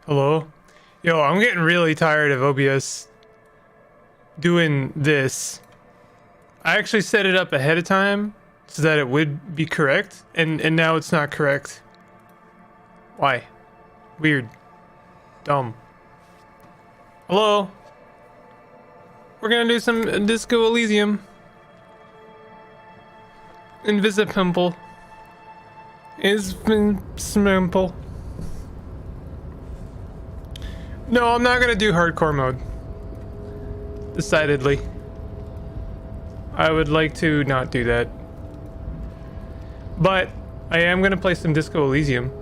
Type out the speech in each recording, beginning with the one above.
Hello? Yo, I'm getting really tired of OBS doing this. I actually set it up ahead of time so that it would be correct, and now it's not correct. Why? Weird. Dumb. Hello? We're gonna do some Disco Elysium. Invisipimple. Is simple. No, I'm not gonna do hardcore mode. Decidedly. I would like to not do that. But I am gonna play some Disco Elysium.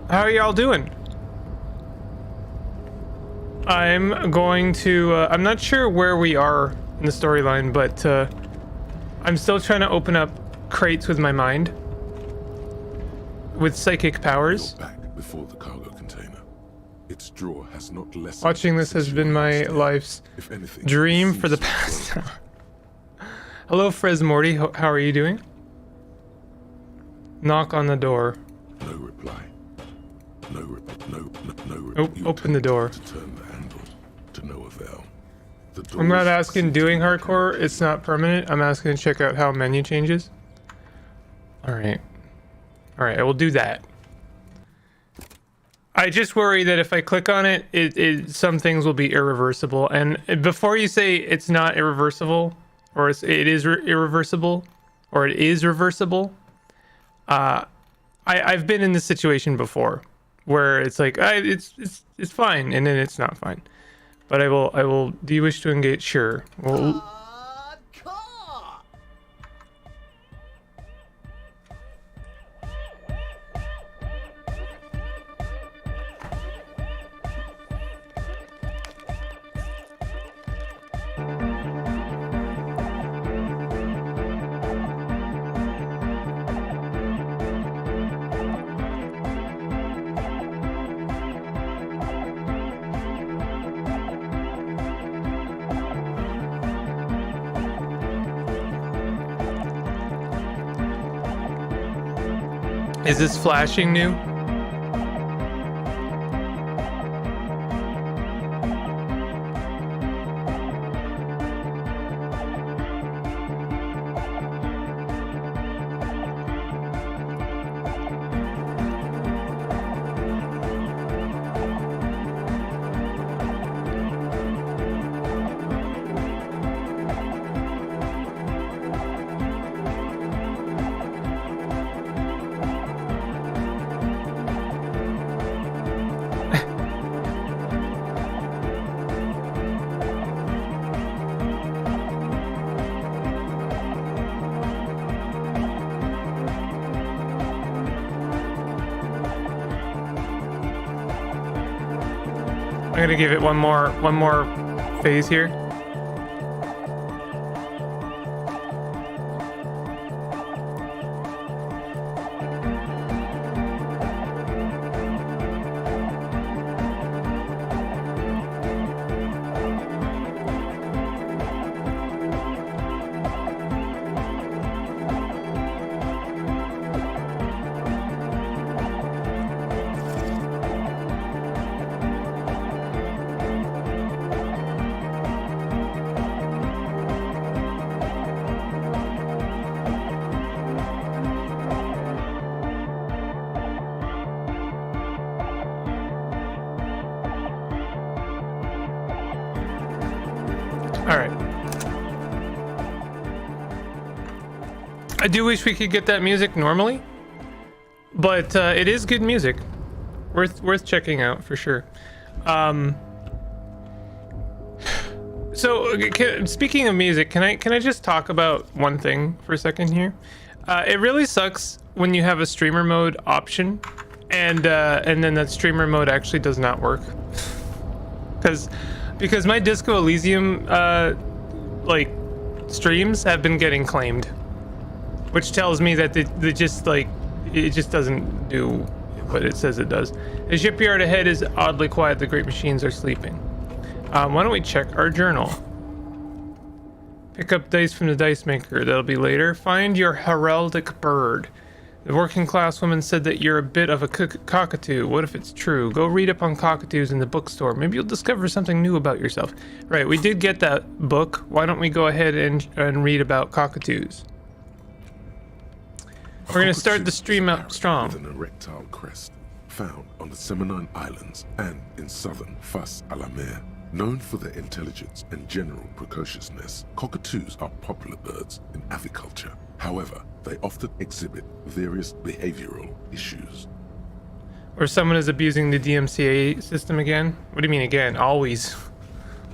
How are y'all doing? I'm going to, I'm not sure where we are in the storyline, but I'm still trying to open up crates with my mind. With psychic powers. Back before the cargo container. Its drawer has not lessened. Watching this has been my life's dream for the past. Hello, Frez Morty. How are you doing? Knock on the door. No reply. No. Oh, open the door. To turn the handle to no avail. I'm not asking doing hardcore. It's not permanent. I'm asking to check out how menu changes. All right, I will do that. I just worry that if I click on it, some things will be irreversible. And before you say it's not irreversible, or it is irreversible, or it is reversible, I've been in this situation before, where it's like it's fine, and then it's not fine. But I will. Do you wish to engage? Sure. Well. Is this flashing new? I'm gonna give it one more phase here. All right. I do wish we could get that music normally, but it is good music, worth checking out for sure. So speaking of music, can I just talk about one thing for a second here? It really sucks when you have a streamer mode option, and then that streamer mode actually does not work, because my Disco Elysium like streams have been getting claimed, which tells me that they just like it just doesn't do what it says it does. The shipyard ahead is oddly quiet. The great machines are sleeping. Why don't we check our journal? Pick up dice from the dice maker. That'll be later. Find your heraldic bird. The working class woman said that you're a bit of a cockatoo. What if it's true? Go read up on cockatoos in the bookstore. Maybe you'll discover something new about yourself. Right, we did get that book. Why don't we go ahead and read about cockatoos? We're going to start the stream out strong. With an erectile crest, found on the Seminine Islands and in southern Fas Alamer. Known for their intelligence and general precociousness, cockatoos are popular birds in aviculture. However, they often exhibit various behavioral issues. Or someone is abusing the DMCA system again? What do you mean again? Always.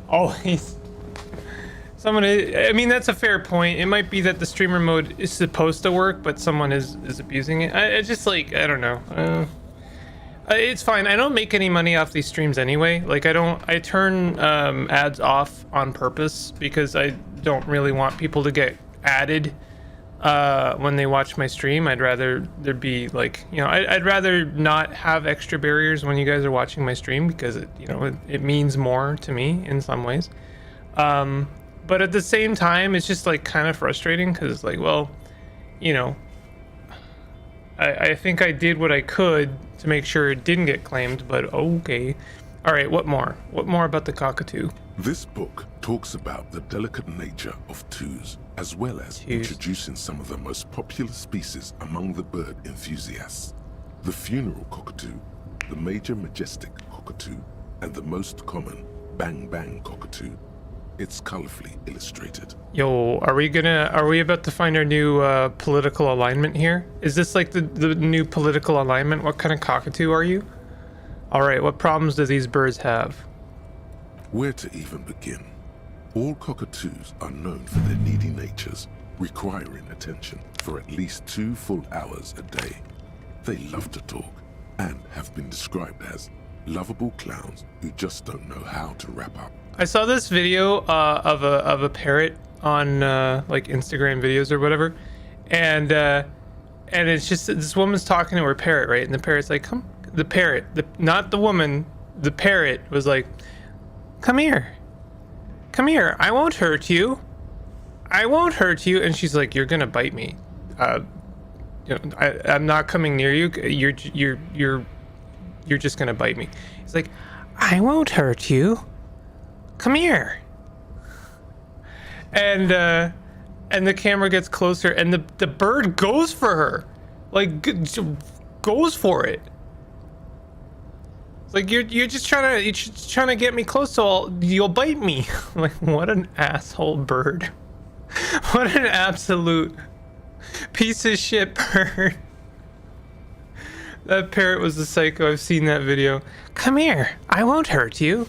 Always. Someone is, I mean, that's a fair point. It might be that the streamer mode is supposed to work, but someone is abusing it. I just like, I don't know. It's fine. I don't make any money off these streams anyway. Like I turn ads off on purpose because I don't really want people to get added when they watch my stream. I'd rather there be like, you know, I'd rather not have extra barriers when you guys are watching my stream because it, you know, it means more to me in some ways. But at the same time, it's just like kind of frustrating because it's like, well, you know, I think I did what I could to make sure it didn't get claimed, but okay. All right, what more? What more about the cockatoo? This book talks about the delicate nature of twos, as well as introducing some of the most popular species among the bird enthusiasts. The funeral cockatoo, the major majestic cockatoo, and the most common bang bang cockatoo. It's colorfully illustrated. Yo, are we about to find our new political alignment here? Is this like the new political alignment? What kind of cockatoo are you? All right, what problems do these birds have? Where to even begin? All cockatoos are known for their needy natures, requiring attention for at least 2 full hours a day. They love to talk and have been described as lovable clowns who just don't know how to wrap up. I saw this video of a parrot on like Instagram videos or whatever, and it's just this woman's talking to her parrot, right? And the parrot's like, "Come," the parrot, not the woman, the parrot was like, "Come here, come here. I won't hurt you. I won't hurt you." And she's like, "You're gonna bite me. You know, I'm not coming near you. You're just gonna bite me." He's like, "I won't hurt you. Come here." And the camera gets closer, and the bird goes for her, like goes for it. It's like you're just trying to get me close, so you'll bite me. Like, what an asshole bird! What an absolute piece of shit bird. That parrot was a psycho. I've seen that video. Come here, I won't hurt you.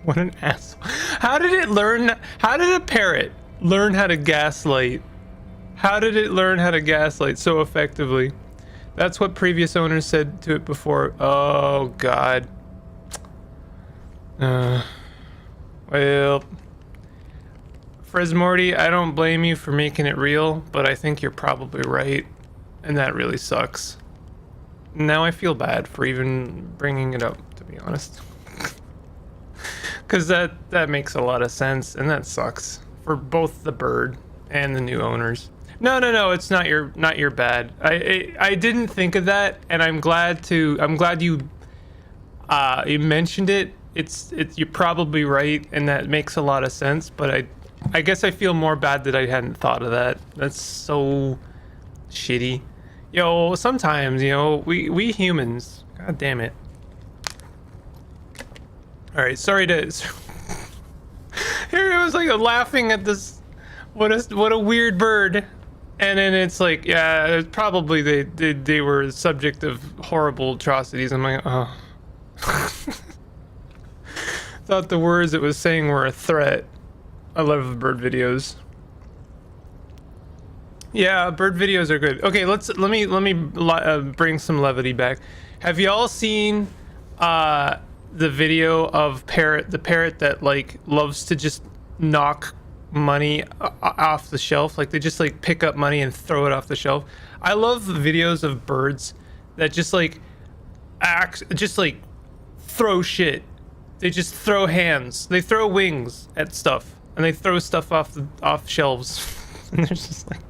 What an asshole. How did a parrot learn how to gaslight? How did it learn how to gaslight so effectively? That's what previous owners said to it before. Oh, God. Well, Fresmorty, I don't blame you for making it real, but I think you're probably right. And that really sucks. Now I feel bad for even bringing it up, to be honest. Because that makes a lot of sense, and that sucks for both the bird and the new owners. No, it's not your bad. I didn't think of that, and I'm glad you mentioned it. It's you're probably right, and that makes a lot of sense. But I guess I feel more bad that I hadn't thought of that. That's so shitty. Yo, sometimes, you know, we humans, god damn it. All right, sorry to. Here it was like laughing at this. What a weird bird, and then it's like, yeah, it's probably they were the subject of horrible atrocities. I'm like, oh. Thought the words it was saying were a threat. I love bird videos. Yeah, bird videos are good. Okay, let me bring some levity back. Have y'all seen the video of the parrot that like loves to just knock money off the shelf? Like they just like pick up money and throw it off the shelf. I love videos of birds that just like throw shit. They just throw hands. They throw wings at stuff, and they throw stuff off shelves. And there's just like,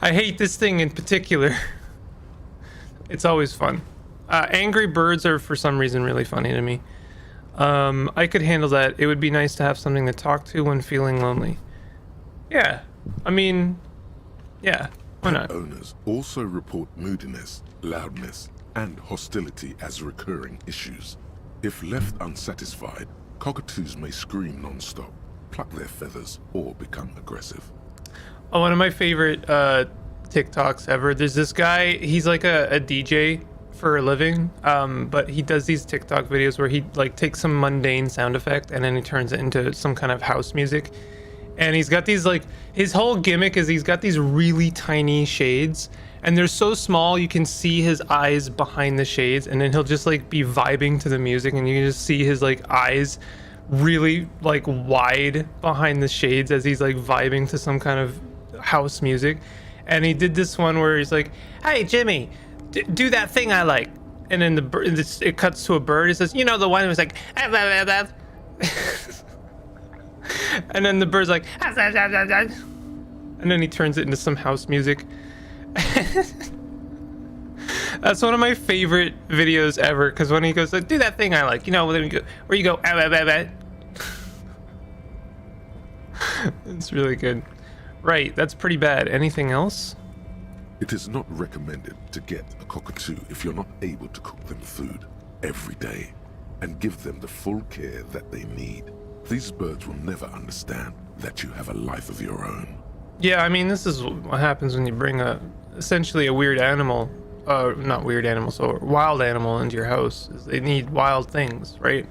I hate this thing in particular. It's always fun. Angry birds are for some reason really funny to me. I could handle that. It would be nice to have something to talk to when feeling lonely. Yeah, I mean, yeah, why not? Pet owners also report moodiness, loudness, and hostility as recurring issues. If left unsatisfied, cockatoos may scream non-stop, pluck their feathers, or become aggressive. Oh, one of my favorite TikToks ever. There's this guy, he's like a DJ for a living, but he does these TikTok videos where he like takes some mundane sound effect and then he turns it into some kind of house music. And he's got these like, his whole gimmick is he's got these really tiny shades and they're so small you can see his eyes behind the shades, and then he'll just like be vibing to the music and you can just see his like eyes really like wide behind the shades as he's like vibing to some kind of house music. And he did this one where he's like, "Hey Jimmy, do that thing I like," and then the bird, it cuts to a bird. It says, "You know, the one who's like," and then the bird's like, and then he turns it into some house music. That's one of my favorite videos ever, because when he goes like, "Do that thing I like," you know, where you go, it's really good. Right, that's pretty bad. Anything else? It is not recommended to get a cockatoo if you're not able to cook them food every day and give them the full care that they need. These birds will never understand that you have a life of your own. Yeah, I mean, this is what happens when you bring essentially a weird animal, not weird animal, so a wild animal into your house. Is they need wild things, right?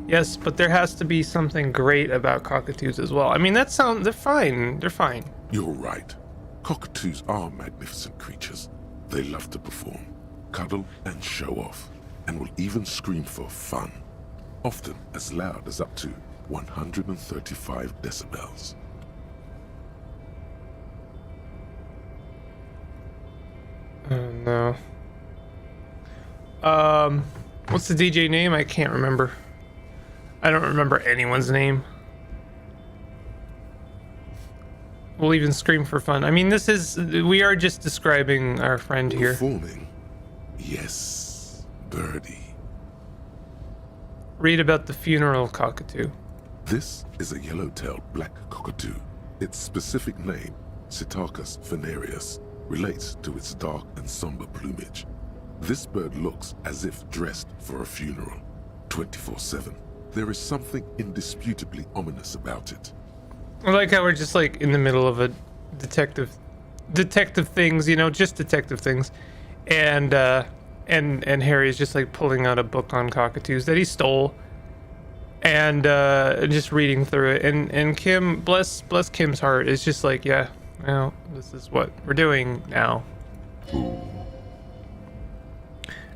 Yes, but there has to be something great about cockatoos as well. I mean, they're fine. They're fine. You're right. Cockatoos are magnificent creatures. They love to perform, cuddle, and show off, and will even scream for fun, often as loud as up to 135 decibels. Oh no. What's the DJ name? I can't remember. I don't remember anyone's name. We'll even scream for fun. I mean, we are just describing our friend here. Performing? Yes, birdie. Read about the funeral cockatoo. This is a yellow-tailed black cockatoo. Its specific name, Psittacus venereus, relates to its dark and somber plumage. This bird looks as if dressed for a funeral, 24/7. There is something indisputably ominous about it. I like how we're just like in the middle of a detective things, you know, just detective things, and Harry is just like pulling out a book on cockatoos that he stole, and just reading through it, and Kim, bless Kim's heart, is just like, yeah, well, this is what we're doing now.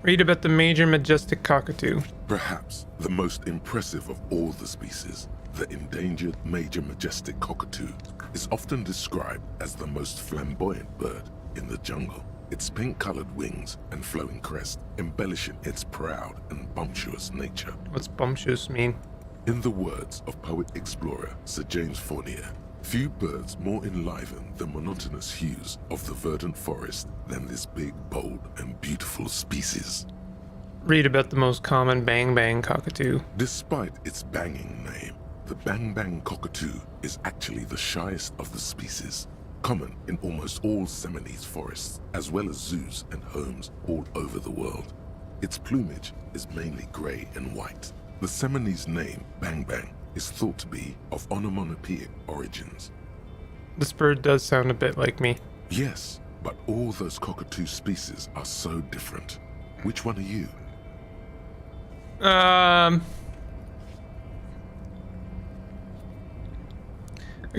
Read about the major majestic cockatoo. Perhaps the most impressive of all the species, the endangered major majestic cockatoo, is often described as the most flamboyant bird in the jungle. Its pink-colored wings and flowing crest embellishing its proud and bumptious nature. What's bumptious mean? In the words of poet-explorer Sir James Fournier, few birds more enliven the monotonous hues of the verdant forest than this big, bold, and beautiful species. Read about the most common bang-bang cockatoo. Despite its banging name, the bang-bang cockatoo is actually the shyest of the species, common in almost all Seminoles forests, as well as zoos and homes all over the world. Its plumage is mainly gray and white. The Seminoles name, bang-bang, is thought to be of onomatopoeic origins. This bird does sound a bit like me. Yes, but all those cockatoo species are so different. Which one are you? A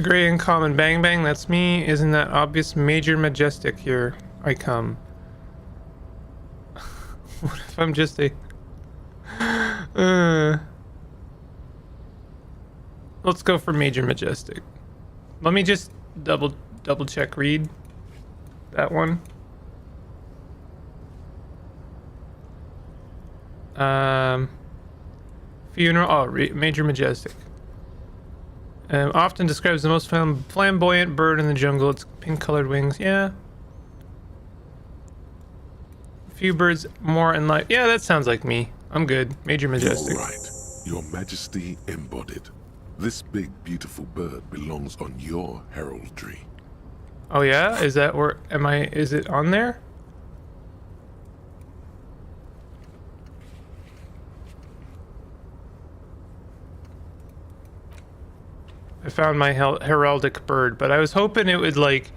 gray and common bang-bang, that's me. Isn't that obvious? Major majestic, here I come. What if I'm just a... Let's go for major majestic. Let me just double check read that one. Funeral, major majestic. Often describes the most flamboyant bird in the jungle. Its pink-colored wings. Yeah. Few birds more in life. Yeah, that sounds like me. I'm good. Major Majestic. All right, Your Majesty embodied. This big, beautiful bird belongs on your heraldry. Oh yeah? Is that where am I? Is it on there? I found my heraldic bird, but I was hoping it would like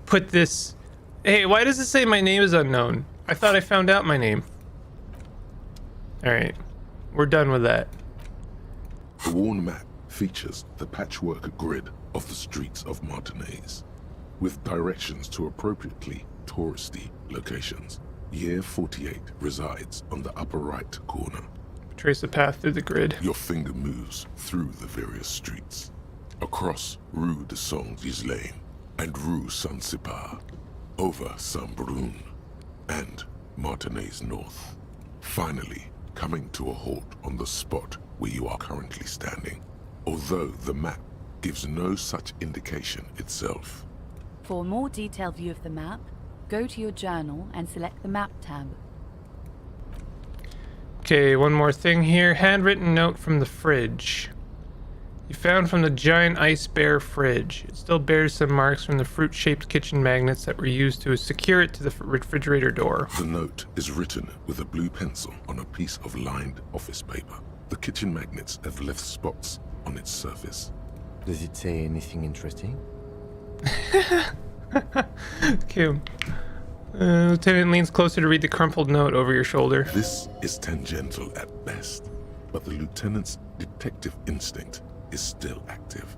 put this. Hey, why does it say my name is unknown? I thought I found out my name. All right, we're done with that. The worn map features the patchwork grid of the streets of Martinez, with directions to appropriately touristy locations. Year 48 resides on the upper right corner. Trace the path through the grid. Your finger moves through the various streets, across Rue de Saint-Ghislain and Rue Saint-Cypar, over Saint-Brun and Martinez North, finally coming to a halt on the spot where you are currently standing, although the map gives no such indication itself. For a more detailed view of the map, go to your journal and select the map tab. Okay, one more thing here. Handwritten note from the fridge. You found from the giant ice bear fridge. It still bears some marks from the fruit-shaped kitchen magnets that were used to secure it to the refrigerator door. The note is written with a blue pencil on a piece of lined office paper. The kitchen magnets have left spots on its surface. Does it say anything interesting? Okay. Lieutenant leans closer to read the crumpled note over your shoulder. This is tangential at best, but the lieutenant's detective instinct is still active.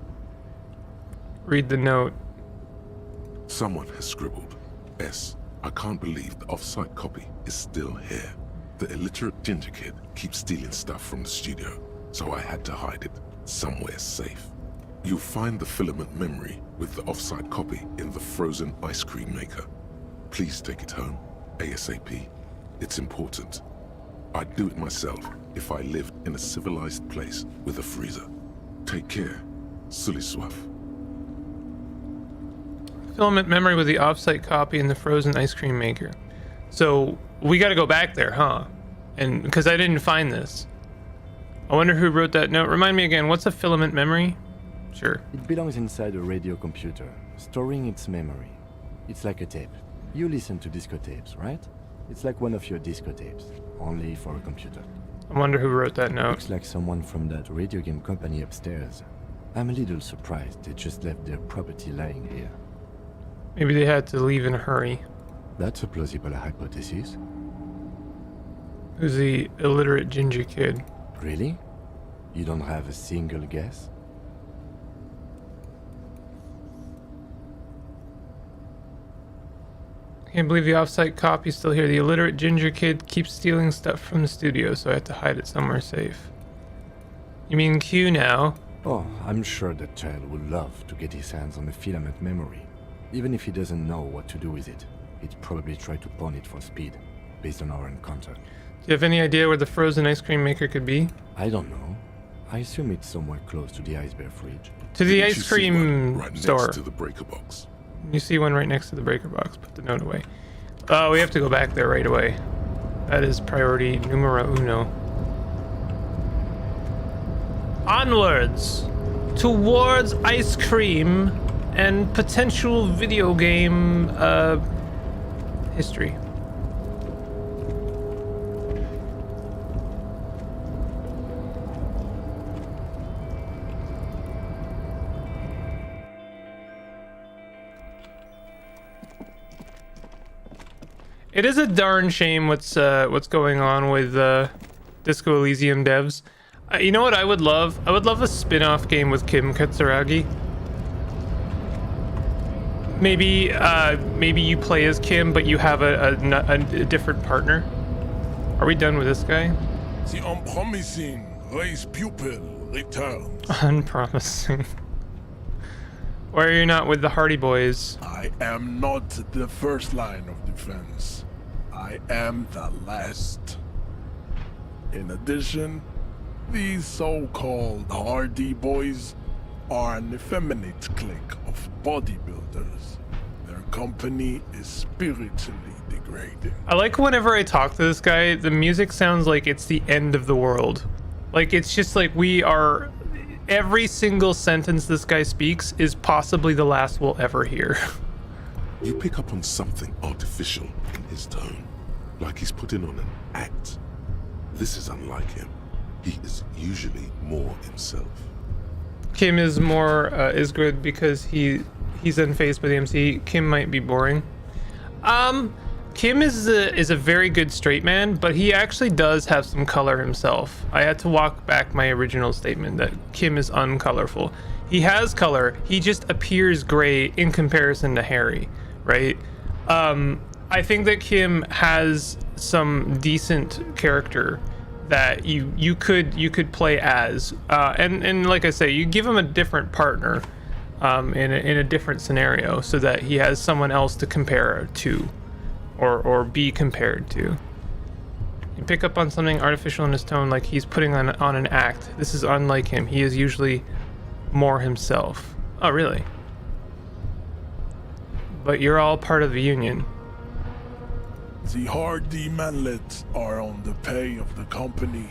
Read the note. Someone has scribbled, S. I can't believe the off-site copy is still here. The illiterate ginger kid keeps stealing stuff from the studio, so I had to hide it somewhere safe. You'll find the filament memory with the off-site copy in the frozen ice cream maker. Please take it home, ASAP. It's important. I'd do it myself if I lived in a civilized place with a freezer. Take care, Suliswaf. Filament memory with the off-site copy in the frozen ice cream maker. So we got to go back there, huh? And because I didn't find this. I wonder who wrote that note. Remind me again, what's a filament memory? Sure. It belongs inside a radio computer, storing its memory. It's like a tape. You listen to disco tapes, right? It's like one of your disco tapes, only for a computer. I wonder who wrote that note. Looks like someone from that radio game company upstairs. I'm a little surprised they just left their property lying here. Maybe they had to leave in a hurry. That's a plausible hypothesis. Who's the illiterate ginger kid? Really? You don't have a single guess? I can't believe the off-site copy's still here. The illiterate ginger kid keeps stealing stuff from the studio, so I have to hide it somewhere safe. You mean Q now? Oh, I'm sure that child would love to get his hands on a filament memory. Even if he doesn't know what to do with it, he'd probably try to pawn it for speed, based on our encounter. Do you have any idea where the frozen ice cream maker could be? I don't know. I assume it's somewhere close to the ice bear fridge. To the Didn't you ice see cream one right store. next to the breaker box? You see one right next to the breaker box. Put the note away. Oh, we have to go back there right away. That is priority numero uno. Onwards! Towards ice cream and potential video game history. It is a darn shame what's going on with Disco Elysium devs. You know what I would love? I would love a spin-off game with Kim Katsuragi. Maybe maybe you play as Kim, but you have a different partner. Are we done with this guy? The unpromising race pupil returns. Unpromising. Why are you not with the Hardy Boys? I am not the first line of defense. I am the last. In addition, these so-called Hardy Boys are an effeminate clique of bodybuilders. Their company is spiritually degrading. I like whenever I talk to this guy, the music sounds like it's the end of the world. Like, it's just like we are... Every single sentence this guy speaks is possibly the last we'll ever hear. You pick up on something artificial in his tone, like he's putting on an act. This is unlike him. He is usually more himself. Kim is more is good because he's unfazed by the MC. Kim might be boring. Kim is a very good straight man, but he actually does have some color himself. I had to walk back my original statement that Kim is uncolorful. He has color. He just appears gray in comparison to Harry, right? I think that Kim has some decent character that you could play as, and like I say, you give him a different partner in a different scenario so that he has someone else to compare to. Or be compared to. You pick up on something artificial in his tone, like he's putting on an act. This is unlike him. He is usually more himself. Oh, really? But you're all part of the union. The hardy manlets are on the pay of the company.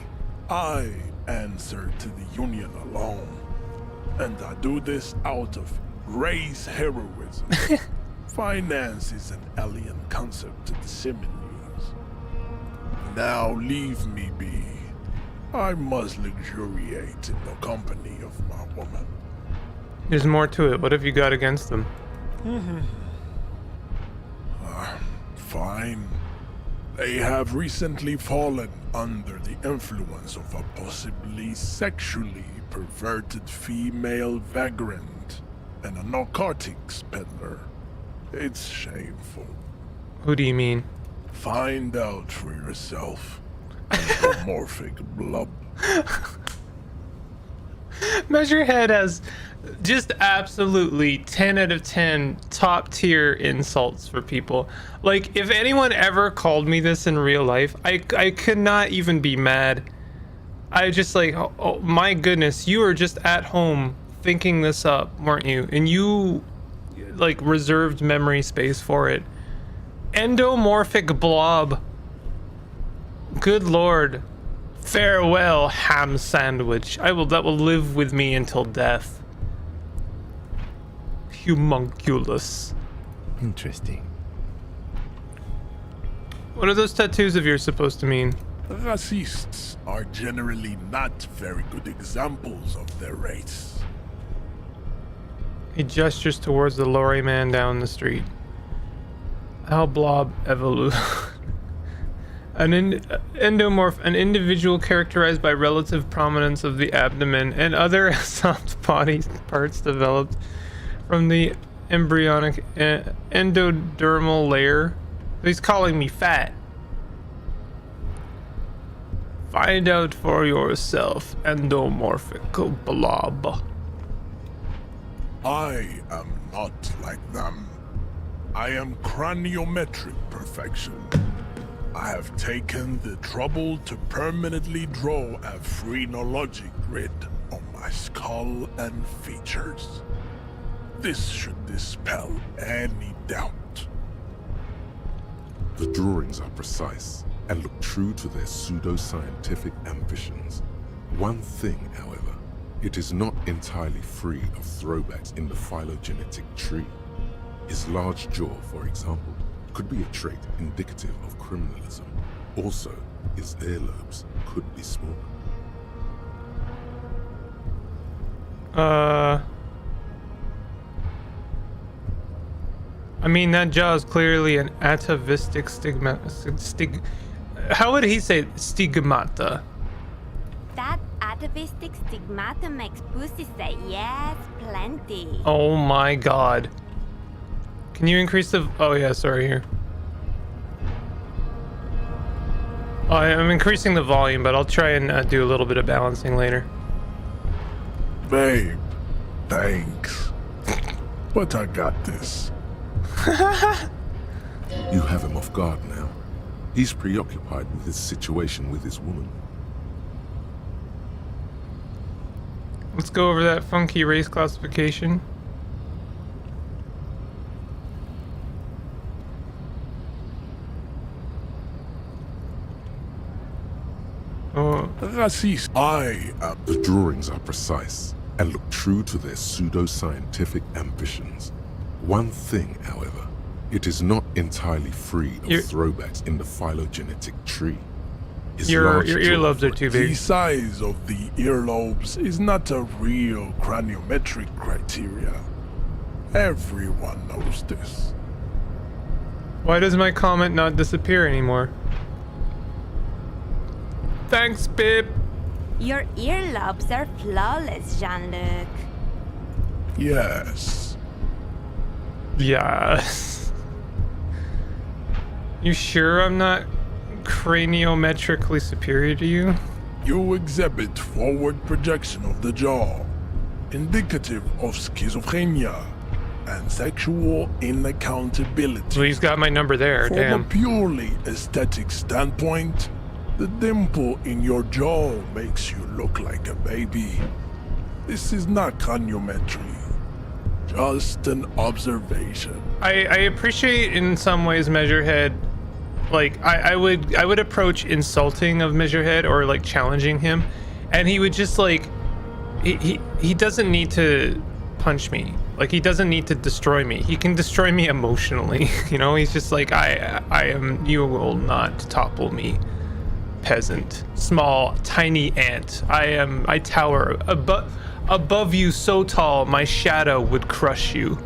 I answer to the union alone. And I do this out of race heroism. Finance is an alien concept to the Seminoles. Now leave me be. I must luxuriate in the company of my woman. There's more to it. What have you got against them? Fine. They have recently fallen under the influence of a possibly sexually perverted female vagrant and a narcotics peddler. It's shameful. Who do you mean? Find out for yourself. Anthropomorphic blob. Measurehead has just absolutely 10 out of 10 top tier insults for people. Like, if anyone ever called me this in real life, I could not even be mad. I just like, oh my goodness, you were just at home thinking this up, weren't you? And you like reserved memory space for it. Endomorphic blob. Good lord. Farewell, ham sandwich. That will live with me until death. Humunculus. Interesting. What are those tattoos of yours supposed to mean? Racists are generally not very good examples of their race. He gestures towards the lorry man down the street. How blob evolve? Endomorph, an individual characterized by relative prominence of the abdomen and other soft body parts developed from the embryonic endodermal layer. He's calling me fat. Find out for yourself, endomorphic blob. I am not like them. I am craniometric perfection. I have taken the trouble to permanently draw a phrenologic grid on my skull and features. This should dispel any doubt. The drawings are precise and look true to their pseudo-scientific ambitions. One thing, however, it is not entirely free of throwbacks in the phylogenetic tree. His large jaw, for example, could be a trait indicative of criminalism. Also, his earlobes could be small. I mean, that jaw is clearly an atavistic how would he say stigmata? That atavistic stigmata makes pussy say yes, plenty. Oh my god. Can you increase the... Oh yeah, sorry, here. Oh, I'm increasing the volume, but I'll try and do a little bit of balancing later. Babe, thanks. But I got this. You have him off guard now. He's preoccupied with his situation with his woman. Let's go over that funky race classification. Oh, Racist. I am. The drawings are precise and look true to their pseudo-scientific ambitions. One thing, however, it is not entirely free of throwbacks in the phylogenetic tree. Your earlobes are too The big. size of the earlobes is not a real craniometric criteria. Everyone knows this. Why does my comment not disappear anymore? Thanks, Pip. Your earlobes are flawless, Jean-Luc. Yes. Yes. You sure I'm not craniometrically superior to you? You exhibit forward projection of the jaw, indicative of schizophrenia and sexual inaccountability. Well, he's got my number there. From Damn. a purely aesthetic standpoint, the dimple in your jaw makes you look like a baby. This is not craniometry, just an observation. I appreciate in some ways Measurehead. Like I would approach insulting of Measurehead or like challenging him, and he would just like he doesn't need to punch me. Like he doesn't need to destroy me. He can destroy me emotionally. You know, he's just like I am. You will not topple me, peasant, small, tiny ant. I tower above you so tall my shadow would crush you.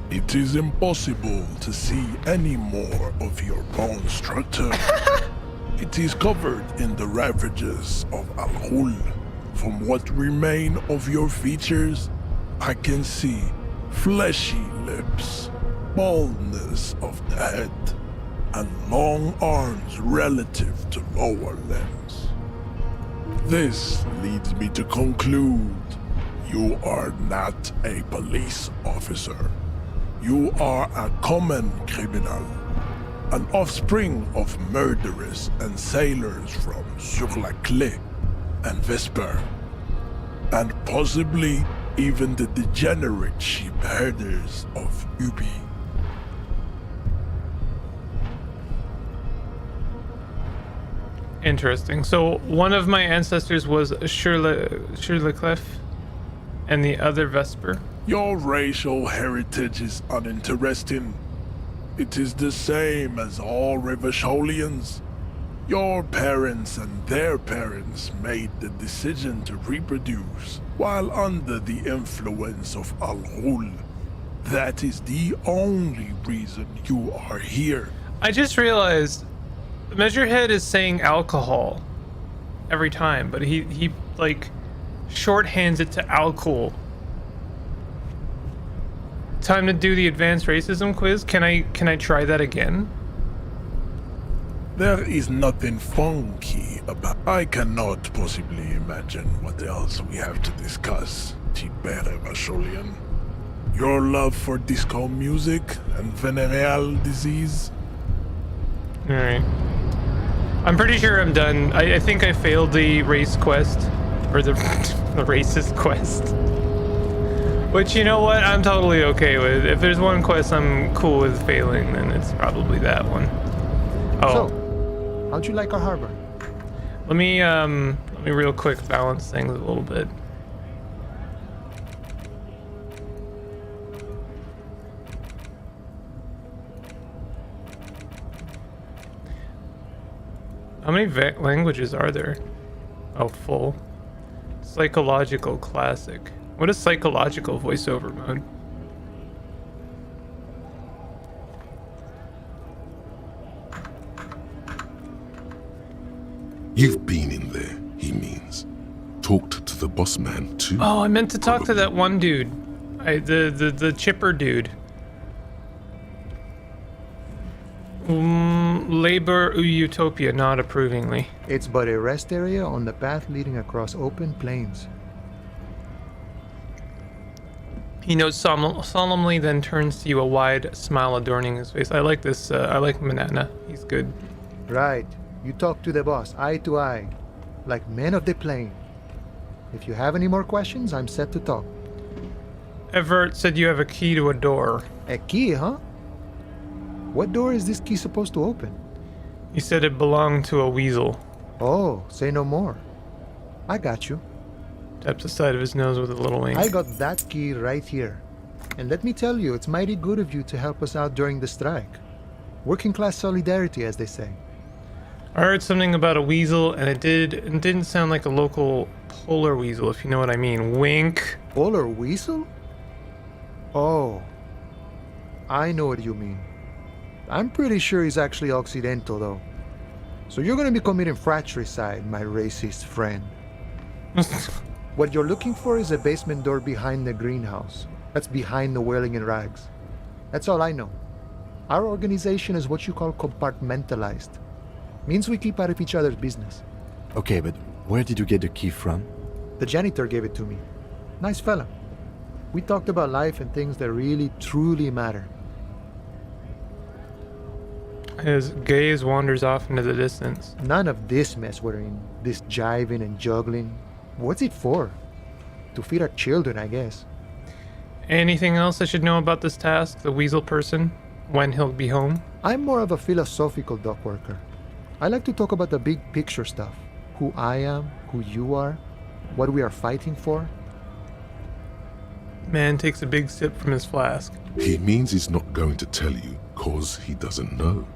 It is impossible to see any more of your bone structure. It is covered in the ravages of Al-Ghul. From what remain of your features, I can see fleshy lips, baldness of the head, and long arms relative to lower limbs. This leads me to conclude you are not a police officer. You are a common criminal, an offspring of murderers and sailors from Sur-la-Clé and Vesper, and possibly even the degenerate sheep herders of Ubi. Interesting. So one of my ancestors was Sur-la-Clef, and the other Vesper. Your racial heritage is uninteresting. It is the same as all Rivasholians. Your parents and their parents made the decision to reproduce while under the influence of Al-Ghul. That is the only reason you are here. I just realized Measurehead is saying alcohol every time, but he like shorthands it to alcohol. Time to do the advanced racism quiz. Can I try that again? There is nothing funky about. I cannot possibly imagine what else we have to discuss, Tibere Vasholian. Your love for disco music and venereal disease? Alright. I'm pretty sure I'm done. I think I failed the race quest. Or the racist quest. Which, you know what? I'm totally okay with. If there's one quest I'm cool with failing, then it's probably that one. Oh. So, how'd you like our harbor? Let me real quick balance things a little bit. How many languages are there? Oh, full. Psychological classic. What is psychological voiceover mode? You've been in there, he means. Talked to the boss man too. Oh, I meant to talk to that one dude. The chipper dude. Labor Utopia, not approvingly. It's but a rest area on the path leading across open plains. He nods solemnly, then turns to you, a wide smile adorning his face. I like this. I like Manana. He's good. Right. You talk to the boss, eye to eye, like men of the plain. If you have any more questions, I'm set to talk. Everett said you have a key to a door. A key, huh? What door is this key supposed to open? He said it belonged to a weasel. Oh, say no more. I got you. Taps the side of his nose with a little wink. I got that key right here. And let me tell you, it's mighty good of you to help us out during the strike. Working class solidarity, as they say. I heard something about a weasel, and it didn't sound like a local polar weasel, if you know what I mean. Wink. Polar weasel? Oh, I know what you mean. I'm pretty sure he's actually Occidental, though. So you're gonna be committing fratricide, my racist friend. What you're looking for is a basement door behind the greenhouse. That's behind the wailing in rags. That's all I know. Our organization is what you call compartmentalized. Means we keep out of each other's business. Okay, but where did you get the key from? The janitor gave it to me. Nice fella. We talked about life and things that really, truly matter. His gaze wanders off into the distance. None of this mess we're in. This jiving and juggling. What's it for? To feed our children, I guess. Anything else I should know about this task, the weasel person, when he'll be home? I'm more of a philosophical dock worker. I like to talk about the big picture stuff. Who I am, who you are, what we are fighting for. Man takes a big sip from his flask. He means he's not going to tell you cause he doesn't know.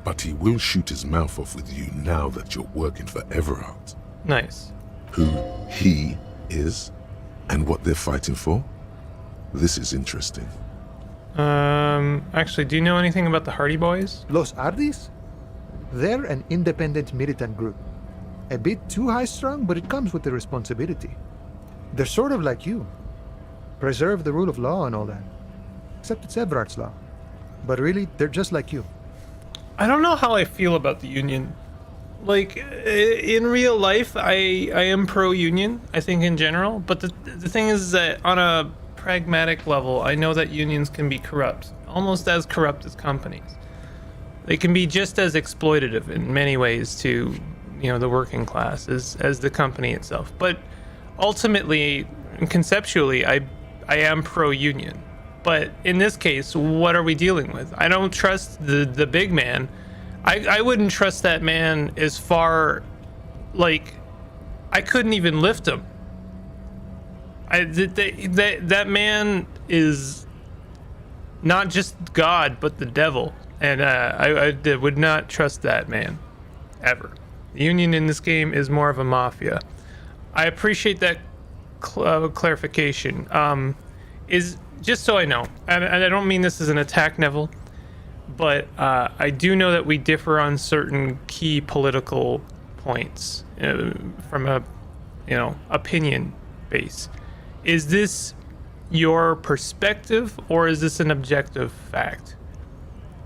But he will shoot his mouth off with you now that you're working for Everard. Nice. Who he is and what they're fighting for? This is interesting. Actually, do you know anything about the Hardy Boys? Los Ardis? They're an independent militant group. A bit too high-strung, but it comes with the responsibility. They're sort of like you. Preserve the rule of law and all that. Except it's Everard's law. But really, they're just like you. I don't know how I feel about the union. Like, in real life, I am pro-union, I think, in general. But the thing is that on a pragmatic level, I know that unions can be corrupt. Almost as corrupt as companies. They can be just as exploitative in many ways to, you know, the working class as the company itself. But ultimately, conceptually, I am pro-union. But in this case, what are we dealing with? I don't trust the big man. I wouldn't trust that man as far, like, I couldn't even lift him. That man is not just God, but the devil. And I would not trust that man, ever. The union in this game is more of a mafia. I appreciate that clarification. Is just so I know, and I don't mean this as an attack, Neville, but I do know that we differ on certain key political points from a, opinion base. Is this your perspective, or is this an objective fact?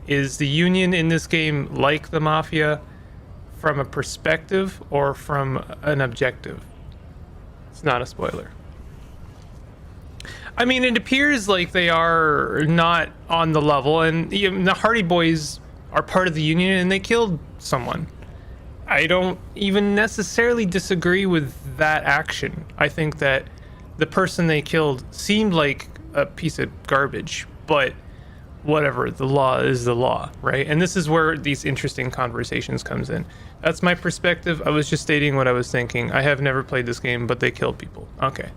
Is the union in this game like the mafia from a perspective or from an objective? It's not a spoiler. I mean, it appears like they are not on the level, and the Hardy Boys are part of the union, and they killed someone. I don't even necessarily disagree with that action. I think that the person they killed seemed like a piece of garbage, but whatever, the law is the law, right? And this is where these interesting conversations comes in. That's my perspective. I was just stating what I was thinking. I have never played this game, but they kill people. Okay.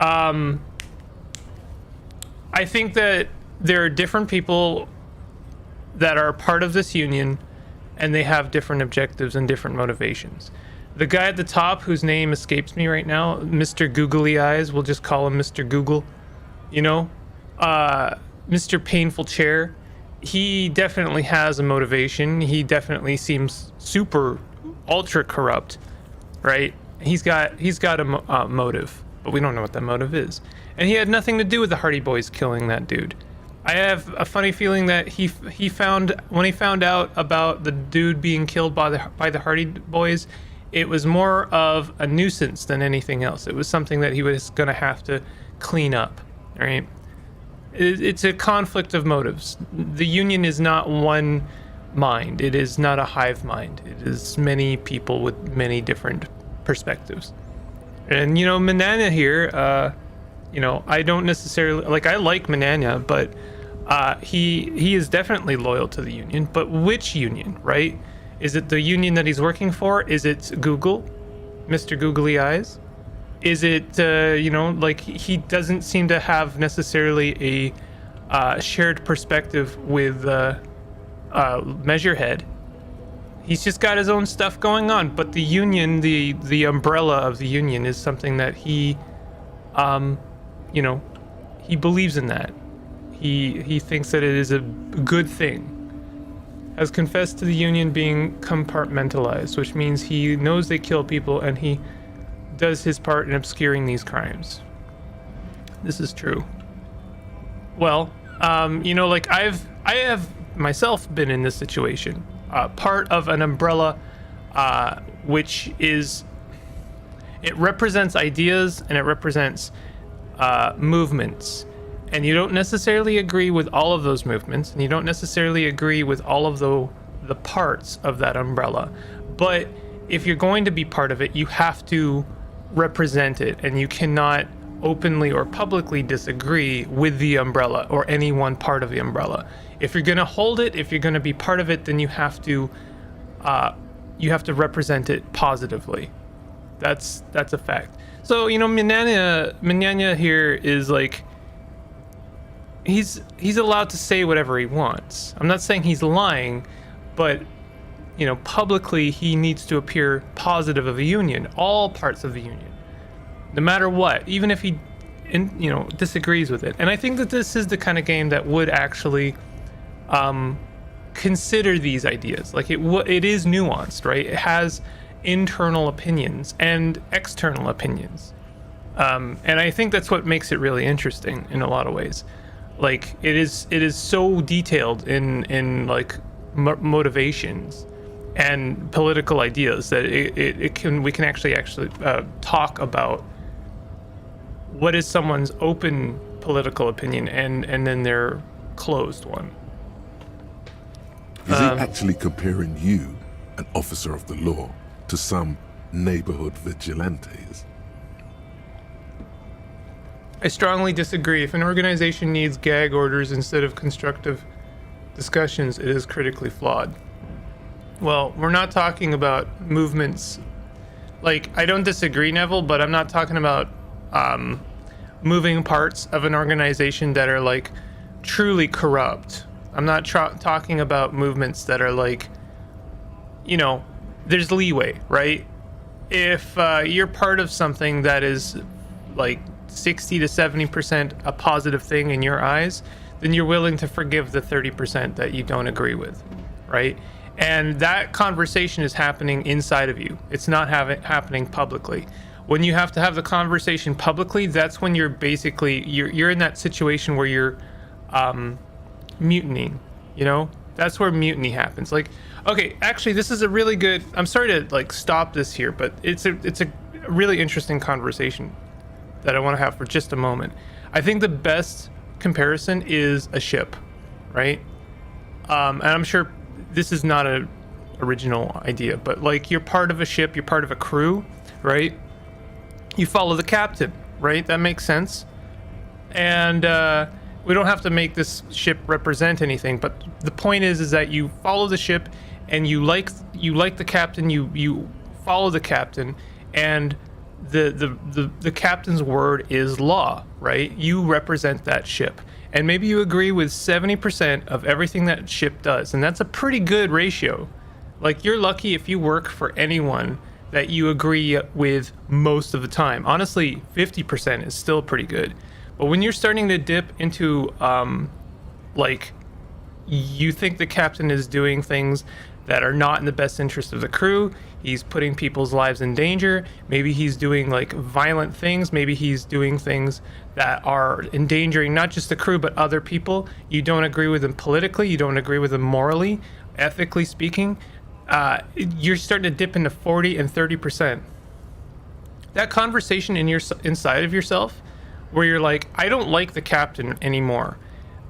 I think that there are different people that are part of this union, and they have different objectives and different motivations. The guy at the top, whose name escapes me right now, Mr. Googly Eyes, we'll just call him Mr. Google, Mr. Painful Chair, he definitely has a motivation. He definitely seems super ultra corrupt, right? He's got a motive, but we don't know what that motive is. And he had nothing to do with the Hardy Boys killing that dude. I have a funny feeling that when he found out about the dude being killed by the Hardy Boys, it was more of a nuisance than anything else. It was something that he was going to have to clean up, right? It's a conflict of motives. The union is not one mind. It is not a hive mind. It is many people with many different perspectives. And Manana here, I don't necessarily like. I like Manana, but he is definitely loyal to the union. But which union, right? Is it the union that he's working for? Is it Google, Mr. Googly Eyes? Is it like he doesn't seem to have necessarily a shared perspective with Measurehead. He's just got his own stuff going on, but the union, the umbrella of the union is something that he he believes in that. He thinks that it is a good thing. Has confessed to the union being compartmentalized, which means he knows they kill people and he does his part in obscuring these crimes. This is true. It I have myself been in this situation. Part of an umbrella, which is, it represents ideas and it represents movements. And you don't necessarily agree with all of those movements, and you don't necessarily agree with all of the parts of that umbrella. But if you're going to be part of it, you have to represent it, and you cannot openly or publicly disagree with the umbrella or any one part of the umbrella. If you're going to hold it, if you're going to be part of it, then you have to represent it positively. That's a fact. So Manana here is like, he's allowed to say whatever he wants. I'm not saying he's lying, but publicly he needs to appear positive of the union, all parts of the union, no matter what, even if he disagrees with it. And I think that this is the kind of game that would actually consider these ideas. Like it is nuanced, right? It has internal opinions and external opinions, and I think that's what makes it really interesting in a lot of ways. Like it is so detailed in like motivations and political ideas that we can actually talk about what is someone's open political opinion and then their closed one. Is he actually comparing you, an officer of the law, to some neighborhood vigilantes? I strongly disagree. If an organization needs gag orders instead of constructive discussions, it is critically flawed. Well, we're not talking about movements. Like, I don't disagree, Neville, but I'm not talking about moving parts of an organization that are like truly corrupt. I'm not talking about movements that are like, there's leeway, right? If you're part of something that is like 60 to 70% a positive thing in your eyes, then you're willing to forgive the 30% that you don't agree with, right? And that conversation is happening inside of you. It's not happening publicly. When you have to have the conversation publicly, that's when you're basically you're in that situation where you're mutinying, That's where mutiny happens. Like, okay, actually this is a really good, I'm sorry to like stop this here, but it's a really interesting conversation that I want to have for just a moment. I think the best comparison is a ship, right? And I'm sure this is not an original idea, but like you're part of a ship, you're part of a crew, right? You follow the captain, right? That makes sense. And we don't have to make this ship represent anything, but the point is that you follow the ship and you like the captain, you follow the captain, and the captain's word is law, right? You represent that ship, and maybe you agree with 70% of everything that ship does, and that's a pretty good ratio. Like, you're lucky if you work for anyone that you agree with most of the time. Honestly, 50% is still pretty good. But when you're starting to dip into like, you think the captain is doing things that are not in the best interest of the crew, he's putting people's lives in danger, maybe he's doing like violent things, maybe he's doing things that are endangering not just the crew but other people, you don't agree with him politically, you don't agree with him morally, ethically speaking, you're starting to dip into 40 and 30%. That conversation inside of yourself where you're like, I don't like the captain anymore,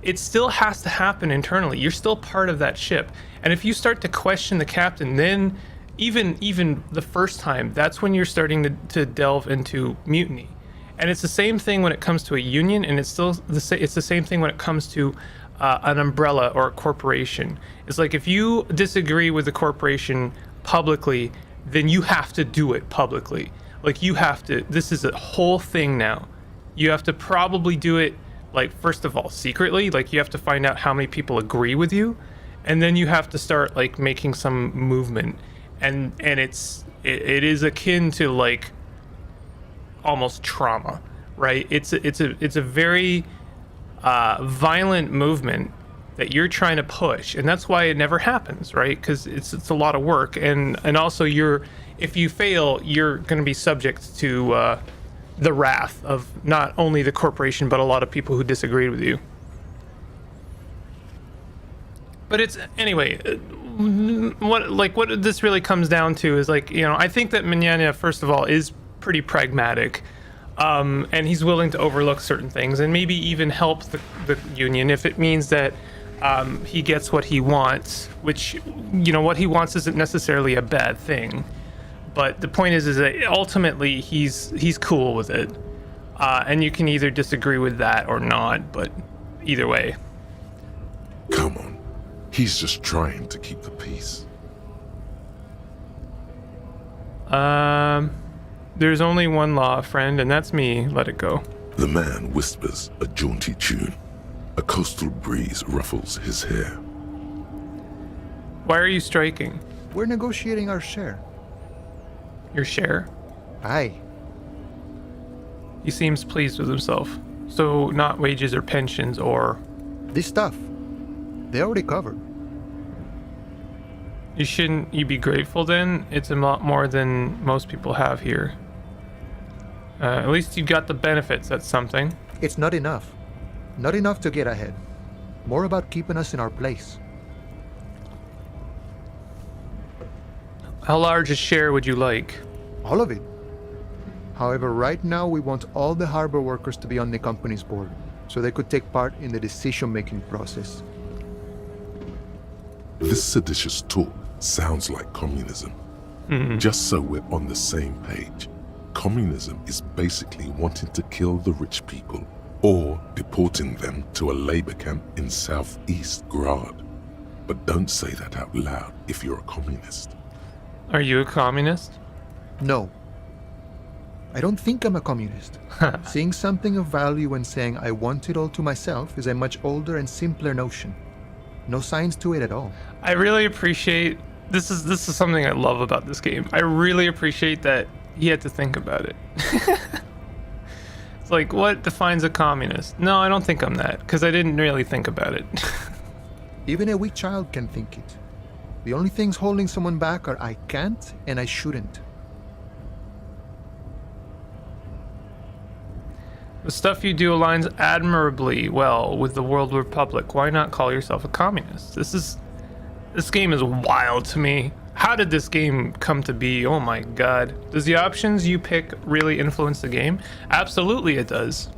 it still has to happen internally. You're still part of that ship. And if you start to question the captain, then even the first time, that's when you're starting to delve into mutiny. And it's the same thing when it comes to a union, and it's the same thing when it comes to an umbrella or a corporation. It's like if you disagree with the corporation publicly, then you have to do it publicly. Like you have to, this is a whole thing now. You have to probably do it, like, first of all, secretly. Like you have to find out how many people agree with you, and then you have to start like making some movement. And it is akin to like almost trauma, right? It's a very violent movement that you're trying to push, and that's why it never happens, right? Because it's a lot of work, and also if you fail, you're going to be subject to the wrath of not only the corporation but a lot of people who disagreed with you. But it's anyway. What this really comes down to is, like, you know, I think that Mignana, first of all, is pretty pragmatic, and he's willing to overlook certain things and maybe even help the union if it means that he gets what he wants, which, you know, what he wants isn't necessarily a bad thing. But the point is that ultimately he's cool with it, and you can either disagree with that or not, but either way. Come on. He's just trying to keep the peace. There's only one law, friend, and that's me. Let it go. The man whispers a jaunty tune. A coastal breeze ruffles his hair. Why are you striking? We're negotiating our share. Your share? Aye. He seems pleased with himself. So not wages or pensions or... This stuff, they already covered. Shouldn't you be grateful then? It's a lot more than most people have here. At least you got the benefits, that's something. It's not enough. Not enough to get ahead. More about keeping us in our place. How large a share would you like? All of it. However, right now we want all the harbor workers to be on the company's board, so they could take part in the decision-making process. This seditious talk sounds like communism. Just so we're on the same page, communism is basically wanting to kill the rich people or deporting them to a labor camp in southeast Grad. But don't say that out loud if you're a communist. Are you a communist? No. I don't think I'm a communist. Seeing something of value and saying I want it all to myself is a much older and simpler notion. No science to it at all. I really appreciate this is something I love about this game. I really appreciate that he had to think about it. It's like, what defines a communist? No, I don't think I'm that, because I didn't really think about it. Even a weak child can think it. The only things holding someone back are I can't and I shouldn't. The stuff you do aligns admirably well with the World Republic. Why not call yourself a communist? This game is wild to me. How did this game come to be? Oh my god. Does the options you pick really influence the game? Absolutely it does.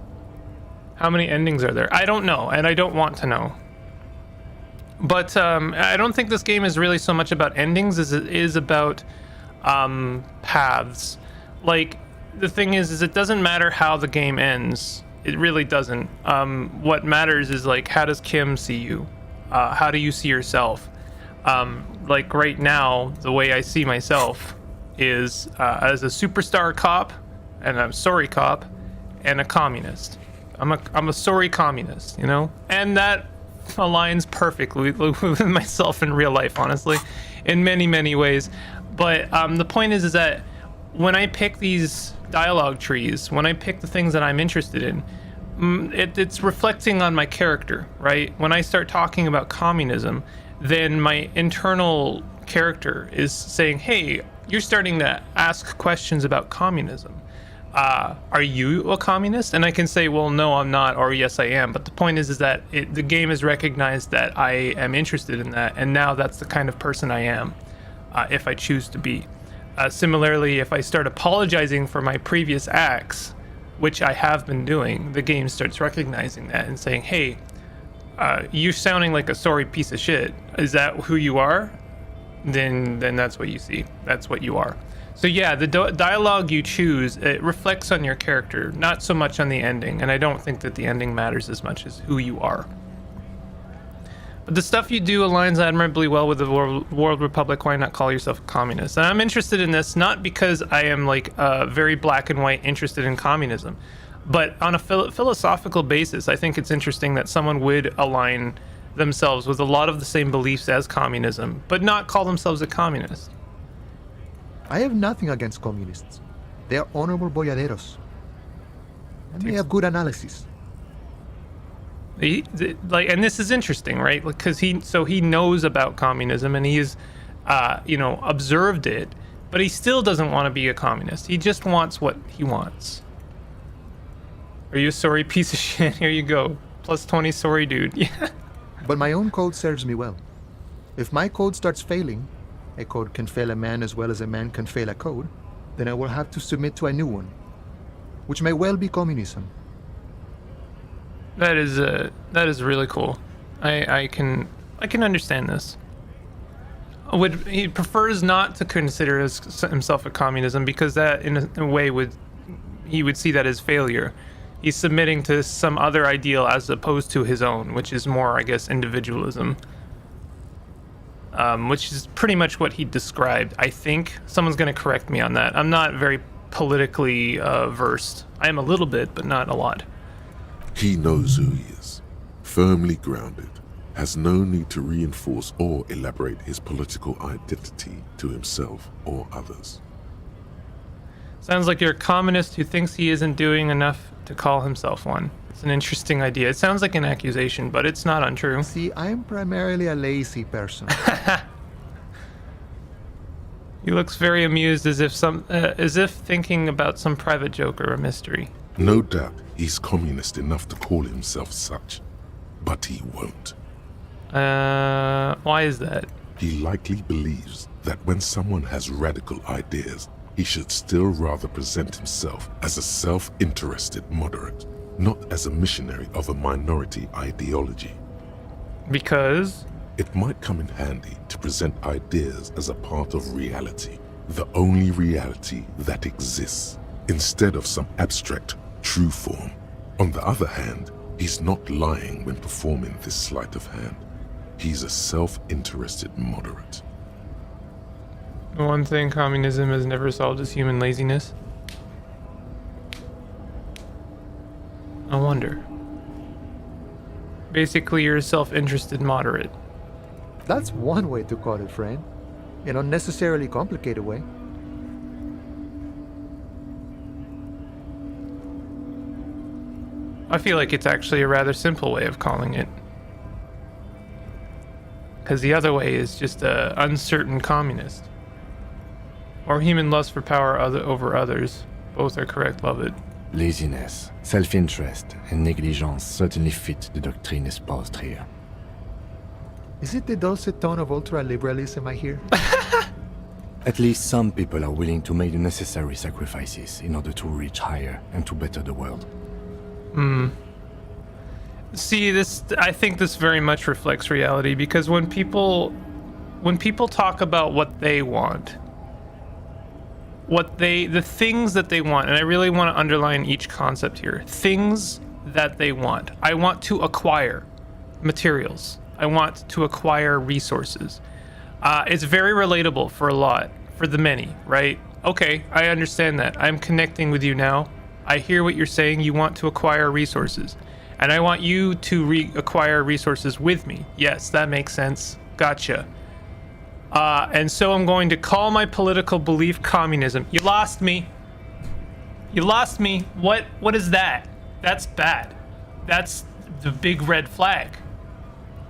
How many endings are there? I don't know, and I don't want to know. But I don't think this game is really so much about endings as it is about paths. Like, the thing is it doesn't matter how the game ends. It really doesn't. What matters is, like, how does Kim see you? How do you see yourself? Like right now, the way I see myself is as a superstar cop, and a sorry cop, and a communist. I'm a sorry communist, you know? And that aligns perfectly with myself in real life, honestly, in many, many ways. But the point is that when I pick these dialogue trees, when I pick the things that I'm interested in, it's reflecting on my character, right? When I start talking about communism, then my internal character is saying, hey, you're starting to ask questions about communism. Are you a communist? And I can say, well, no, I'm not, or yes, I am. But the point is that the game has recognized that I am interested in that, and now that's the kind of person I am, if I choose to be. Similarly, if I start apologizing for my previous acts, which I have been doing, the game starts recognizing that and saying, hey, you're sounding like a sorry piece of shit. Is that who you are? then that's what you see. That's what you are. So yeah, the dialogue you choose, it reflects on your character, not so much on the ending. And I don't think that the ending matters as much as who you are. But the stuff you do aligns admirably well with the World Republic. Why not call yourself a communist? And I'm interested in this not because I am like very black and white interested in communism, but on a philosophical basis, I think it's interesting that someone would align themselves with a lot of the same beliefs as communism, but not call themselves a communist. I have nothing against communists. They are honorable boyaderos. And they have good analysis. And this is interesting, right? Because he knows about communism and he's, observed it, but he still doesn't want to be a communist. He just wants what he wants. Are you a sorry piece of shit? Here you go. Plus 20 sorry, dude. Yeah. But my own code serves me well. If my code starts failing, a code can fail a man as well as a man can fail a code, then I will have to submit to a new one, which may well be communism. That is really cool. I can understand this. He prefers not to consider himself a communism because that in a way he would see that as failure. He's submitting to some other ideal as opposed to his own, which is more, I guess, individualism. Which is pretty much what he described. I think someone's going to correct me on that. I'm not very politically versed. I am a little bit, but not a lot. He knows who he is, firmly grounded, has no need to reinforce or elaborate his political identity to himself or others. Sounds like you're a communist who thinks he isn't doing enough to call himself one. It's an interesting idea. It sounds like an accusation, but it's not untrue. See, I'm primarily a lazy person. He looks very amused, as if thinking about some private joke or a mystery. No doubt he's communist enough to call himself such, but he won't. Why is that? He likely believes that when someone has radical ideas, he should still rather present himself as a self-interested moderate, not as a missionary of a minority ideology. Because? It might come in handy to present ideas as a part of reality, the only reality that exists, instead of some abstract true form. On the other hand, he's not lying when performing this sleight of hand. He's a self-interested moderate. The one thing communism has never solved is human laziness. I wonder. Basically, you're a self-interested moderate. That's one way to call it, friend. An unnecessarily complicated way. I feel like it's actually a rather simple way of calling it. Because the other way is just a uncertain communist. Or human lust for power over others. Both are correct, love it. Laziness, self-interest, and negligence certainly fit the doctrine espoused here. Is it the dulcet tone of ultra-liberalism I hear? At least some people are willing to make the necessary sacrifices in order to reach higher and to better the world. See, I think this very much reflects reality, because when people talk about what they want, the things that they want, and I really want to underline each concept here, things that they want. I want to acquire materials. I want to acquire resources. It's very relatable for the many, right? Okay, I understand that. I'm connecting with you now. I hear what you're saying. You want to acquire resources, and I want you to acquire resources with me. Yes, that makes sense. Gotcha. And so I'm going to call my political belief communism. You lost me. You lost me. What is that? That's bad. That's the big red flag.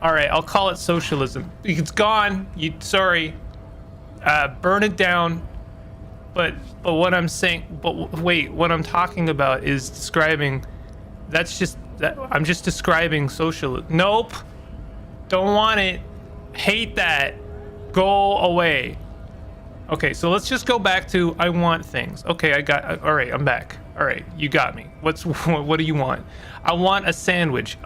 All right, I'll call it socialism. It's gone. Sorry. Burn it down. But what I'm saying, what I'm talking about is describing, I'm just describing socialism. Nope. Don't want it. Hate that. Go away. Okay, so let's just go back to I want things. Okay, all right, I'm back. All right, you got me. What do you want? I want a sandwich.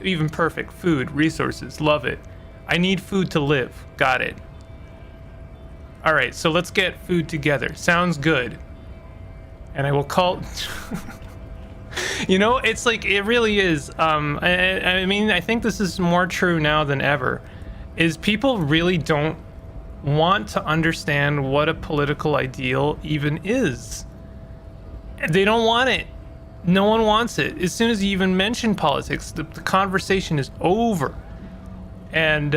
Even perfect. Food, resources, love it. I need food to live. Got it. All right, so let's get food together. Sounds good. And I will call. You know, it's like, it really is. I mean, I think this is more true now than ever. Is people really don't want to understand what a political ideal even is. They don't want it. No one wants it. As soon as you even mention politics, the conversation is over. And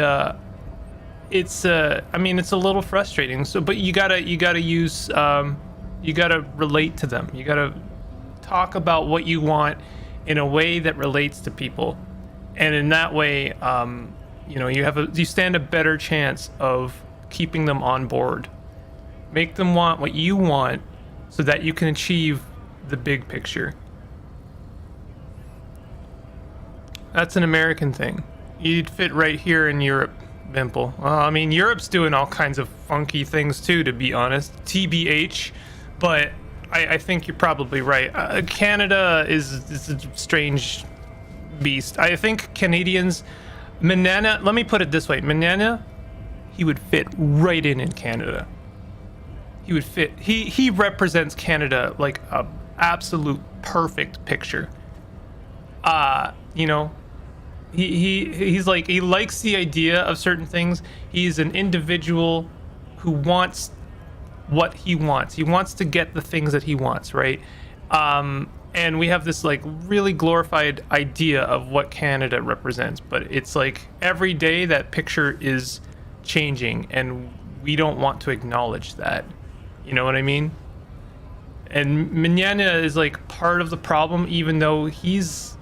it's I mean, it's a little frustrating. So, but you gotta use you gotta relate to them. You gotta talk about what you want in a way that relates to people, and in that way, you know, you stand a better chance of keeping them on board. Make them want what you want, so that you can achieve the big picture. That's an American thing. You'd fit right here in Europe, Vimple. I mean, Europe's doing all kinds of funky things too, to be honest. TBH, but I think you're probably right. Canada is a strange beast. I think Canadians, Manana, let me put it this way. Manana, he would fit right in Canada. He would fit. He represents Canada like a absolute perfect picture. You know, he's like, he likes the idea of certain things. He's an individual who wants what he wants. He wants to get the things that he wants, right? And we have this like really glorified idea of what Canada represents, but it's like every day that picture is changing, and we don't want to acknowledge that. You know what I mean? And Mignana is like part of the problem, even though he's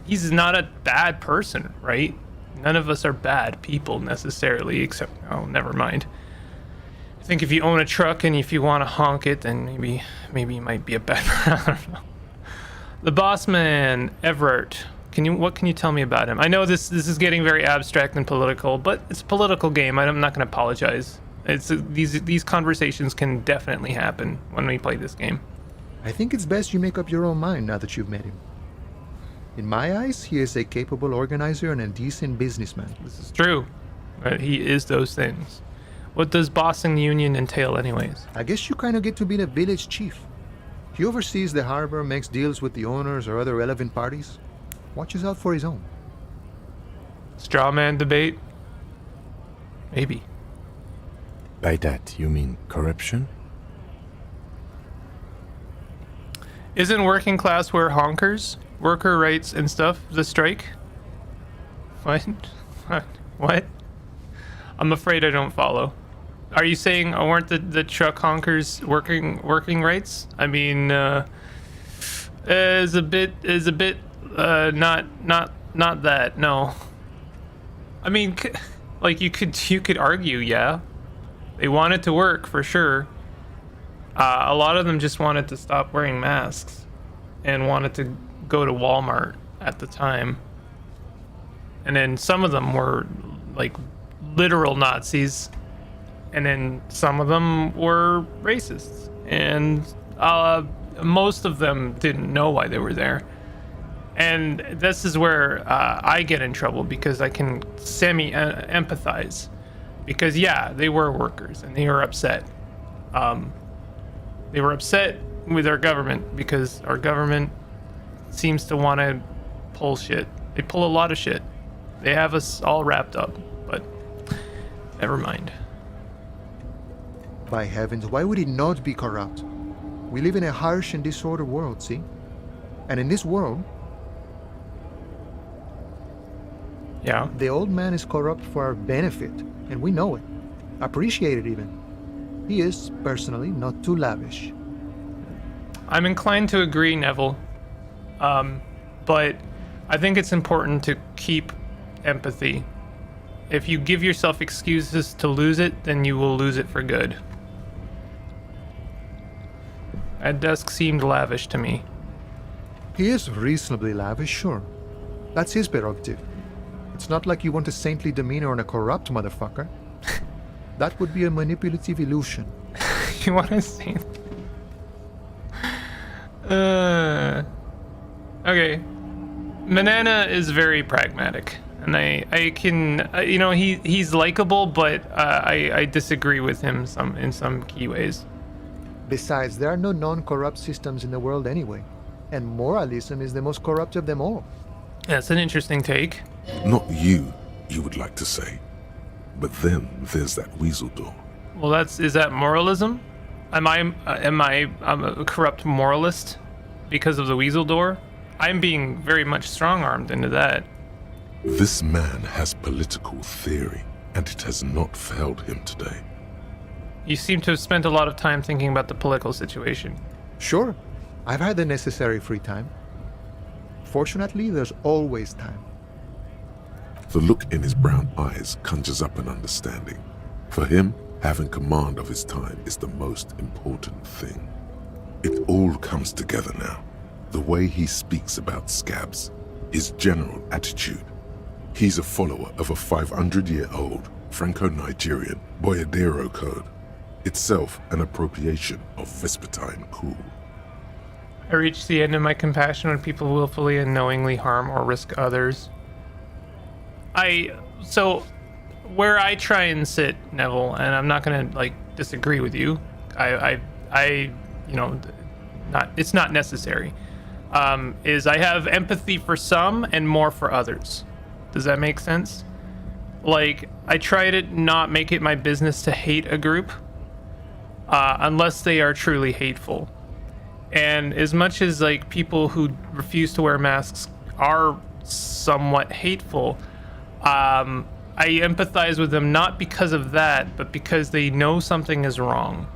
not a bad person, right? None of us are bad people necessarily, except, oh, never mind. I think if you own a truck and if you want to honk it, then maybe you might be a bad person. I don't know. The boss man, Everett. What can you tell me about him? I know this is getting very abstract and political, but it's a political game. I'm not going to apologize. These conversations can definitely happen when we play this game. I think it's best you make up your own mind now that you've met him. In my eyes, he is a capable organizer and a decent businessman. This is true. Right? He is those things. What does bossing the union entail anyways? I guess you kind of get to be the village chief. He oversees the harbor, makes deals with the owners or other relevant parties, watches out for his own. Straw man debate? Maybe. By that, you mean corruption? Isn't working class wear honkers? Worker rights and stuff? The strike? What? What? I'm afraid I don't follow. Are you saying weren't the truck honkers working rights? I mean, is a bit not that, no. I mean, like you could argue, yeah. They wanted to work for sure. A lot of them just wanted to stop wearing masks and wanted to go to Walmart at the time. And then some of them were like literal Nazis, and then some of them were racists, and most of them didn't know why they were there. And this is where I get in trouble, because I can empathize, because yeah, they were workers and they were upset. They were upset with our government because our government seems to want to pull shit. They pull a lot of shit. They have us all wrapped up, but never mind. By heavens, why would it not be corrupt? We live in a harsh and disordered world, see? And in this world, yeah, the old man is corrupt for our benefit, and we know it. Appreciate it even. He is, personally, not too lavish. I'm inclined to agree, Neville. But I think it's important to keep empathy. If you give yourself excuses to lose it, then you will lose it for good. That desk seemed lavish to me. He is reasonably lavish, sure. That's his prerogative. It's not like you want a saintly demeanor on a corrupt motherfucker. That would be a manipulative illusion. You want to say? Okay. Manana is very pragmatic, and and I can, you know, he's likable, but I disagree with him in some key ways. Besides, there are no non-corrupt systems in the world anyway, and moralism is the most corrupt of them all. That's an interesting take. Not you would like to say. But then there's that weasel door. Well, is that moralism? I'm a corrupt moralist because of the weasel door? I'm being very much strong-armed into that. This man has political theory, and it has not failed him today. You seem to have spent a lot of time thinking about the political situation. Sure, I've had the necessary free time. Fortunately, there's always time. The look in his brown eyes conjures up an understanding. For him, having command of his time is the most important thing. It all comes together now. The way he speaks about scabs, his general attitude. He's a follower of a 500-year-old Franco-Nigerian Boyadero code, itself an appropriation of Vespertine cool. I reach the end of my compassion when people willfully and knowingly harm or risk others. So where I try and sit, Neville, and I'm not gonna like disagree with you. You know, it's not necessary. Is I have empathy for some and more for others. Does that make sense? Like, I try to not make it my business to hate a group, unless they are truly hateful. And as much as like people who refuse to wear masks are somewhat hateful, I empathize with them not because of that, but because they know something is wrong.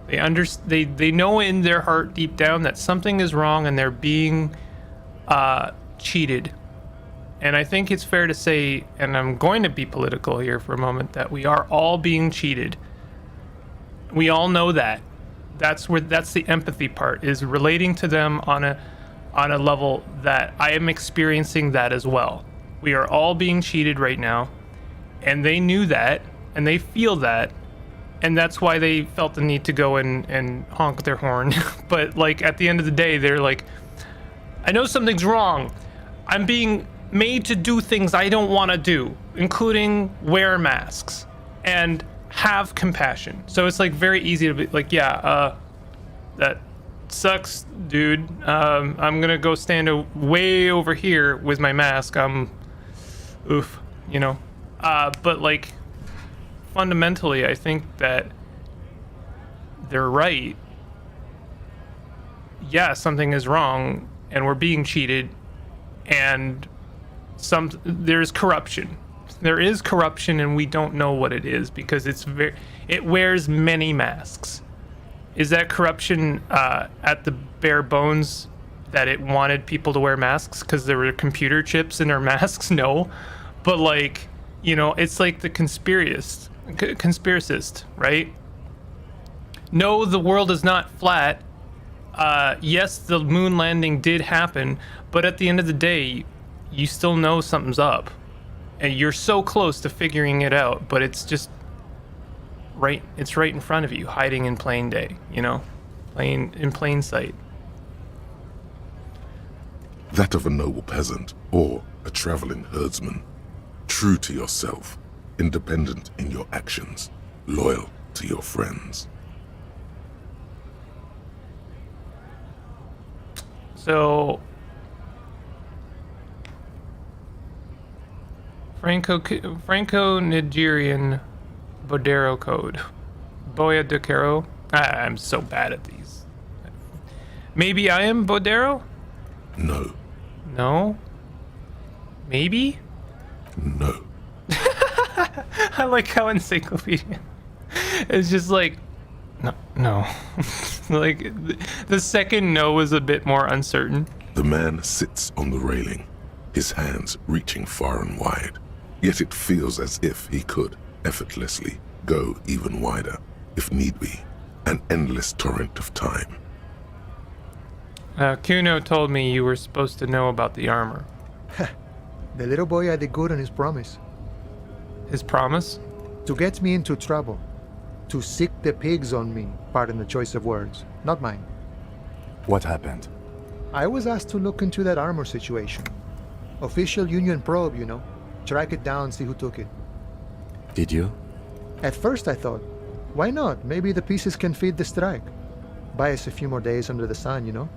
They know in their heart deep down that something is wrong and they're being cheated. And I think it's fair to say, and I'm going to be political here for a moment, that we are all being cheated. We all know that. That's the empathy part, is relating to them on a level that I am experiencing that as well. We are all being cheated right now, and they knew that, and they feel that, and that's why they felt the need to go and honk their horn. But like at the end of the day, they're like, I know something's wrong. I'm being made to do things I don't want to do, including wear masks and have compassion. So it's like very easy to be like, yeah, that sucks, dude. I'm gonna go stand way over here with my mask. Oof, you know. But like fundamentally, I think that they're right. Yeah, something is wrong, and we're being cheated, and there's corruption. There is corruption, and we don't know what it is because it wears many masks. Is that corruption at the bare bones that it wanted people to wear masks because there were computer chips in their masks? No, but like, you know, it's like the conspiracist, right? No, the world is not flat. Yes, the moon landing did happen, but at the end of the day, you still know something's up. And you're so close to figuring it out, but it's just it's right in front of you, hiding in plain day, you know? In plain sight. That of a noble peasant or a traveling herdsman. True to yourself, independent in your actions, loyal to your friends. So Franco-Nigerian Bodero code. Boya de Caro. I'm so bad at these. Maybe I am Bodero? No. No? Maybe? No. I like how encyclopedia it's just like no. Like the second no was a bit more uncertain. The man sits on the railing, his hands reaching far and wide. Yet it feels as if he could effortlessly go even wider, if need be, an endless torrent of time. Kuno told me you were supposed to know about the armor. The little boy had a good on his promise. His promise? To get me into trouble. To sick the pigs on me, pardon the choice of words, not mine. What happened? I was asked to look into that armor situation. Official Union probe, you know. Track it down, see who took it. Did you? At first I thought, why not? Maybe the pieces can feed the strike. Buy us a few more days under the sun, you know?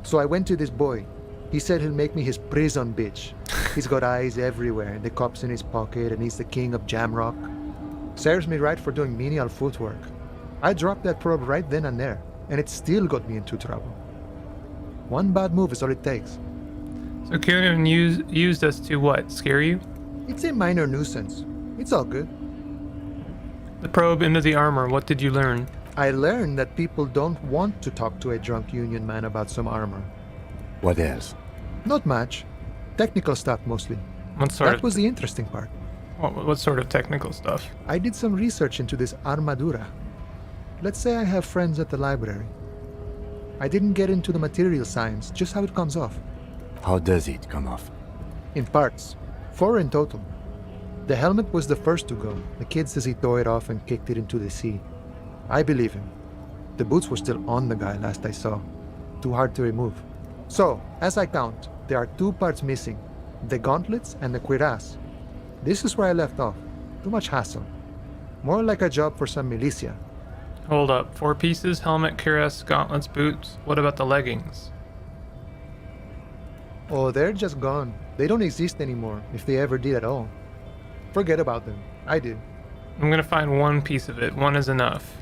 So I went to this boy. He said he'll make me his prison bitch. He's got eyes everywhere, the cops in his pocket, and he's the king of Jamrock. Serves me right for doing menial footwork. I dropped that probe right then and there, and it still got me into trouble. One bad move is all it takes. So Kieran used us to what? Scare you? It's a minor nuisance. It's all good. The probe into the armor, what did you learn? I learned that people don't want to talk to a drunk union man about some armor. What else? Not much. Technical stuff mostly. What sort That was the interesting part. what sort of technical stuff? I did some research into this armadura. Let's say I have friends at the library. I didn't get into the material science, just how it comes off. How does it come off? In parts. 4 in total. The helmet was the first to go. The kid says he tore it off and kicked it into the sea. I believe him. The boots were still on the guy last I saw. Too hard to remove. So, as I count, there are 2 parts missing. The gauntlets and the cuirass. This is where I left off. Too much hassle. More like a job for some militia. Hold up. 4 pieces, helmet, cuirass, gauntlets, boots. What about the leggings? Oh, they're just gone. They don't exist anymore, if they ever did at all. Forget about them. I did. I'm gonna find 1 piece of it. 1 is enough.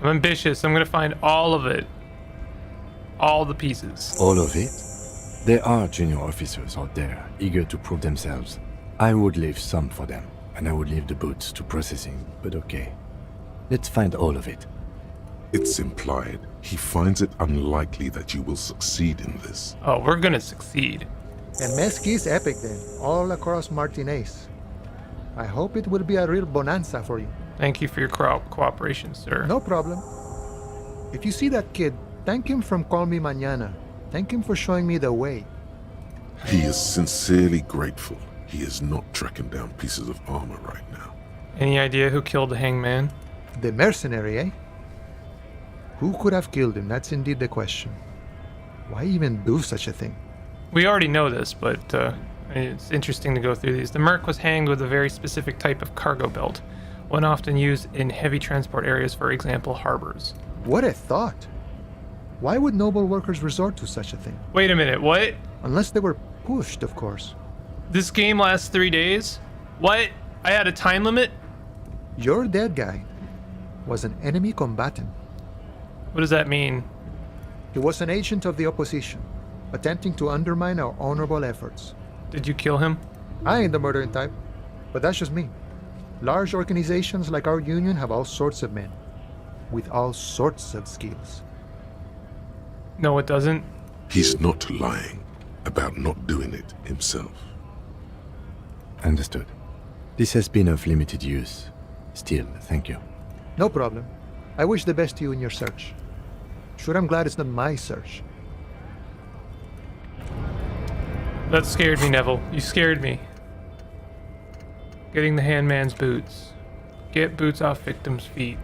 I'm ambitious. I'm gonna find all of it. All the pieces. All of it? There are junior officers out there, eager to prove themselves. I would leave some for them, and I would leave the boots to processing, but okay. Let's find all of it. It's implied he finds it unlikely that you will succeed in this. Oh, we're gonna succeed. And Mesqui's epic then, all across Martinez. I hope it will be a real bonanza for you. Thank you for your cooperation, sir. No problem. If you see that kid, thank him from Call Me Mañana. Thank him for showing me the way. He is sincerely grateful he is not tracking down pieces of armor right now. Any idea who killed the hangman? The mercenary, eh? Who could have killed him? That's indeed the question. Why even do such a thing? We already know this, but it's interesting to go through these. The merc was hanged with a very specific type of cargo belt, one often used in heavy transport areas, for example, harbors. What a thought. Why would noble workers resort to such a thing? Wait a minute, what? Unless they were pushed, of course. This game lasts 3 days? What? I had a time limit? Your dead guy was an enemy combatant. What does that mean? He was an agent of the opposition, attempting to undermine our honorable efforts. Did you kill him? I ain't the murdering type, but that's just me. Large organizations like our union have all sorts of men, with all sorts of skills. No, it doesn't. He's not lying about not doing it himself. Understood. This has been of limited use. Still, thank you. No problem. I wish the best to you in your search. Sure, I'm glad it's not my search. That scared me, Neville. You scared me. Getting the handman's boots. Get boots off victim's feet.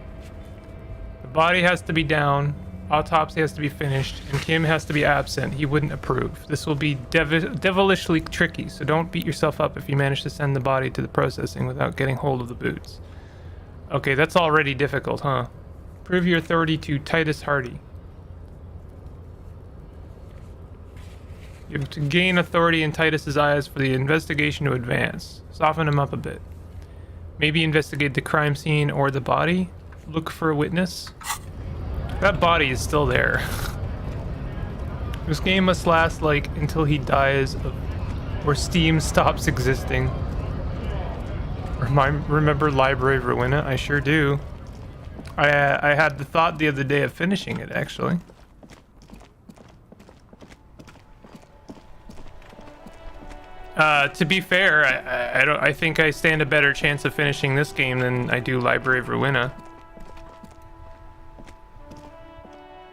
The body has to be down. Autopsy has to be finished. And Kim has to be absent. He wouldn't approve. This will be devilishly tricky, so don't beat yourself up if you manage to send the body to the processing without getting hold of the boots. Okay, that's already difficult, huh? Prove your authority to Titus Hardy. You have to gain authority in Titus's eyes for the investigation to advance. Soften him up a bit. Maybe investigate the crime scene or the body. Look for a witness. That body is still there. This game must last like until he dies or Steam stops existing. Remember Library of Ruina? I sure do. I had the thought the other day of finishing it, actually. To be fair, I think I stand a better chance of finishing this game than I do Library of Ruina.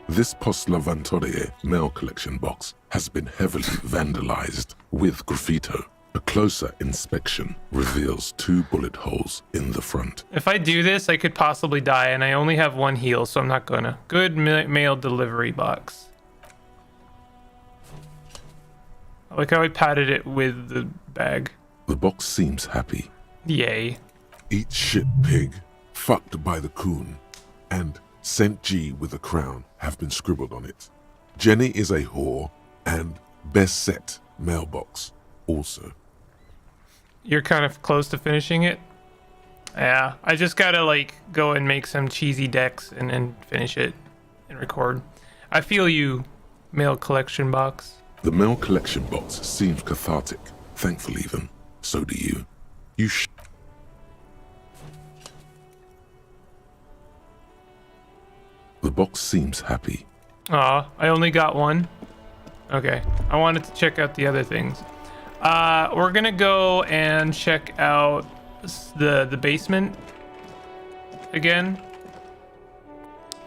This Post Lavantorie mail collection box has been heavily vandalized with graffito. A closer inspection reveals 2 bullet holes in the front. If I do this, I could possibly die, and I only have 1 heal, so I'm not gonna. Good mail delivery box. I like how I patted it with the bag. The box seems happy. Yay. Eat shit, pig, fucked by the coon, and St. G with a crown have been scribbled on it. Jenny is a whore, and best set mailbox also. You're kind of close to finishing it. Yeah, I just gotta like go and make some cheesy decks and then finish it and record. I feel you, mail collection box. The mail collection box seems cathartic. Thankfully, even. So do you. The box seems happy. Aw, I only got one. Okay, I wanted to check out the other things. We're gonna go and check out the basement again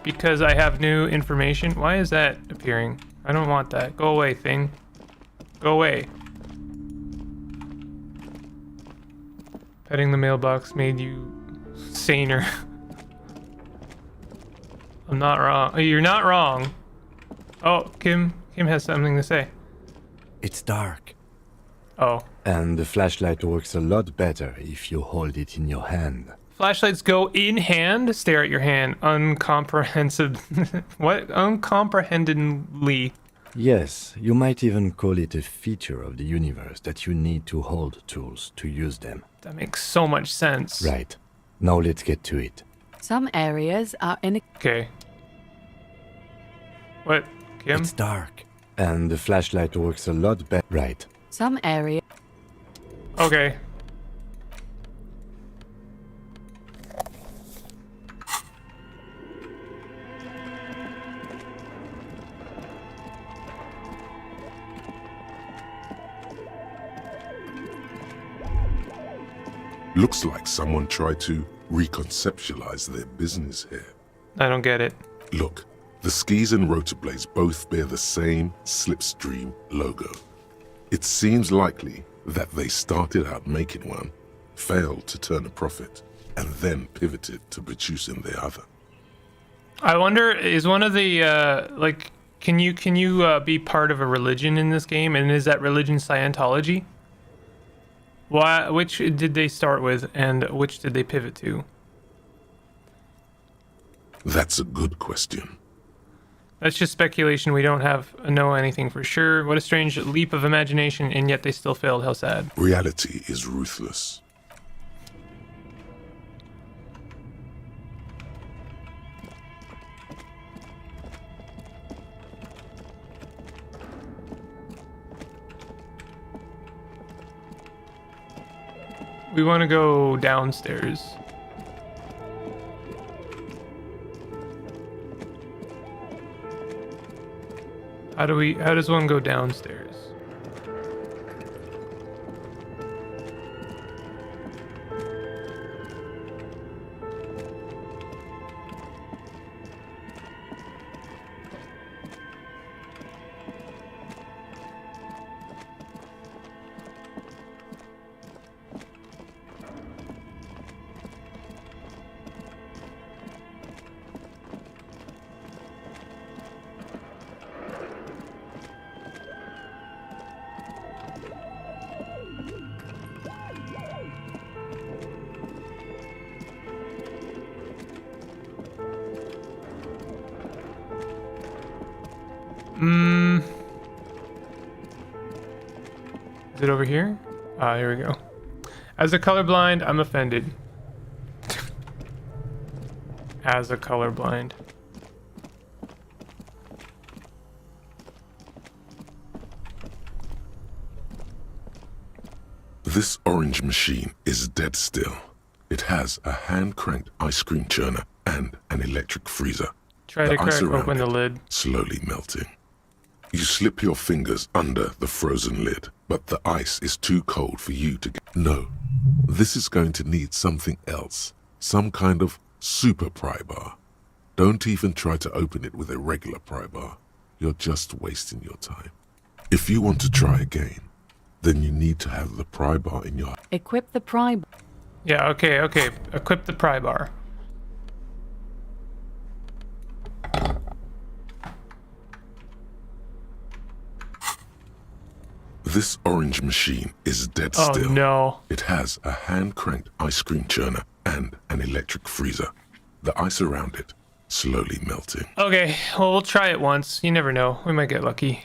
because I have new information. Why is that appearing? I don't want that. Go away, thing. Go away. Petting the mailbox made you saner. I'm not wrong. You're not wrong. Oh, Kim has something to say. It's dark. Oh. And the flashlight works a lot better if you hold it in your hand. Flashlights go in hand? Stare at your hand. Uncomprehensive. What? Uncomprehendingly. Yes, you might even call it a feature of the universe that you need to hold tools to use them. That makes so much sense. Right. Now let's get to it. Some areas are in. Okay. What, Kim? It's dark. And the flashlight works a lot better. Right. Some area. Okay. Looks like someone tried to reconceptualize their business here. I don't get it. Look, the skis and rotor blades both bear the same Slipstream logo. It seems likely that they started out making one, failed to turn a profit, and then pivoted to producing the other. I wonder, is one of the like, can you be part of a religion in this game, and is that religion Scientology? Why? Which did they start with, and which did they pivot to? That's a good question. That's just speculation. We don't know anything for sure. What a strange leap of imagination, and yet they still failed. How sad. Reality is ruthless. We want to go downstairs. How does one go downstairs? Is it over here? Ah, here we go. As a colorblind, I'm offended. As a colorblind. This orange machine is dead still. It has a hand-cranked ice cream churner and an electric freezer. Try to crack around open the it lid. slowly melting. You slip your fingers under the frozen lid, but the ice is too cold for you to get. No, this is going to need something else. Some kind of super pry bar. Don't even try to open it with a regular pry bar. You're just wasting your time. If you want to try again, then you need to have the pry bar in your... Equip the pry. Yeah, okay. Equip the pry bar. This orange machine is dead Oh still. no. It has a hand-cranked ice cream churner and an electric freezer. The ice around it slowly melting. Okay, well, we'll try it once. You never know. We might get lucky.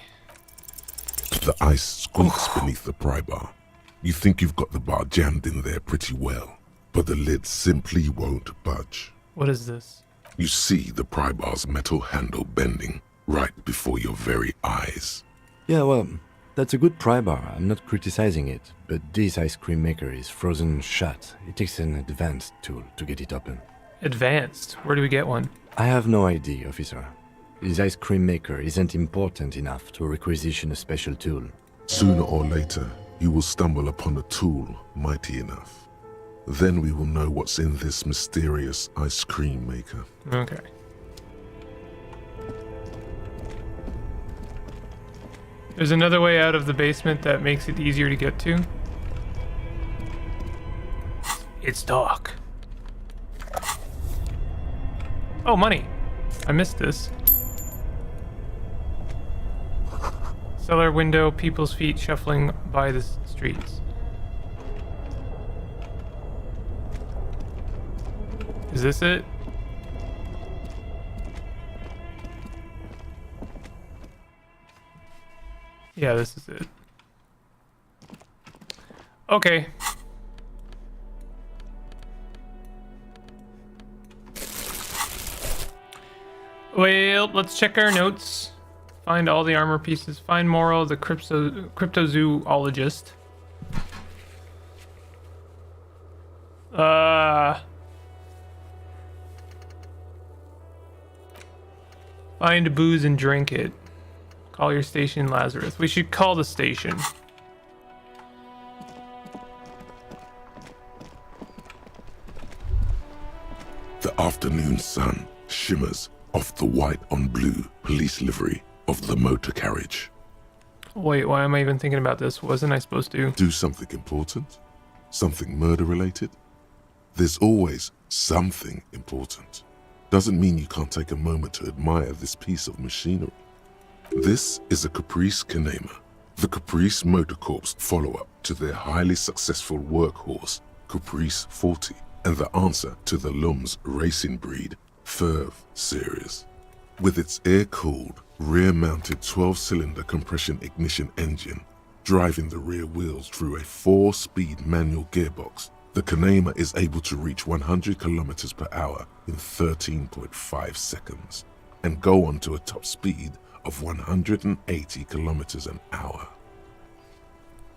The ice squeaks beneath the pry bar. You think you've got the bar jammed in there pretty well, but the lid simply won't budge. What is this? You see the pry bar's metal handle bending right before your very eyes. Yeah, well, that's a good pry bar. I'm not criticizing it, but this ice cream maker is frozen shut. It takes an advanced tool to get it open. Advanced. Where do we get one? I have no idea, officer. This ice cream maker isn't important enough to requisition a special tool. Sooner or later, you will stumble upon a tool mighty enough. Then we will know what's in this mysterious ice cream maker. Okay. There's another way out of the basement that makes it easier to get to. It's dark. Oh, money. I missed this. Cellar window, people's feet shuffling by the streets. Is this it? Yeah, this is it. Okay. Well, let's check our notes. Find all the armor pieces. Find Morrow, the cryptozoologist. Find booze and drink it. Call your station, Lazarus. We should call the station. The afternoon sun shimmers off the white on blue police livery of the motor carriage. Wait, why am I even thinking about this? Wasn't I supposed to? Do something important? Something murder related? There's always something important. Doesn't mean you can't take a moment to admire this piece of machinery. This is a Caprice Kanema, the Caprice Motor Corps follow-up to their highly successful workhorse, Caprice 40, and the answer to the Lum's racing breed, Ferv series. With its air-cooled, rear-mounted 12-cylinder compression ignition engine, driving the rear wheels through a 4-speed manual gearbox, the Kanema is able to reach 100 kilometers per hour in 13.5 seconds, and go on to a top speed of 180 kilometers an hour.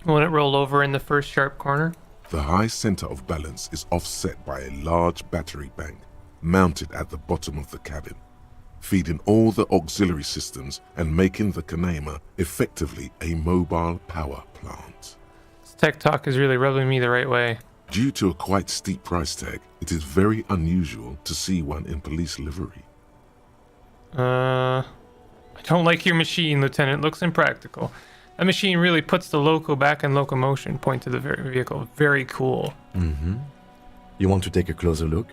Won't it roll over in the first sharp corner? The high center of balance is offset by a large battery bank mounted at the bottom of the cabin, feeding all the auxiliary systems and making the Kanema effectively a mobile power plant. This tech talk is really rubbing me the right way. Due to a quite steep price tag, it is very unusual to see one in police livery. I don't like your machine, Lieutenant. Looks impractical. That machine really puts the loco back in locomotion. Point to the vehicle. Very cool. Mm-hmm. You want to take a closer look?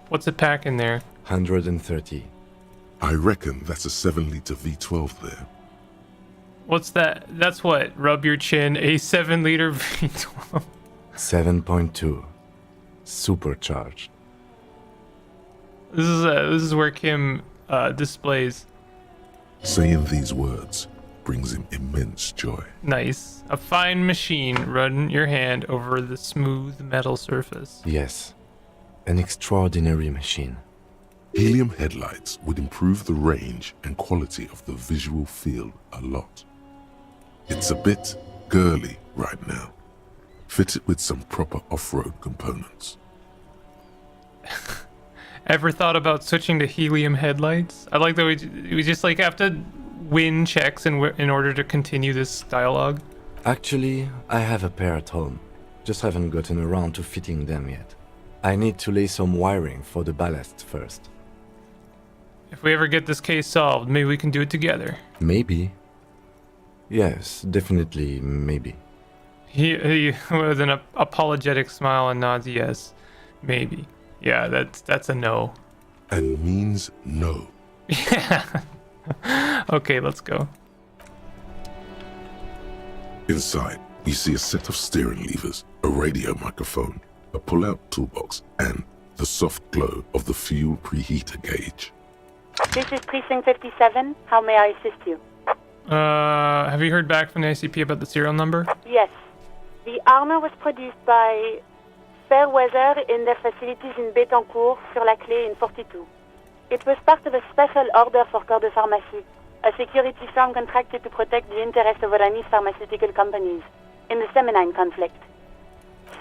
What's it pack in there? 130. I reckon that's a 7-liter V12 there. What's that? That's what? Rub your chin. A 7-liter V12. 7.2. Supercharged. This is where Kim displays. Saying these words brings him immense joy. Nice. A fine machine. Run your hand over the smooth metal surface. Yes. An extraordinary machine. Helium headlights would improve the range and quality of the visual field a lot. It's a bit girly right now. Fit it with some proper off-road components. Ever thought about switching to helium headlights? I like that we just like have to win checks in order to continue this dialogue. Actually, I have a pair at home. Just haven't gotten around to fitting them yet. I need to lay some wiring for the ballast first. If we ever get this case solved, maybe we can do it together. Maybe. Yes, definitely maybe. He with an apologetic smile and nods yes. Maybe. Yeah, that's a no. And means no. Yeah. Okay, let's go. Inside, you see a set of steering levers, a radio microphone, a pull-out toolbox, and the soft glow of the fuel preheater gauge. This is Precinct 57. How may I assist you? Have you heard back from the ICP about the serial number? Yes. The armor was produced by Fairweather in their facilities in Bétancourt, sur la Clé in 42. It was part of a special order for Corps de Pharmacie, a security firm contracted to protect the interests of Oranese pharmaceutical companies in the Seminine conflict.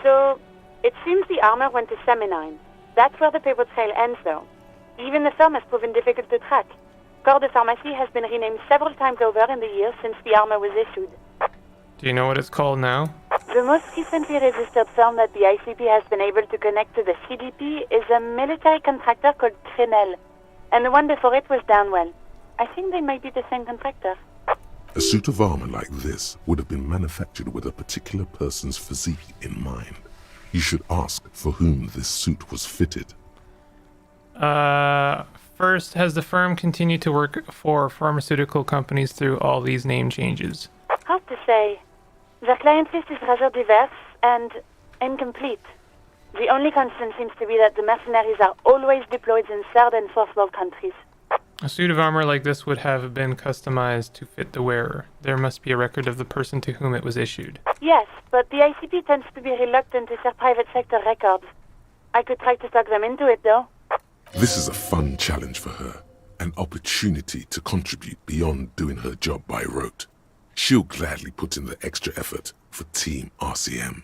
So, it seems the armor went to Seminine. That's where the paper trail ends, though. Even the firm has proven difficult to track. Corps de Pharmacie has been renamed several times over in the years since the armor was issued. Do you know what it's called now? The most recently registered firm that the ICP has been able to connect to the CDP is a military contractor called Trinell, and the one before it was Downwell. I think they might be the same contractor. A suit of armor like this would have been manufactured with a particular person's physique in mind. You should ask for whom this suit was fitted. First, has the firm continued to work for pharmaceutical companies through all these name changes? Hard to say. Their client list is rather diverse and incomplete. The only constant seems to be that the mercenaries are always deployed in third and fourth world countries. A suit of armor like this would have been customized to fit the wearer. There must be a record of the person to whom it was issued. Yes, but the ICP tends to be reluctant to share private sector records. I could try to talk them into it, though. This is a fun challenge for her, an opportunity to contribute beyond doing her job by rote. She'll gladly put in the extra effort for Team RCM.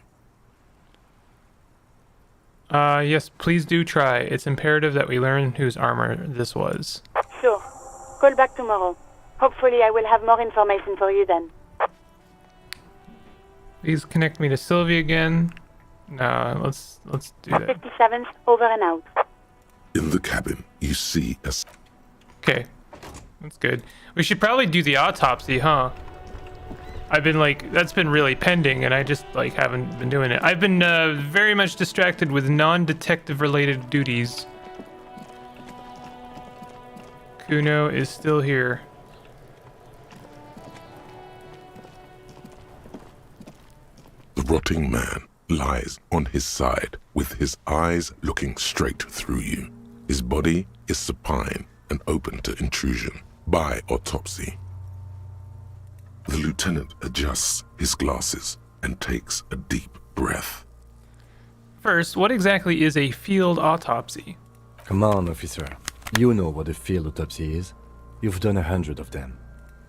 Yes, please do try. It's imperative that we learn whose armor this was. Sure. Call back tomorrow. Hopefully I will have more information for you then. Please connect me to Sylvie again. No, let's do that. 57's over and out. In the cabin, you see a... Okay, that's good. We should probably do the autopsy, huh? I've been that's been really pending, and I just haven't been doing it. I've been very much distracted with non-detective related duties. Kuno is still here. The rotting man lies on his side with his eyes looking straight through you. His body is supine and open to intrusion by autopsy. The lieutenant adjusts his glasses and takes a deep breath. First, what exactly is a field autopsy? Come on, officer. You know what a field autopsy is. You've done 100 of them.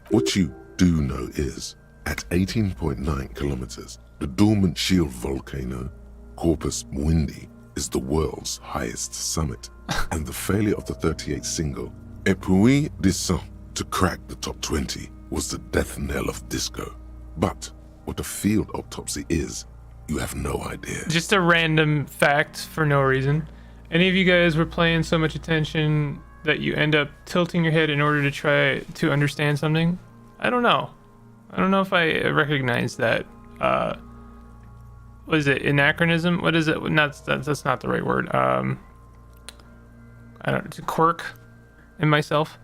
What you do know is, at 18.9 kilometers, the dormant shield volcano, Corpus Muindi, is the world's highest summit, and the failure of the 38 single, Et puis descend, to crack the top 20 was the death knell of disco. But what a field autopsy is, you have no idea. Just a random fact for no reason. Any of you guys were paying so much attention that you end up tilting your head in order to try to understand something? I don't know. I don't know if I recognize that. What is it? Anachronism? What is it? That's not the right word. I don't. It's a quirk in myself.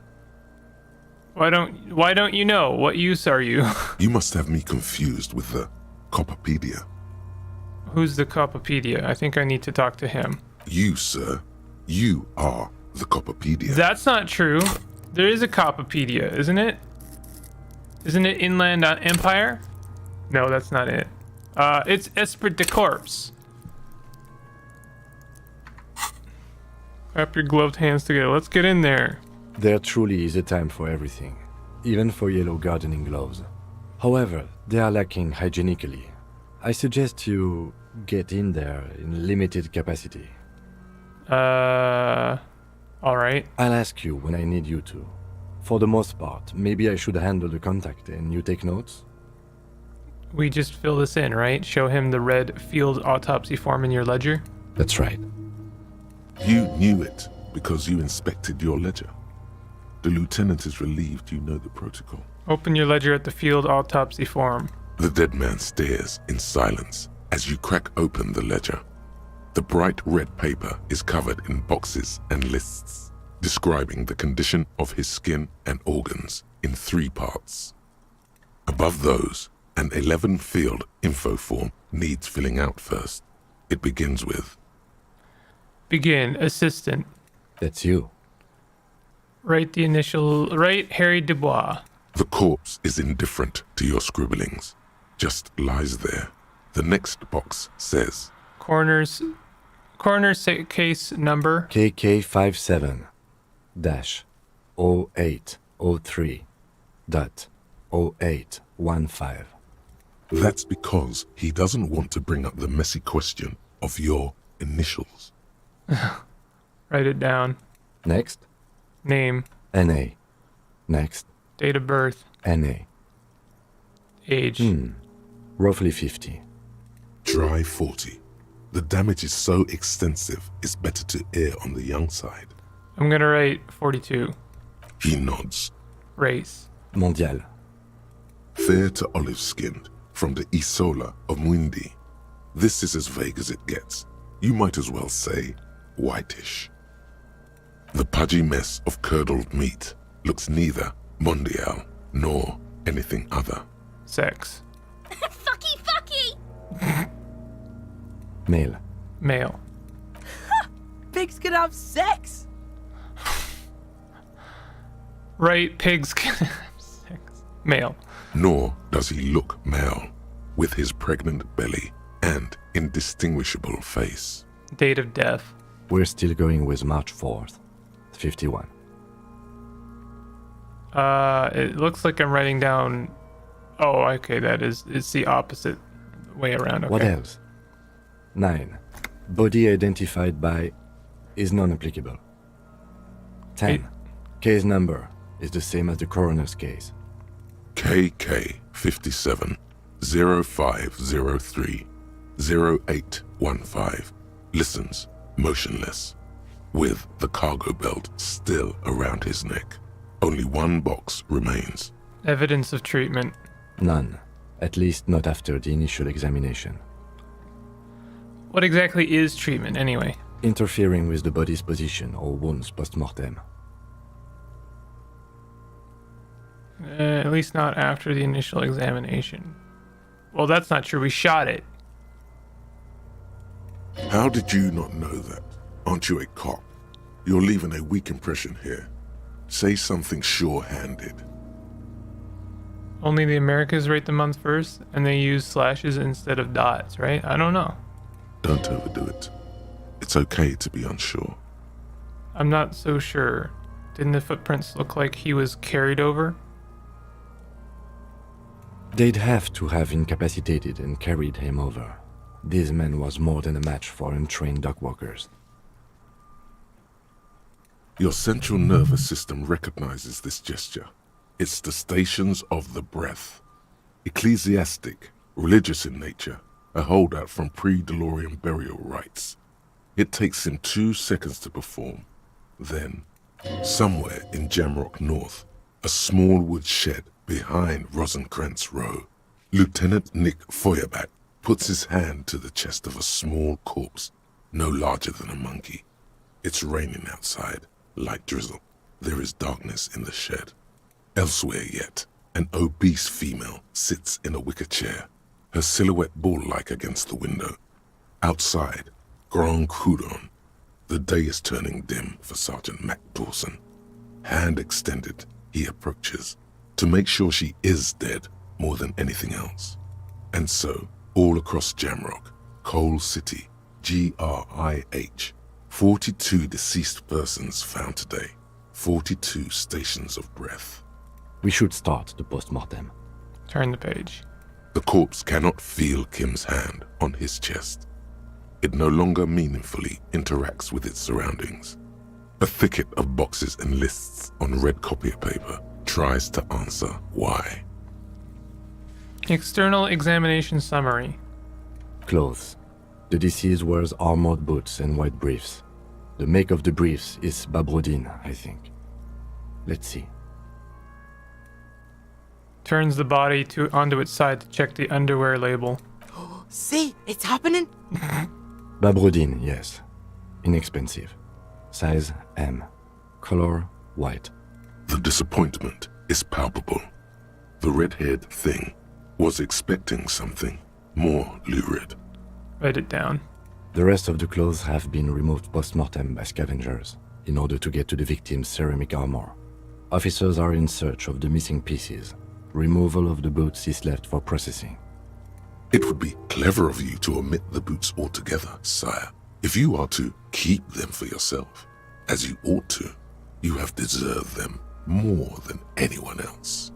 Why don't you know? What use are you? You must have me confused with the Copperpedia. Who's the Copperpedia? I think I need to talk to him. You, sir. You are the Copperpedia. That's not true. There is a Copperpedia, isn't it? Isn't it Inland Empire? No, that's not it. It's Esprit de Corps. Wrap your gloved hands together. Let's get in there. There truly is a time for everything, even for yellow gardening gloves. However, they are lacking hygienically. I suggest you get in there in limited capacity. Alright. I'll ask you when I need you to. For the most part, maybe I should handle the contact and you take notes? We just fill this in, right? Show him the red field autopsy form in your ledger? That's right. You knew it because you inspected your ledger. The lieutenant is relieved you know the protocol. Open your ledger at the field autopsy form. The dead man stares in silence as you crack open the ledger. The bright red paper is covered in boxes and lists. describing the condition of his skin and organs in 3 parts. Above those, an 11-field info form needs filling out first. It begins with Begin. Assistant. That's you. Write the initial. Write Harry Dubois. the corpse is indifferent to your scribblings, just lies there. The next box says Coroner's case number KK57 0803 .0815. that's because he doesn't want to bring up the messy question of your initials. Write it down. Next, Name. NA. Next, Date of birth. NA. Age. Roughly 50. Try 40. The damage is so extensive, it's better to err on the young side. I'm gonna write 42. He nods. Race. Mondial. Fair to olive-skinned, from the Isola of Mwindi. This is as vague as it gets. You might as well say whitish. The pudgy mess of curdled meat looks neither mondial nor anything other. Sex. Fucky! Male. Male. Pigs can have sex. Right. Pigs can have sex. Male. Nor does he look male, with his pregnant belly and indistinguishable face. Date of death. We're still going with March 4th. 51. It looks like I'm writing down. Oh, okay. It's the opposite way around. Okay. What else? 9. Body identified by is non-applicable. 10. Eight. Case number is the same as the coroner's case. KK57 0503 0815 listens motionless, with the cargo belt still around his neck. Only one box remains. Evidence of treatment. None. At least not after the initial examination. What exactly is treatment anyway? Interfering with the body's position or wounds post-mortem. At least not after the initial examination. Well, that's not true. We shot it. How did you not know that? Aren't you a cop? You're leaving a weak impression here. Say something sure-handed. Only the Americas rate the month first, and they use slashes instead of dots, right? I don't know. Don't overdo it. It's okay to be unsure. I'm not so sure. Didn't the footprints look like he was carried over? They'd have to have incapacitated and carried him over. This man was more than a match for untrained dogwalkers. Your central nervous system recognizes this gesture. It's the stations of the breath. Ecclesiastic, religious in nature, a holdout from pre-DeLorean burial rites. It takes him 2 seconds to perform. Then, somewhere in Jamrock North, a small wood shed behind Rosencrantz Row, Lieutenant Nick Feuerbach puts his hand to the chest of a small corpse, no larger than a monkey. It's raining outside, light drizzle. There is darkness in the shed. Elsewhere yet, an obese female sits in a wicker chair, her silhouette bull-like against the window. Outside, Grand Coudon. The day is turning dim for Sergeant Mac Dawson. Hand extended, he approaches, to make sure she is dead more than anything else. And so, all across Jamrock, Coal City, GRIH, 42 deceased persons found today, 42 stations of breath. We should start the post-mortem. Turn the page. The corpse cannot feel Kim's hand on his chest. It no longer meaningfully interacts with its surroundings. A thicket of boxes and lists on red copier paper tries to answer why. External examination summary. Clothes. The deceased wears armored boots and white briefs. The make of the briefs is Babrodine, I think. Let's see. Turns the body onto its side to check the underwear label. See, it's happening. Babrodine, yes. Inexpensive. Size M. color white. The disappointment is palpable. The red-haired thing was expecting something more lurid. Write it down. The rest of the clothes have been removed post-mortem by scavengers in order to get to the victim's ceramic armor. Officers are in search of the missing pieces. Removal of the boots is left for processing. It would be clever of you to omit the boots altogether, sire. If you are to keep them for yourself, as you ought to, you have deserved them more than anyone else.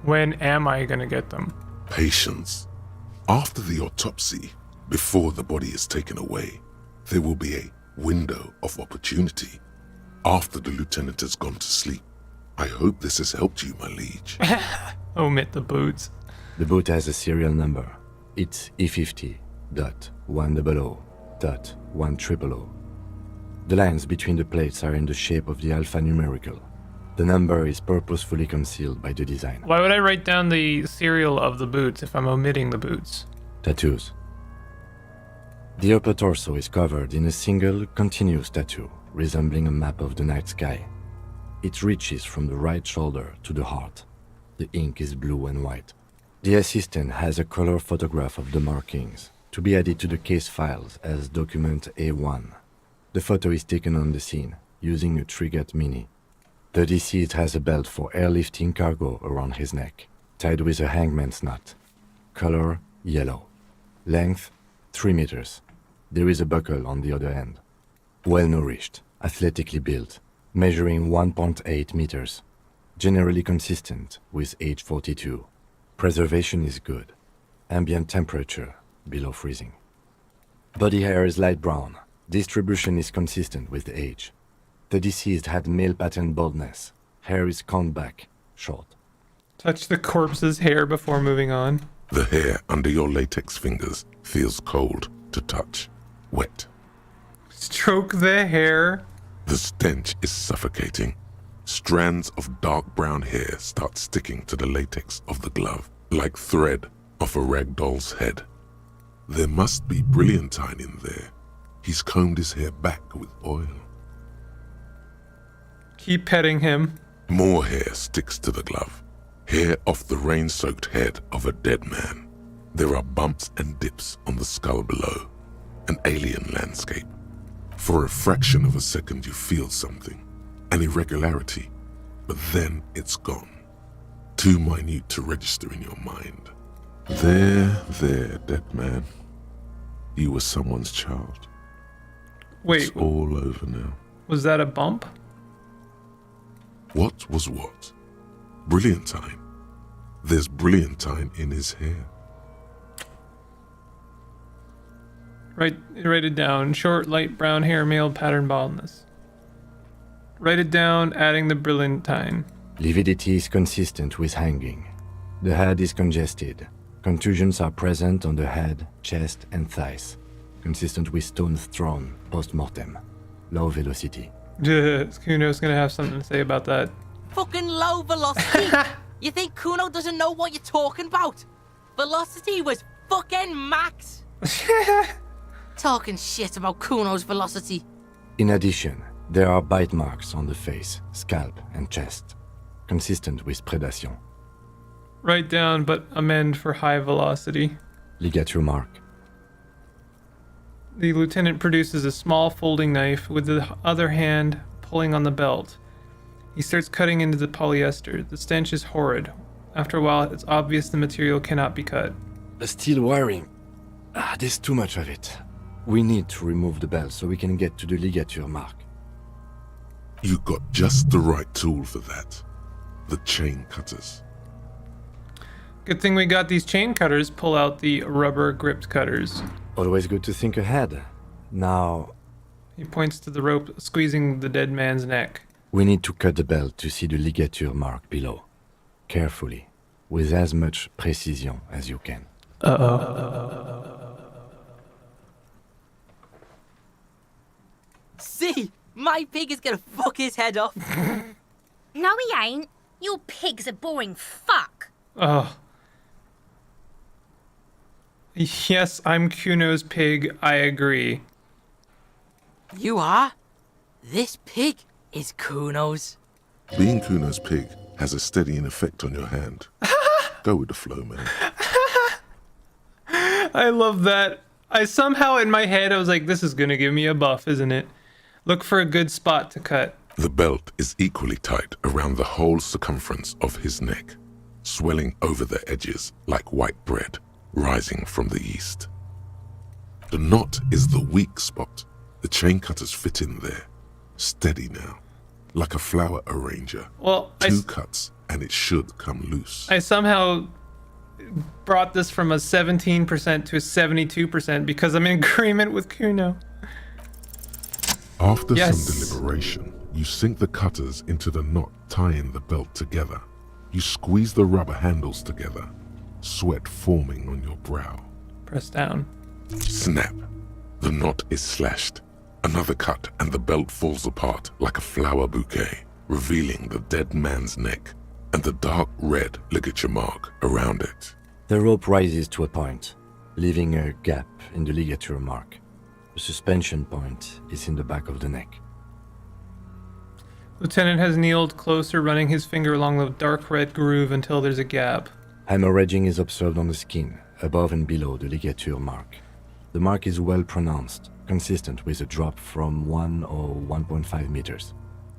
When am I gonna get them? Patience. After the autopsy, before the body is taken away, there will be a window of opportunity. After the lieutenant has gone to sleep. I hope this has helped you, my liege. Omit the boots. The boot has a serial number. It's E50.100.100. The lines between the plates are in the shape of the alphanumerical. The number is purposefully concealed by the design. Why would I write down the serial of the boots if I'm omitting the boots? Tattoos. The upper torso is covered in a single, continuous tattoo, resembling a map of the night sky. It reaches from the right shoulder to the heart. The ink is blue and white. The assistant has a color photograph of the markings, to be added to the case files as document A1. The photo is taken on the scene, using a Trigat Mini. The deceased has a belt for airlifting cargo around his neck, tied with a hangman's knot. Color yellow. Length 3 meters. There is a buckle on the other end. Well-nourished, athletically built, measuring 1.8 meters. Generally consistent with age 42. Preservation is good. Ambient temperature below freezing. Body hair is light brown. Distribution is consistent with the age. The deceased had male pattern baldness. Hair is combed back, short. Touch the corpse's hair before moving on. The hair under your latex fingers feels cold to touch, wet. Stroke the hair. The stench is suffocating. Strands of dark brown hair start sticking to the latex of the glove, like thread off a rag doll's head. There must be brilliantine in there. He's combed his hair back with oil. Keep petting him. More hair sticks to the glove. Hair off the rain-soaked head of a dead man. There are bumps and dips on the skull below. An alien landscape. For a fraction of a second you feel something. An irregularity. But then it's gone. Too minute to register in your mind. There, dead man. You were someone's child. Wait, It's all over now. was that a bump? What was what? Brilliantine. There's brilliantine in his hair. Write it down. Short, light brown hair, male pattern baldness. Write it down, adding the brilliantine. Lividity is consistent with hanging. The head is congested. Contusions are present on the head, chest, and thighs. Consistent with stones thrown post-mortem. Low velocity. Kuno's gonna have something to say about that. Fucking low velocity. You think Kuno doesn't know what you're talking about? Velocity was fucking max. Talking shit about Kuno's velocity. In addition, there are bite marks on the face, scalp, and chest. Consistent with predation. Write down, but amend for high velocity. Ligature mark. The lieutenant produces a small folding knife with the other hand pulling on the belt. He starts cutting into the polyester. The stench is horrid. After a while, it's obvious the material cannot be cut. The steel wiring. There's too much of it. We need to remove the belt so we can get to the ligature mark. You got just the right tool for that. The chain cutters. Good thing we got these chain cutters. Pull out the rubber gripped cutters. Always good to think ahead. Now, He points to the rope squeezing the dead man's neck. we need to cut the belt to see the ligature mark below. Carefully, with as much precision as you can. See, my pig is gonna fuck his head off. No, he ain't. Your pig's a boring fuck. Oh. Yes, I'm Kuno's pig. I agree. You are? This pig is Kuno's. Being Kuno's pig has a steadying effect on your hand. Go with the flow, man. I love that. I somehow in my head I was like, this is gonna give me a buff, isn't it? Look for a good spot to cut. The belt is equally tight around the whole circumference of his neck, swelling over the edges like white bread rising from the east. The knot is the weak spot. The chain cutters fit in there. Steady now, like a flower arranger. Well, Two cuts and it should come loose. I somehow brought this from a 17% to a 72% because I'm in agreement with Kuno. After Yes. some deliberation, you sink the cutters into the knot tying the belt together. You squeeze the rubber handles together, sweat forming on your brow. Press down. Snap. The knot is slashed. Another cut and the belt falls apart like a flower bouquet, revealing the dead man's neck and the dark red ligature mark around it. The rope rises to a point, leaving a gap in the ligature mark. The suspension point is in the back of the neck. Lieutenant has kneeled closer, running his finger along the dark red groove until there's a gap. Hemorrhaging is observed on the skin, above and below the ligature mark. The mark is well pronounced, consistent with a drop from 1 or 1.5 meters.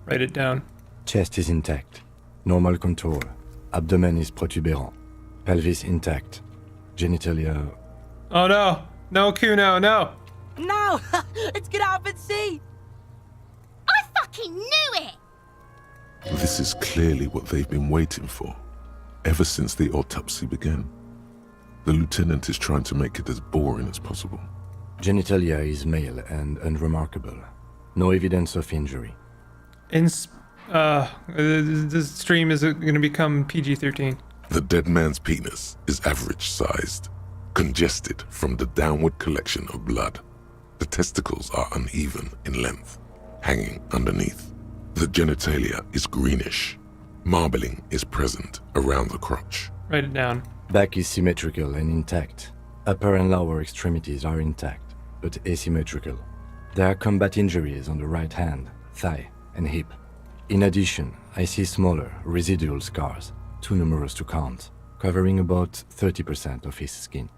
Write it down. Chest is intact, normal contour. Abdomen is protuberant. Pelvis intact. Genitalia. Oh no! No, Kuno, no! No! Let's get up and see! I fucking knew it! This is clearly what they've been waiting for, ever since the autopsy began. The lieutenant is trying to make it as boring as possible. Genitalia is male and unremarkable. No evidence of injury. This stream is going to become PG-13. The dead man's penis is average-sized, congested from the downward collection of blood. The testicles are uneven in length, hanging underneath. The genitalia is greenish. Marbling is present around the crotch. Write it down. Back is symmetrical and intact. Upper and lower extremities are intact, but asymmetrical. There are combat injuries on the right hand, thigh, and hip. In addition, I see smaller, residual scars, too numerous to count, covering about 30% of his skin.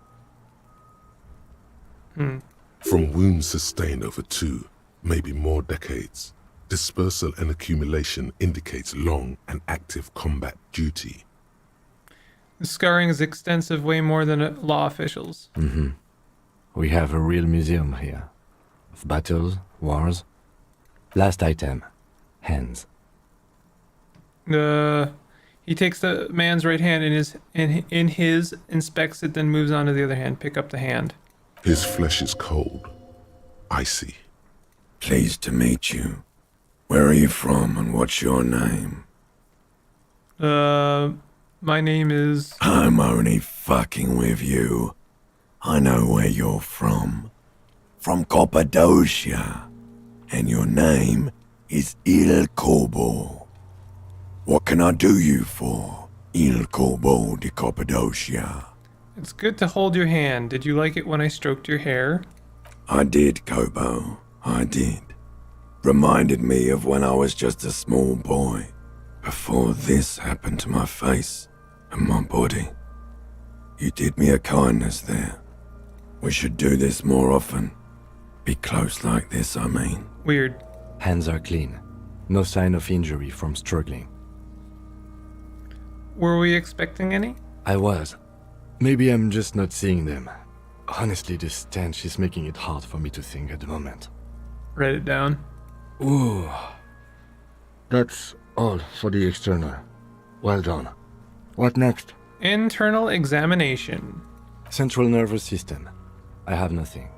From wounds sustained over 2, maybe more decades, dispersal and accumulation indicates long and active combat duty. The scarring is extensive, way more than law officials. We have a real museum here. Of battles, wars. Last item. Hands. He takes the man's right hand in his, inspects it, then moves on to the other hand. Pick up the hand. His flesh is cold, icy. Pleased to meet you. Where are you from and what's your name? My name is... I'm only fucking with you. I know where you're from. From Cappadocia. And your name is Il Corbo. What can I do you for, Il Corbo de Cappadocia? It's good to hold your hand. Did you like it when I stroked your hair? I did, Kobo. I did. Reminded me of when I was just a small boy, before this happened to my face and my body. You did me a kindness there. We should do this more often. Be close like this, I mean. Weird. Hands are clean. No sign of injury from struggling. Were we expecting any? I was. Maybe I'm just not seeing them. Honestly, this stench is making it hard for me to think at the moment. Write it down. Ooh. That's all for the external. Well done. What next? Internal examination. Central nervous system. I have nothing.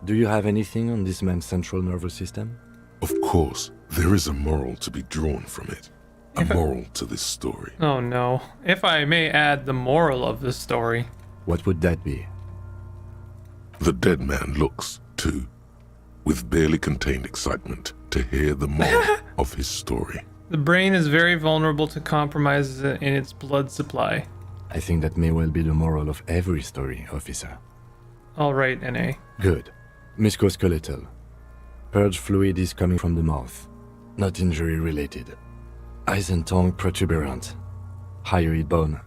Do you have anything on this man's central nervous system? Of course, there is a moral to be drawn from it. A moral to this story. Oh no. If I may add the moral of this story. What would that be? The dead man looks, too, with barely contained excitement to hear the moral of his story. The brain is very vulnerable to compromises in its blood supply. I think that may well be the moral of every story, officer. All right, NA. Good. Musculoskeletal. Purge fluid is coming from the mouth. Not injury related. Eyes and tongue protuberant. Hyoid bone.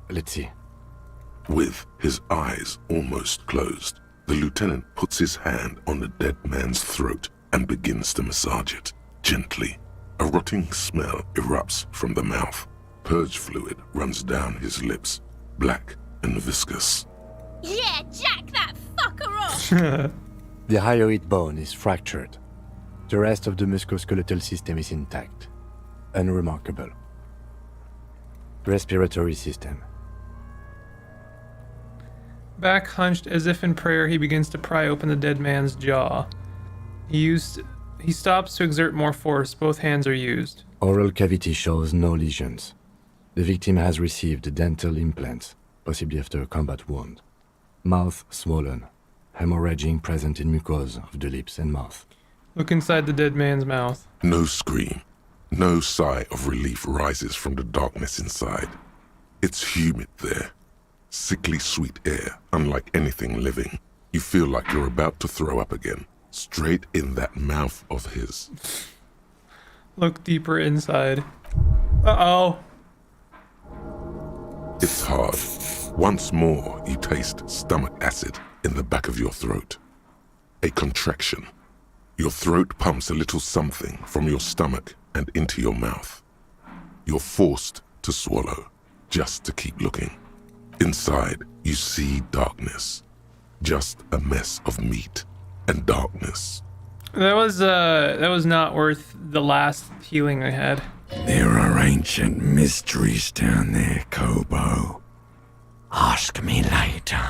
Let's see. With his eyes almost closed, the lieutenant puts his hand on the dead man's throat and begins to massage it, gently. A rotting smell erupts from the mouth. Purge fluid runs down his lips, black and viscous. Yeah, jack that fucker off! The hyoid bone is fractured. The rest of the musculoskeletal system is intact. Unremarkable. Respiratory system. Back hunched as if in prayer, he begins to pry open the dead man's jaw. He stops to exert more force. Both hands are used. Oral cavity shows no lesions. The victim has received dental implants, possibly after a combat wound. Mouth swollen. Hemorrhaging present in mucosa of the lips and mouth. Look inside the dead man's mouth. No scream. No sigh of relief rises from the darkness inside. It's humid there. Sickly sweet air, unlike anything living. You feel like you're about to throw up again, straight in that mouth of his. Look deeper inside. Uh-oh. It's hard. Once more, you taste stomach acid in the back of your throat. A contraction. Your throat pumps a little something from your stomach and into your mouth. You're forced to swallow, just to keep looking. Inside, you see darkness. Just a mess of meat and darkness. That was not worth the last healing I had. There are ancient mysteries down there, Kobo. Ask me later.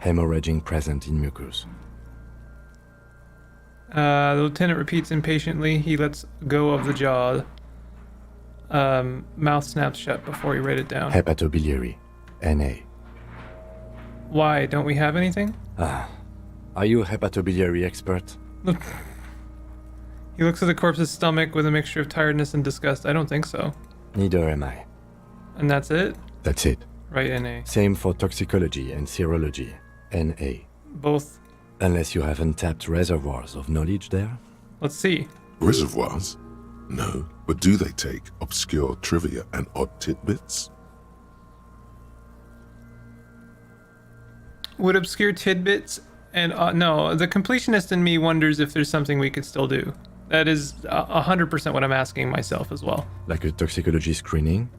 Hemorrhaging present in mucus. The lieutenant repeats impatiently. He lets go of the jaw. Mouth snaps shut before he write it down. Hepatobiliary. NA. Why? Don't we have anything? Are you a hepatobiliary expert? He looks at the corpse's stomach with a mixture of tiredness and disgust. I don't think so. Neither am I. And that's it? That's it. Right, NA. Same for toxicology and serology. NA. Both. Unless you have untapped reservoirs of knowledge there? Let's see. Reservoirs? No, but do they take obscure trivia and odd tidbits? Would obscure tidbits and no, the completionist in me wonders if there's something we could still do. That is 100% what I'm asking myself as well. Like a toxicology screening?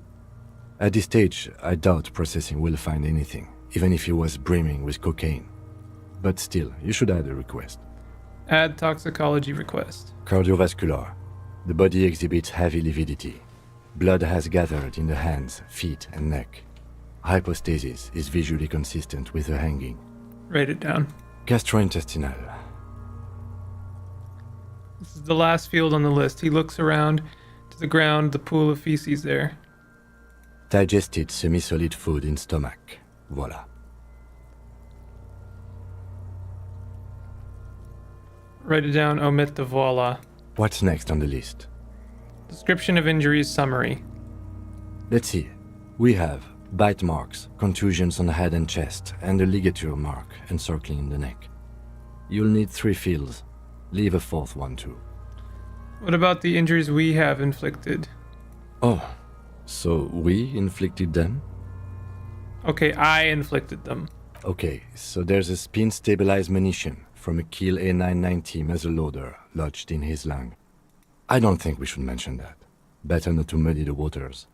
At this stage, I doubt processing will find anything, even if he was brimming with cocaine. But still, you should add a request. Add toxicology request. Cardiovascular. The body exhibits heavy lividity. Blood has gathered in the hands, feet, and neck. Hypostasis is visually consistent with a hanging. Write it down. Gastrointestinal. This is the last field on the list. He looks around to the ground, the pool of feces there. Digested semi-solid food in stomach. Voila. Write it down, omit the voila. What's next on the list? Description of injuries summary. Let's see. We have bite marks, contusions on the head and chest, and a ligature mark encircling the neck. You'll need 3 fields. Leave a 4th one too. What about the injuries we have inflicted? Oh, so we inflicted them? Okay, I inflicted them. Okay, so there's a spin-stabilized munition from a Kiel A990 muzzleloader lodged in his lung. I don't think we should mention that. Better not to muddy the waters.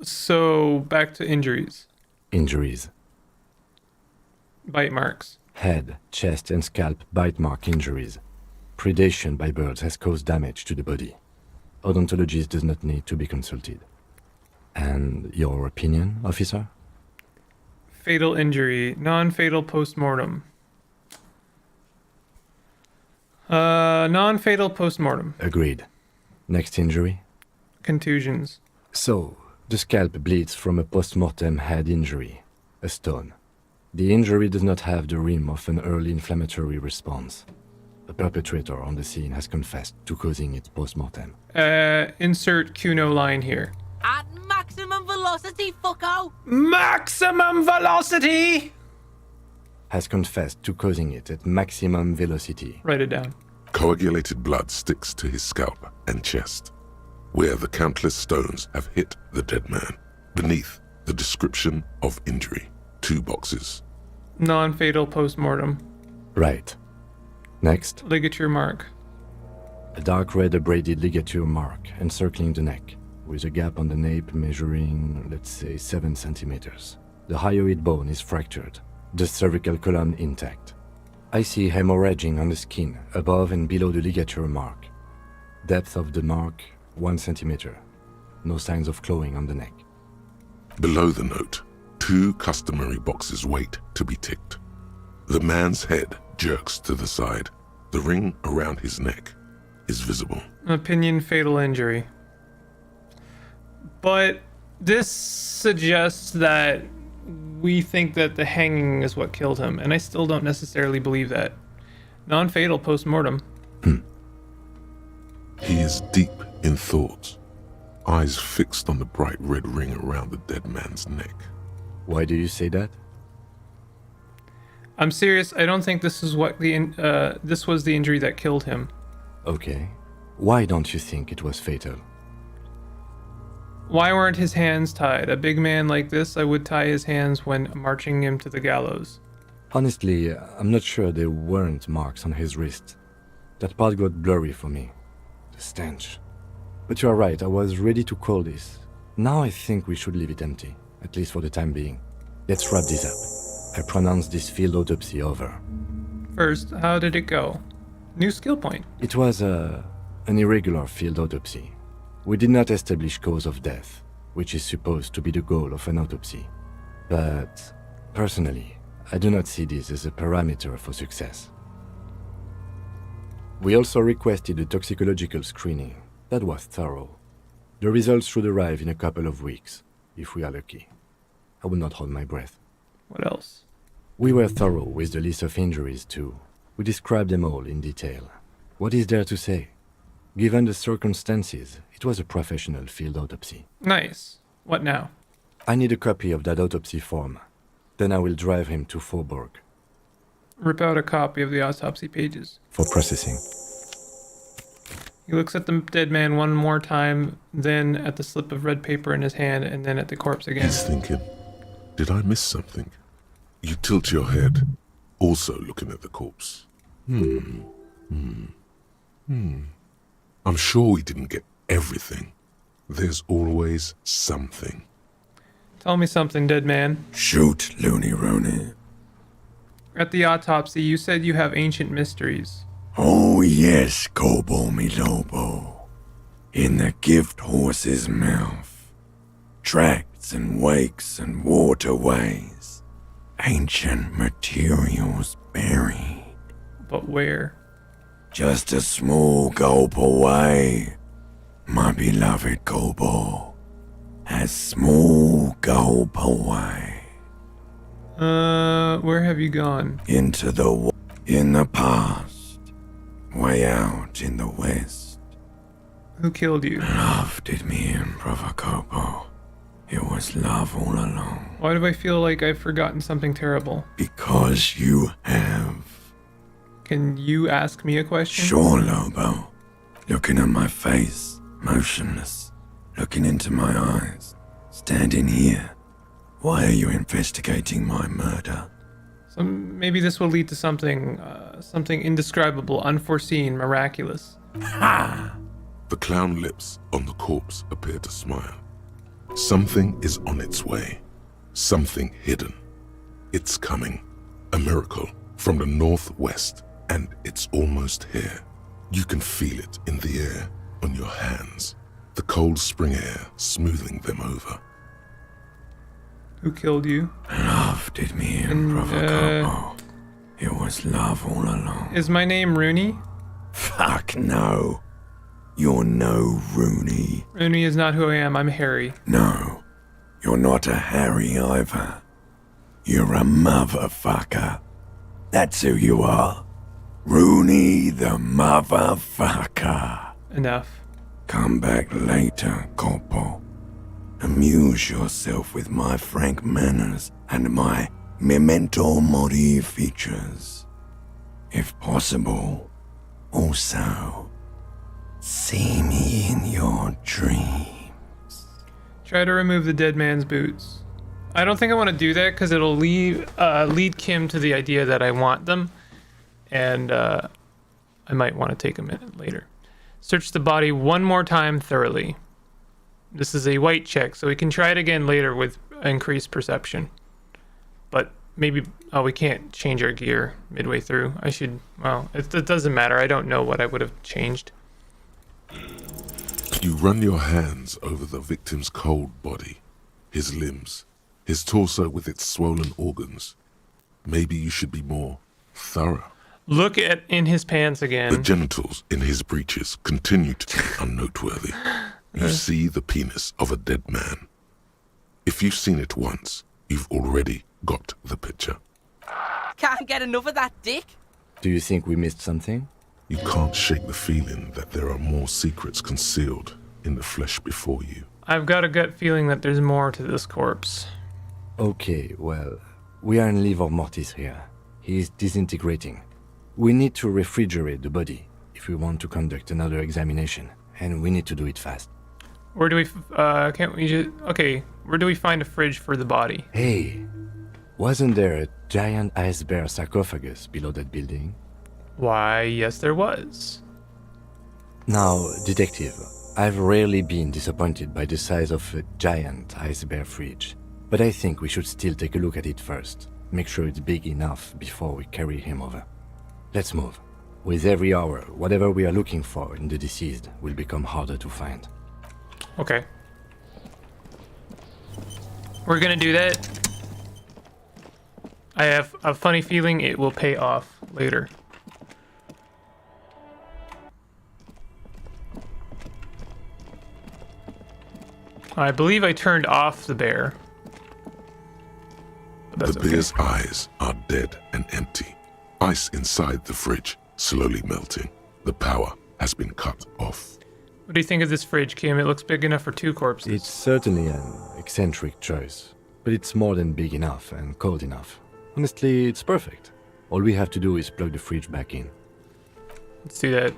So, back to injuries. Injuries. Bite marks. Head, chest, and scalp bite mark injuries. Predation by birds has caused damage to the body. Odontologist does not need to be consulted. And your opinion, officer? Fatal injury. Non-fatal post-mortem. Non-fatal post-mortem. Agreed. Next injury? Contusions. So, the scalp bleeds from a post-mortem head injury, a stone. The injury does not have the rim of an early inflammatory response. The perpetrator on the scene has confessed to causing it post-mortem. Insert Kuno line here. At maximum velocity, fucko! Maximum velocity! Has confessed to causing it at maximum velocity. Write it down. Coagulated blood sticks to his scalp and chest, where the countless stones have hit the dead man. Beneath, the description of injury. 2 boxes. Non-fatal post-mortem. Right. Next, Ligature mark. a dark red abraded ligature mark encircling the neck, with a gap on the nape measuring, let's say, 7 centimeters. The hyoid bone is fractured, the cervical column intact. I see hemorrhaging on the skin, above and below the ligature mark. Depth of the mark, 1 centimeter. No signs of clawing on the neck. Below the note, 2 customary boxes wait to be ticked. The man's head jerks to the side. The ring around his neck is visible. Opinion fatal injury. But this suggests that we think that the hanging is what killed him, and I still don't necessarily believe that. Non-fatal post-mortem. He is deep in thought, eyes fixed on the bright red ring around the dead man's neck. Why do you say that? I'm serious. I don't think this is what this was the injury that killed him. Okay. Why don't you think it was fatal? Why weren't his hands tied? A big man like this, I would tie his hands when marching him to the gallows. Honestly, I'm not sure there weren't marks on his wrist. That part got blurry for me. The stench. But you are right, I was ready to call this. Now I think we should leave it empty, at least for the time being. Let's wrap this up. I pronounce this field autopsy over. First, how did it go? New skill point. It was an irregular field autopsy. We did not establish cause of death, which is supposed to be the goal of an autopsy. But, personally, I do not see this as a parameter for success. We also requested a toxicological screening. That was thorough. The results should arrive in a couple of weeks, if we are lucky. I will not hold my breath. What else? We were thorough with the list of injuries too. We described them all in detail. What is there to say? Given the circumstances, it was a professional field autopsy. Nice. What now? I need a copy of that autopsy form. Then I will drive him to Faubourg. Rip out a copy of the autopsy pages. For processing. He looks at the dead man one more time, then at the slip of red paper in his hand, and then at the corpse again. He's thinking, did I miss something? You tilt your head, also looking at the corpse. I'm sure we didn't get everything. There's always something. Tell me something, dead man. Shoot, Looney Rooney. At the autopsy, you said you have ancient mysteries. Oh yes, Kobo mi Lobo. In the gift horse's mouth. Tracts and wakes and waterways. Ancient materials buried. But where? Just a small gulp away, my beloved Kobo. A small gulp away. Where have you gone? In the past. Way out in the west. Who killed you? Love did me in, brother Kobo. It was love all along. Why do I feel like I've forgotten something terrible? Because you have. Can you ask me a question? Sure, Lobo. Looking at my face, motionless. Looking into my eyes. Standing here. Why are you investigating my murder? So maybe this will lead to something indescribable, unforeseen, miraculous. Ha! The clown lips on the corpse appear to smile. Something is on its way. Something hidden. It's coming. A miracle from the northwest, and it's almost here. You can feel it in the air, on your hands. The cold spring air smoothing them over. Who killed you? Love did me in, brother Kobo. It was love all along. Is my name Rooney? Fuck no. You're no Rooney. Rooney is not who I am. I'm Harry. No, you're not a Harry either. You're a motherfucker. That's who you are. Rooney the motherfucker. Enough. Come back later, Corpo. Amuse yourself with my frank manners and my memento mori features. If possible, Also, see me in your dreams. Try to remove the dead man's boots. I don't think I want to do that because it'll lead Kim to the idea that I want them, and I might want to take a minute later. Search the body one more time thoroughly. This is a white check, so we can try it again later with increased perception. But maybe, oh, we can't change our gear midway through. I should, well, it doesn't matter. I don't know what I would have changed. You run your hands over the victim's cold body, his limbs, his torso with its swollen organs. Maybe you should be more thorough. Look at in his pants again. The genitals in his breeches continue to be unnoteworthy. You see the penis of a dead man. If you've seen it once, you've already got the picture. Can't get enough of that dick. Do you think we missed something? You can't shake the feeling that there are more secrets concealed in the flesh before you. I've got a gut feeling that there's more to this corpse. Okay, well, we are in livor mortis here. He is disintegrating. We need to refrigerate the body if we want to conduct another examination, and we need to do it fast. Where do we, can't we just, okay, where do we find a fridge for the body? Hey, wasn't there a giant ice bear sarcophagus below that building? Why, yes there was. Now, detective, I've rarely been disappointed by the size of a giant ice bear fridge, but I think we should still take a look at it first. Make sure it's big enough before we carry him over. Let's move. With every hour, whatever we are looking for in the deceased will become harder to find. Okay. We're gonna do that. I have a funny feeling it will pay off later. I believe I turned off the bear. But that's The okay. bear's eyes are dead and empty. Ice inside the fridge, slowly melting. The power has been cut off. What do you think of this fridge, Kim? It looks big enough for 2 corpses. It's certainly an eccentric choice, but it's more than big enough and cold enough. Honestly, it's perfect. All we have to do is plug the fridge back in. Let's do that.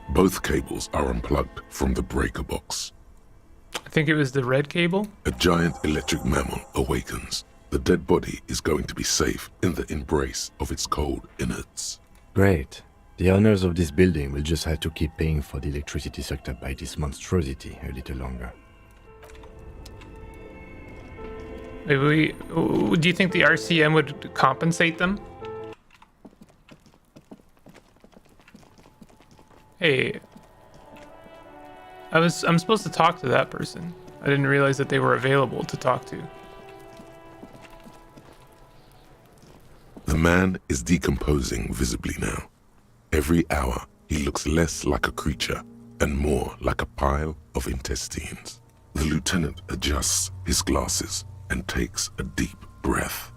Both cables are unplugged from the breaker box. I think it was the red cable. A giant electric mammal awakens. The dead body is going to be safe in the embrace of its cold innards. Great. The owners of this building will just have to keep paying for the electricity sucked up by this monstrosity a little longer. Maybe do you think the RCM would compensate them? Hey, I'm supposed to talk to that person. I didn't realize that they were available to talk to. The man is decomposing visibly now. Every hour, he looks less like a creature and more like a pile of intestines. The lieutenant adjusts his glasses and takes a deep breath.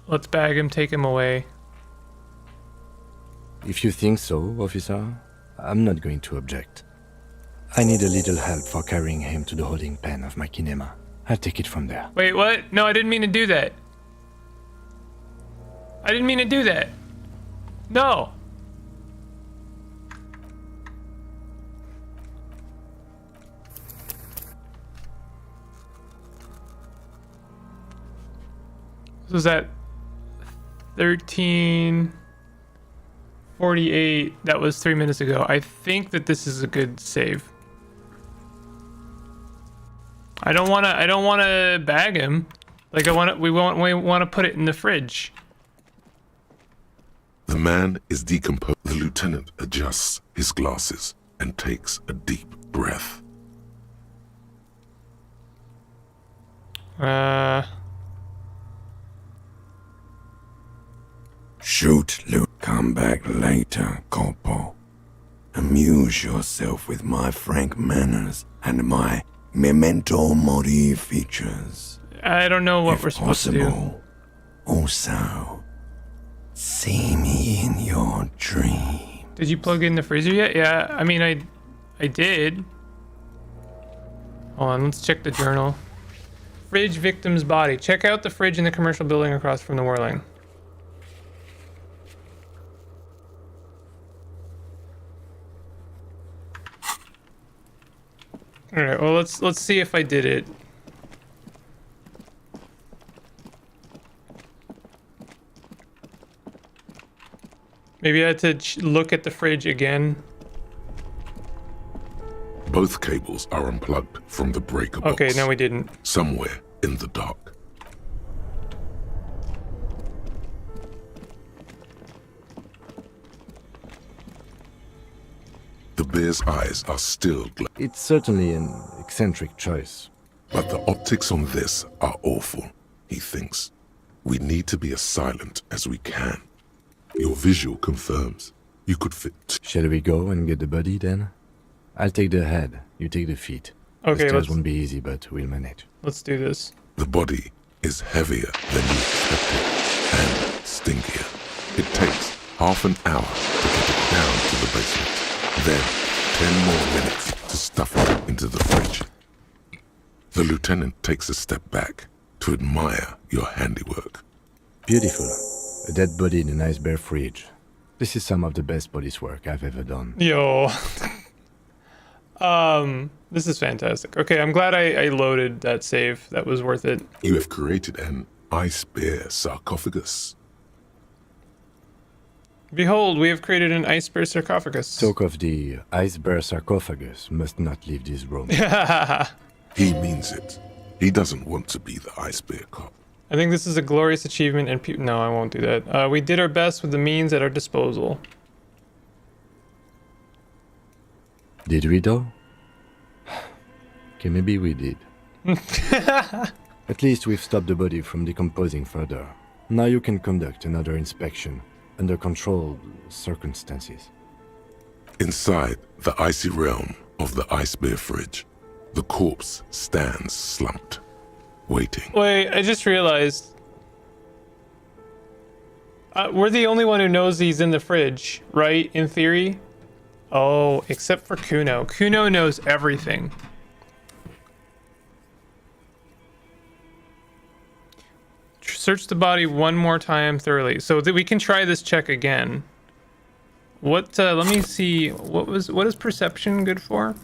Let's bag him, take him away. If you think so, officer, I'm not going to object. I need a little help for carrying him to the holding pen of my kinema. I'll take it from there. Wait, what? No, I didn't mean to do that. I didn't mean to do that. No. This was at 13:48. That was 3 minutes ago. I think that this is a good save. I don't want to bag him. Like we want to put it in the fridge. The man is decomposed. The lieutenant adjusts his glasses and takes a deep breath. Shoot, Luke. Come back later, Corporal. Amuse yourself with my frank manners and my memento mori features. I don't know what If we're supposed to do. possible, also, see me in your dream. Did you plug in the freezer yet? Yeah, I mean, I did. Hold on, let's check the journal. Fridge victim's body. Check out the fridge in the commercial building across from the war line. All right, well, let's see if I did it. Maybe I had to look at the fridge again. Both cables are unplugged from the breaker box. Okay, no, we didn't. Somewhere in the dark. The bear's eyes are still It's certainly an eccentric choice. but the optics on this are awful, he thinks. We need to be as silent as we can. Your visual confirms you could fit. Shall we go and get the body then? I'll take the head, you take the feet. Okay, the stairs won't be easy, but we'll manage. Let's do this. The body is heavier than you expected and stinkier. It takes half an hour to get it down to the basement. Then 10 more minutes to stuff it into the fridge. The lieutenant takes a step back to admire your handiwork. Beautiful. A dead body in a nice bare fridge. This is some of the best police work I've ever done. Yo. This is fantastic. Okay, I'm glad I loaded that save. That was worth it. You have created an ice bear sarcophagus. Behold, we have created an ice bear sarcophagus. Talk of the ice bear sarcophagus must not leave this room. He means it. He doesn't want to be the ice bear cop. I think this is a glorious achievement and no, I won't do that. We did our best with the means at our disposal. Did we though? Okay, maybe we did. At least we've stopped the body from decomposing further. Now you can conduct another inspection under controlled circumstances. Inside the icy realm of the ice bear fridge, the corpse stands slumped, waiting. Wait, I just realized. We're the only one who knows he's in the fridge, right? In theory? Oh, except for Kuno. Kuno knows everything. Search the body one more time thoroughly. So that we can try this check again. What, let me see. What is perception good for?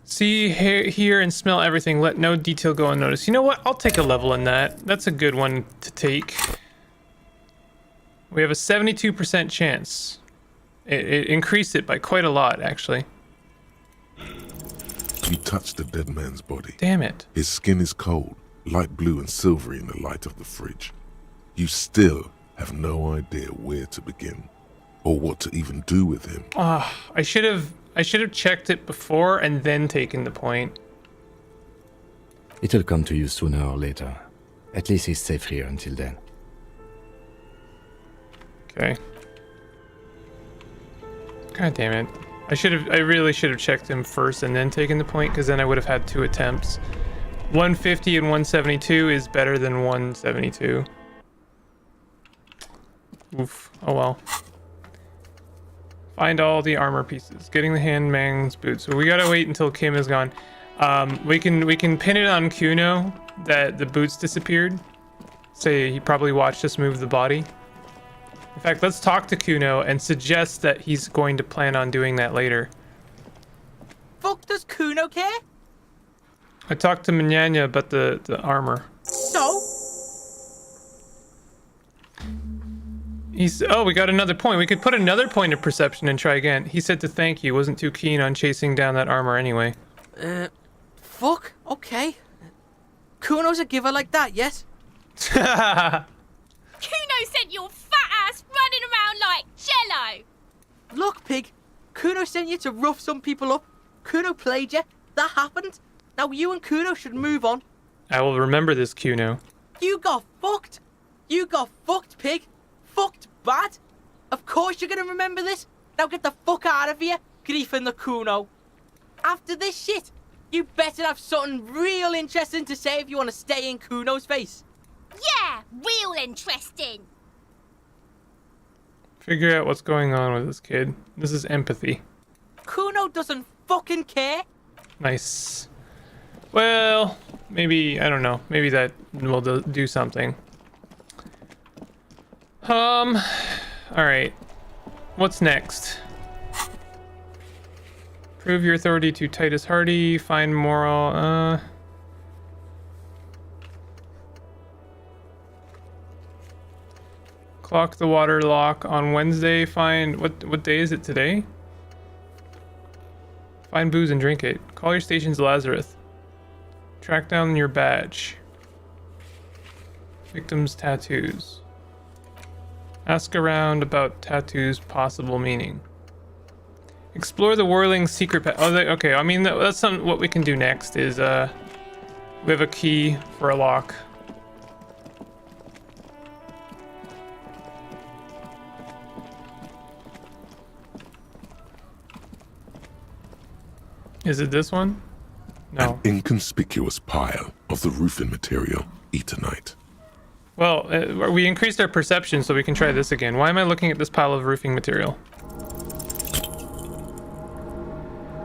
See, hear, and smell everything. Let no detail go unnoticed. You know what? I'll take a level in that. That's a good one to take. We have a 72% chance. It increased it by quite a lot, actually. You touch the dead man's body. Damn it. His skin is cold, light blue and silvery in the light of the fridge. You still have no idea where to begin, or what to even do with him. I should have checked it before and then taken the point. It'll come to you sooner or later. At least he's safe here until then. Okay. God damn it. I really should have checked him first and then taken the point, because then I would have had 2 attempts. 150 and 172 is better than 172. Oof. Oh well. Find all the armor pieces. Getting the handman's boots. So we gotta wait until Kim is gone. We can pin it on Kuno that the boots disappeared. Say he probably watched us move the body. In fact, let's talk to Kuno and suggest that he's going to plan on doing that later. Fuck does Kuno care? I talked to Minyanya about the armor. So? Oh, we got another point. We could put another point of perception and try again. He said to thank you. Wasn't too keen on chasing down that armor anyway. Fuck. Okay. Kuno's a giver like that, yes? Kuno sent your fat ass running around like jello. Look, pig. Kuno sent you to rough some people up. Kuno played you. That happened. Now you and Kuno should move on. I will remember this, Kuno. You got fucked. You got fucked, pig. Fucked bad. Of course you're gonna remember this. Now get the fuck out of here, griefing the Kuno. After this shit, you better have something real interesting to say if you want to stay in Kuno's face. Yeah, real interesting. Figure out what's going on with this kid. This is empathy. Kuno doesn't fucking care. Nice. Well, maybe, I don't know. Maybe that will do something. Alright. What's next? Prove your authority to Titus Hardy. Find moral, Clock the water lock on Wednesday. Find, what day is it today? Find booze and drink it. Call your station's Lazarus. Track down your badge. Victim's tattoos. Ask around about tattoos' possible meaning. Explore the whirling secret okay, I mean, that's what we can do next is, we have a key for a lock. Is it this one? No. An inconspicuous pile of the roofing material, Eternite. Well, we increased our perception, so we can try this again. Why am I looking at this pile of roofing material?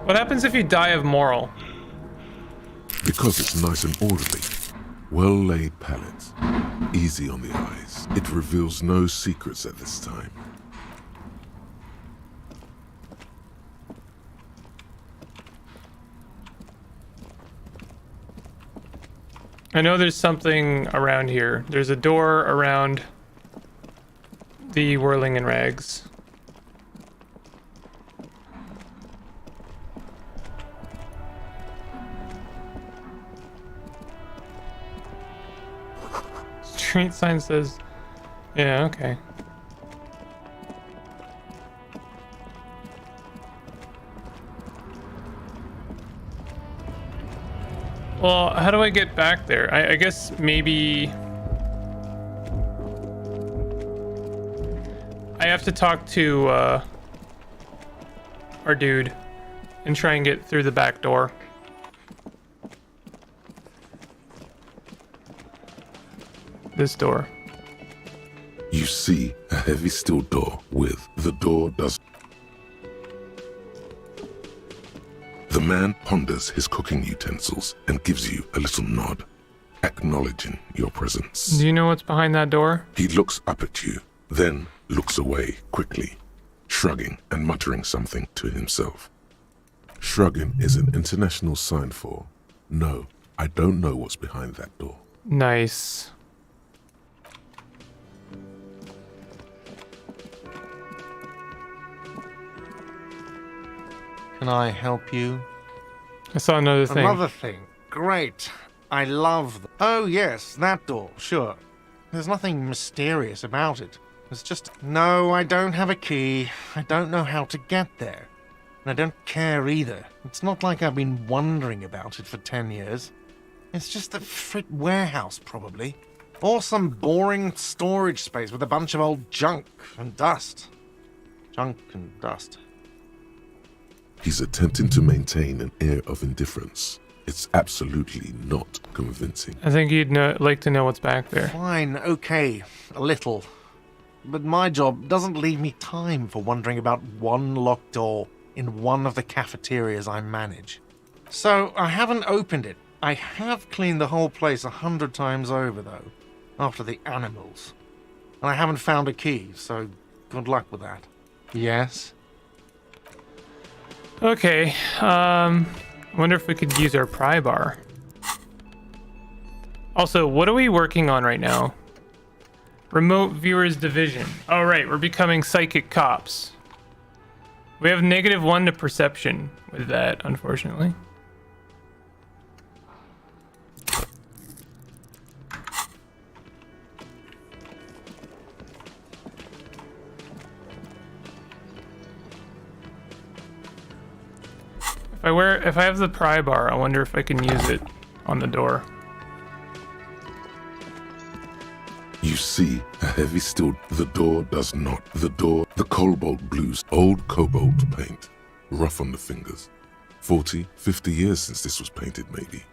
What happens if you die of moral? Because it's nice and orderly. Well-laid pallets. Easy on the eyes. It reveals no secrets at this time. I know there's something around here. There's a door around the whirling and rags. Street sign says, yeah, okay. Well, how do I get back there? I guess maybe I have to talk to our dude and try and get through the back door. This door. You see a heavy steel door with the door does. The man ponders his cooking utensils and gives you a little nod, acknowledging your presence. Do you know what's behind that door? He looks up at you, then looks away quickly, shrugging and muttering something to himself. Shrugging is an international sign for, no, I don't know what's behind that door. Nice. Can I help you? I saw another thing. Another thing. Great. I love Oh, yes, that door. Sure. There's nothing mysterious about it. It's just... No, I don't have a key. I don't know how to get there. And I don't care either. It's not like I've been wondering about it for 10 years. It's just a frit warehouse, probably. Or some boring storage space with a bunch of old junk and dust. Junk and dust. He's attempting to maintain an air of indifference. It's absolutely not convincing. I think you'd like to know what's back there. Fine, okay, a little. But my job doesn't leave me time for wondering about one locked door in one of the cafeterias I manage. So I haven't opened it. I have cleaned the whole place 100 times over, though, after the animals. And I haven't found a key, so good luck with that. Yes? Okay, I wonder if we could use our pry bar. Also, what are we working on right now? Remote viewers division. Oh, right, we're becoming psychic cops. We have -1 to perception with that, unfortunately. If I have the pry bar, I wonder if I can use it on the door. You see a heavy steel. The door does not. The cobalt blues, old cobalt paint, rough on the fingers. 40, 50 years since this was painted, maybe.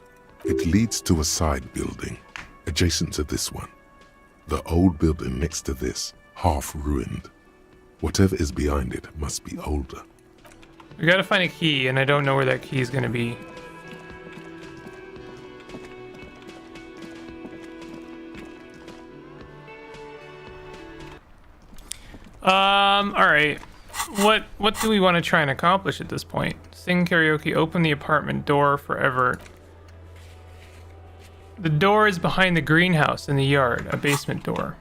It leads to a side building, adjacent to this one. The old building next to this, half ruined. Whatever is behind it must be older. We gotta find a key, and I don't know where that key is gonna be. Alright. What do we want to try and accomplish at this point? Sing karaoke, open the apartment door forever. The door is behind the greenhouse in the yard, a basement door.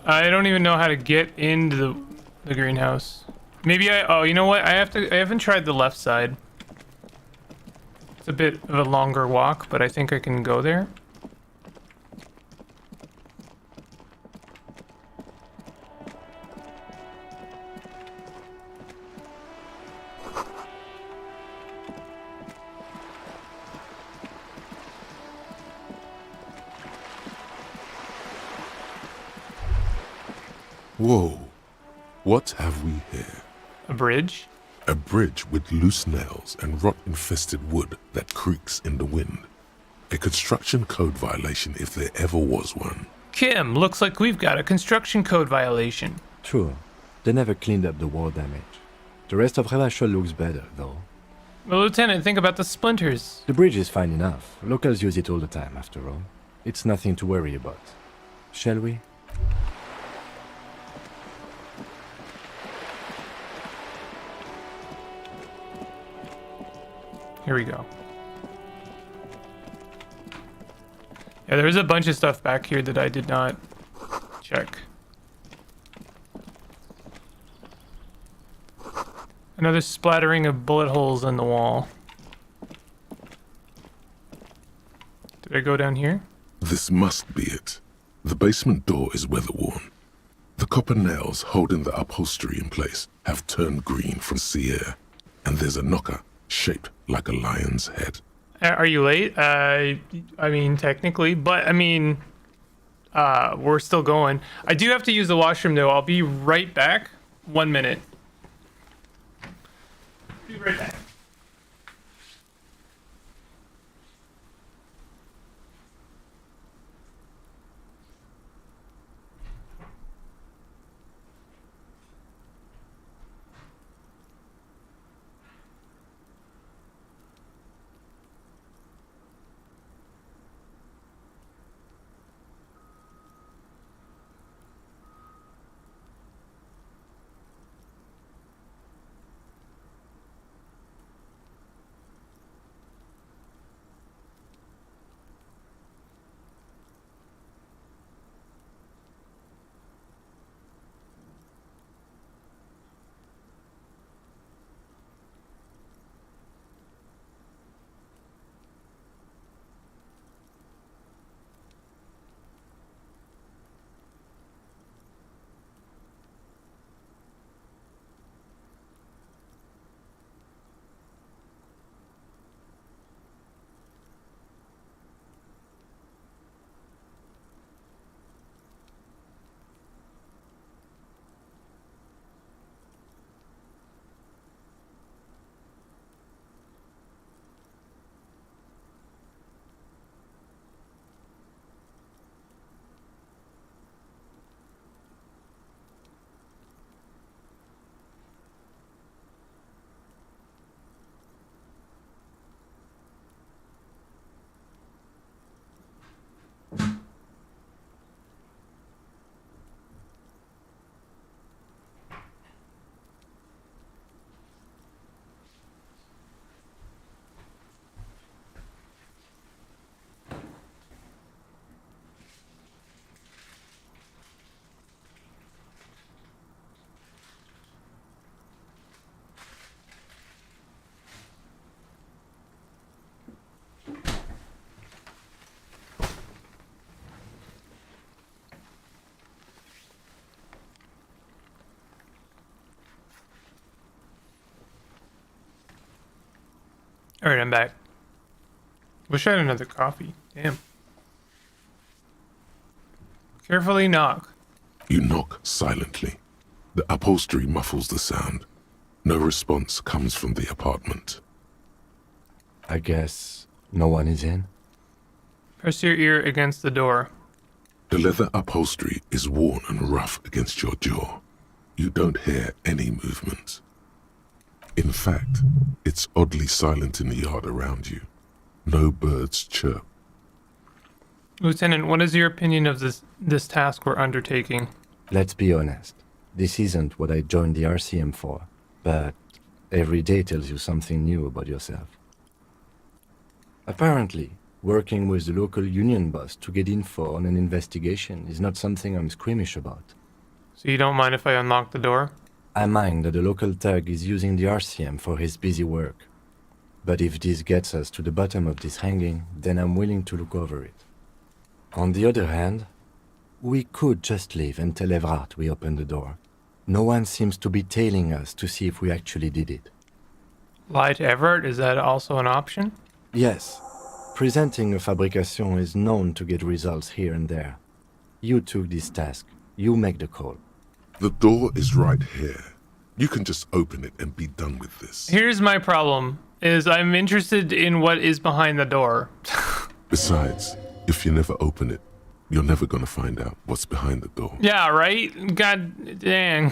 I don't even know how to get into the greenhouse. Maybe oh, you know what? I haven't tried the left side. It's a bit of a longer walk, but I think I can go there. Whoa. What have we here? A bridge? A bridge with loose nails and rot-infested wood that creaks in the wind. A construction code violation if there ever was one. Kim, looks like we've got a construction code violation. True. They never cleaned up the wall damage. The rest of Revachol looks better, though. Well, Lieutenant, think about the splinters. The bridge is fine enough. Locals use it all the time, after all. It's nothing to worry about. Shall we? Here we go. Yeah, there's a bunch of stuff back here that I did not check. Another splattering of bullet holes in the wall. Did I go down here? This must be it. The basement door is weather-worn. The copper nails holding the upholstery in place have turned green from sea air, and there's a knocker shaped like a lion's head. Are you late? I mean, technically, but I mean, we're still going. I do have to use the washroom though. I'll be right back. 1 minute. Be right back. All right, I'm back. Wish I had another coffee. Damn. Carefully knock. You knock silently. The upholstery muffles the sound. No response comes from the apartment. I guess no one is in? Press your ear against the door. The leather upholstery is worn and rough against your jaw. You don't hear any movement. In fact, it's oddly silent in the yard around you. No birds chirp. Lieutenant, what is your opinion of this task we're undertaking? Let's be honest. This isn't what I joined the RCM for, but every day tells you something new about yourself. Apparently, working with the local union boss to get info on an investigation is not something I'm squeamish about. So you don't mind if I unlock the door? I mind that the local thug is using the RCM for his busy work. But if this gets us to the bottom of this hanging, then I'm willing to look over it. On the other hand, we could just leave and tell Everard we opened the door. No one seems to be tailing us to see if we actually did it. Lie to Everard? Is that also an option? Yes. Presenting a fabrication is known to get results here and there. You took this task. You make the call. The door is right here. You can just open it and be done with this. Here's my problem, is I'm interested in what is behind the door. Besides, if you never open it, you're never gonna find out what's behind the door. Yeah, right? God dang.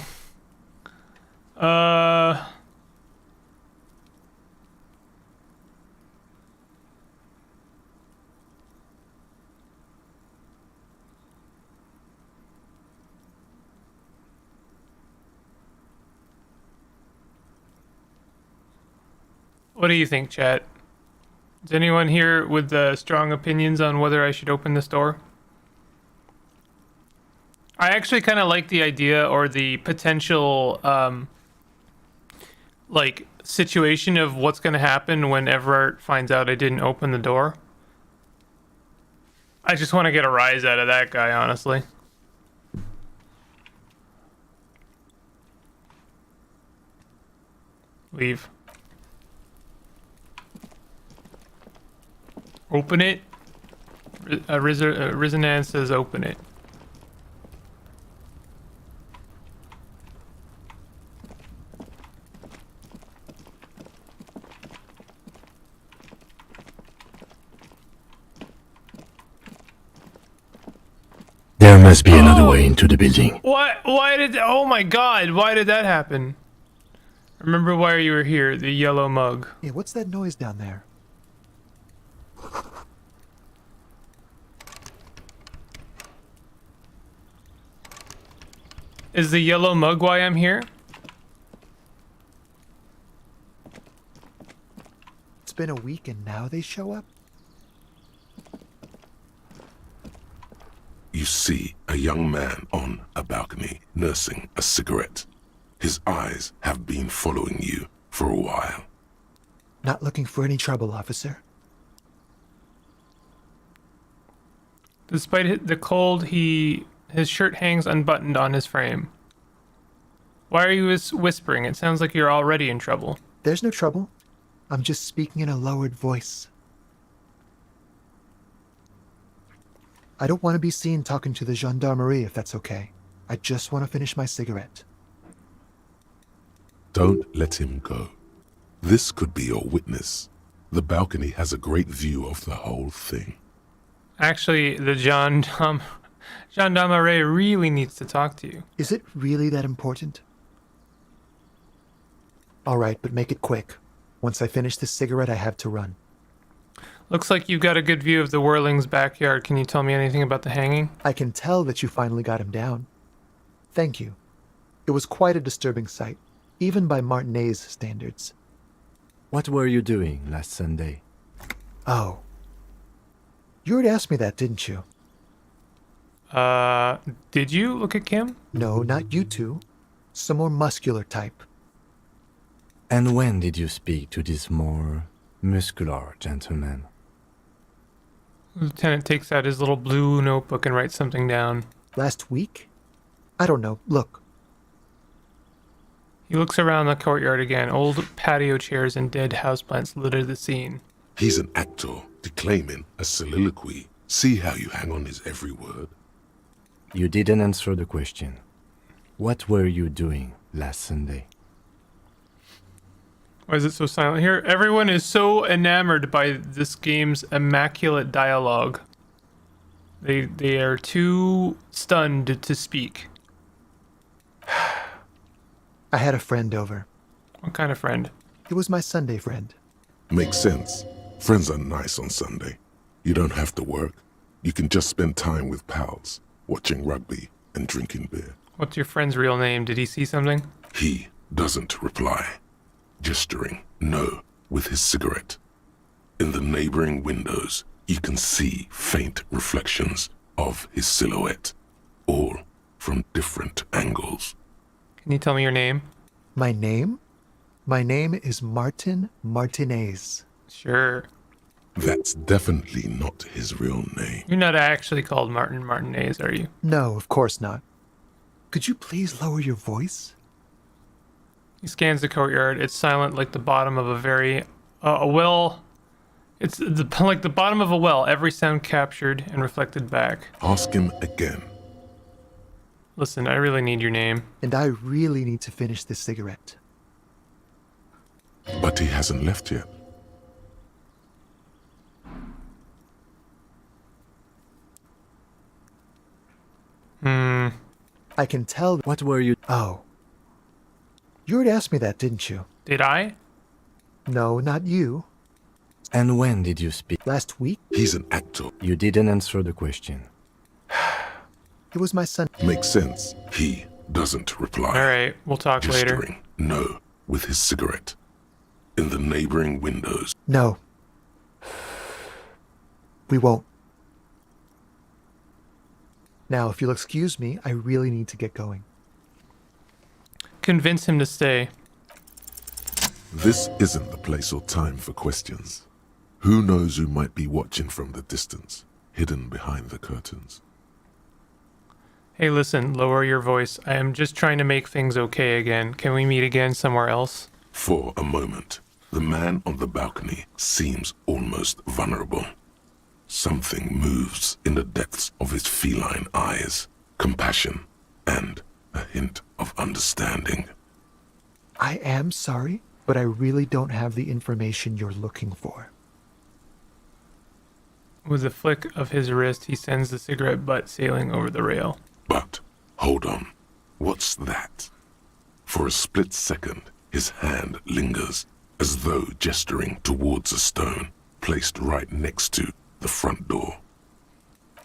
What do you think, chat? Is anyone here with strong opinions on whether I should open this door? I actually kind of like the idea or the potential, like, situation of what's going to happen when Everett finds out I didn't open the door. I just want to get a rise out of that guy, honestly. Leave. Open it. Rizanan says open it. There must be another way into the building. What? Why did... Oh my god, why did that happen? Remember why you were here, the yellow mug. Yeah, what's that noise down there? Is the yellow mug why I'm here? It's been a week and now they show up? You see a young man on a balcony nursing a cigarette. His eyes have been following you for a while. Not looking for any trouble, officer. Despite the cold, his shirt hangs unbuttoned on his frame. Why are you whispering? It sounds like you're already in trouble. There's no trouble. I'm just speaking in a lowered voice. I don't want to be seen talking to the gendarmerie if that's okay. I just want to finish my cigarette. Don't let him go. This could be your witness. The balcony has a great view of the whole thing. Actually, the gendarmerie really needs to talk to you. Is it really that important? All right, but make it quick. Once I finish this cigarette, I have to run. Looks like you've got a good view of the Whirling's backyard. Can you tell me anything about the hanging? I can tell that you finally got him down. Thank you. It was quite a disturbing sight, even by Martinet's standards. What were you doing last Sunday? Oh. You already asked me that, didn't you? Did you look at Kim? No, not you two. Some more muscular type. And when did you speak to this more muscular gentleman? Lieutenant takes out his little blue notebook and writes something down. Last week? I don't know. Look. He looks around the courtyard again. Old patio chairs and dead houseplants litter the scene. He's an actor declaiming a soliloquy. See how you hang on his every word. You didn't answer the question. What were you doing last Sunday? Why is it so silent here? Everyone is so enamored by this game's immaculate dialogue. They are too stunned to speak. I had a friend over. What kind of friend? It was my Sunday friend. Makes sense. Friends are nice on Sunday. You don't have to work. You can just spend time with pals, watching rugby and drinking beer. What's your friend's real name? Did he see something? He doesn't reply, gesturing no with his cigarette. In the neighboring windows, you can see faint reflections of his silhouette, all from different angles. Can you tell me your name? My name? My name is Martin Martinez. Sure. That's definitely not his real name. You're not actually called Martin Martinez, are you? No, of course not. Could you please lower your voice? He scans the courtyard. It's silent like the bottom of a well. It's like the bottom of a well. Every sound captured and reflected back. Ask him again. Listen, I really need your name. And I really need to finish this cigarette. But he hasn't left yet. I can tell. What were you... Oh. You already asked me that, didn't you? Did I? No, not you. And when did you speak? Last week? He's an actor. You didn't answer the question. It was my son. Makes sense. He doesn't reply. All right, we'll talk later. Gesturing no with his cigarette. In the neighboring windows. No. We won't. Now, if you'll excuse me, I really need to get going. Convince him to stay. This isn't the place or time for questions. Who knows who might be watching from the distance, hidden behind the curtains. Hey, listen, lower your voice. I am just trying to make things okay again. Can we meet again somewhere else? For a moment, the man on the balcony seems almost vulnerable. Something moves in the depths of his feline eyes, compassion, and a hint of understanding. I am sorry, but I really don't have the information you're looking for. With a flick of his wrist, he sends the cigarette butt sailing over the rail. But, hold on, what's that? For a split second, his hand lingers, as though gesturing towards a stone placed right next to the front door.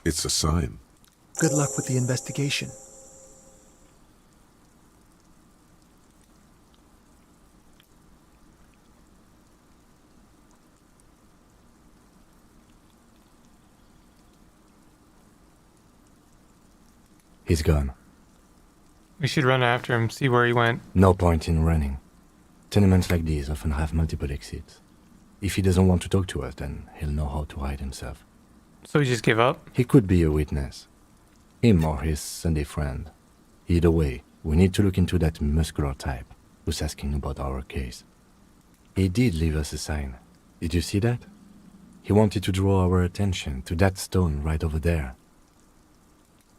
It's a sign. Good luck with the investigation. He's gone. We should run after him, see where he went. No point in running. Tenements like these often have multiple exits. If he doesn't want to talk to us, then he'll know how to hide himself. So we just give up? He could be a witness. Him or his Sunday friend. Either way, we need to look into that muscular type who's asking about our case. He did leave us a sign. Did you see that? He wanted to draw our attention to that stone right over there.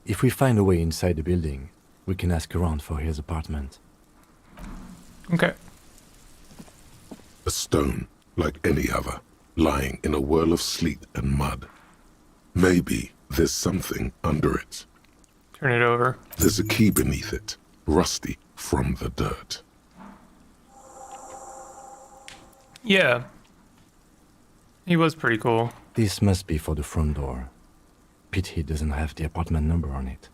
If we find a way inside the building, we can ask around for his apartment. Okay. A stone, like any other, lying in a whirl of sleet and mud. Maybe there's something under it. Turn it over. There's a key beneath it, rusty from the dirt. Yeah. He was pretty cool. This must be for the front door. Pity doesn't have the apartment number on it.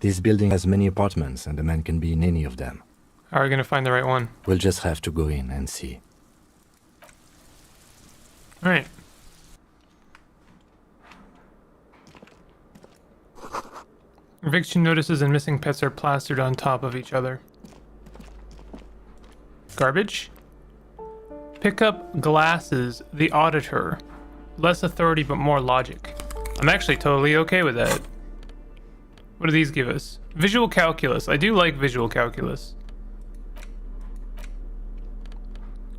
This building has many apartments and the man can be in any of them. How are we gonna find the right one? We'll just have to go in and see. Alright. Eviction notices and missing pets are plastered on top of each other. Garbage? Pick up glasses, the auditor. Less authority but more logic. I'm actually totally okay with that. What do these give us? Visual calculus. I do like visual calculus.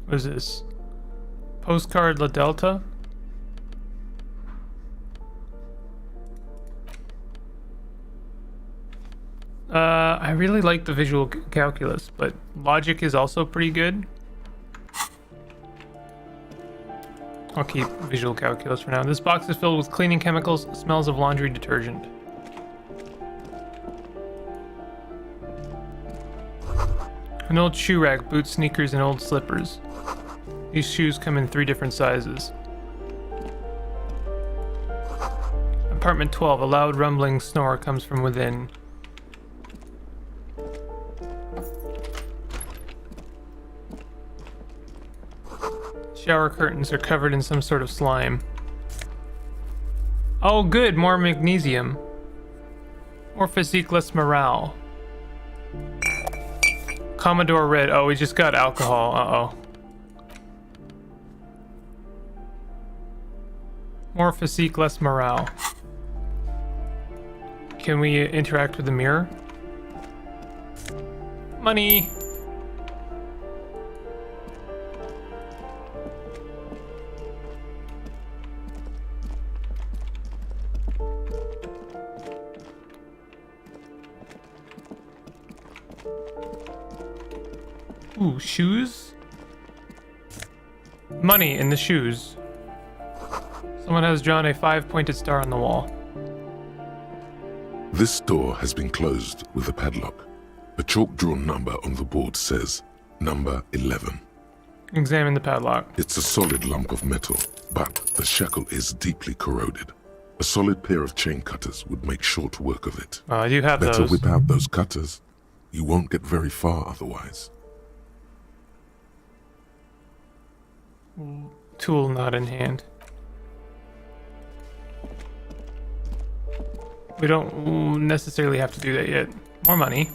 What is this? Postcard La Delta? I really like the visual calculus, but logic is also pretty good. I'll keep visual calculus for now. This box is filled with cleaning chemicals, smells of laundry detergent. An old shoe rack, boots, sneakers, and old slippers. These shoes come in 3 different sizes. Apartment 12, a loud rumbling snore comes from within. Shower curtains are covered in some sort of slime. Oh good, more magnesium. More physique, less morale. Commodore Red. Oh, we just got alcohol. Uh-oh. More physique, less morale. Can we interact with the mirror? Money. Ooh, shoes? Money in the shoes. Someone has drawn a 5-pointed star on the wall. This door has been closed with a padlock. A chalk-drawn number on the board says number 11. Examine the padlock. It's a solid lump of metal, but the shackle is deeply corroded. A solid pair of chain cutters would make short work of it. I do have Better those. whip out those cutters. You won't get very far otherwise. Tool not in hand. We don't necessarily have to do that yet. More money.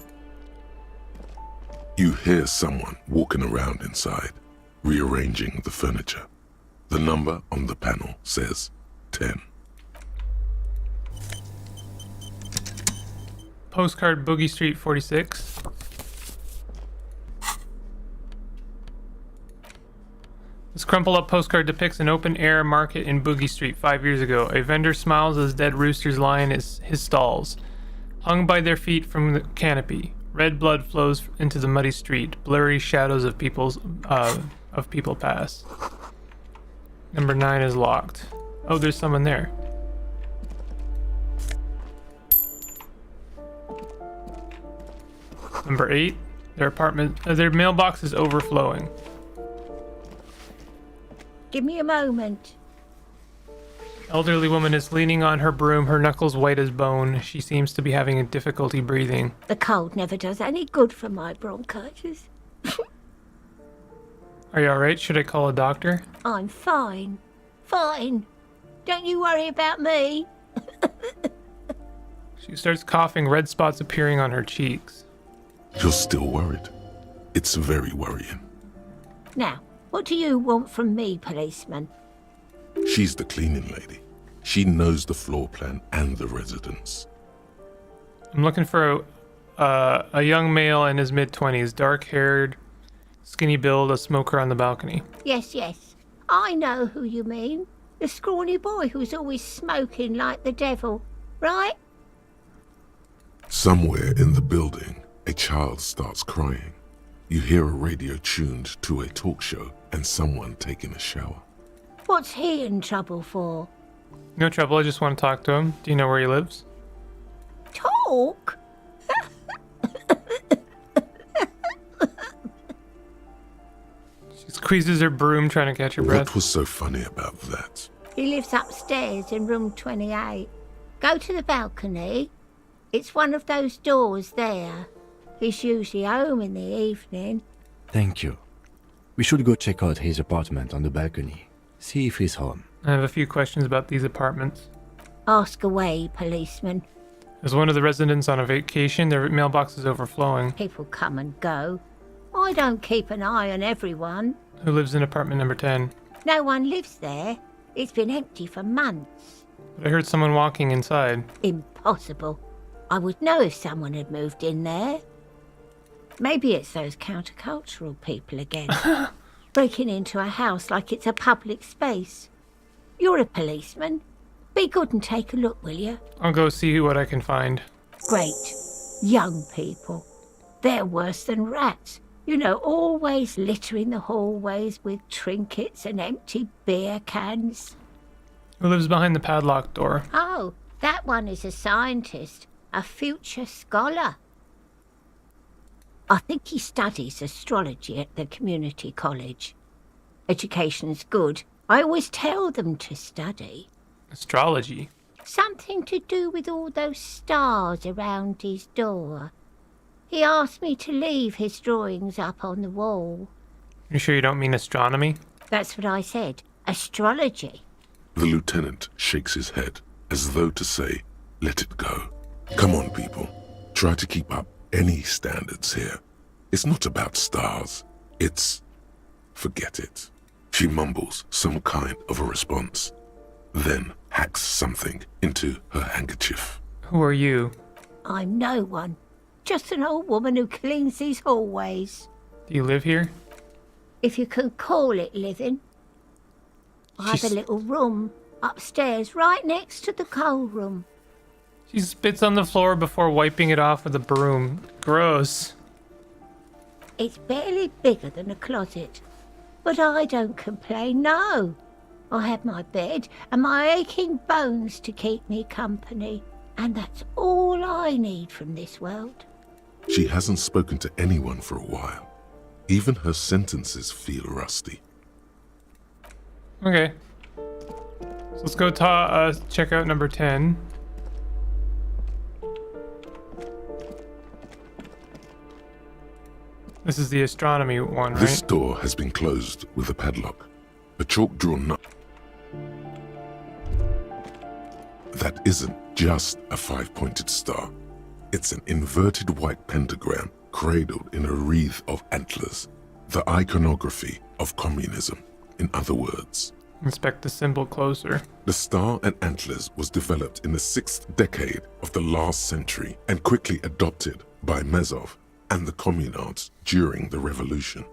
You hear someone walking around inside, rearranging the furniture. The number on the panel says 10. Postcard Boogie Street 46. This crumpled up postcard depicts an open-air market in Boogie Street 5 years ago. A vendor smiles as dead roosters lie in his stalls, hung by their feet from the canopy. Red blood flows into the muddy street. Blurry shadows of people pass. Number 9 is locked. Oh, there's someone there. Number 8, their mailbox is overflowing. Give me a moment. Elderly woman is leaning on her broom, her knuckles white as bone. She seems to be having a difficulty breathing. The cold never does any good for my bronchitis. Are you alright? Should I call a doctor? I'm fine. Fine. Don't you worry about me. She starts coughing, red spots appearing on her cheeks. You're still worried. It's very worrying. Now, what do you want from me, policeman? She's the cleaning lady. She knows the floor plan and the residence. I'm looking for a young male in his mid-20s, dark-haired, skinny build, a smoker on the balcony. Yes, yes. I know who you mean. The scrawny boy who's always smoking like the devil, right? Somewhere in the building, a child starts crying. You hear a radio tuned to a talk show and someone taking a shower. What's he in trouble for? No trouble, I just want to talk to him. Do you know where he lives? Talk? She squeezes her broom trying to catch her breath. What was so funny about that? He lives upstairs in room 28. Go to the balcony. It's one of those doors there. He's usually home in the evening. Thank you. We should go check out his apartment on the balcony. See if he's home. I have a few questions about these apartments. Ask away, policeman. As one of the residents on a vacation, their mailbox is overflowing. People come and go. I don't keep an eye on everyone. Who lives in apartment number 10? No one lives there. It's been empty for months. But I heard someone walking inside. Impossible. I would know if someone had moved in there. Maybe it's those countercultural people again. Breaking into a house like it's a public space. You're a policeman. Be good and take a look, will you? I'll go see what I can find. Great. Young people. They're worse than rats. You know, always littering the hallways with trinkets and empty beer cans. Who lives behind the padlocked door? Oh, that one is a scientist, a future scholar. I think he studies astrology at the community college. Education's good. I always tell them to study. Astrology? Something to do with all those stars around his door. He asked me to leave his drawings up on the wall. You sure you don't mean astronomy? That's what I said. Astrology. The lieutenant shakes his head, as though to say, let it go. Come on, people. Try to keep up any standards here. It's not about stars. It's... forget it. She mumbles some kind of a response, then hacks something into her handkerchief. Who are you? I'm no one. Just an old woman who cleans these hallways. Do you live here? If you can call it living. I have a little room upstairs right next to the coal room. She spits on the floor before wiping it off with a broom. Gross. It's barely bigger than a closet. But I don't complain, no. I have my bed and my aching bones to keep me company. And that's all I need from this world. She hasn't spoken to anyone for a while. Even her sentences feel rusty. Okay. So let's go check out number 10. This is the astronomy one, right? This door has been closed with a padlock. A chalk-drawn nut. That isn't just a 5-pointed star. It's an inverted white pentagram cradled in a wreath of antlers. The iconography of communism, in other words. Inspect the symbol closer. The star and antlers was developed in the 6th decade of the last century and quickly adopted by Mezov and the communards during the revolution.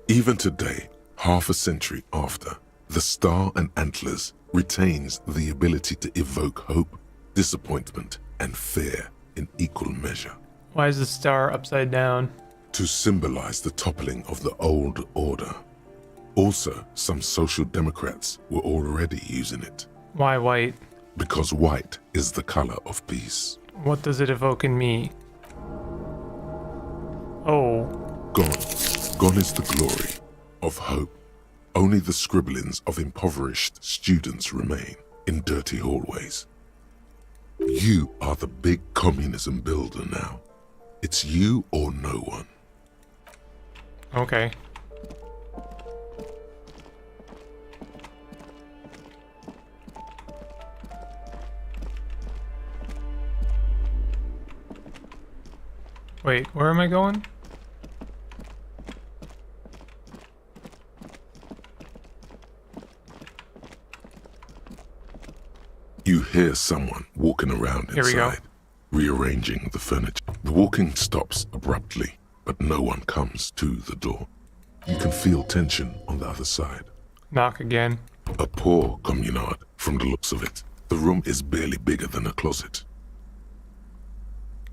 Even today, half a century after, the star and antlers retains the ability to evoke hope, disappointment, and fear in equal measure. Why is the star upside down? To symbolize the toppling of the old order. Also, some social democrats were already using it. Why white? Because white is the color of peace. What does it evoke in me? Oh. Gone. Gone is the glory of hope. Only the scribblings of impoverished students remain in dirty hallways. You are the big communism builder now. It's you or no one. Okay. Wait, where am I going? You hear someone walking around Here we go. inside, rearranging the furniture. The walking stops abruptly, but no one comes to the door. You can feel tension on the other side. Knock again. A poor communard, from the looks of it. The room is barely bigger than a closet.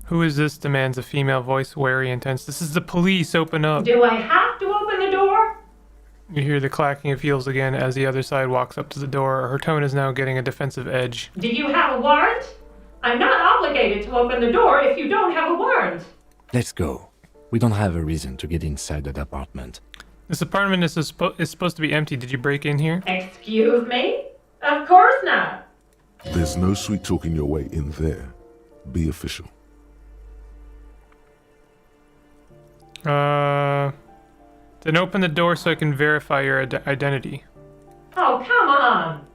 Who is this? Demands a female voice, wary and tense. This is the police. Open up. Do I have to open the door? You hear the clacking of heels again as the other side walks up to the door. Her tone is now getting a defensive edge. Do you have a warrant? I'm not obligated to open the door if you don't have a warrant. Let's go. We don't have a reason to get inside that apartment. This apartment is supposed to be empty. Did you break in here? Excuse me? Of course not. There's no sweet talking your way in there. Be official. Then open the door so I can verify your identity. Oh, come on.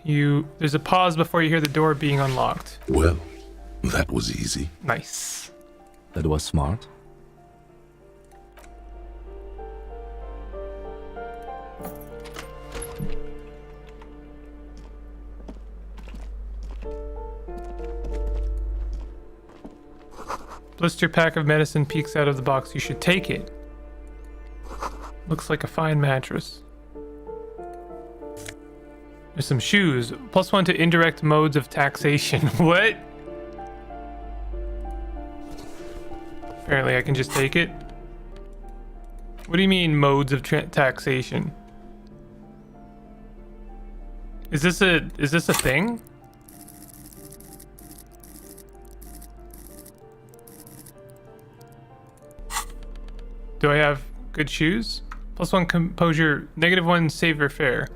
There's a pause before you hear the door being unlocked. Well, that was easy. Nice. That was smart. Blister pack of medicine peeks out of the box. You should take it. Looks like a fine mattress. There's some shoes. +1 to indirect modes of taxation. What? Apparently I can just take it. What do you mean modes of taxation? Is this a thing? Do I have good shoes? +1 composure, -1 saver fare.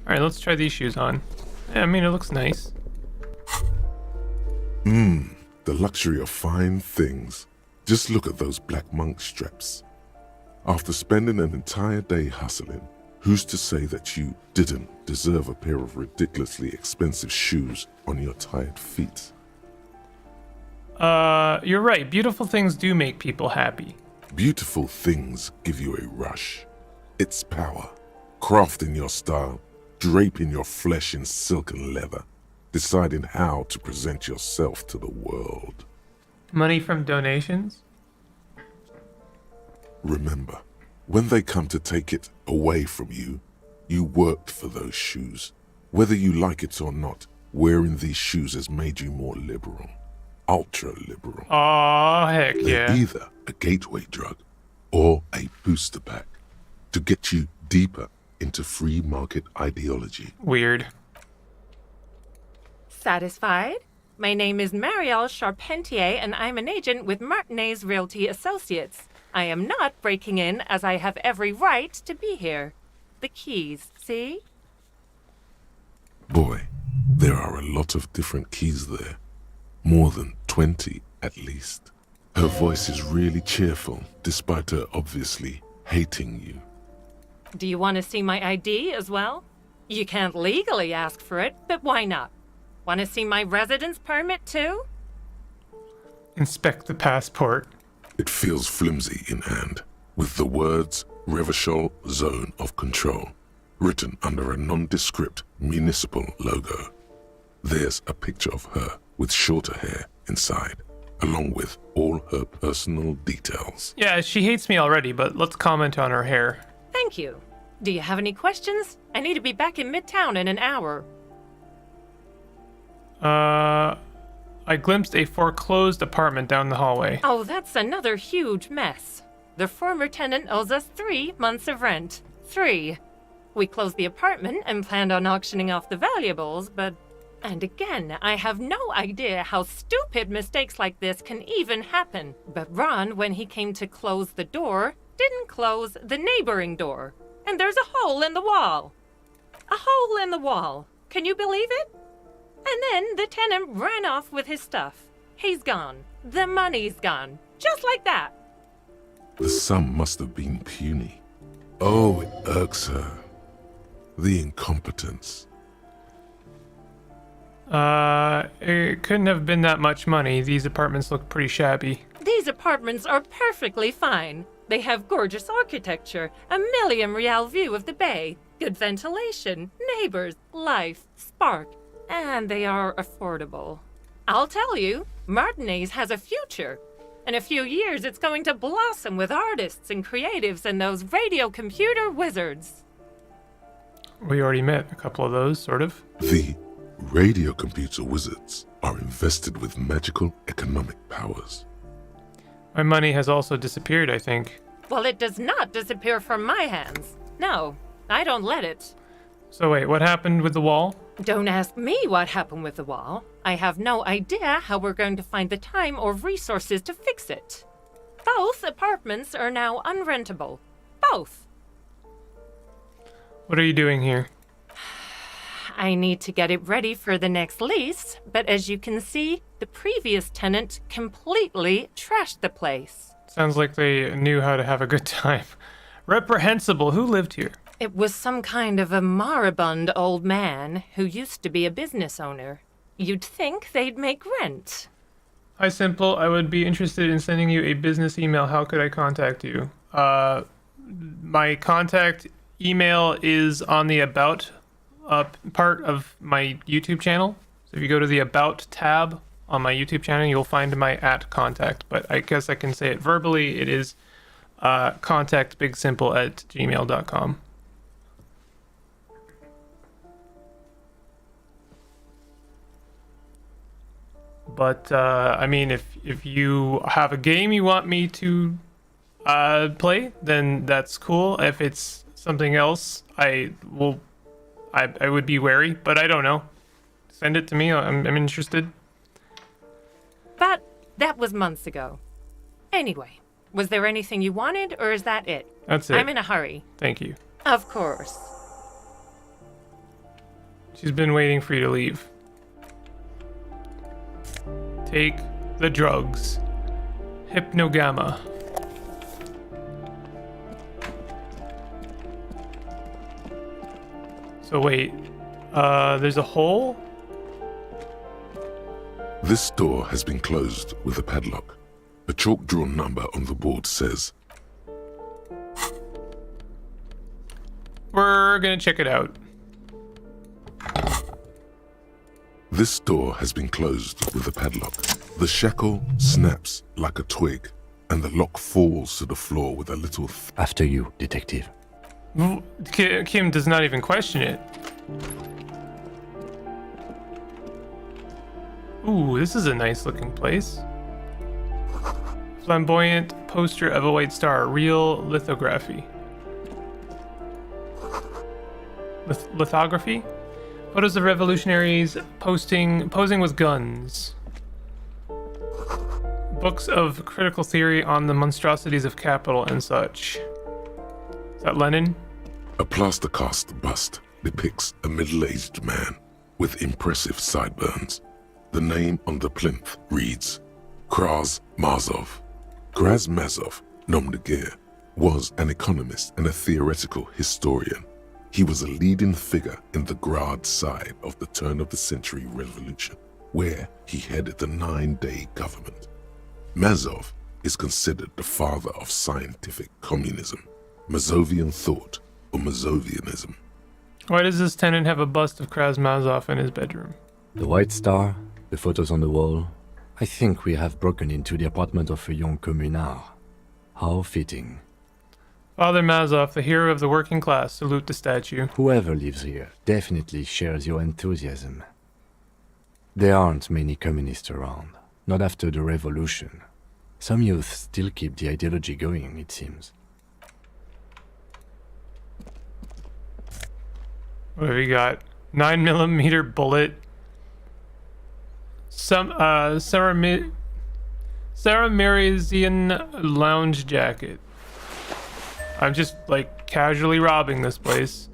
Alright, let's try these shoes on. Yeah, I mean, it looks nice. The luxury of fine things. Just look at those black monk straps. After spending an entire day hustling, who's to say that you didn't deserve a pair of ridiculously expensive shoes on your tired feet? You're right. Beautiful things do make people happy. Beautiful things give you a rush. It's power. Crafting your style, draping your flesh in silk and leather, deciding how to present yourself to the world. Money from donations? Remember, when they come to take it away from you, you worked for those shoes. Whether you like it or not, wearing these shoes has made you more liberal. Ultra-liberal. Oh, heck yeah. They're either a gateway drug or a booster pack to get you deeper into free market ideology. Weird. Satisfied? My name is Marielle Charpentier, and I'm an agent with Martinez Realty Associates. I am not breaking in, as I have every right to be here. The keys, see? Boy, there are a lot of different keys there. More than 20, at least. Her voice is really cheerful, despite her obviously hating you. Do you want to see my ID as well? You can't legally ask for it, but why not? Want to see my residence permit too? Inspect the passport. It feels flimsy in hand, with the words Revachol Zone of Control written under a nondescript municipal logo. There's a picture of her with shorter hair inside, along with all her personal details. Yeah, she hates me already, but let's comment on her hair. Thank you. Do you have any questions? I need to be back in Midtown in an hour. I glimpsed a foreclosed apartment down the hallway. Oh, that's another huge mess. The former tenant owes us 3 months of rent. 3. We closed the apartment and planned on auctioning off the valuables, but... And again, I have no idea how stupid mistakes like this can even happen. But Ron, when he came to close the door, didn't close the neighboring door. And there's a hole in the wall. A hole in the wall. Can you believe it? And then the tenant ran off with his stuff. He's gone. The money's gone. Just like that. The sum must have been puny. Oh, it irks her. The incompetence. It couldn't have been that much money. These apartments look pretty shabby. These apartments are perfectly fine. They have gorgeous architecture, a million-real view of the bay, good ventilation, neighbors, life, spark, and they are affordable. I'll tell you, Martinez has a future. In a few years, it's going to blossom with artists and creatives and those radio computer wizards. We already met a couple of those, sort of. The radio computer wizards are invested with magical economic powers. My money has also disappeared, I think. Well, it does not disappear from my hands. No, I don't let it. So wait, what happened with the wall? Don't ask me what happened with the wall. I have no idea how we're going to find the time or resources to fix it. Both apartments are now unrentable. Both. What are you doing here? I need to get it ready for the next lease, but as you can see, the previous tenant completely trashed the place. Sounds like they knew how to have a good time. Reprehensible. Who lived here? It was some kind of a moribund old man who used to be a business owner. You'd think they'd make rent. Hi, Simple. I would be interested in sending you a business email. How could I contact you? My contact email is on the About part of my YouTube channel. So if you go to the About tab on my YouTube channel, you'll find my @contact. But I guess I can say it verbally. It is contactbigsimple@gmail.com. But I mean, if you have a game you want me to play, then that's cool. If it's something else, I would be wary, but I don't know. Send it to me. I'm interested. But that was months ago. Anyway, was there anything you wanted, or is that it? That's it. I'm in a hurry. Thank you. Of course. She's been waiting for you to leave. Take the drugs. Hypnogamma. So wait, there's a hole? This door has been closed with a padlock. A chalk-drawn number on the board says, We're gonna check it out. This door has been closed with a padlock. The shackle snaps like a twig, and the lock falls to the floor with a little... After you, detective. Kim does not even question it. Ooh, this is a nice looking place. Flamboyant poster of a white star, real lithography. Lithography? Photos of revolutionaries posing with guns. Books of critical theory on the monstrosities of capital and such. Is that Lenin? A plaster cast bust depicts a middle-aged man with impressive sideburns. The name on the plinth reads Krasmazov. Krasmazov, nom de guerre, was an economist and a theoretical historian. He was a leading figure in the Grad side of the turn-of-the-century revolution, where he headed the 9-day government. Mazov is considered the father of scientific communism, Mazovian thought, or Mazovianism. Why does this tenant have a bust of Krasmazov in his bedroom? The white star, the photos on the wall. I think we have broken into the apartment of a young communard. How fitting. Father Mazov, the hero of the working class, salute the statue. Whoever lives here definitely shares your enthusiasm. There aren't many communists around, not after the revolution. Some youth still keep the ideology going, it seems. What have you got? 9mm bullet. Some Saramirizian lounge jacket. I'm just like casually robbing this place.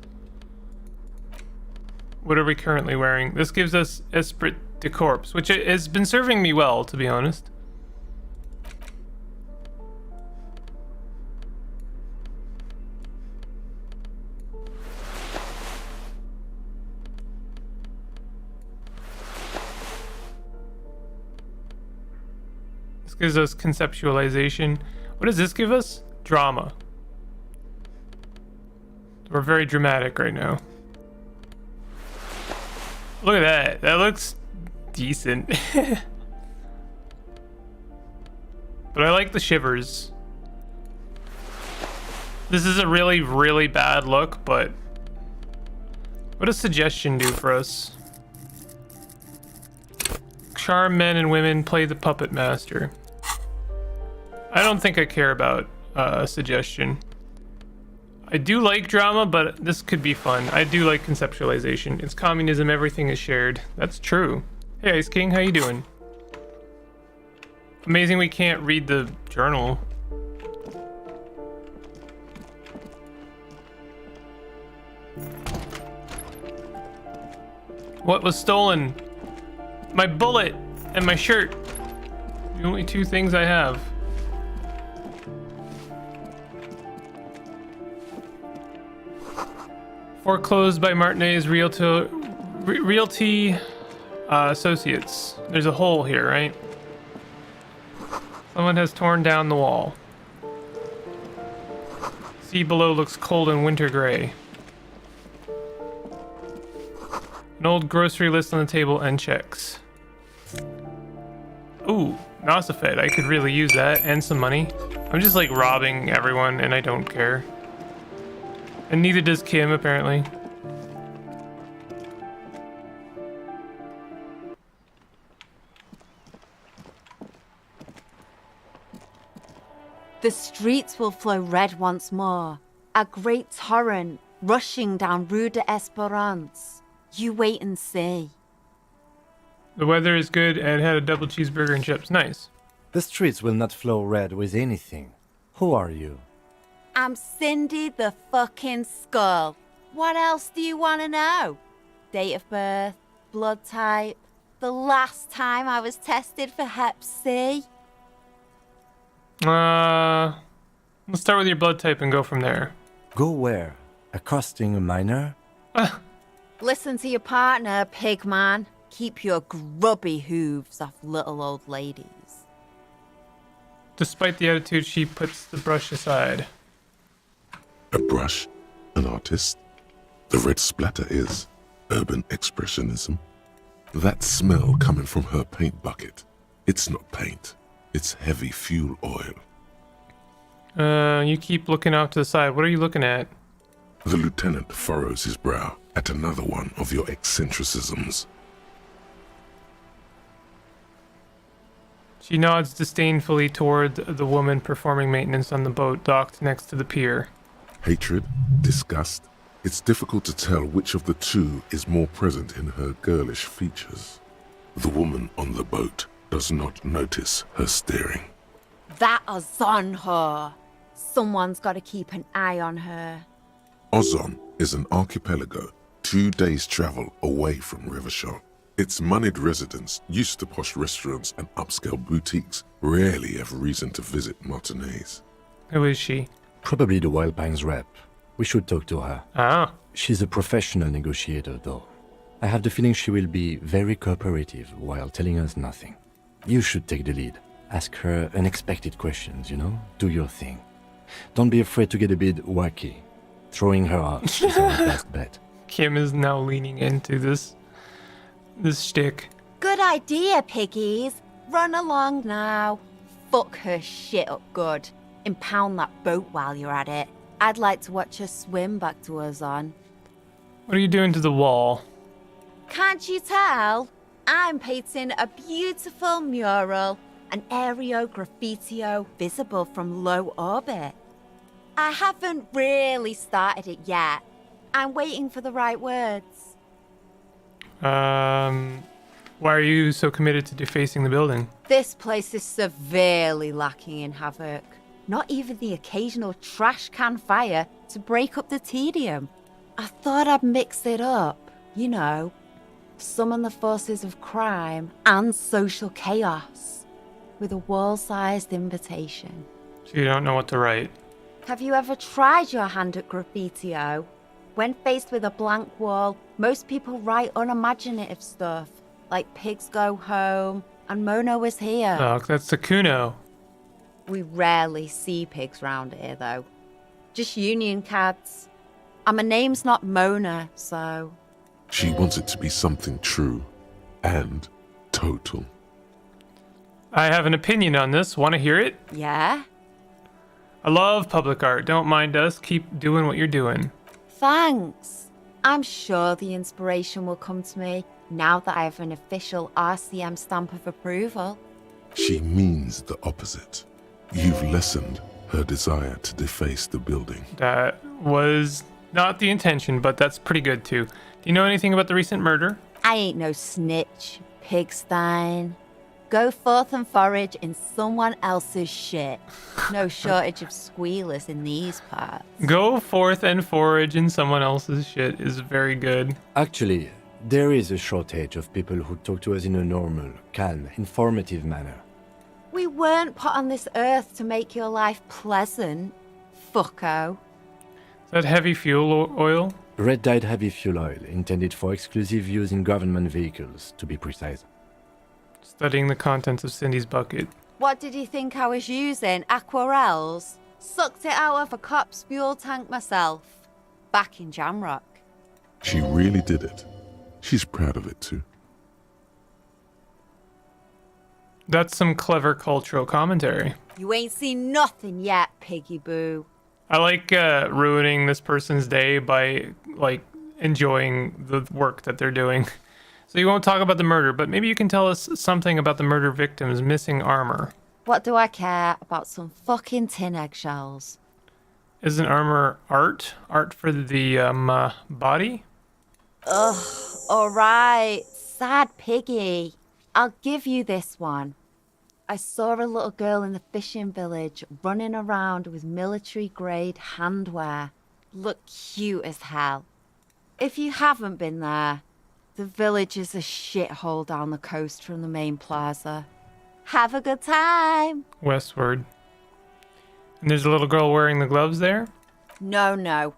What are we currently wearing? This gives us Esprit de Corps, which has been serving me well, to be honest. This gives us conceptualization. What does this give us? Drama. We're very dramatic right now. Look at that. That looks decent. But I like the shivers. This is a really, really bad look, but what does suggestion do for us? Charm men and women, play the puppet master. I don't think I care about suggestion. I do like drama, but this could be fun. I do like conceptualization. It's communism, everything is shared. That's true. Hey, Ice King, how you doing? Amazing we can't read the journal. What was stolen? My bullet and my shirt. The only two things I have. Foreclosed by Martinez Realty Associates. There's a hole here, right? Someone has torn down the wall. Sea below looks cold and winter gray. An old grocery list on the table and checks. Ooh, Nosafed. I could really use that and some money. I'm just like robbing everyone and I don't care. And neither does Kim, apparently. The streets will flow red once more. A great torrent rushing down Rue de Esperance. You wait and see. The weather is good and had a double cheeseburger and chips. Nice. The streets will not flow red with anything. Who are you? I'm Cindy the fucking Skull. What else do you want to know? Date of birth, blood type, the last time I was tested for Hep C. Let's start with your blood type and go from there. Go where? Accosting a minor? Listen to your partner, pigman. Keep your grubby hooves off little old ladies. Despite the attitude, she puts the brush aside. A brush? An artist? The red splatter is urban expressionism. That smell coming from her paint bucket. It's not paint. It's heavy fuel oil. You keep looking off to the side. What are you looking at? The lieutenant furrows his brow at another one of your eccentricisms. She nods disdainfully toward the woman performing maintenance on the boat docked next to the pier. Hatred? Disgust? It's difficult to tell which of the two is more present in her girlish features. The woman on the boat does not notice her staring. That is on her. Someone's got to keep an eye on her. Ozon is an archipelago 2 days' travel away from Rivershore. Its moneyed residents, used to posh restaurants and upscale boutiques, rarely have reason to visit Martinez. Who is she? Probably the Wild Pines rep. We should talk to her. Ah. She's a professional negotiator, though. I have the feeling she will be very cooperative while telling us nothing. You should take the lead. Ask her unexpected questions, you know? Do your thing. Don't be afraid to get a bit wacky. Throwing her out is our best bet. Kim is now leaning into this shtick. Good idea, piggies. Run along now. Fuck her shit up good. Impound that boat while you're at it. I'd like to watch her swim back to Ozon. What are you doing to the wall? Can't you tell? I'm painting a beautiful mural, an aereo graffitio visible from low orbit. I haven't really started it yet. I'm waiting for the right words. Why are you so committed to defacing the building? This place is severely lacking in havoc. Not even the occasional trash can fire to break up the tedium. I thought I'd mix it up, you know, summon the forces of crime and social chaos with a wall-sized invitation. So you don't know what to write. Have you ever tried your hand at graffitio? When faced with a blank wall, most people write unimaginative stuff, like pigs go home and Mona was here. Oh, that's the Kuno. We rarely see pigs round here, though. Just union cats. And my name's not Mona, so... She wants it to be something true and total. I have an opinion on this. Want to hear it? Yeah? I love public art. Don't mind us. Keep doing what you're doing. Thanks. I'm sure the inspiration will come to me now that I have an official RCM stamp of approval. She means the opposite. You've lessened her desire to deface the building. That was not the intention, but that's pretty good too. Do you know anything about the recent murder? I ain't no snitch, pigstein. Go forth and forage in someone else's shit. No shortage of squealers in these parts. Go forth and forage in someone else's shit is very good. Actually, there is a shortage of people who talk to us in a normal, calm, informative manner. We weren't put on this earth to make your life pleasant, fucko. Is that heavy fuel oil? Red-dyed heavy fuel oil, intended for exclusive use in government vehicles, to be precise. Studying the contents of Cindy's bucket. What did you think I was using? Aquarels? Sucked it out of a cop's fuel tank myself. Back in Jamrock. She really did it. She's proud of it too. That's some clever cultural commentary. You ain't seen nothing yet, piggy boo. I like ruining this person's day by, like, enjoying the work that they're doing. So you won't talk about the murder, but maybe you can tell us something about the murder victim's missing armor. What do I care about some fucking tin eggshells? Isn't armor art? Art for the body? Ugh, alright. Sad piggy. I'll give you this one. I saw a little girl in the fishing village running around with military-grade handwear. Look cute as hell. If you haven't been there, the village is a shithole down the coast from the main plaza. Have a good time. Westward. And there's a little girl wearing the gloves there? No.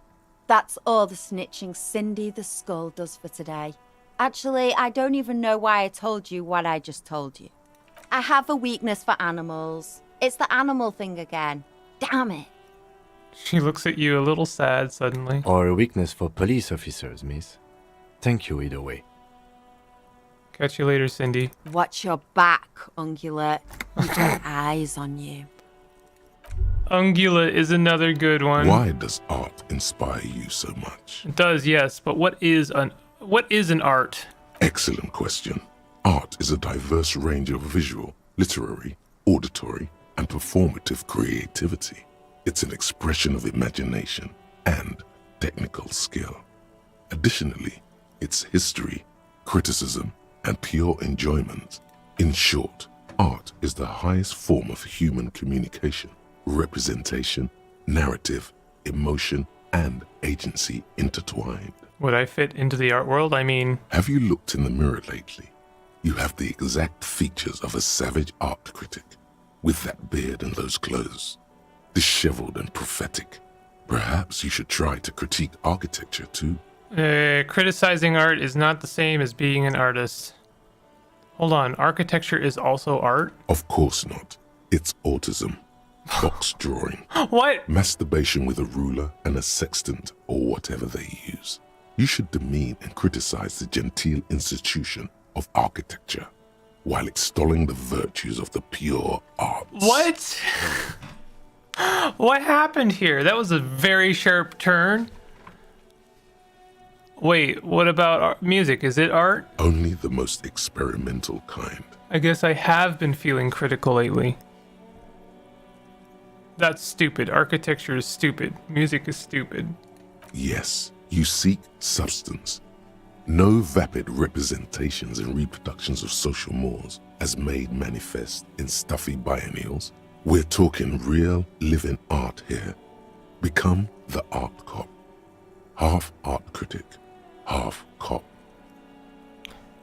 That's all the snitching Cindy the Skull does for today. Actually, I don't even know why I told you what I just told you. I have a weakness for animals. It's the animal thing again. Damn it. She looks at you a little sad suddenly. Or a weakness for police officers, miss. Thank you either way. Catch you later, Cindy. Watch your back, Ungulate. We've got eyes on you. Ungulate is another good one. Why does art inspire you so much? It does, yes, but what is an art? Excellent question. Art is a diverse range of visual, literary, auditory, and performative creativity. It's an expression of imagination and technical skill. Additionally, it's history, criticism, and pure enjoyment. In short, art is the highest form of human communication, representation, narrative, emotion, and agency intertwined. Would I fit into the art world? I mean... Have you looked in the mirror lately? You have the exact features of a savage art critic, with that beard and those clothes. Disheveled and prophetic. Perhaps you should try to critique architecture too. Criticizing art is not the same as being an artist. Hold on, architecture is also art? Of course not. It's autism. Box drawing. What? Masturbation with a ruler and a sextant or whatever they use. You should demean and criticize the genteel institution of architecture while extolling the virtues of the pure arts. What? What happened here? That was a very sharp turn. Wait, what about music? Is it art? Only the most experimental kind. I guess I have been feeling critical lately. That's stupid. Architecture is stupid. Music is stupid. Yes, you seek substance. No vapid representations and reproductions of social mores as made manifest in stuffy biennials. We're talking real, living art here. Become the art cop. Half art critic, half cop.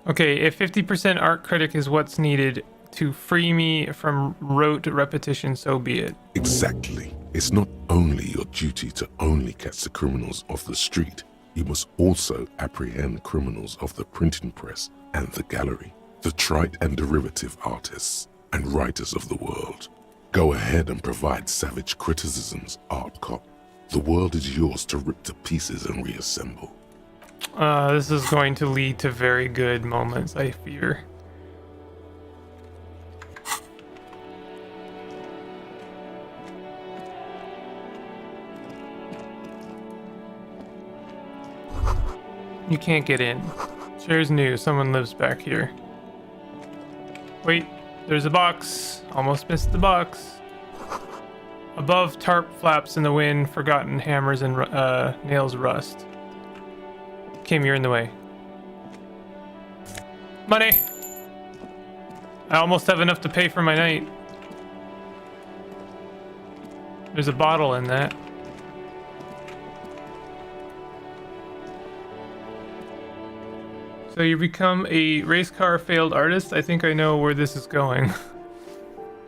Okay, if 50% art critic is what's needed to free me from rote repetition, so be it. Exactly. It's not only your duty to only catch the criminals off the street, you must also apprehend criminals of the printing press and the gallery, the trite and derivative artists and writers of the world. Go ahead and provide savage criticisms, art cop. The world is yours to rip to pieces and reassemble. This is going to lead to very good moments, I fear. You can't get in. Chair's new. Someone lives back here. Wait, there's a box. Almost missed the box. Above, tarp flaps in the wind. Forgotten hammers and nails rust. Kim, you're in the way. Money! I almost have enough to pay for my night. There's a bottle in that. So you become a race car failed artist? I think I know where this is going.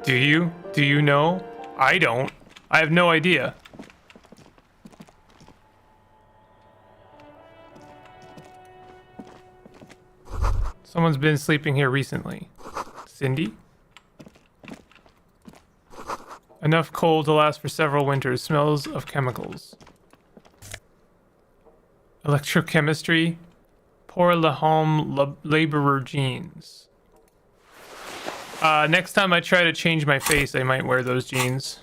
Do you? Do you know? I don't. I have no idea. Someone's been sleeping here recently. Cindy? Enough coal to last for several winters. Smells of chemicals. Electrochemistry. Pour la home laborer jeans. Next time I try to change my face, I might wear those jeans.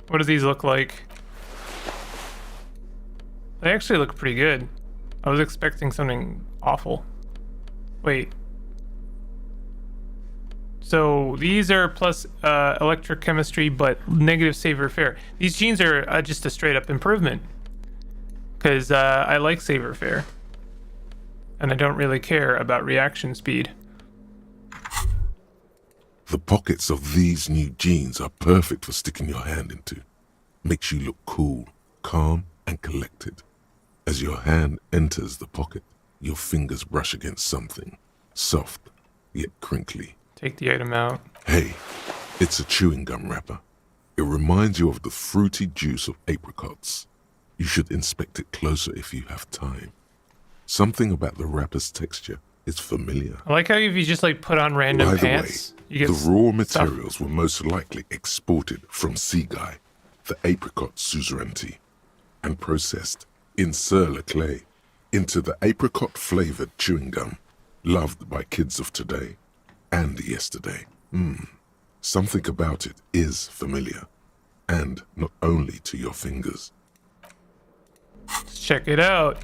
What do these look like? They actually look pretty good. I was expecting something awful. Wait. So these are plus electrochemistry, but negative savoir-faire. These genes are just a straight up improvement. Because I like savoir-faire. And I don't really care about reaction speed. The pockets of these new genes are perfect for sticking your hand into. Makes you look cool, calm, and collected. As your hand enters the pocket, your fingers brush against something. Soft, yet crinkly. Take the item out. Hey, it's a chewing gum wrapper. It reminds you of the fruity juice of apricots. You should inspect it closer if you have time. Something about the wrapper's texture is familiar. I like how if you just like put on random pants, you get the raw materials were most likely exported from Seaguy, the apricot suzerainty, and processed in sur-le-clay into the apricot-flavored chewing gum, loved by kids of today and yesterday. Something about it is familiar, and not only to your fingers. Let's check it out.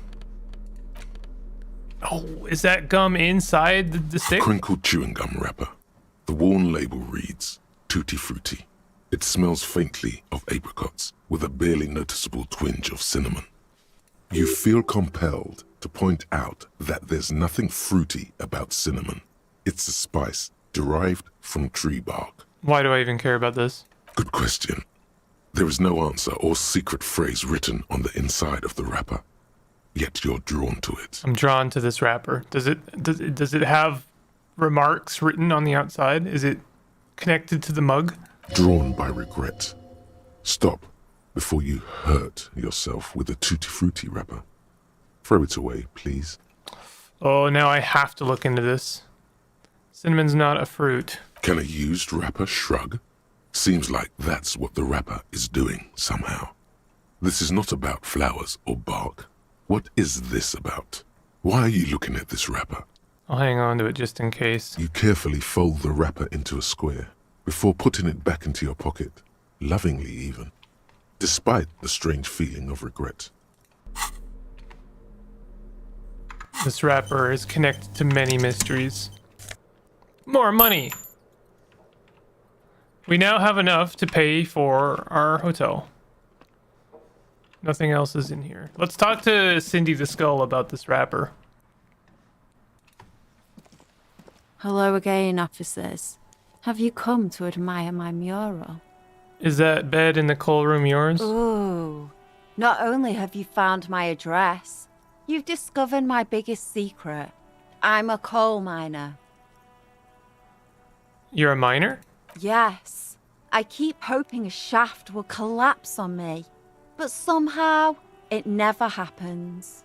Oh, is that gum inside the stick? Crinkled chewing gum wrapper. The worn label reads, Tutti Frutti. It smells faintly of apricots with a barely noticeable twinge of cinnamon. You feel compelled to point out that there's nothing fruity about cinnamon. It's a spice derived from tree bark. Why do I even care about this? Good question. There is no answer or secret phrase written on the inside of the wrapper. Yet you're drawn to it. I'm drawn to this wrapper. Does it have remarks written on the outside? Is it connected to the mug? Drawn by regret. Stop before you hurt yourself with a Tutti Frutti wrapper. Throw it away, please. Oh, now I have to look into this. Cinnamon's not a fruit. Can a used wrapper shrug? Seems like that's what the wrapper is doing somehow. This is not about flowers or bark. What is this about? Why are you looking at this wrapper? I'll hang on to it just in case. You carefully fold the wrapper into a square before putting it back into your pocket, lovingly even, despite the strange feeling of regret. This wrapper is connected to many mysteries. More money! We now have enough to pay for our hotel. Nothing else is in here. Let's talk to Cindy the Skull about this wrapper. Hello again, officers. Have you come to admire my mural? Is that bed in the coal room yours? Ooh. Not only have you found my address, you've discovered my biggest secret. I'm a coal miner. You're a miner? Yes. I keep hoping a shaft will collapse on me. But somehow, it never happens.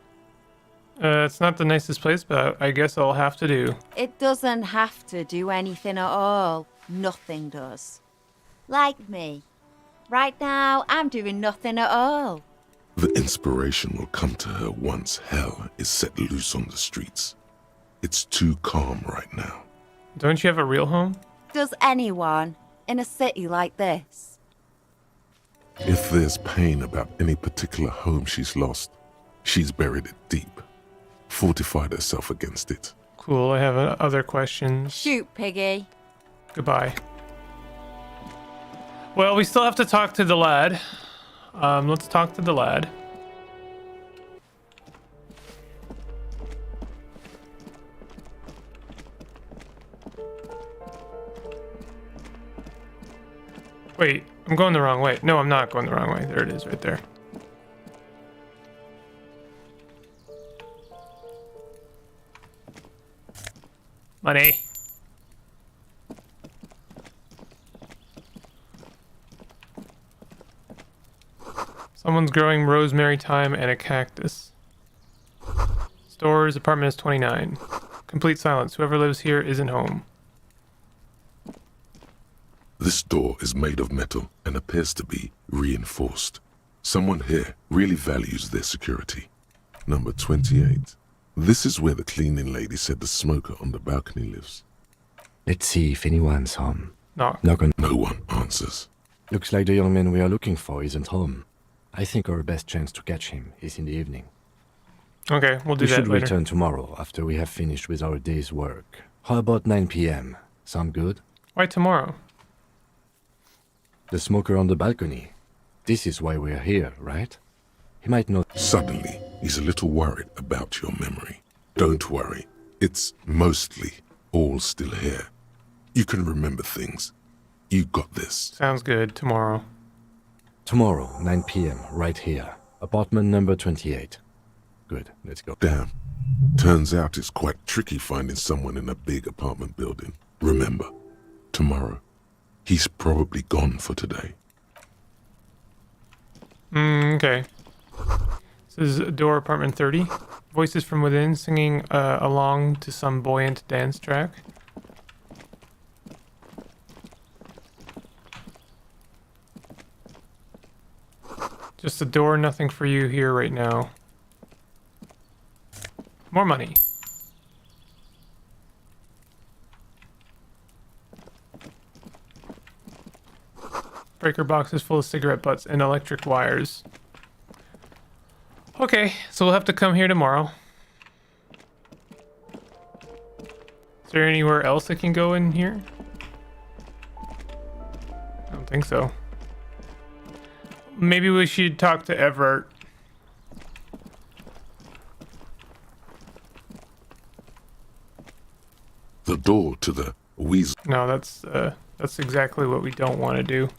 It's not the nicest place, but I guess I'll have to do. It doesn't have to do anything at all. Nothing does. Like me. Right now, I'm doing nothing at all. The inspiration will come to her once hell is set loose on the streets. It's too calm right now. Don't you have a real home? Does anyone in a city like this? If there's pain about any particular home she's lost, she's buried it deep, fortified herself against it. Cool, I have other questions. Shoot, Piggy. Goodbye. Well, we still have to talk to the lad. Let's talk to the lad. Wait, I'm going the wrong way. No, I'm not going the wrong way. There it is, right there. Money. Someone's growing rosemary, thyme, and a cactus. Stores, apartment is 29. Complete silence. Whoever lives here isn't home. This door is made of metal and appears to be reinforced. Someone here really values their security. Number 28. This is where the cleaning lady said the smoker on the balcony lives. Let's see if anyone's home. Knock. Knock on. No one answers. Looks like the young man we are looking for isn't home. I think our best chance to catch him is in the evening. Okay, we'll do We that should later. return tomorrow after we have finished with our day's work. How about 9 p.m.? Sound good? Why tomorrow? The smoker on the balcony. This is why we're here, right? He might not. Suddenly, he's a little worried about your memory. Don't worry. It's mostly all still here. You can remember things. You got this. Sounds good. Tomorrow. Tomorrow, 9 p.m., right here. Apartment number 28. Good, let's go. Damn. Turns out it's quite tricky finding someone in a big apartment building. Remember, tomorrow. He's probably gone for today. Okay. This is door apartment 30. Voices from within singing along to some buoyant dance track. Just a door, nothing for you here right now. More money. Breaker boxes full of cigarette butts and electric wires. Okay, so we'll have to come here tomorrow. Is there anywhere else I can go in here? I don't think so. Maybe we should talk to Everett. The door to the weasel. No, that's exactly what we don't want to do.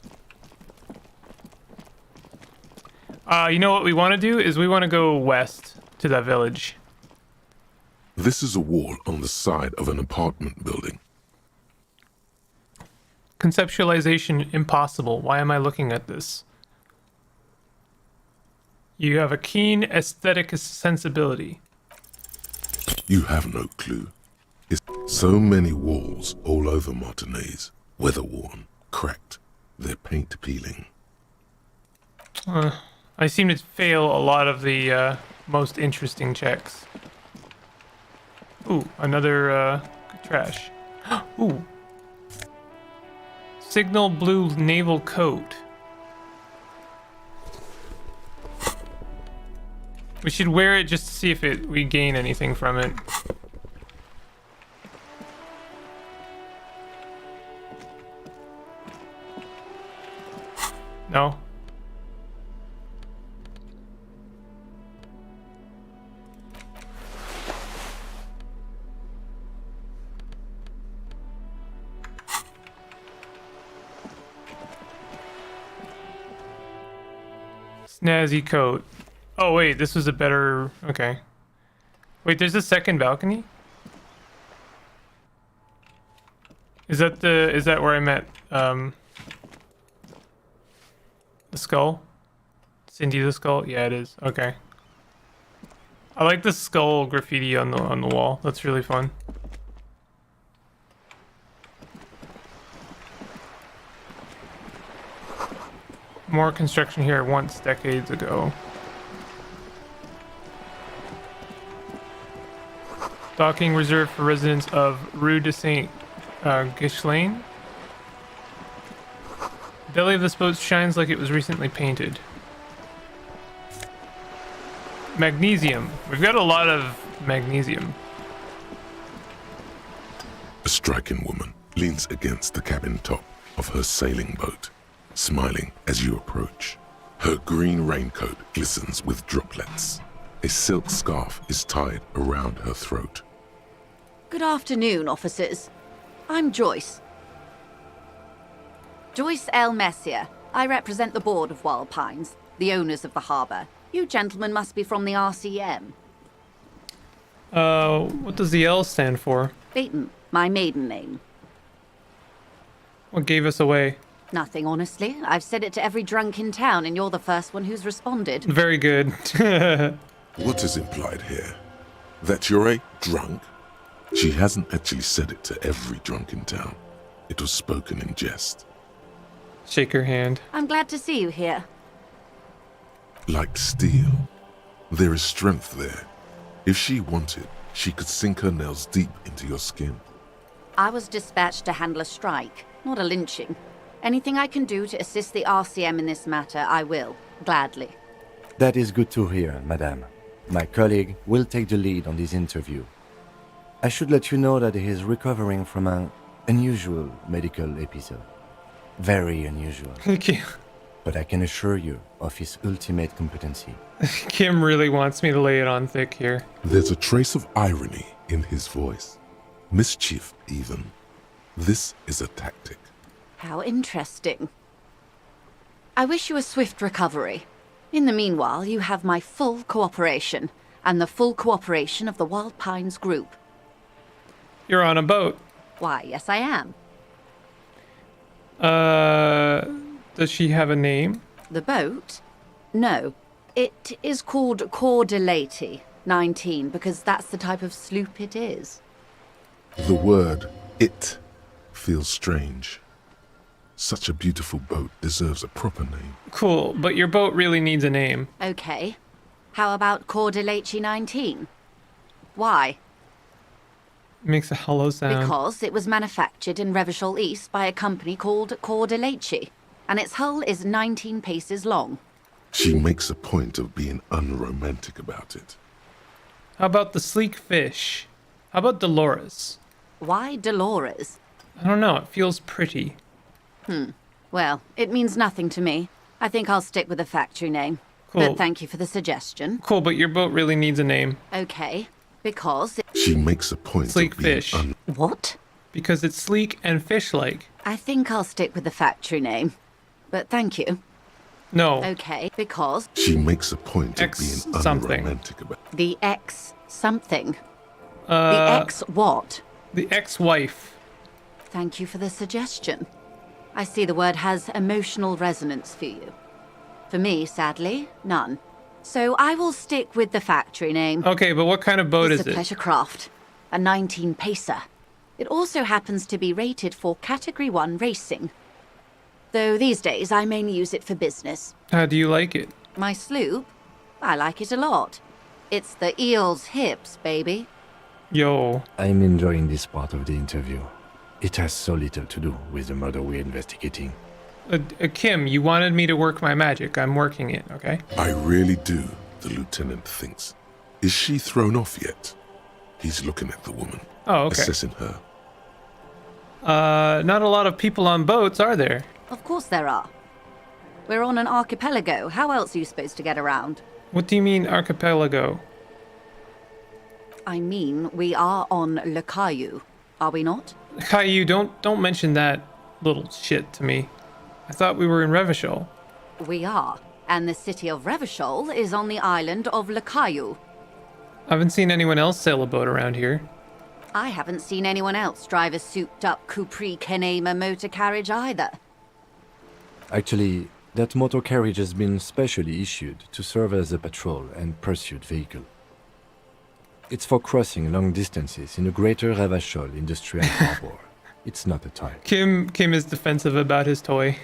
You know what we want to do is we want to go west to that village. This is a wall on the side of an apartment building. Conceptualization impossible. Why am I looking at this? You have a keen aesthetic sensibility. You have no clue. It's so many walls all over Martinez. Weather-worn, cracked, their paint peeling. I seem to fail a lot of the most interesting checks. Ooh, another trash. Ooh. Signal blue naval coat. We should wear it just to see if we gain anything from it. No? Snazzy coat. Oh wait, this was a better... Okay. Wait, there's a second balcony? Is that where I met, the skull? Cindy the skull? Yeah, it is. Okay. I like the skull graffiti on the wall. That's really fun. More construction here once decades ago. Docking reserved for residents of Rue de Saint Ghislaine. The belly of this boat shines like it was recently painted. Magnesium. We've got a lot of magnesium. A striking woman leans against the cabin top of her sailing boat, smiling as you approach. Her green raincoat glistens with droplets. A silk scarf is tied around her throat. Good afternoon, officers. I'm Joyce. Joyce L. Messier. I represent the board of Wild Pines, the owners of the harbour. You gentlemen must be from the RCM. What does the L stand for? Beaton, my maiden name. What gave us away? Nothing, honestly. I've said it to every drunk in town, and you're the first one who's responded. Very good. What is implied here? That you're a drunk? She hasn't actually said it to every drunk in town. It was spoken in jest. Shake her hand. I'm glad to see you here. Like steel. There is strength there. If she wanted, she could sink her nails deep into your skin. I was dispatched to handle a strike, not a lynching. Anything I can do to assist the RCM in this matter, I will, gladly. That is good to hear, madame. My colleague will take the lead on this interview. I should let you know that he is recovering from an Unusual medical episode. Very unusual. But I can assure you of his ultimate competency. Kim really wants me to lay it on thick here. There's a trace of irony in his voice. Mischief, even. This is a tactic. How interesting. I wish you a swift recovery. In the meanwhile, you have my full cooperation, and the full cooperation of the Wild Pines group. You're on a boat. Why, yes I am. Does she have a name? The boat? No. It is called Cordelati 19, because that's the type of sloop it is. The word "it" feels strange. Such a beautiful boat deserves a proper name. Cool, but your boat really needs a name. Okay. How about Cordelati 19? Why? Makes a hollow sound. Because it was manufactured in Revachol East by a company called Cordelati, and its hull is 19 paces long. She makes a point of being unromantic about it. How about the sleek fish? How about Dolores? Why Dolores? I don't know, it feels pretty. Well, it means nothing to me. I think I'll stick with the factory name. Cool. But thank you for the suggestion. Cool, but your boat really needs a name. Okay, because... She makes a point Sleek of being fish. What? Because it's sleek and fish-like. I think I'll stick with the factory name. But thank you. No. Okay, because... She makes a point of being something. unromantic about it. The ex something. The ex what? The ex-wife. Thank you for the suggestion. I see the word has emotional resonance for you. For me, sadly, none. So I will stick with the factory name. Okay, but what kind of boat It's is a it? pleasure craft. A 19 pacer. It also happens to be rated for Category 1 racing. Though these days I mainly use it for business. How do you like it? My sloop? I like it a lot. It's the eel's hips, baby. Yo. I'm enjoying this part of the interview. It has so little to do with the murder we're investigating. Kim, you wanted me to work my magic. I'm working it, okay? I really do, the lieutenant thinks. Is she thrown off yet? He's looking at the woman. Oh, okay. Assessing her. Not a lot of people on boats, are there? Of course there are. We're on an archipelago. How else are you supposed to get around? What do you mean, archipelago? I mean, we are on Le Caillou, are we not? Caillou, don't mention that little shit to me. I thought we were in Revachol. We are, and the city of Revachol is on the island of Le Caillou. I haven't seen anyone else sail a boat around here. I haven't seen anyone else drive a souped-up Capri Kenema motor carriage either. Actually, that motor carriage has been specially issued to serve as a patrol and pursuit vehicle. It's for crossing long distances in the greater Revachol industrial harbor. It's not a toy. Kim is defensive about his toy.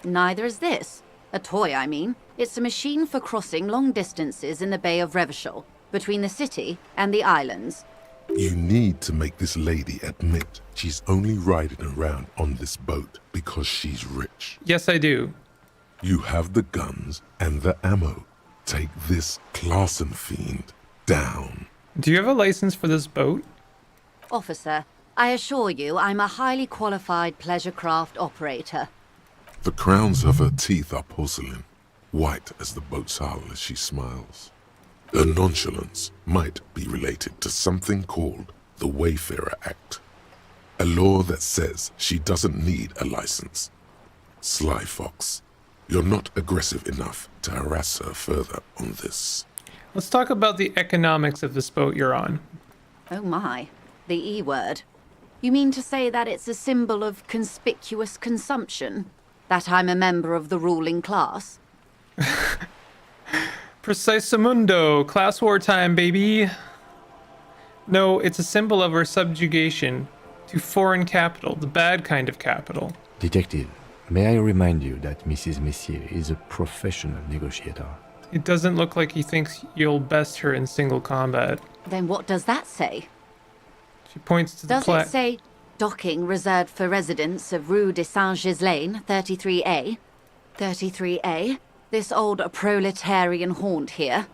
Neither is this. A toy, I mean. It's a machine for crossing long distances in the Bay of Revachol, between the city and the islands. You need to make this lady admit she's only riding around on this boat because she's rich. Yes, I do. You have the guns and the ammo. Take this Clausen fiend down. Do you have a license for this boat? Officer, I assure you I'm a highly qualified pleasure craft operator. The crowns of her teeth are porcelain, white as the boat's hull as she smiles. Her nonchalance might be related to something called the Wayfarer Act, a law that says she doesn't need a license. Sly Fox, you're not aggressive enough to harass her further on this. Let's talk about the economics of this boat you're on. Oh my, the E word. You mean to say that it's a symbol of conspicuous consumption? That I'm a member of the ruling class? Precisamundo, class war time, baby. No, it's a symbol of our subjugation to foreign capital, the bad kind of capital. Detective, may I remind you that Mrs. Messier is a professional negotiator. It doesn't look like he thinks you'll best her in single combat. Then what does that say? She points to the Does it say docking reserved for residents of Rue de Saint-Ghislain, 33A? 33A? This old proletarian haunt here.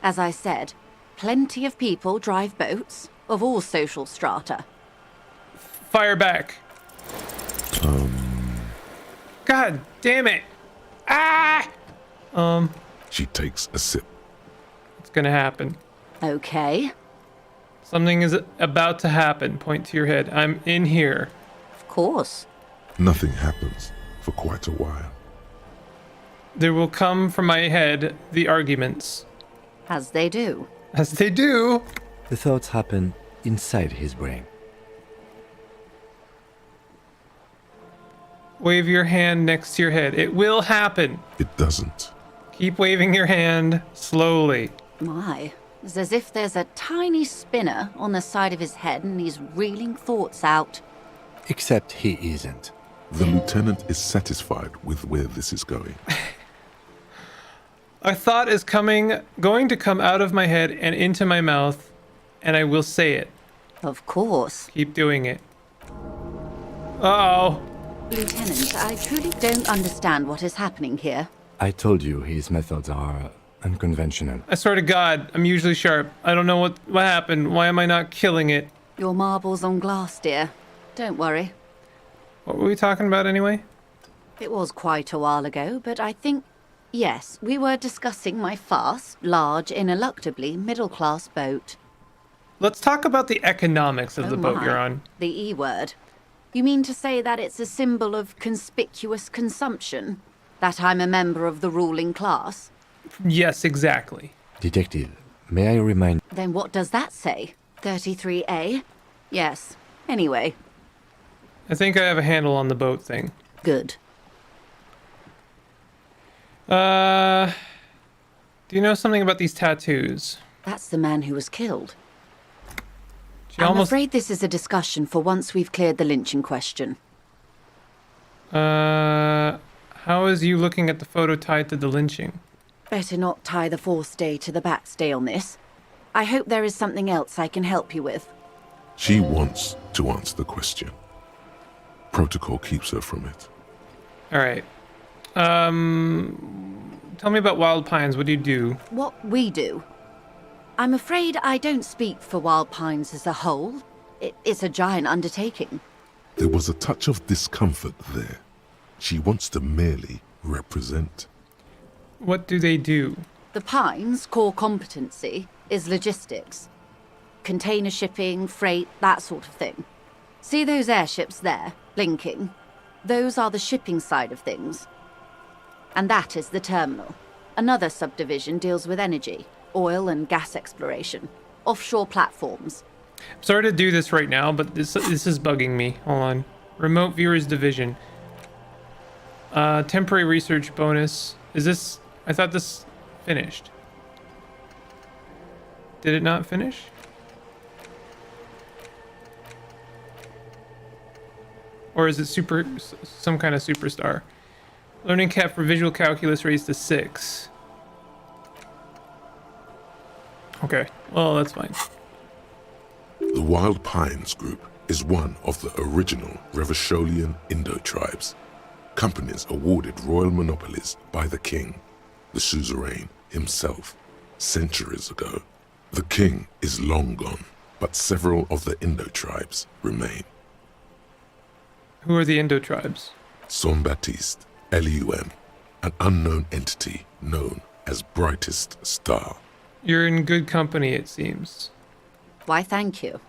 As I said, plenty of people drive boats, of all social strata. Fire back. God damn it! Ah! She takes a sip. It's gonna happen. Okay. Something is about to happen. Point to your head. I'm in here. Of course. Nothing happens for quite a while. There will come from my head the arguments. As they do. As they do. The thoughts happen inside his brain. Wave your hand next to your head. It will happen. It doesn't. Keep waving your hand slowly. My. It's as if there's a tiny spinner on the side of his head and he's reeling thoughts out. Except he isn't. The lieutenant is satisfied with where this is going. A thought is going to come out of my head and into my mouth, and I will say it. Of course. Keep doing it. Uh-oh. Lieutenant, I truly don't understand what is happening here. I told you his methods are unconventional. I swear to God, I'm usually sharp. I don't know what happened. Why am I not killing it? Your marbles on glass, dear. Don't worry. What were we talking about anyway? It was quite a while ago, but I think... Yes, we were discussing my fast, large, ineluctably middle-class boat. Let's talk about the economics of the boat you're on. The E-word. You mean to say that it's a symbol of conspicuous consumption? That I'm a member of the ruling class? Yes, exactly. Detective, may I remind... Then what does that say? 33A? Yes. Anyway. I think I have a handle on the boat thing. Good. Do you know something about these tattoos? That's the man who was killed. I'm afraid this is a discussion for once we've cleared the lynching question. How is you looking at the photo tied to the lynching? Better not tie the forestay to the backstay on this. I hope there is something else I can help you with. She wants to answer the question. Protocol keeps her from it. All right. Tell me about Wild Pines. What do you do? What we do? I'm afraid I don't speak for Wild Pines as a whole. It's a giant undertaking. There was a touch of discomfort there. She wants to merely represent. What do they do? The Pines' core competency is logistics. Container shipping, freight, that sort of thing. See those airships there, blinking? Those are the shipping side of things. And that is the terminal. Another subdivision deals with energy, oil and gas exploration, offshore platforms. I'm sorry to do this right now, but this is bugging me. Hold on. Remote viewers division. Temporary research bonus. Is this... I thought this finished. Did it not finish? Or is it some kind of superstar? Learning cap for visual calculus raised to 6. Okay, well, that's fine. The Wild Pines Group is one of the original Revacholian Indo tribes. Companies awarded royal monopolies by the king, the suzerain himself, centuries ago. The king is long gone, but several of the Indo tribes remain. Who are the Indo tribes? Son Baptiste, Elysium, an unknown entity known as Brightest Star. You're in good company, it seems. Why, thank you.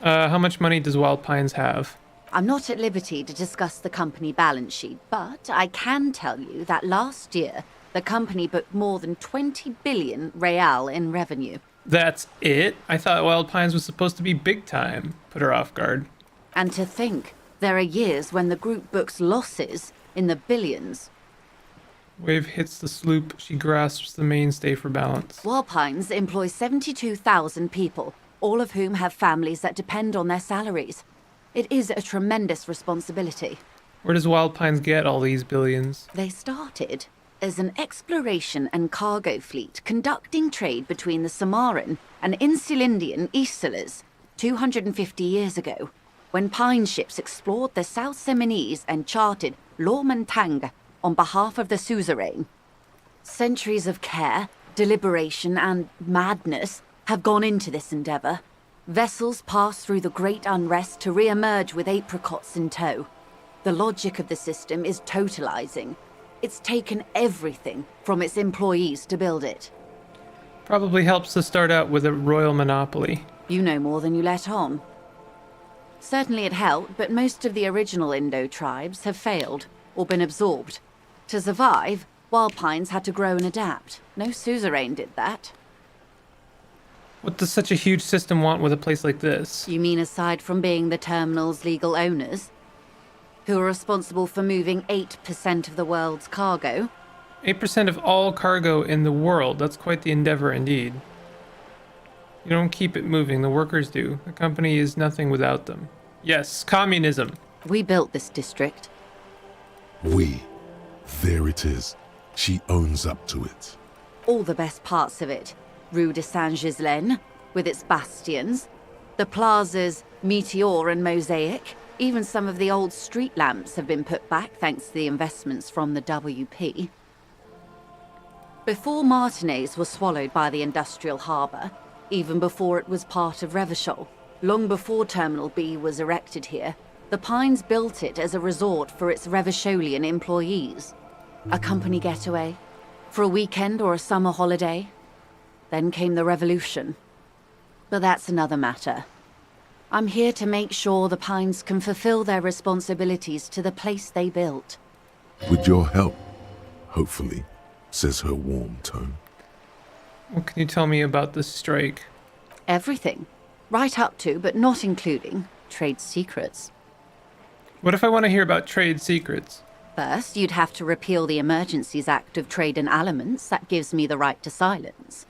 How much money does Wild Pines have? I'm not at liberty to discuss the company balance sheet, but I can tell you that last year, the company booked more than 20 billion real in revenue. That's it? I thought Wild Pines was supposed to be big time. Put her off guard. And to think, there are years when the group books losses in the billions. Wave hits the sloop. She grasps the mainstay for balance. Wild Pines employs 72,000 people, all of whom have families that depend on their salaries. It is a tremendous responsibility. Where does Wild Pines get all these billions? They started as an exploration and cargo fleet conducting trade between the Samoan and Insulindian Isolas 250 years ago, when Pine ships explored the South Seminese and charted Lomantang on behalf of the suzerain. Centuries of care, deliberation, and madness have gone into this endeavor. Vessels pass through the Great Unrest to re-emerge with apricots in tow. The logic of the system is totalizing. It's taken everything from its employees to build it. Probably helps to start out with a royal monopoly. You know more than you let on. Certainly it helped, but most of the original Indo tribes have failed, or been absorbed. To survive, wild pines had to grow and adapt. No suzerain did that. What does such a huge system want with a place like this? You mean aside from being the terminal's legal owners? Who are responsible for moving 8% of the world's cargo? 8% of all cargo in the world. That's quite the endeavor indeed. You don't keep it moving, the workers do. The company is nothing without them. Yes, communism. We built this district. We. There it is. She owns up to it. All the best parts of it. Rue de Saint-Ghislain, with its bastions. The plazas Meteor and Mosaic. Even some of the old street lamps have been put back thanks to the investments from the WP. Before Martinez was swallowed by the industrial harbour, even before it was part of Revachol, long before Terminal B was erected here, the Pines built it as a resort for its Revacholian employees. A company getaway, for a weekend or a summer holiday. Then came the revolution. But that's another matter. I'm here to make sure the Pines can fulfill their responsibilities to the place they built. With your help, hopefully, says her warm tone. What can you tell me about this strike? Everything. Right up to, but not including, trade secrets. What if I want to hear about trade secrets? First, you'd have to repeal the Emergencies Act of Trade in Aliments. That gives me the right to silence.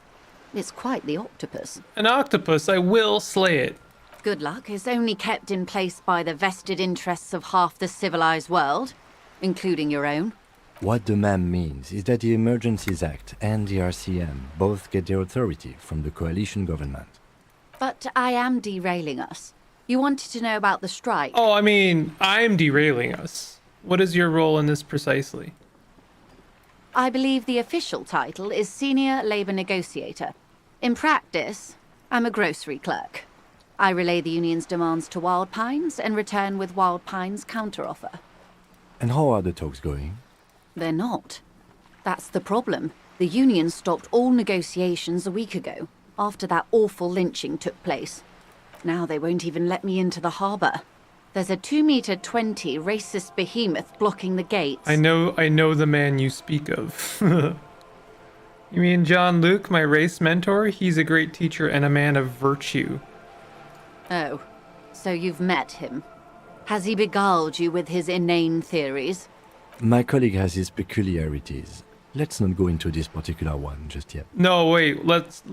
It's quite the octopus. An octopus, I will slay it. Good luck is only kept in place by the vested interests of half the civilized world, including your own. What the ma'am means is that the Emergencies Act and the RCM both get their authority from the coalition government. But I am derailing us. You wanted to know about the strike. Oh, I mean, I'm derailing us. What is your role in this precisely? I believe the official title is Senior Labor Negotiator. In practice, I'm a grocery clerk. I relay the union's demands to Wild Pines and return with Wild Pines' counteroffer. And how are the talks going? They're not. That's the problem. The union stopped all negotiations a week ago, after that awful lynching took place. Now they won't even let me into the harbour. There's a 2-meter-20 racist behemoth blocking the gates. I know the man you speak of. You mean John Luke, my race mentor? He's a great teacher and a man of virtue. Oh, so you've met him. Has he beguiled you with his inane theories? My colleague has his peculiarities. Let's not go into this particular one just yet. No, wait, let's.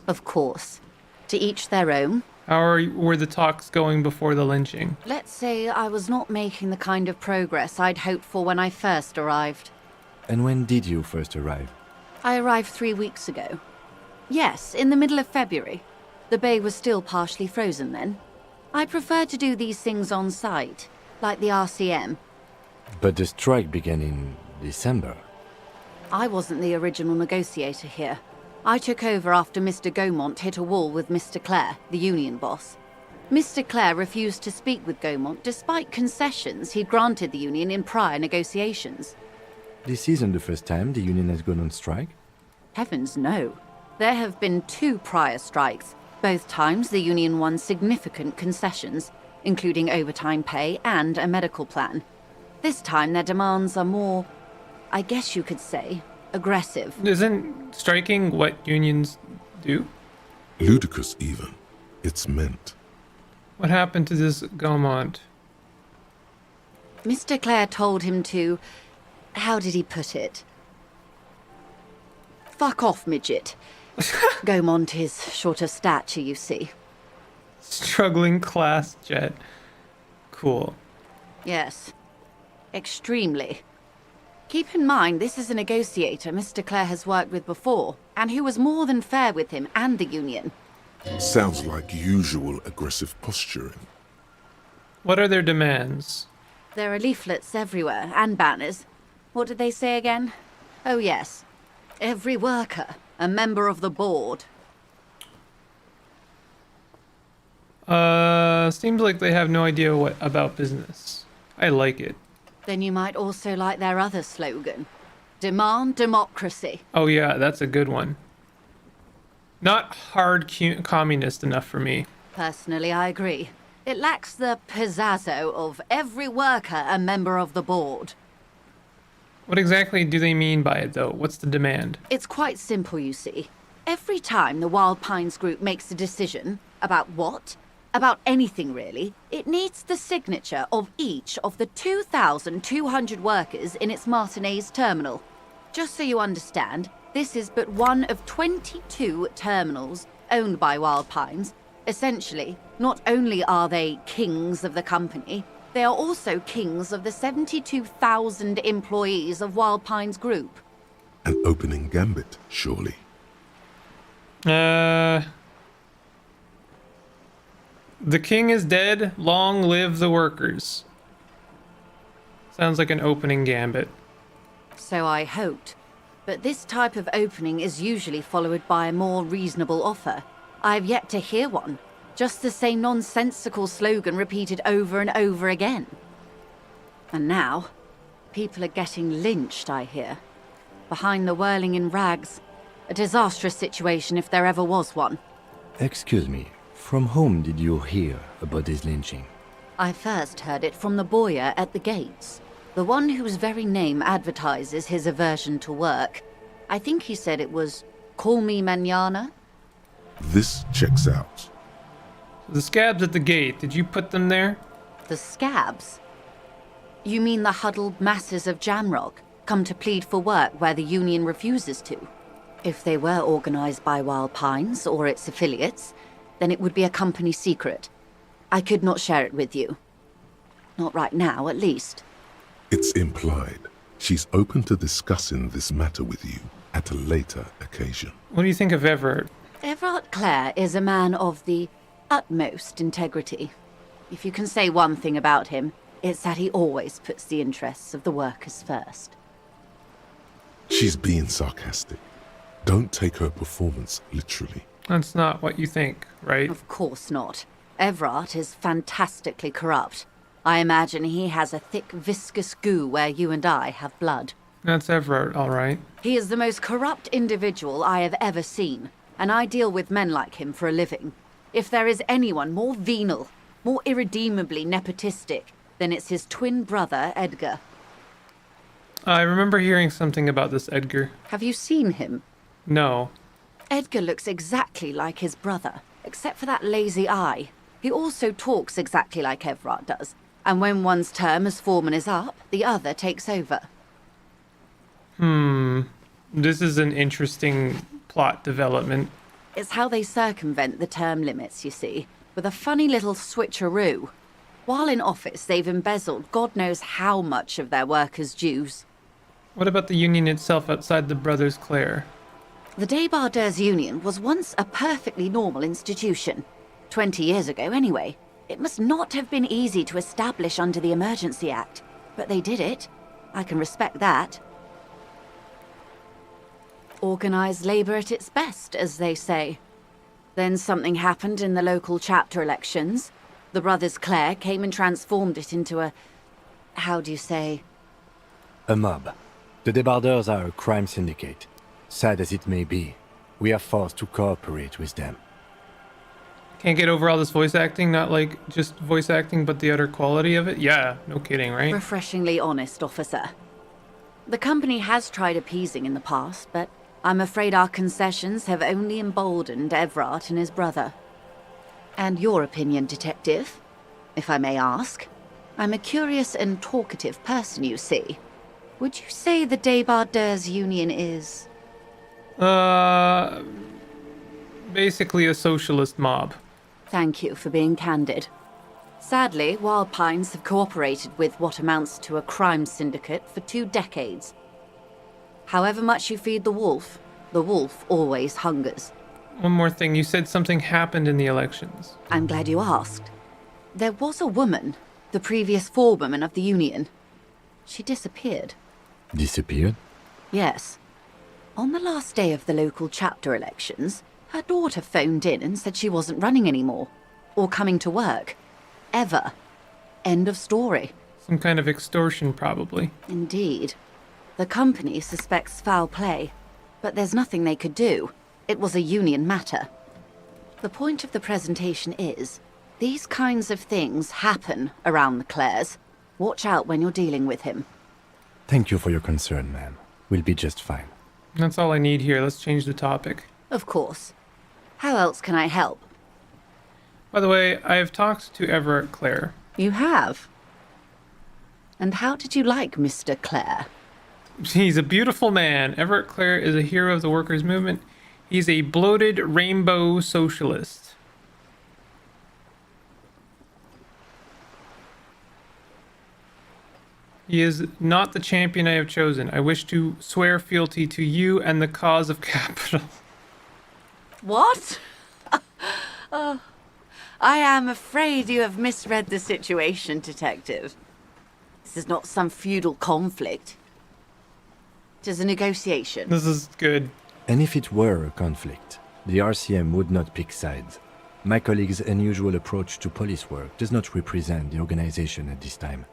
Of course. To each their own. Were the talks going before the lynching? Let's say I was not making the kind of progress I'd hoped for when I first arrived. And when did you first arrive? I arrived 3 weeks ago. Yes, in the middle of February. The bay was still partially frozen then. I prefer to do these things on site, like the RCM. But the strike began in December. I wasn't the original negotiator here. I took over after Mr. Gaumont hit a wall with Mr. Clare, the union boss. Mr. Clare refused to speak with Gaumont despite concessions he'd granted the union in prior negotiations. This isn't the first time the union has gone on strike? Heavens no. There have been 2 prior strikes. Both times the union won significant concessions, including overtime pay and a medical plan. This time their demands are more, I guess you could say, aggressive. Isn't striking what unions do? Ludicrous even. It's meant. What happened to this Gaumont? Mr. Clare told him to... How did he put it? Fuck off, midget. Gaumont is short of stature, you see. Struggling class jet. Cool. Yes. Extremely. Keep in mind, this is a negotiator Mr. Clare has worked with before, and who was more than fair with him and the union. Sounds like usual aggressive posturing. What are their demands? There are leaflets everywhere, and banners. What did they say again? Oh yes. Every worker, a member of the board. Seems like they have no idea what about business. I like it. Then you might also like their other slogan. Demand democracy. Oh yeah, that's a good one. Not hard communist enough for me. Personally, I agree. It lacks the pizzazzo of every worker a member of the board. What exactly do they mean by it, though? What's the demand? It's quite simple, you see. Every time the Wild Pines group makes a decision, about what? About anything, really, it needs the signature of each of the 2,200 workers in its Martinez terminal. Just so you understand, this is but one of 22 terminals owned by Wild Pines. Essentially, not only are they kings of the company, they are also kings of the 72,000 employees of Wild Pines Group. An opening gambit, surely. The king is dead, long live the workers. Sounds like an opening gambit. So I hoped. But this type of opening is usually followed by a more reasonable offer. I've yet to hear one. Just the same nonsensical slogan repeated over and over again. And now, people are getting lynched, I hear. Behind the whirling in rags. A disastrous situation if there ever was one. Excuse me, from whom did you hear about this lynching? I first heard it from the boyar at the gates. The one whose very name advertises his aversion to work. I think he said it was, "Call me mañana." This checks out. The scabs at the gate, did you put them there? The scabs? You mean the huddled masses of Jamrock, come to plead for work where the Union refuses to? If they were organized by Wild Pines or its affiliates, then it would be a company secret. I could not share it with you. Not right now, at least. It's implied. She's open to discussing this matter with you at a later occasion. What do you think of Everett? Everard Clare is a man of the utmost integrity. If you can say one thing about him, it's that he always puts the interests of the workers first. She's being sarcastic. Don't take her performance literally. That's not what you think, right? Of course not. Everard is fantastically corrupt. I imagine he has a thick, viscous goo where you and I have blood. That's Everett, all right. He is the most corrupt individual I have ever seen, and I deal with men like him for a living. If there is anyone more venal, more irredeemably nepotistic, then it's his twin brother, Edgar. I remember hearing something about this Edgar. Have you seen him? No. Edgar looks exactly like his brother, except for that lazy eye. He also talks exactly like Everard does, and when one's term as foreman is up, the other takes over. This is an interesting plot development. It's how they circumvent the term limits, you see, with a funny little switcheroo. While in office, they've embezzled God knows how much of their workers' dues. What about the union itself outside the Brothers Clare? The Débardeurs Union was once a perfectly normal institution. 20 years ago, anyway. It must not have been easy to establish under the Emergency Act, but they did it. I can respect that. Organised labour at its best, as they say. Then something happened in the local chapter elections. The Brothers Clare came and transformed it into a... how do you say? A mob. The Débardeurs are a crime syndicate. Sad as it may be, we are forced to cooperate with them. Can't get over all this voice acting, not like just voice acting, but the utter quality of it? Yeah, no kidding, right? Refreshingly honest, officer. The company has tried appeasing in the past, but I'm afraid our concessions have only emboldened Everard and his brother. And your opinion, detective, if I may ask? I'm a curious and talkative person, you see. Would you say the Débardeurs Union is... basically a socialist mob. Thank you for being candid. Sadly, Wild Pines have cooperated with what amounts to a crime syndicate for 2 decades. However much you feed the wolf always hungers. One more thing, you said something happened in the elections. I'm glad you asked. There was a woman, the previous forewoman of the union. She disappeared. Disappeared? Yes. On the last day of the local chapter elections, her daughter phoned in and said she wasn't running anymore. or coming to work. Ever. End of story. Some kind of extortion, probably. Indeed. The company suspects foul play, but there's nothing they could do. It was a union matter. The point of the presentation is, these kinds of things happen around the Clares. Watch out when you're dealing with him. Thank you for your concern, ma'am. We'll be just fine. That's all I need here. Let's change the topic. Of course. How else can I help? By the way, I have talked to Everett Clare. You have? And how did you like Mr. Clare? He's a beautiful man. Everett Clare is a hero of the workers' movement. He's a bloated rainbow socialist. He is not the champion I have chosen. I wish to swear fealty to you and the cause of capital. What? I am afraid you have misread the situation, Detective. This is not some feudal conflict. It is a negotiation. This is good. And if it were a conflict, the RCM would not pick sides. My colleague's unusual approach to police work does not represent the organization at this time.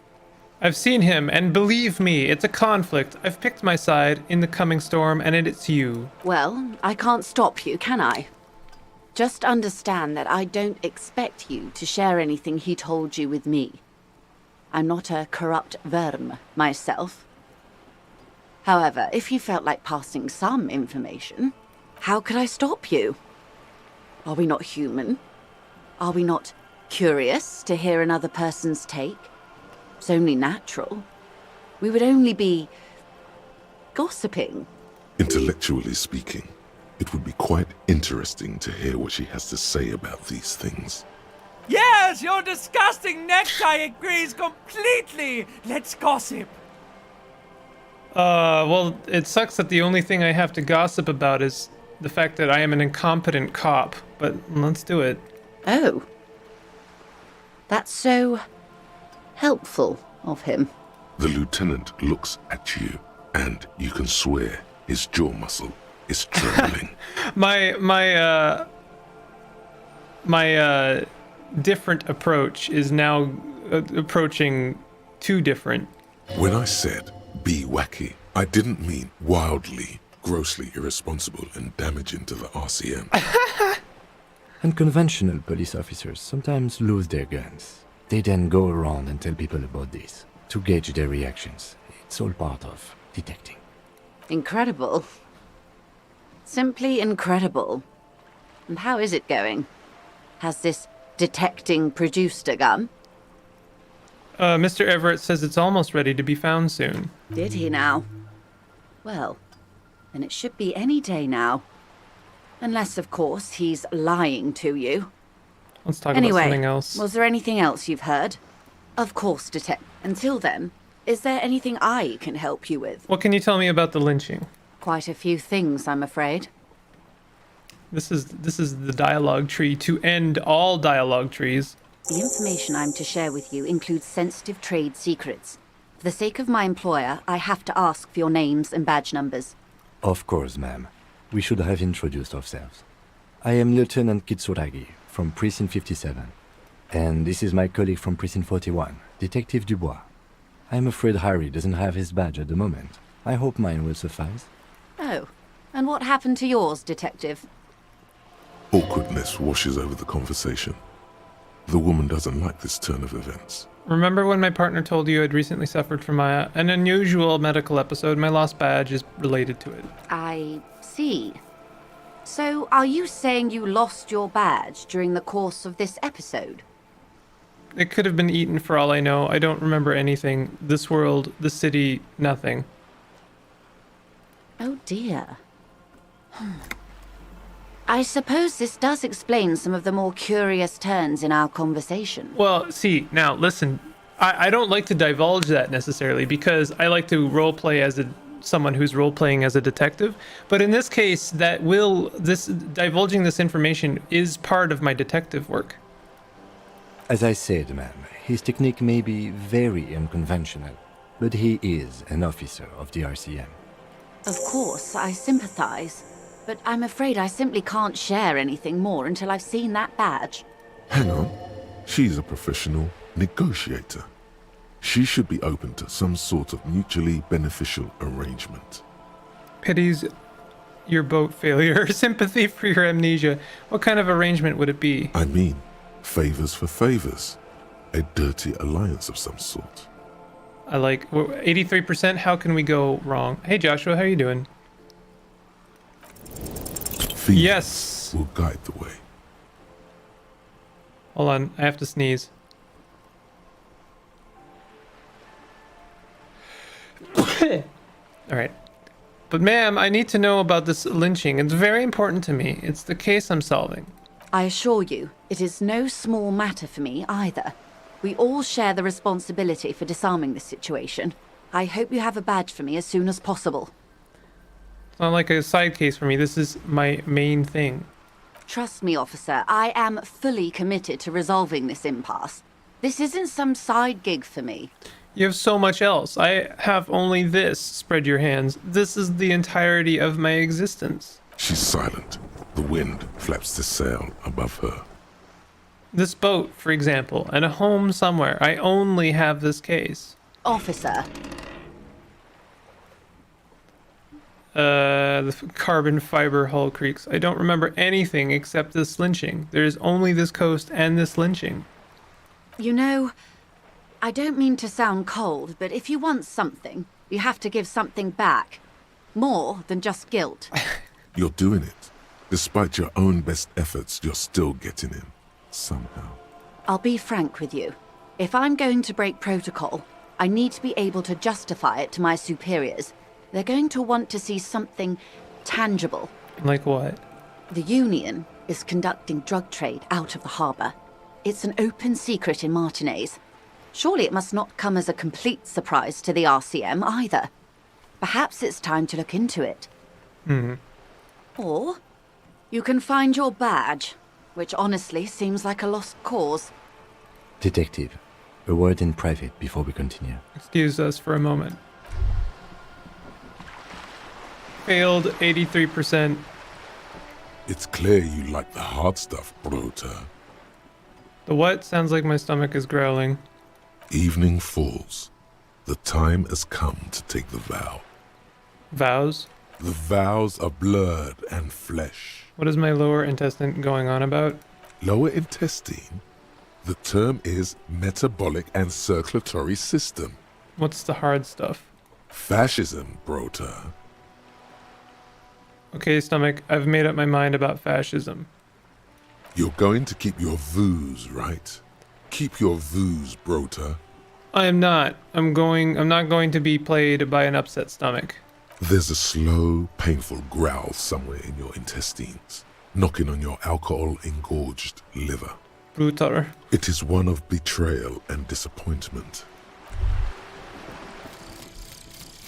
I've seen him, and believe me, it's a conflict. I've picked my side in the coming storm, and it's you. Well, I can't stop you, can I? Just understand that I don't expect you to share anything he told you with me. I'm not a corrupt verm myself. However, if you felt like passing some information, how could I stop you? Are we not human? Are we not curious to hear another person's take? It's only natural. We would only be gossiping. Intellectually speaking, it would be quite interesting to hear what she has to say about these things. Yes, your disgusting necktie agrees completely. Let's gossip. Well, it sucks that the only thing I have to gossip about is the fact that I am an incompetent cop, but let's do it. Oh. That's so helpful of him. The lieutenant looks at you, and you can swear his jaw muscle is trembling. My different approach is now approaching too different. When I said be wacky, I didn't mean wildly, grossly irresponsible and damaging to the RCM. Unconventional police officers sometimes lose their guns. They then go around and tell people about this, to gauge their reactions. It's all part of detecting. Incredible. Simply incredible. And how is it going? Has this detecting produced a gun? Mr. Everett says it's almost ready to be found soon. Did he now? Well, then it should be any day now. Unless, of course, he's lying to you. Let's talk about something else. Was there anything else you've heard? Of course, Until then, is there anything I can help you with? What can you tell me about the lynching? Quite a few things, I'm afraid. This is the dialogue tree to end all dialogue trees. The information I'm to share with you includes sensitive trade secrets. For the sake of my employer, I have to ask for your names and badge numbers. Of course, ma'am. We should have introduced ourselves. I am Lieutenant Kitsuragi from Precinct 57. And this is my colleague from Precinct 41, Detective Dubois. I'm afraid Harry doesn't have his badge at the moment. I hope mine will suffice. Oh, and what happened to yours, Detective? Awkwardness washes over the conversation. The woman doesn't like this turn of events. Remember when my partner told you I'd recently suffered from an unusual medical episode? My lost badge is related to it. I see. So, are you saying you lost your badge during the course of this episode? It could have been eaten for all I know. I don't remember anything. This world, the city, nothing. Oh dear. I suppose this does explain some of the more curious turns in our conversation. Well, see, now, listen. I don't like to divulge that necessarily because I like to roleplay as someone who's role-playing as a detective. But in this case, divulging this information is part of my detective work. As I said, ma'am, his technique may be very unconventional, but he is an officer of the RCM. Of course, I sympathize. But I'm afraid I simply can't share anything more until I've seen that badge. Hang on. She's a professional negotiator. She should be open to some sort of mutually beneficial arrangement. Pities your boat failure, sympathy for your amnesia. What kind of arrangement would it be? I mean, favors for favors. A dirty alliance of some sort. I like 83%. How can we go wrong? Hey Joshua, how you doing? Feelings yes. will guide the way. Hold on, I have to sneeze. All right. But ma'am, I need to know about this lynching. It's very important to me. It's the case I'm solving. I assure you, it is no small matter for me either. We all share the responsibility for disarming this situation. I hope you have a badge for me as soon as possible. It's not like a side case for me. This is my main thing. Trust me, officer, I am fully committed to resolving this impasse. This isn't some side gig for me. You have so much else. I have only this. Spread your hands. This is the entirety of my existence. She's silent. The wind flaps the sail above her. This boat, for example, and a home somewhere. I only have this case. Officer. The carbon fiber hull creaks. I don't remember anything except this lynching. There's only this coast and this lynching. You know, I don't mean to sound cold, but if you want something, you have to give something back. More than just guilt. You're doing it. Despite your own best efforts, you're still getting in. Somehow. I'll be frank with you. If I'm going to break protocol, I need to be able to justify it to my superiors. They're going to want to see something tangible. Like what? The Union is conducting drug trade out of the harbour. It's an open secret in Martinez. Surely it must not come as a complete surprise to the RCM either. Perhaps it's time to look into it. Or you can find your badge, which honestly seems like a lost cause. Detective, a word in private before we continue. Excuse us for a moment. Failed 83%. It's clear you like the hard stuff, Brota. The what? Sounds like my stomach is growling. Evening falls. The time has come to take the vow. Vows? The vows are blood and flesh. What is my lower intestine going on about? Lower intestine? The term is metabolic and circulatory system. What's the hard stuff? Fascism, Brota. Okay, stomach, I've made up my mind about fascism. You're going to keep your views, right? Keep your views, Brota. I am not. I'm not going to be played by an upset stomach. There's a slow, painful growl somewhere in your intestines, knocking on your alcohol-engorged liver. Brutal. It is one of betrayal and disappointment.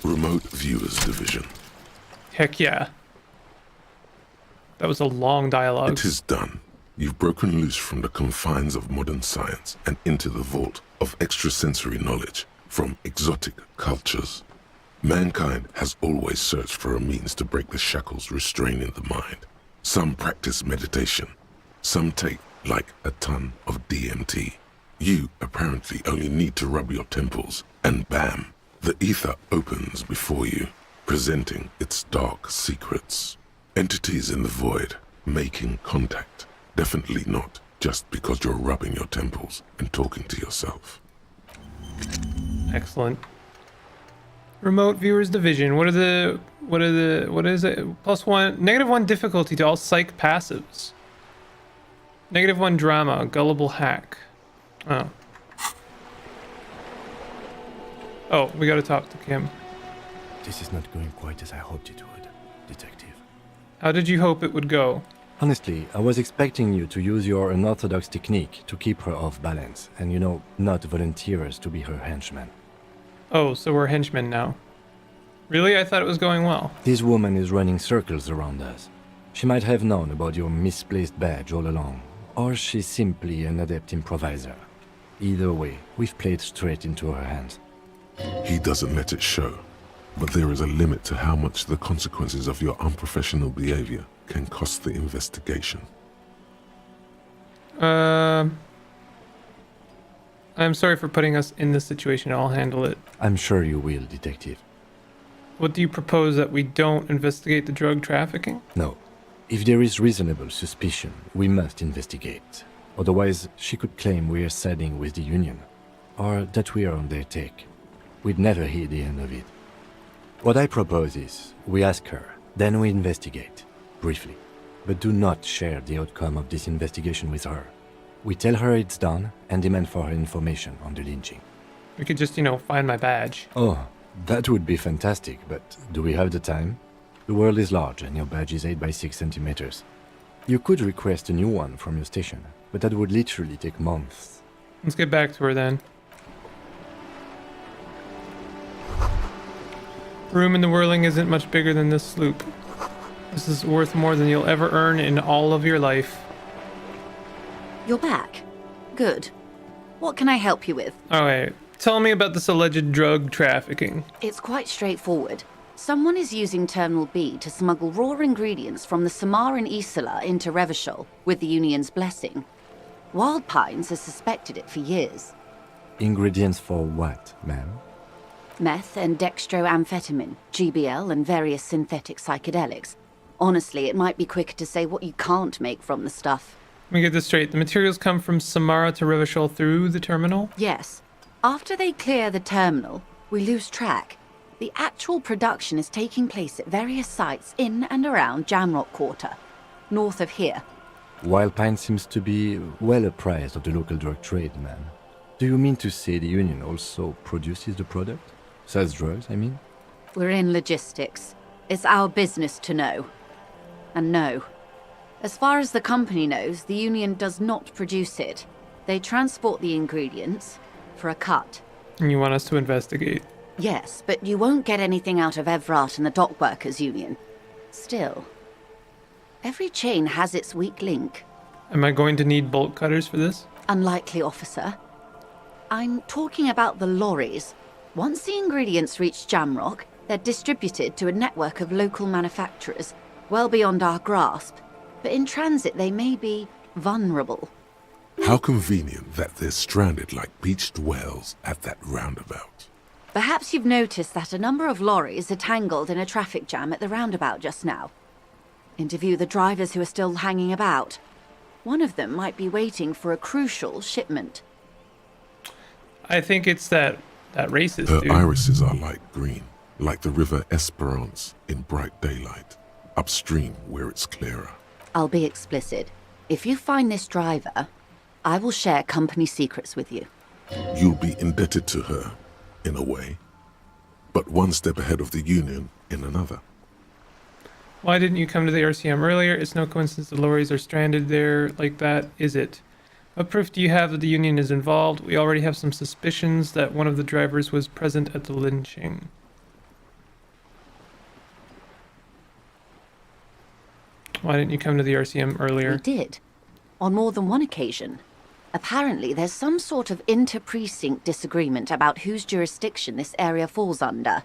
Remote Viewers Division. Heck yeah. That was a long dialogue. It is done. You've broken loose from the confines of modern science and into the vault of extrasensory knowledge from exotic cultures. Mankind has always searched for a means to break the shackles restraining the mind. Some practice meditation. Some take like a ton of DMT. You apparently only need to rub your temples, and bam, the ether opens before you, presenting its dark secrets. Entities in the void, making contact. Definitely not just because you're rubbing your temples and talking to yourself. Excellent. Remote Viewers Division. What is it? +1, -1 difficulty to all psych passives. -1 drama, gullible hack. Oh. Oh, we gotta talk to Kim. This is not going quite as I hoped it would, Detective. How did you hope it would go? Honestly, I was expecting you to use your unorthodox technique to keep her off balance and, not volunteer us to be her henchmen. Oh, so we're henchmen now. Really? I thought it was going well. This woman is running circles around us. She might have known about your misplaced badge all along, or she's simply an adept improviser. Either way, we've played straight into her hands. He doesn't let it show, but there is a limit to how much the consequences of your unprofessional behavior can cost the investigation. I'm sorry for putting us in this situation. I'll handle it. I'm sure you will, Detective. What do you propose, that we don't investigate the drug trafficking? No. If there is reasonable suspicion, we must investigate. Otherwise, she could claim we're siding with the Union, or that we are on their take. We'd never hear the end of it. What I propose is, we ask her, then we investigate, briefly. But do not share the outcome of this investigation with her. We tell her it's done, and demand for her information on the lynching. We could just, find my badge. Oh, that would be fantastic, but do we have the time? The world is large, and your badge is 8 by 6 centimeters. You could request a new one from your station, but that would literally take months. Let's get back to her then. Room in the Whirling isn't much bigger than this sloop. This is worth more than you'll ever earn in all of your life. You're back. Good. What can I help you with? Alright, tell me about this alleged drug trafficking. It's quite straightforward. Someone is using Terminal B to smuggle raw ingredients from the Samaran Isla into Revachol with the Union's blessing. Wild Pines has suspected it for years. Ingredients for what, ma'am? Meth and dextroamphetamine, GBL, and various synthetic psychedelics. Honestly, it might be quicker to say what you can't make from the stuff. Let me get this straight. The materials come from Samara to Revachol through the terminal? Yes. After they clear the terminal, we lose track. The actual production is taking place at various sites in and around Jamrock Quarter, north of here. Wild Pine seems to be well apprised of the local drug trade, ma'am. Do you mean to say the Union also produces the product? Sells drugs, I mean? We're in logistics. It's our business to know. And no. As far as the company knows, the Union does not produce it. They transport the ingredients for a cut. And you want us to investigate? Yes, but you won't get anything out of Evrat and the Dock Workers Union. Still, every chain has its weak link. Am I going to need bolt cutters for this? Unlikely, officer. I'm talking about the lorries. Once the ingredients reach Jamrock, they're distributed to a network of local manufacturers, well beyond our grasp. But in transit, they may be vulnerable. How convenient that they're stranded like beached whales at that roundabout. Perhaps you've noticed that a number of lorries are tangled in a traffic jam at the roundabout just now. Interview the drivers who are still hanging about. One of them might be waiting for a crucial shipment. I think it's that racist Her dude. irises are light green, like the river Esperance in bright daylight, upstream where it's clearer. I'll be explicit. If you find this driver, I will share company secrets with you. You'll be indebted to her, in a way, but one step ahead of the Union in another. Why didn't you come to the RCM earlier? It's no coincidence the lorries are stranded there like that, is it? What proof do you have that the Union is involved? We already have some suspicions that one of the drivers was present at the lynching. Why didn't you come to the RCM earlier? We did. On more than one occasion. Apparently, there's some sort of inter-precinct disagreement about whose jurisdiction this area falls under.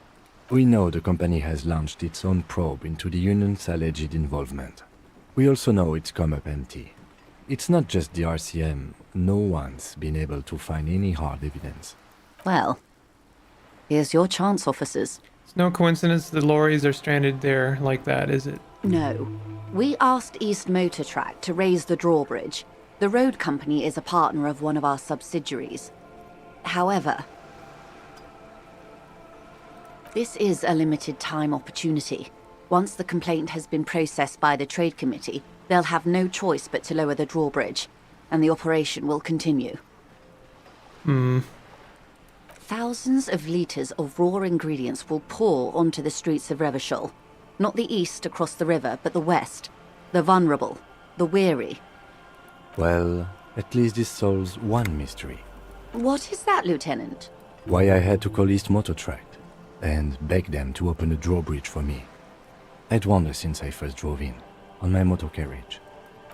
We know the company has launched its own probe into the Union's alleged involvement. We also know it's come up empty. It's not just the RCM. No one's been able to find any hard evidence. Well, here's your chance, officers. It's no coincidence the lorries are stranded there like that, is it? No. We asked East Motor Track to raise the drawbridge. The road company is a partner of one of our subsidiaries. However, this is a limited time opportunity. Once the complaint has been processed by the Trade Committee, they'll have no choice but to lower the drawbridge, and the operation will continue. Thousands of litres of raw ingredients will pour onto the streets of Revachol. Not the east across the river, but the west. The vulnerable, the weary. Well, at least this solves one mystery. What is that, Lieutenant? Why I had to call East Motor Track and beg them to open a drawbridge for me. I'd wondered since I first drove in, on my motor carriage.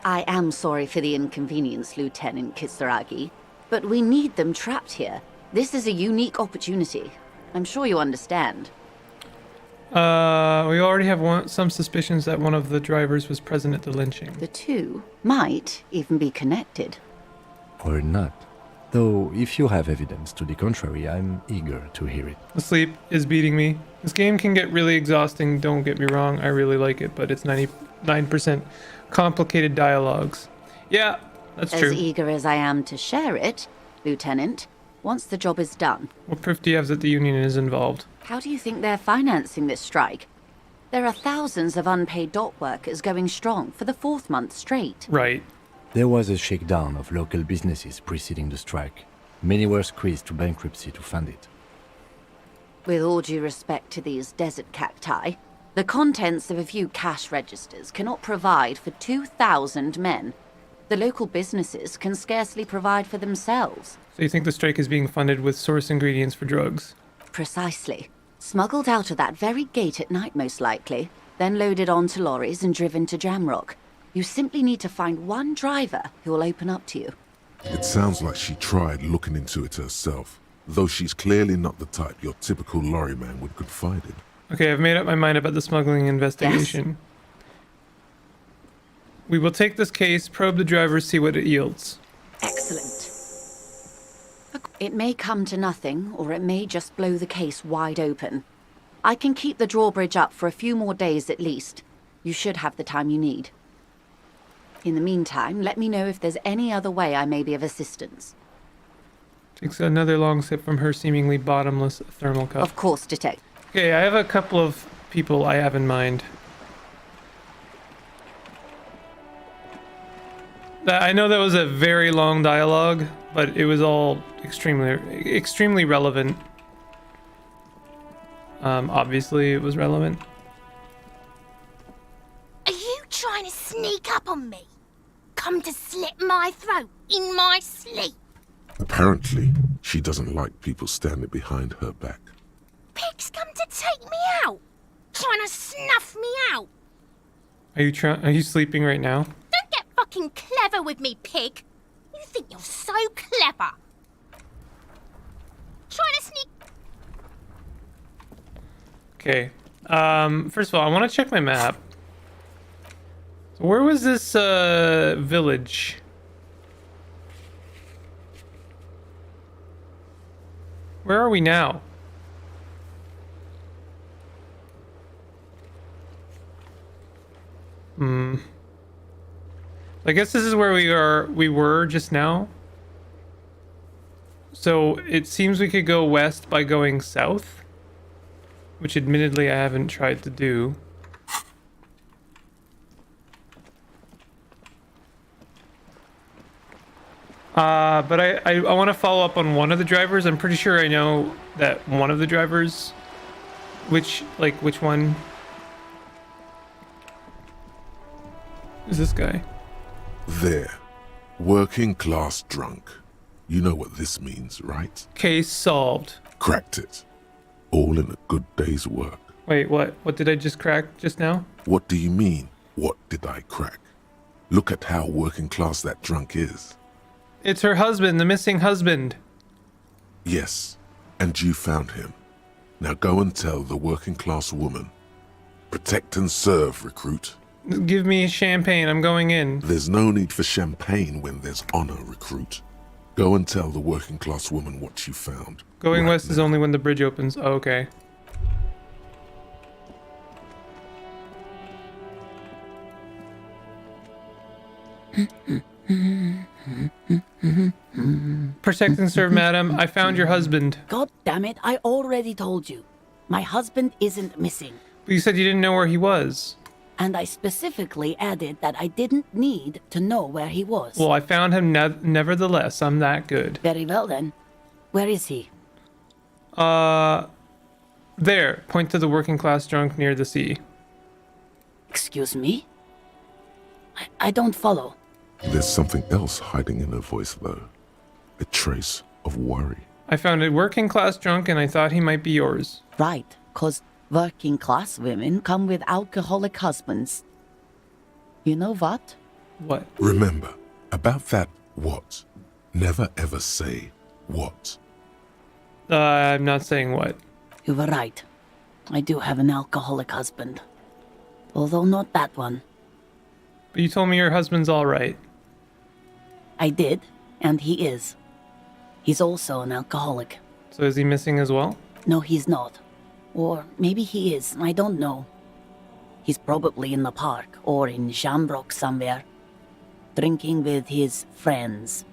I am sorry for the inconvenience, Lieutenant Kisaragi, but we need them trapped here. This is a unique opportunity. I'm sure you understand. We already have some suspicions that one of the drivers was present at the lynching. The two might even be connected. Or not. Though, if you have evidence to the contrary, I'm eager to hear it. The sleep is beating me. This game can get really exhausting, don't get me wrong. I really like it, but it's 99% complicated dialogues. Yeah, that's true. As eager as I am to share it, Lieutenant, once the job is done. What proof do you have that the union is involved? How do you think they're financing this strike? There are thousands of unpaid dock workers going strong for the 4th month straight. Right. There was a shakedown of local businesses preceding the strike. Many were squeezed to bankruptcy to fund it. With all due respect to these desert cacti, the contents of a few cash registers cannot provide for 2,000 men. The local businesses can scarcely provide for themselves. So you think the strike is being funded with source ingredients for drugs? Precisely. Smuggled out of that very gate at night, most likely, then loaded onto lorries and driven to Jamrock. You simply need to find one driver who will open up to you. It sounds like she tried looking into it herself, though she's clearly not the type your typical lorryman would confide in. Okay, I've made up my mind about the smuggling investigation. Yes. We will take this case, probe the driver, see what it yields. Excellent. It may come to nothing, or it may just blow the case wide open. I can keep the drawbridge up for a few more days at least. You should have the time you need. In the meantime, let me know if there's any other way I may be of assistance. Takes another long sip from her seemingly bottomless thermal cup. Of course, Detective. Okay, I have a couple of people I have in mind. I know that was a very long dialogue, but it was all extremely relevant. Obviously it was relevant. Are you trying to sneak up on me? Come to slit my throat in my sleep? Apparently, she doesn't like people standing behind her back. Pig's come to take me out. Trying to snuff me out. Are you sleeping right now? Don't get fucking clever with me, pig. You think you're so clever. Trying to sneak... Okay. First of all, I want to check my map. So where was this village? Where are we now? I guess this is where we were just now. So it seems we could go west by going south, which admittedly I haven't tried to do. But I want to follow up on one of the drivers. I'm pretty sure I know that one of the drivers, which one is this guy? There. Working class drunk. You know what this means, right? Case solved. Cracked it. All in a good day's work. Wait, what? What did I just crack just now? What do you mean, what did I crack? Look at how working class that drunk is. It's her husband, the missing husband. Yes, and you found him. Now go and tell the working class woman. Protect and serve, recruit. Give me champagne, I'm going in. There's no need for champagne when there's honor, recruit. Go and tell the working class woman what you found. Going west is only when the bridge opens. Oh, okay. Protect and serve, madam. I found your husband. God damn it, I already told you. My husband isn't missing. But you said you didn't know where he was. And I specifically added that I didn't need to know where he was. Well, I found him nevertheless. I'm that good. Very well then. Where is he? There. Point to the working class drunk near the sea. Excuse me? I don't follow. There's something else hiding in her voice, though. A trace of worry. I found a working class drunk and I thought he might be yours. Right, 'cause working class women come with alcoholic husbands. You know what? What? Remember, about that what. Never ever say what. I'm not saying what. You were right. I do have an alcoholic husband. Although not that one. But you told me your husband's all right. I did, And he is. He's also an alcoholic. So is he missing as well? No, he's not. Or maybe he is, I don't know. He's probably in the park or in Shamrock somewhere, drinking with his friends.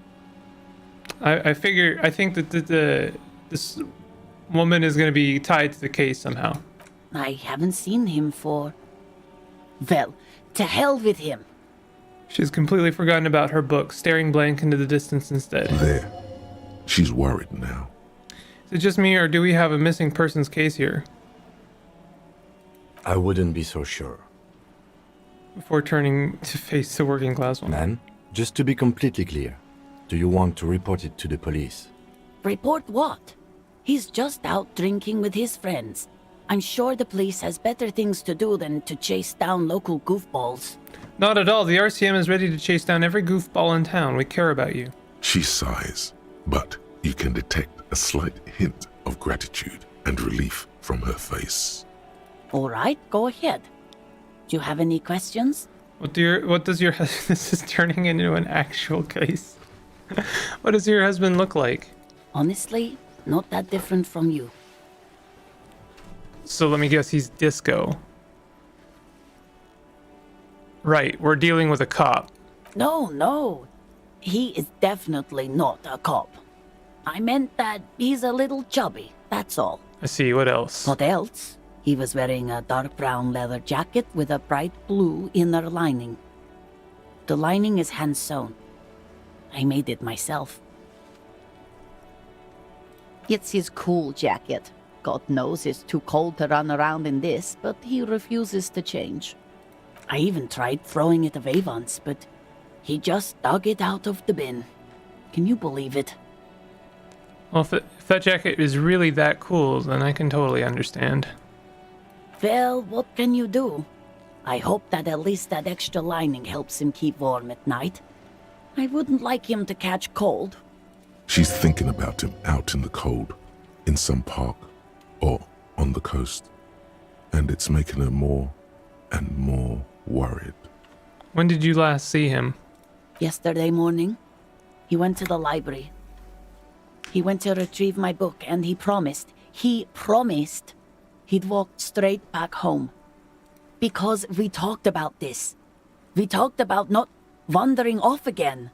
I think that this woman is going to be tied to the case somehow. I haven't seen him for... Well, to hell with him. She's completely forgotten about her book, staring blank into the distance instead. There. She's worried now. Is it just me, or do we have a missing persons case here? I wouldn't be so sure. Before turning to face the working class one. Ma'am, just to be completely clear, do you want to report it to the police? Report what? He's just out drinking with his friends. I'm sure the police has better things to do than to chase down local goofballs. Not at all. The RCM is ready to chase down every goofball in town. We care about you. She sighs, but you can detect a slight hint of gratitude and relief from her face. All right, go ahead. Do you have any questions? What does your this is turning into an actual case. What does your husband look like? Honestly, not that different from you. So let me guess, he's disco. Right, we're dealing with a cop. No. He is definitely not a cop. I meant that he's a little chubby, that's all. I see, what else? What else? He was wearing a dark brown leather jacket with a bright blue inner lining. The lining is hand-sewn. I made it myself. It's his cool jacket. God knows it's too cold to run around in this, but he refuses to change. I even tried throwing it away once, but he just dug it out of the bin. Can you believe it? Well, if that jacket is really that cool, then I can totally understand. Well, what can you do? I hope that at least that extra lining helps him keep warm at night. I wouldn't like him to catch cold. She's thinking about him out in the cold, in some park, or on the coast. And it's making her more and more worried. When did you last see him? Yesterday morning. He went to the library. He went to retrieve my book, and he promised he'd walk straight back home. Because we talked about this. We talked about not wandering off again.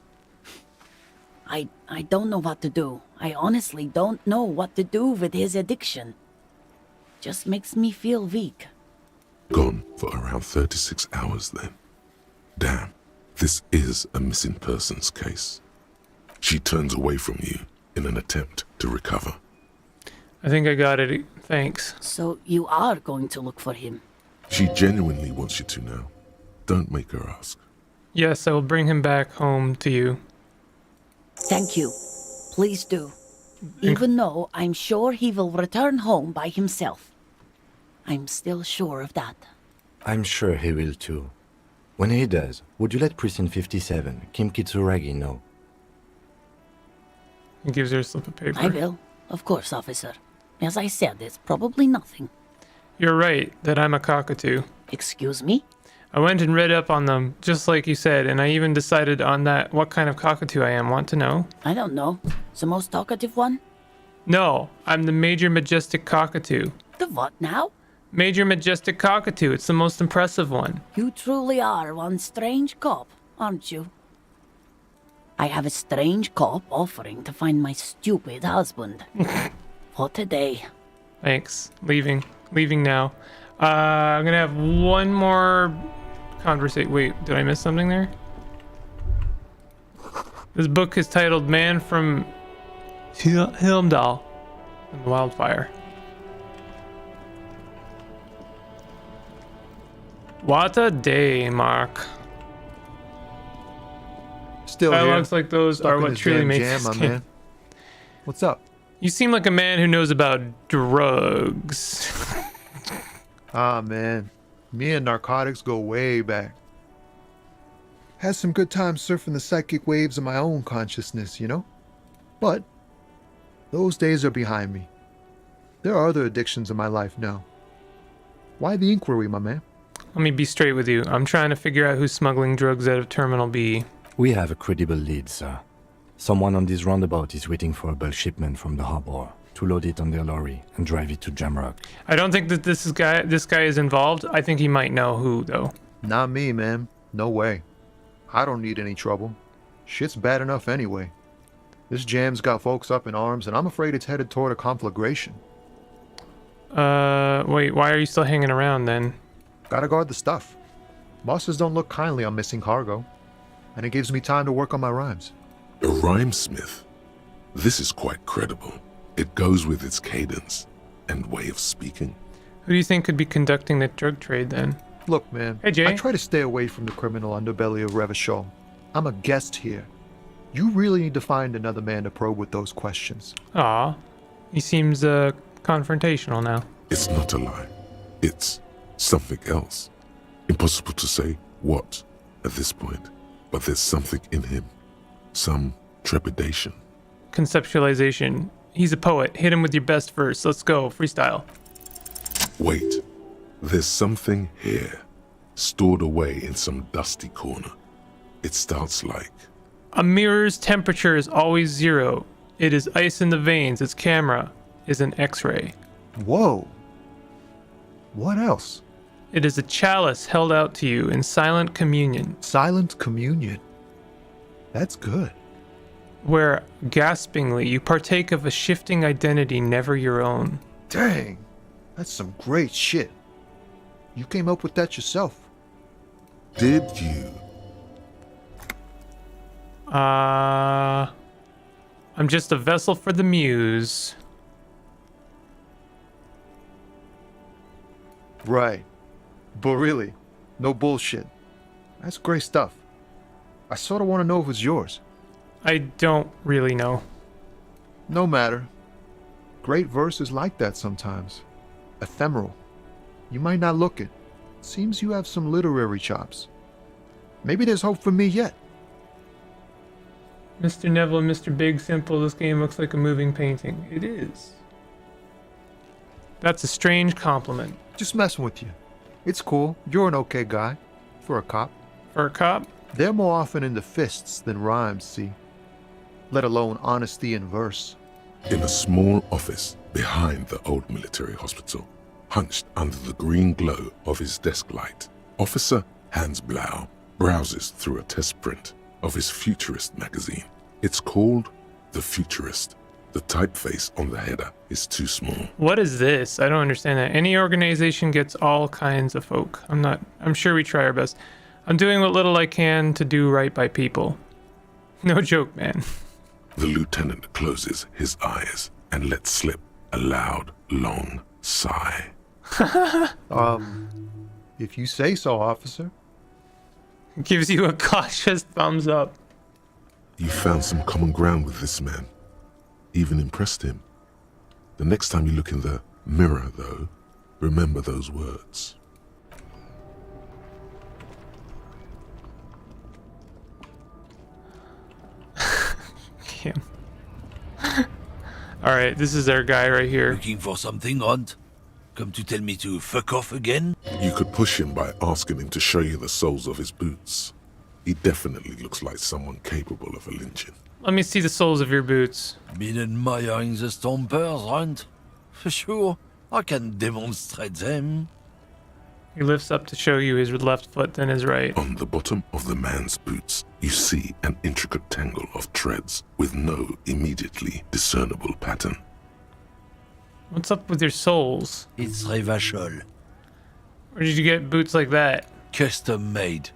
I don't know what to do. I honestly don't know what to do with his addiction. Just makes me feel weak. Gone for around 36 hours then. Damn, this is a missing persons case. She turns away from you in an attempt to recover. I think I got it. Thanks. So you are going to look for him? She genuinely wants you to now. Don't make her ask. Yes, I will bring him back home to you. Thank you. Please do. Even though I'm sure he will return home by himself. I'm still sure of that. I'm sure he will too. When he does, would you let Precinct 57, Kim Kitsuragi, know? He gives her a slip of paper. I will. Of course, officer. As I said, it's probably nothing. You're right, that I'm a cockatoo. Excuse me? I went and read up on them, just like you said, and I even decided on that what kind of cockatoo I am. Want to know? I don't know. The most talkative one? No, I'm the Major Majestic Cockatoo. The what now? Major Majestic Cockatoo. It's the most impressive one. You truly are one strange cop, aren't you? I have a strange cop offering to find my stupid husband. What a day. Thanks. Leaving now. I'm gonna have one more conversation. Wait, did I miss something there? This book is titled Man from Hilmdal and the Wildfire. What a day, Mark. Still Dialogues here. like those Stuck are in what this truly damn makes jam, this my game. man. What's up? You seem like a man who knows about drugs. Ah, man. Me and narcotics go way back. Had some good times surfing the psychic waves of my own consciousness, you know? But those days are behind me. There are other addictions in my life now. Why the inquiry, my man? Let me be straight with you. I'm trying to figure out who's smuggling drugs out of Terminal B. We have a credible lead, sir. Someone on this roundabout is waiting for a bulk shipment from the harbor to load it on their lorry and drive it to Jamrock. I don't think that this guy is involved. I think he might know who, though. Not me, man. No way. I don't need any trouble. Shit's bad enough anyway. This jam's got folks up in arms, and I'm afraid it's headed toward a conflagration. Wait, why are you still hanging around then? Gotta guard the stuff. Bosses don't look kindly on missing cargo, and it gives me time to work on my rhymes. A rhymesmith? This is quite credible. It goes with its cadence and way of speaking. Who do you think could be conducting the drug trade then? Look, man. Hey, Jay. I try to stay away from the criminal underbelly of Revachol. I'm a guest here. You really need to find another man to probe with those questions. Aw, he seems confrontational now. It's not a lie. It's something else. Impossible to say what at this point, but there's something in him. Some trepidation. Conceptualization. He's a poet. Hit him with your best verse. Let's go. Freestyle. Wait. There's something here, stored away in some dusty corner. It starts like... A mirror's temperature is always 0. It is ice in the veins. Its camera is an X-ray. Whoa. What else? It is a chalice held out to you in silent communion. Silent communion? That's good. Where, gaspingly, you partake of a shifting identity never your own. Dang. That's some great shit. You came up with that yourself. Did you? I'm just a vessel for the muse. Right. But really, no bullshit. That's great stuff. I sort of want to know if it's yours. I don't really know. No matter. Great verse is like that sometimes. Ephemeral. You might not look it. Seems you have some literary chops. Maybe there's hope for me yet. Mr. Neville and Mr. Big Simple, this game looks like a moving painting. It is. That's a strange compliment. Just messing with you. It's cool. You're an okay guy. For a cop. For a cop? They're more often into fists than rhymes, see? Let alone honesty in verse. In a small office behind the old military hospital, hunched under the green glow of his desk light, Officer Hans Blau browses through a test print of his Futurist magazine. It's called The Futurist. The typeface on the header is too small. What is this? I don't understand that. Any organization gets all kinds of folk. I'm sure we try our best. I'm doing what little I can to do right by people. No joke, man. The lieutenant closes his eyes and lets slip a loud, long sigh. If you say so, officer. Gives you a cautious thumbs up. You found some common ground with this man. Even impressed him. The next time you look in the mirror, though, remember those words. Kim. Alright, this is our guy right here. Looking for something, Hunt? Come to tell me to fuck off again? You could push him by asking him to show you the soles of his boots. He definitely looks like someone capable of a lynching. Let me see the soles of your boots. Been admiring the stompers, Hunt? For sure, I can demonstrate them. He lifts up to show you his left foot, then his right. On the bottom of the man's boots, you see an intricate tangle of treads with no immediately discernible pattern. What's up with your soles? It's Revachol. Where did you get boots like that? Custom made.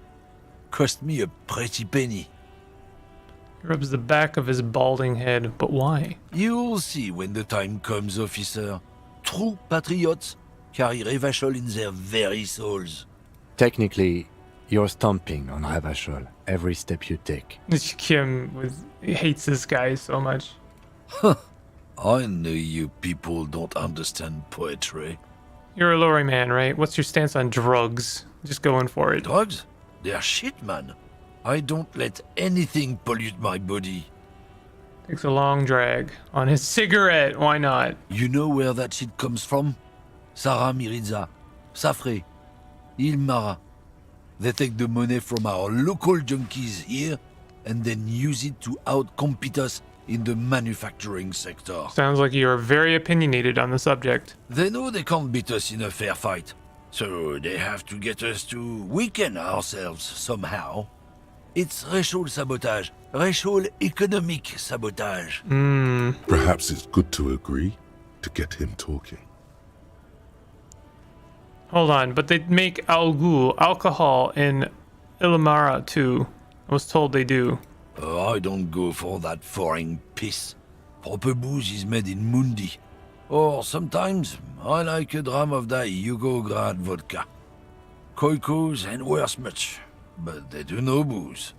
Cost me a pretty penny. He rubs the back of his balding head, but why? You'll see when the time comes, officer. True patriots carry Revachol in their very souls. Technically, you're stomping on Revachol every step you take. Kim hates this guy so much. Huh. I know you people don't understand poetry. You're a lorry man, right? What's your stance on drugs? Just going for it. Drugs? They're shit, man. I don't let anything pollute my body. Takes a long drag on his cigarette. Why not? You know where that shit comes from? Sarah Miriza, Safre, Ilmara. They take the money from our local junkies here and then use it to outcompete us in the manufacturing sector. Sounds like you are very opinionated on the subject. They know they can't beat us in a fair fight, so they have to get us to weaken ourselves somehow. It's racial sabotage, racial economic sabotage. Perhaps it's good to agree to get him talking. Hold on, but they make alcohol in Illimara too. I was told they do. I don't go for that foreign piss. Proper booze is made in Mundi. Or sometimes I like a dram of that Yugograd vodka. Koikos and worse much, but they do no booze.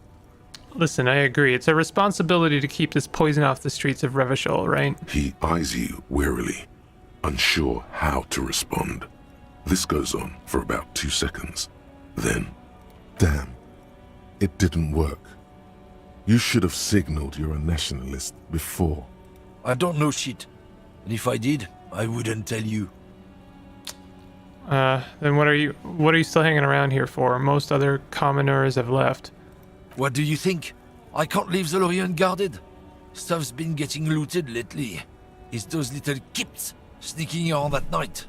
Listen, I agree. It's a responsibility to keep this poison off the streets of Revachol, right? He eyes you warily, unsure how to respond. This goes on for about 2 seconds. Then, damn, it didn't work. You should have signaled you're a nationalist before. I don't know shit. And if I did, I wouldn't tell you. Then what are you still hanging around here for? Most other commoners have left. What do you think? I can't leave the lorry unguarded. Stuff's been getting looted lately. It's those little kips sneaking around at night.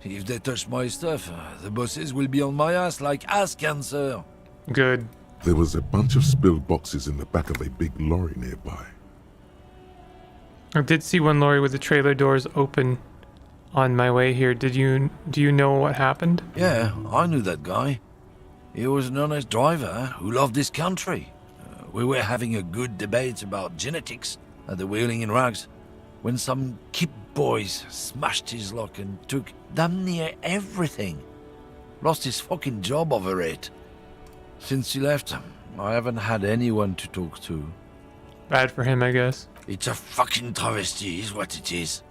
If they touch my stuff, the bosses will be on my ass like ass cancer. Good. There was a bunch of spilled boxes in the back of a big lorry nearby. I did see one lorry with the trailer doors open on my way here. Do you know what happened? Yeah, I knew that guy. He was an honest driver who loved this country. We were having a good debate about genetics at the Wheeling in Rags when some kip boys smashed his lock and took damn near everything. Lost his fucking job over it. Since he left, I haven't had anyone to talk to. Bad for him, I guess. It's a fucking travesty is what it is.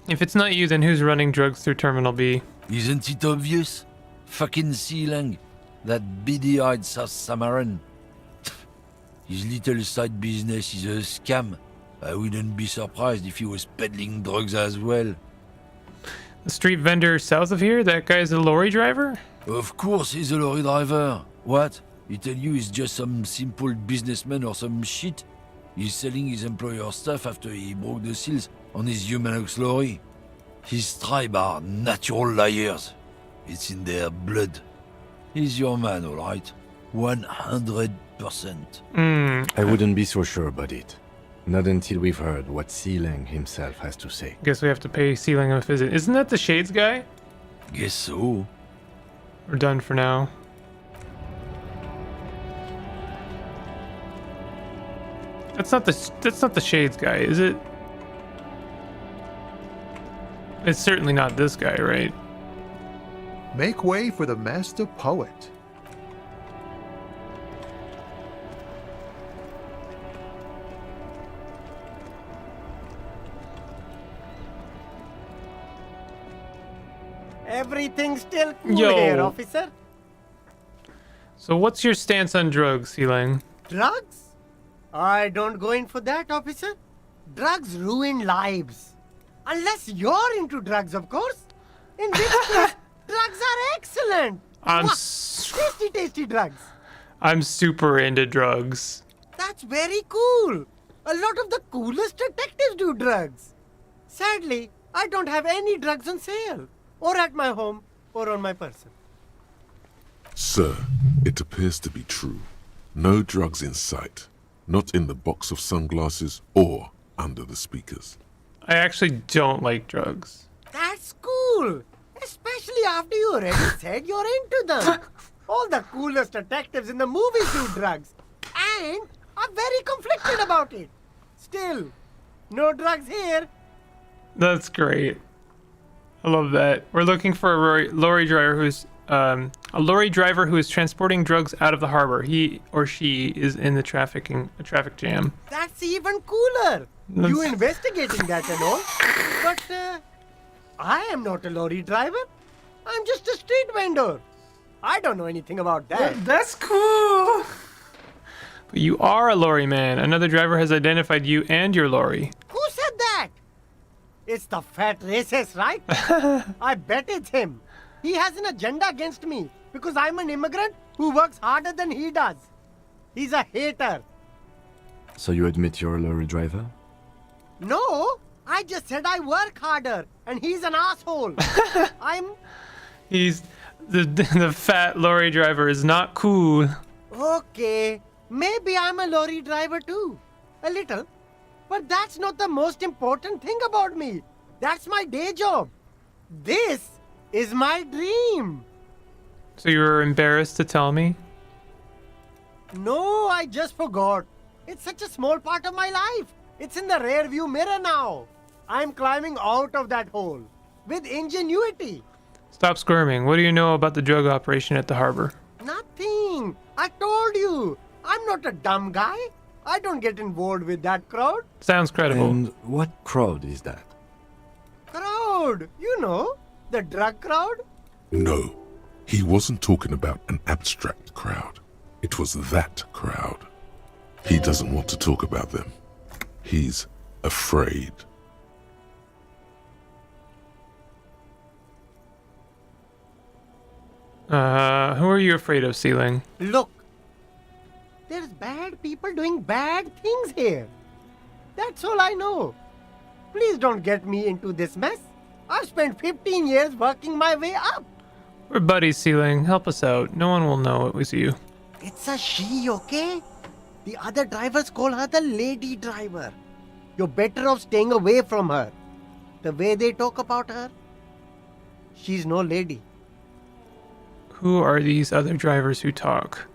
If it's not you, then who's running drugs through Terminal B? Isn't it obvious? Fucking Sealang, that beady-eyed South Samaran. His little side business is a scam. I wouldn't be surprised if he was peddling drugs as well. The street vendor south of here? That guy's a lorry driver? Of course he's a lorry driver. What? He tell you he's just some simple businessman or some shit? He's selling his employer stuff after he broke the seals on his Humanox lorry. His tribe are natural liars. It's in their blood. He's your man, all right? 100%. I wouldn't be so sure about it. Not until we've heard what Sealang himself has to say. Guess we have to pay Sealang a visit. Isn't that the Shades guy? Guess so. We're done for now. That's not the Shades guy, is it? It's certainly not this guy, right? Make way for the master poet. Everything's still cool Yo. here, officer. So what's your stance on drugs, Sealang? Drugs? I don't go in for that, officer. Drugs ruin lives. Unless you're into drugs, of course. In this case, drugs are excellent. Tasty drugs. I'm super into drugs. That's very cool. A lot of the coolest detectives do drugs. Sadly, I don't have any drugs on sale. Or at my home, or on my person. Sir, it appears to be true. No drugs in sight. Not in the box of sunglasses or under the speakers. I actually don't like drugs. That's cool. Especially after you already said you're into them. All the coolest detectives in the movies do drugs. And are very conflicted about it. Still, no drugs here. That's great. I love that. We're looking for a lorry driver who is transporting drugs out of the harbor. He or she is in the traffic jam. That's even cooler. You investigating that and all. But I am not a lorry driver. I'm just a street vendor. I don't know anything about that. That's cool. But you are a lorry man. Another driver has identified you and your lorry. Who said that? It's the fat racist, right? I bet it's him. He has an agenda against me because I'm an immigrant who works harder than he does. He's a hater. So you admit you're a lorry driver? No, I just said I work harder, and he's an asshole. He's the fat lorry driver is not cool. Okay, maybe I'm a lorry driver too. A little. But that's not the most important thing about me. That's my day job. This is my dream. So you were embarrassed to tell me? No, I just forgot. It's such a small part of my life. It's in the rear view mirror now. I'm climbing out of that hole with ingenuity. Stop squirming. What do you know about the drug operation at the harbor? Nothing. I told you. I'm not a dumb guy. I don't get involved with that crowd. Sounds credible. And what crowd is that? Crowd? You know, the drug crowd? No, he wasn't talking about an abstract crowd. It was that crowd. He doesn't want to talk about them. He's afraid. Who are you afraid of, Ceiling? Look, there's bad people doing bad things here. That's all I know. Please don't get me into this mess. I've spent 15 years working my way up. We're buddies, Ceiling. Help us out. No one will know it was you. It's a she, okay? The other drivers call her the lady driver. You're better off staying away from her. The way they talk about her, she's no lady. Who are these other drivers who talk?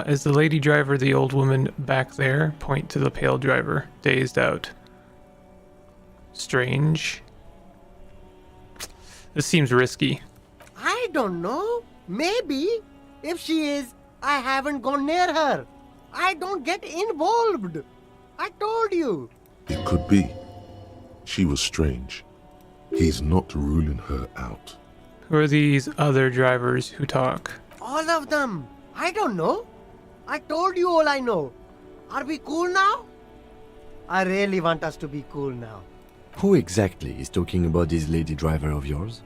Is the lady driver the old woman back there? Point to the pale driver, dazed out. Strange. This seems risky. I don't know. Maybe. If she is, I haven't gone near her. I don't get involved. I told you. It could be. She was strange. He's not ruling her out. Who are these other drivers who talk? All of them. I don't know. I told you all I know. Are we cool now? I really want us to be cool now. Who exactly is talking about this lady driver of yours?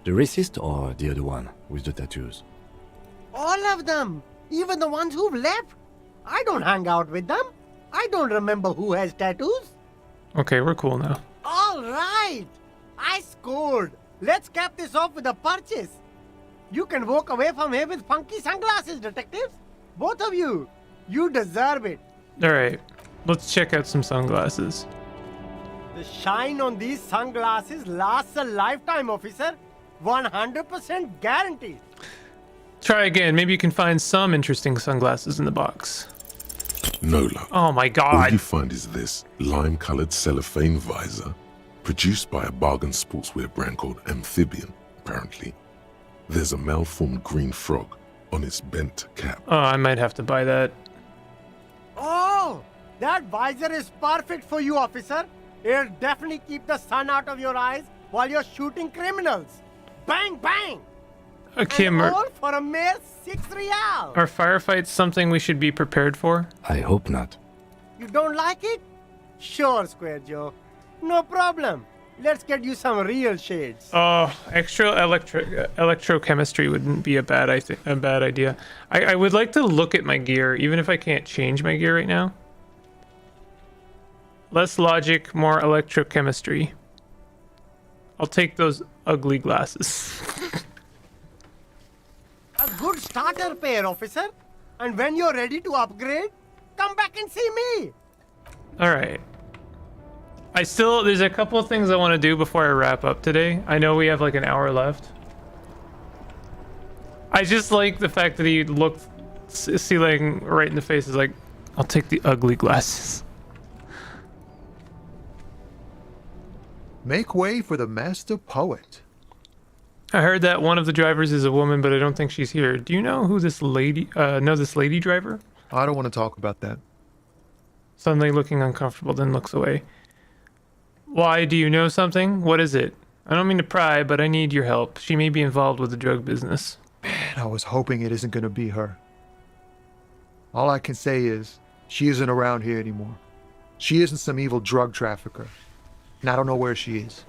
The racist or the other one with the tattoos? All of them. Even the ones who've left. I don't hang out with them. I don't remember who has tattoos. Okay, we're cool now. All right. I scored. Let's cap this off with a purchase. You can walk away from here with funky sunglasses, detectives. Both of you. You deserve it. All right, let's check out some sunglasses. The shine on these sunglasses lasts a lifetime, officer. 100% guaranteed. Try again. Maybe you can find some interesting sunglasses in the box. No luck. Oh my All god. you find is this lime-colored cellophane visor, produced by a bargain sportswear brand called Amphibian, apparently. There's a malformed green frog on its bent cap. Oh, I might have to buy that. Oh, that visor is perfect for you, officer. It'll definitely keep the sun out of your eyes while you're shooting criminals. Bang, bang! Kim, And all for a mere 6 real. are firefights something we should be prepared for? I hope not. You don't like it? Sure, Square Joe. No problem. Let's get you some real shades. Oh, extra electrochemistry wouldn't be a bad idea. I would like to look at my gear, even if I can't change my gear right now. Less logic, more electrochemistry. I'll take those ugly glasses. A good starter pair, officer. And when you're ready to upgrade, come back and see me. All right. There's a couple of things I want to do before I wrap up today. I know we have like an hour left. I just like the fact that he looked Ceiling right in the face. Is like, I'll take the ugly glasses. Make way for the master poet. I heard that one of the drivers is a woman, but I don't think she's here. Do you know who this lady, this lady driver? I don't want to talk about that. Suddenly looking uncomfortable, then looks away. Why, do you know something? What is it? I don't mean to pry, but I need your help. She may be involved with the drug business. Man, I was hoping it isn't going to be her. All I can say is, she isn't around here anymore. She isn't some evil drug trafficker. And I don't know where she is.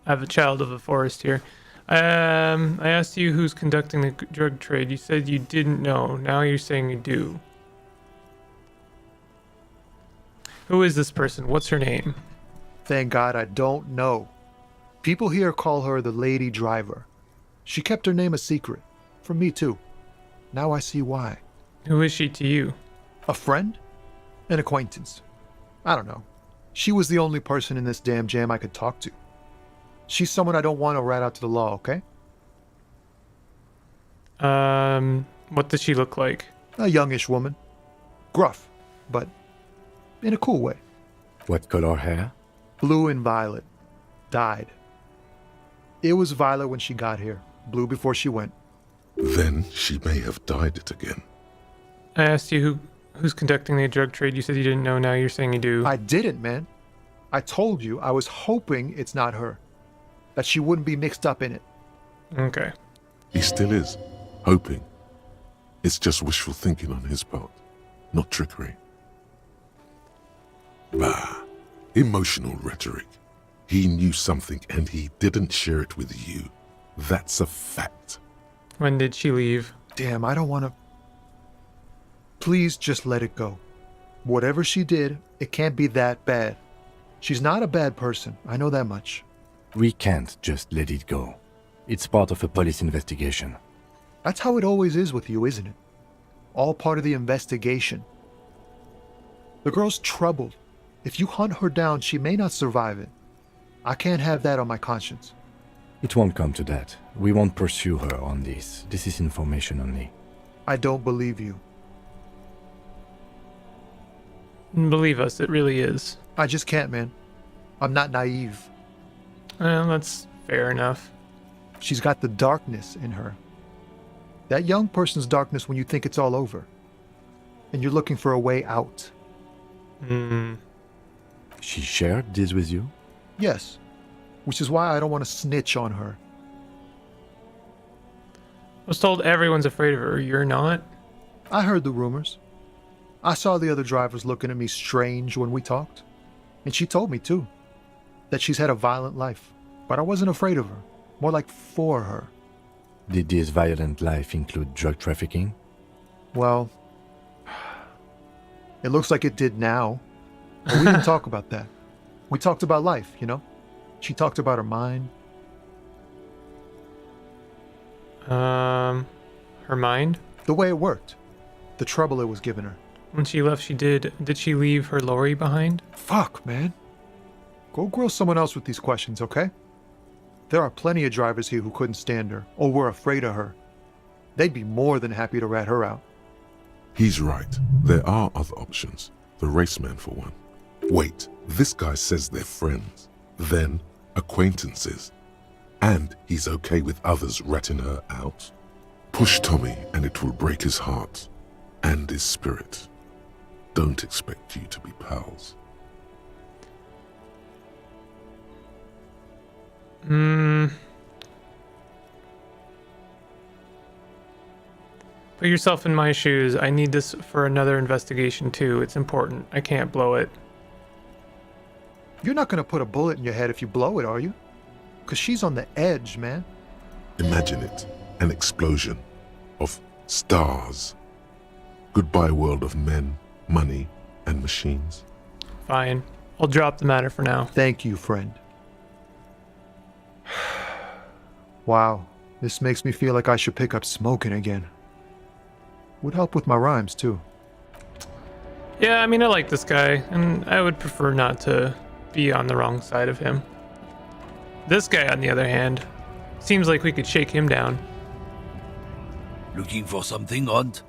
I have a child of the forest here. I asked you who's conducting the drug trade. You said you didn't know. Now you're saying you do. Who is this person? What's her name? Thank God I don't know. People here call her the Lady Driver. She kept her name a secret. From me too. Now I see why. Who is she to you? A friend? An acquaintance. I don't know. She was the only person in this damn jam I could talk to. She's someone I don't want to rat out to the law, okay? What does she look like? A youngish woman. Gruff, but in a cool way. What color hair? Blue and violet. Dyed. It was violet when she got here. Blue before she went. Then she may have dyed it again. I asked you who's conducting the drug trade. You said you didn't know. Now you're saying you do. I didn't, man. I told you I was hoping it's not her. That she wouldn't be mixed up in it. Okay. He still is. Hoping. It's just wishful thinking on his part. Not trickery. Bah. Emotional rhetoric. He knew something and he didn't share it with you. That's a fact. When did she leave? Damn, I don't want to... Please just let it go. Whatever she did, it can't be that bad. She's not a bad person. I know that much. We can't just let it go. It's part of a police investigation. That's how it always is with you, isn't it? All part of the investigation. The girl's troubled. If you hunt her down, she may not survive it. I can't have that on my conscience. It won't come to that. We won't pursue her on this. This is information only. I don't believe you. Believe us, it really is. I just can't, man. I'm not naive. Well, that's fair enough. She's got the darkness in her. That young person's darkness when you think it's all over. And you're looking for a way out. She shared this with you? Yes. Which is why I don't want to snitch on her. I was told everyone's afraid of her. You're not? I heard the rumors. I saw the other drivers looking at me strange when we talked. And she told me, too, that she's had a violent life. But I wasn't afraid of her. More like for her. Did this violent life include drug trafficking? Well, it looks like it did now. But we didn't talk about that. We talked about life, you know? She talked about her mind. Her mind? The way it worked. The trouble it was giving her. When she left, did she leave her lorry behind? Fuck, man. Go grill someone else with these questions, okay? There are plenty of drivers here who couldn't stand her, or were afraid of her. They'd be more than happy to rat her out. He's right. There are other options. The raceman, for one. Wait, this guy says they're friends. Then, acquaintances. And he's okay with others ratting her out. Push Tommy and it will break his heart. And his spirit. Don't expect you to be pals. Put yourself in my shoes. I need this for another investigation too. It's important. I can't blow it. You're not gonna put a bullet in your head if you blow it, are you? Because she's on the edge, man. Imagine it. An explosion. Of stars. Goodbye world of men, money, and machines. Fine. I'll drop the matter for now. Thank you, friend. Wow, this makes me feel like I should pick up smoking again. Would help with my rhymes, too. Yeah, I mean, I like this guy, and I would prefer not to be on the wrong side of him. This guy, on the other hand, seems like we could shake him down. Looking for something, Hunt?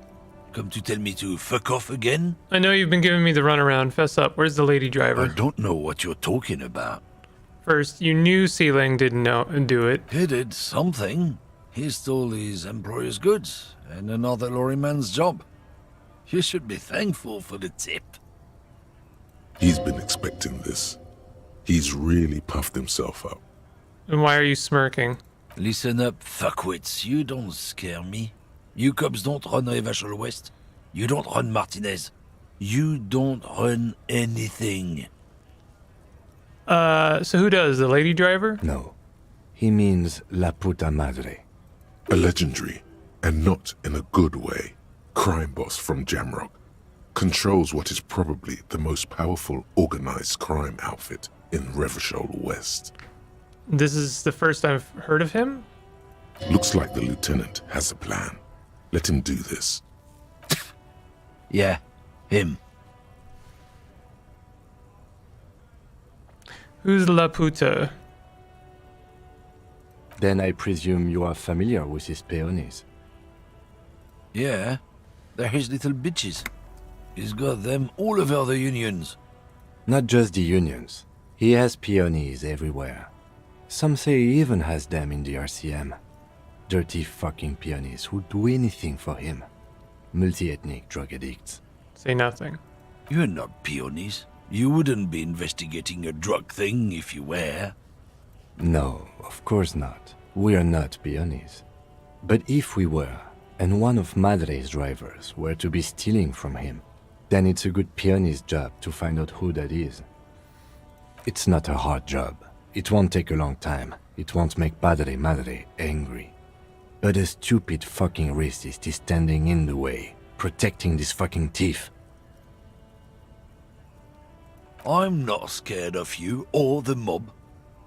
Come to tell me to fuck off again? I know you've been giving me the runaround. Fess up. Where's the lady driver? I don't know what you're talking about. First, you knew Sealang didn't do it. He did something. He stole his employer's goods and another lorryman's job. You should be thankful for the tip. He's been expecting this. He's really puffed himself up. And why are you smirking? Listen up, fuckwits. You don't scare me. You cops don't run Revachol West. You don't run Martinez. You don't run anything. So who does? The lady driver? No. He means La Puta Madre. A legendary, and not in a good way, crime boss from Jamrock. Controls what is probably the most powerful organized crime outfit in Revachol West. This is the first I've heard of him? Looks like the lieutenant has a plan. Let him do this. Yeah, him. Who's La Puta? Then I presume you are familiar with his peonies. Yeah, they're his little bitches. He's got them all over the unions. Not just the unions. He has peonies everywhere. Some say he even has them in the RCM. Dirty fucking peonies who'd do anything for him. Multi-ethnic drug addicts. Say nothing. You're not peonies. You wouldn't be investigating a drug thing if you were. No, of course not. We are not peonies. But if we were, and one of Madre's drivers were to be stealing from him, then it's a good peony's job to find out who that is. It's not a hard job. It won't take a long time. It won't make Padre Madre angry. But a stupid fucking racist is standing in the way, protecting this fucking thief. I'm not scared of you or the mob.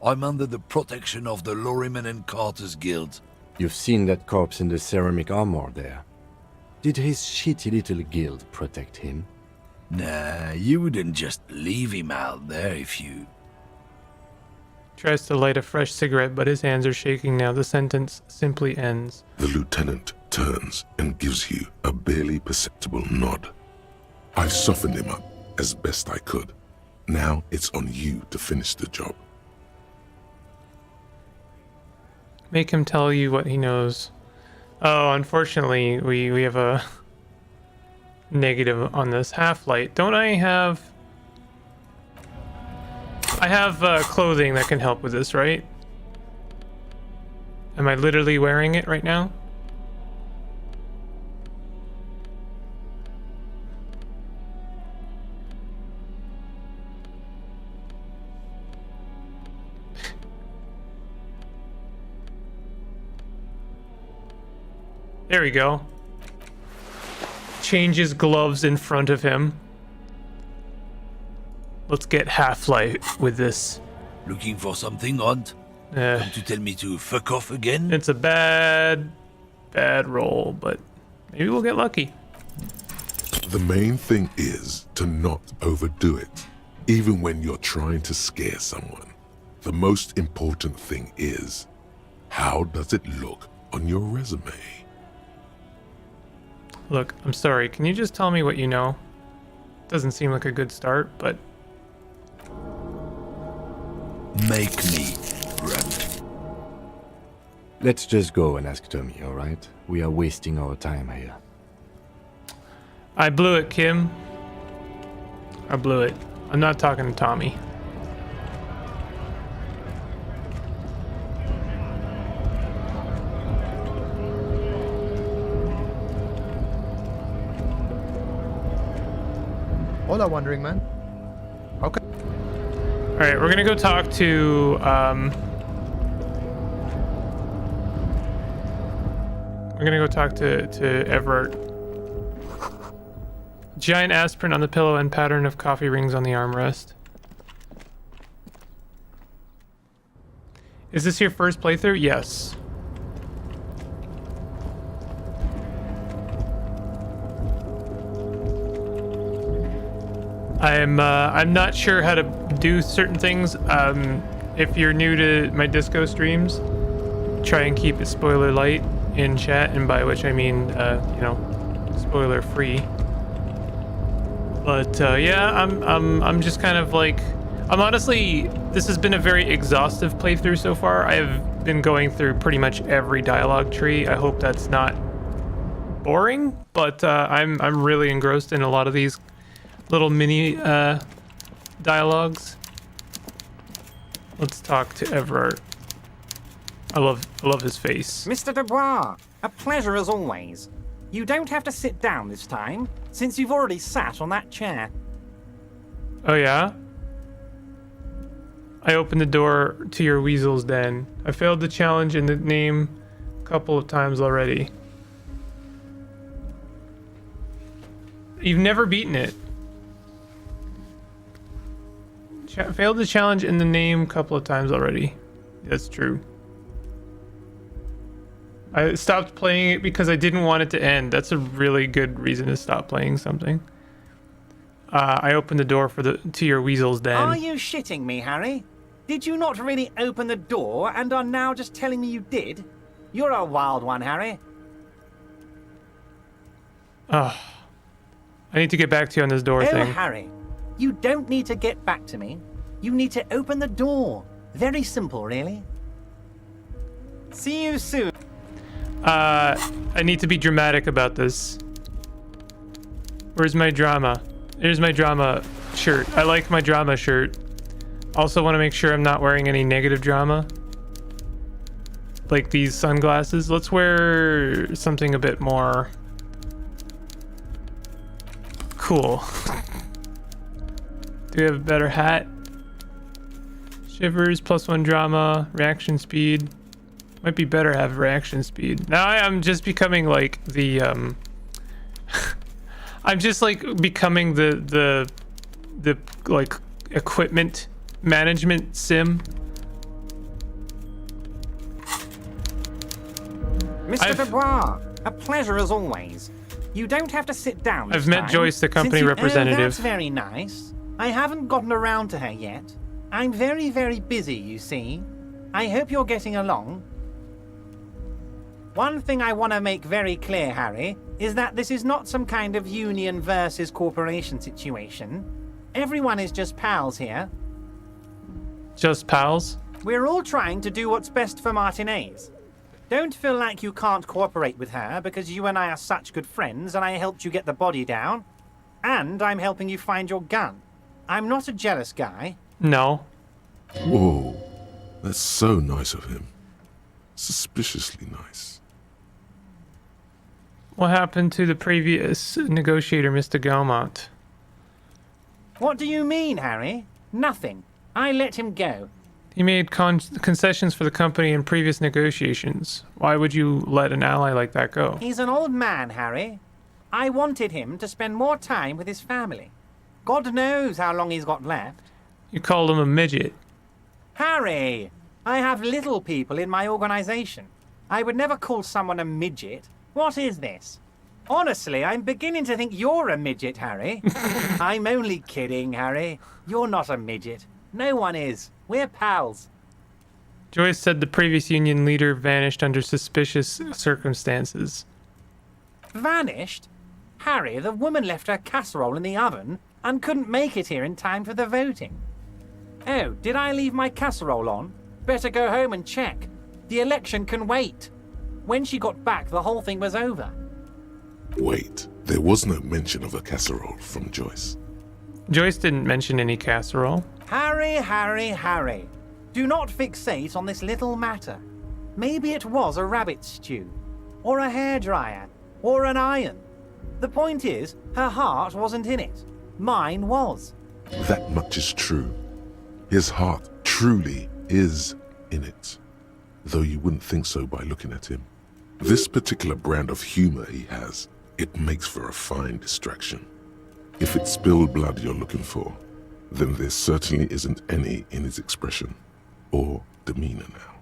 I'm under the protection of the Lorryman and Carter's Guild. You've seen that corpse in the ceramic armor there. Did his shitty little guild protect him? Nah, you wouldn't just leave him out there if you... Tries to light a fresh cigarette, but his hands are shaking now. The sentence simply ends. The lieutenant turns and gives you a barely perceptible nod. I've softened him up as best I could. Now it's on you to finish the job. Make him tell you what he knows. Oh, unfortunately, we have a negative on this half-light. Don't I have... I have clothing that can help with this, right? Am I literally wearing it right now? There we go. Changes gloves in front of him. Let's get half-light with this. Looking for something odd? Come to tell me to fuck off again? It's a bad roll, but maybe we'll get lucky. The main thing is to not overdo it, even when you're trying to scare someone. The most important thing is, how does it look on your resume? Look, I'm sorry, can you just tell me what you know? Doesn't seem like a good start, but... Make me run. Let's just go and ask Tommy, alright? We are wasting our time here. I blew it, Kim. I blew it. I'm not talking to Tommy. Hola, Wandering Man. Okay. Alright, we're gonna go talk to, we're gonna go talk to Everett. Giant aspirin on the pillow and pattern of coffee rings on the armrest. Is this your first playthrough? Yes. I'm not sure how to do certain things. If you're new to my disco streams, try and keep it spoiler light in chat, and by which I mean, you know, spoiler free. But yeah, I'm just kind of like, I'm honestly, this has been a very exhaustive playthrough so far. I have been going through pretty much every dialogue tree. I hope that's not boring, but I'm really engrossed in a lot of these little mini dialogues. Let's talk to Everett. I love his face. Mr. Dubois, a pleasure as always. You don't have to sit down this time, since you've already sat on that chair. Oh yeah? I opened the door to your weasel's den. I failed the challenge in the name a couple of times already. You've never beaten it. Failed the challenge in the name a couple of times already. That's true. I stopped playing it because I didn't want it to end. That's a really good reason to stop playing something. I opened the door to your weasel's den. Are you shitting me, Harry? Did you not really open the door and are now just telling me you did? You're a wild one, Harry. Oh, I need to get back to you on this door thing. Harry, you don't need to get back to me. You need to open the door. Very simple, really. See you soon. I need to be dramatic about this. Where's my drama? Here's my drama shirt. I like my drama shirt. Also want to make sure I'm not wearing any negative drama. Like these sunglasses. Let's wear something a bit more cool. Do we have a better hat? Shivers, +1 drama, reaction speed. Might be better to have reaction speed. Now I'm just becoming like the I'm just like becoming the like equipment management sim. Mr. Dubois, a pleasure as always. You don't have to sit down this I've met time, Joyce, the company since representative. Oh, that's very nice. I haven't gotten around to her yet. I'm very, very busy, you see. I hope you're getting along. One thing I want to make very clear, Harry, is that this is not some kind of union versus corporation situation. Everyone is just pals here. Just pals? We're all trying to do what's best for Martinez. Don't feel like you can't cooperate with her because you and I are such good friends and I helped you get the body down. And I'm helping you find your gun. I'm not a jealous guy. No. Whoa, that's so nice of him. Suspiciously nice. What happened to the previous negotiator, Mr. Galmont? What do you mean, Harry? Nothing. I let him go. He made concessions for the company in previous negotiations. Why would you let an ally like that go? He's an old man, Harry. I wanted him to spend more time with his family. God knows how long he's got left. You called him a midget. Harry, I have little people in my organization. I would never call someone a midget. What is this? Honestly, I'm beginning to think you're a midget, Harry. I'm only kidding, Harry. You're not a midget. No one is. We're pals. Joyce said the previous union leader vanished under suspicious circumstances. Vanished? Harry, the woman left her casserole in the oven and couldn't make it here in time for the voting. Oh, did I leave my casserole on? Better go home and check. The election can wait. When she got back, the whole thing was over. Wait, there was no mention of a casserole from Joyce. Joyce didn't mention any casserole. Harry, Harry, Harry. Do not fixate on this little matter. Maybe it was a rabbit stew, or a hairdryer, or an iron. The point is, her heart wasn't in it. Mine was. That much is true. His heart truly is in it, though you wouldn't think so by looking at him. This particular brand of humor he has, it makes for a fine distraction. If it's spilled blood you're looking for, then there certainly isn't any in his expression or demeanor now.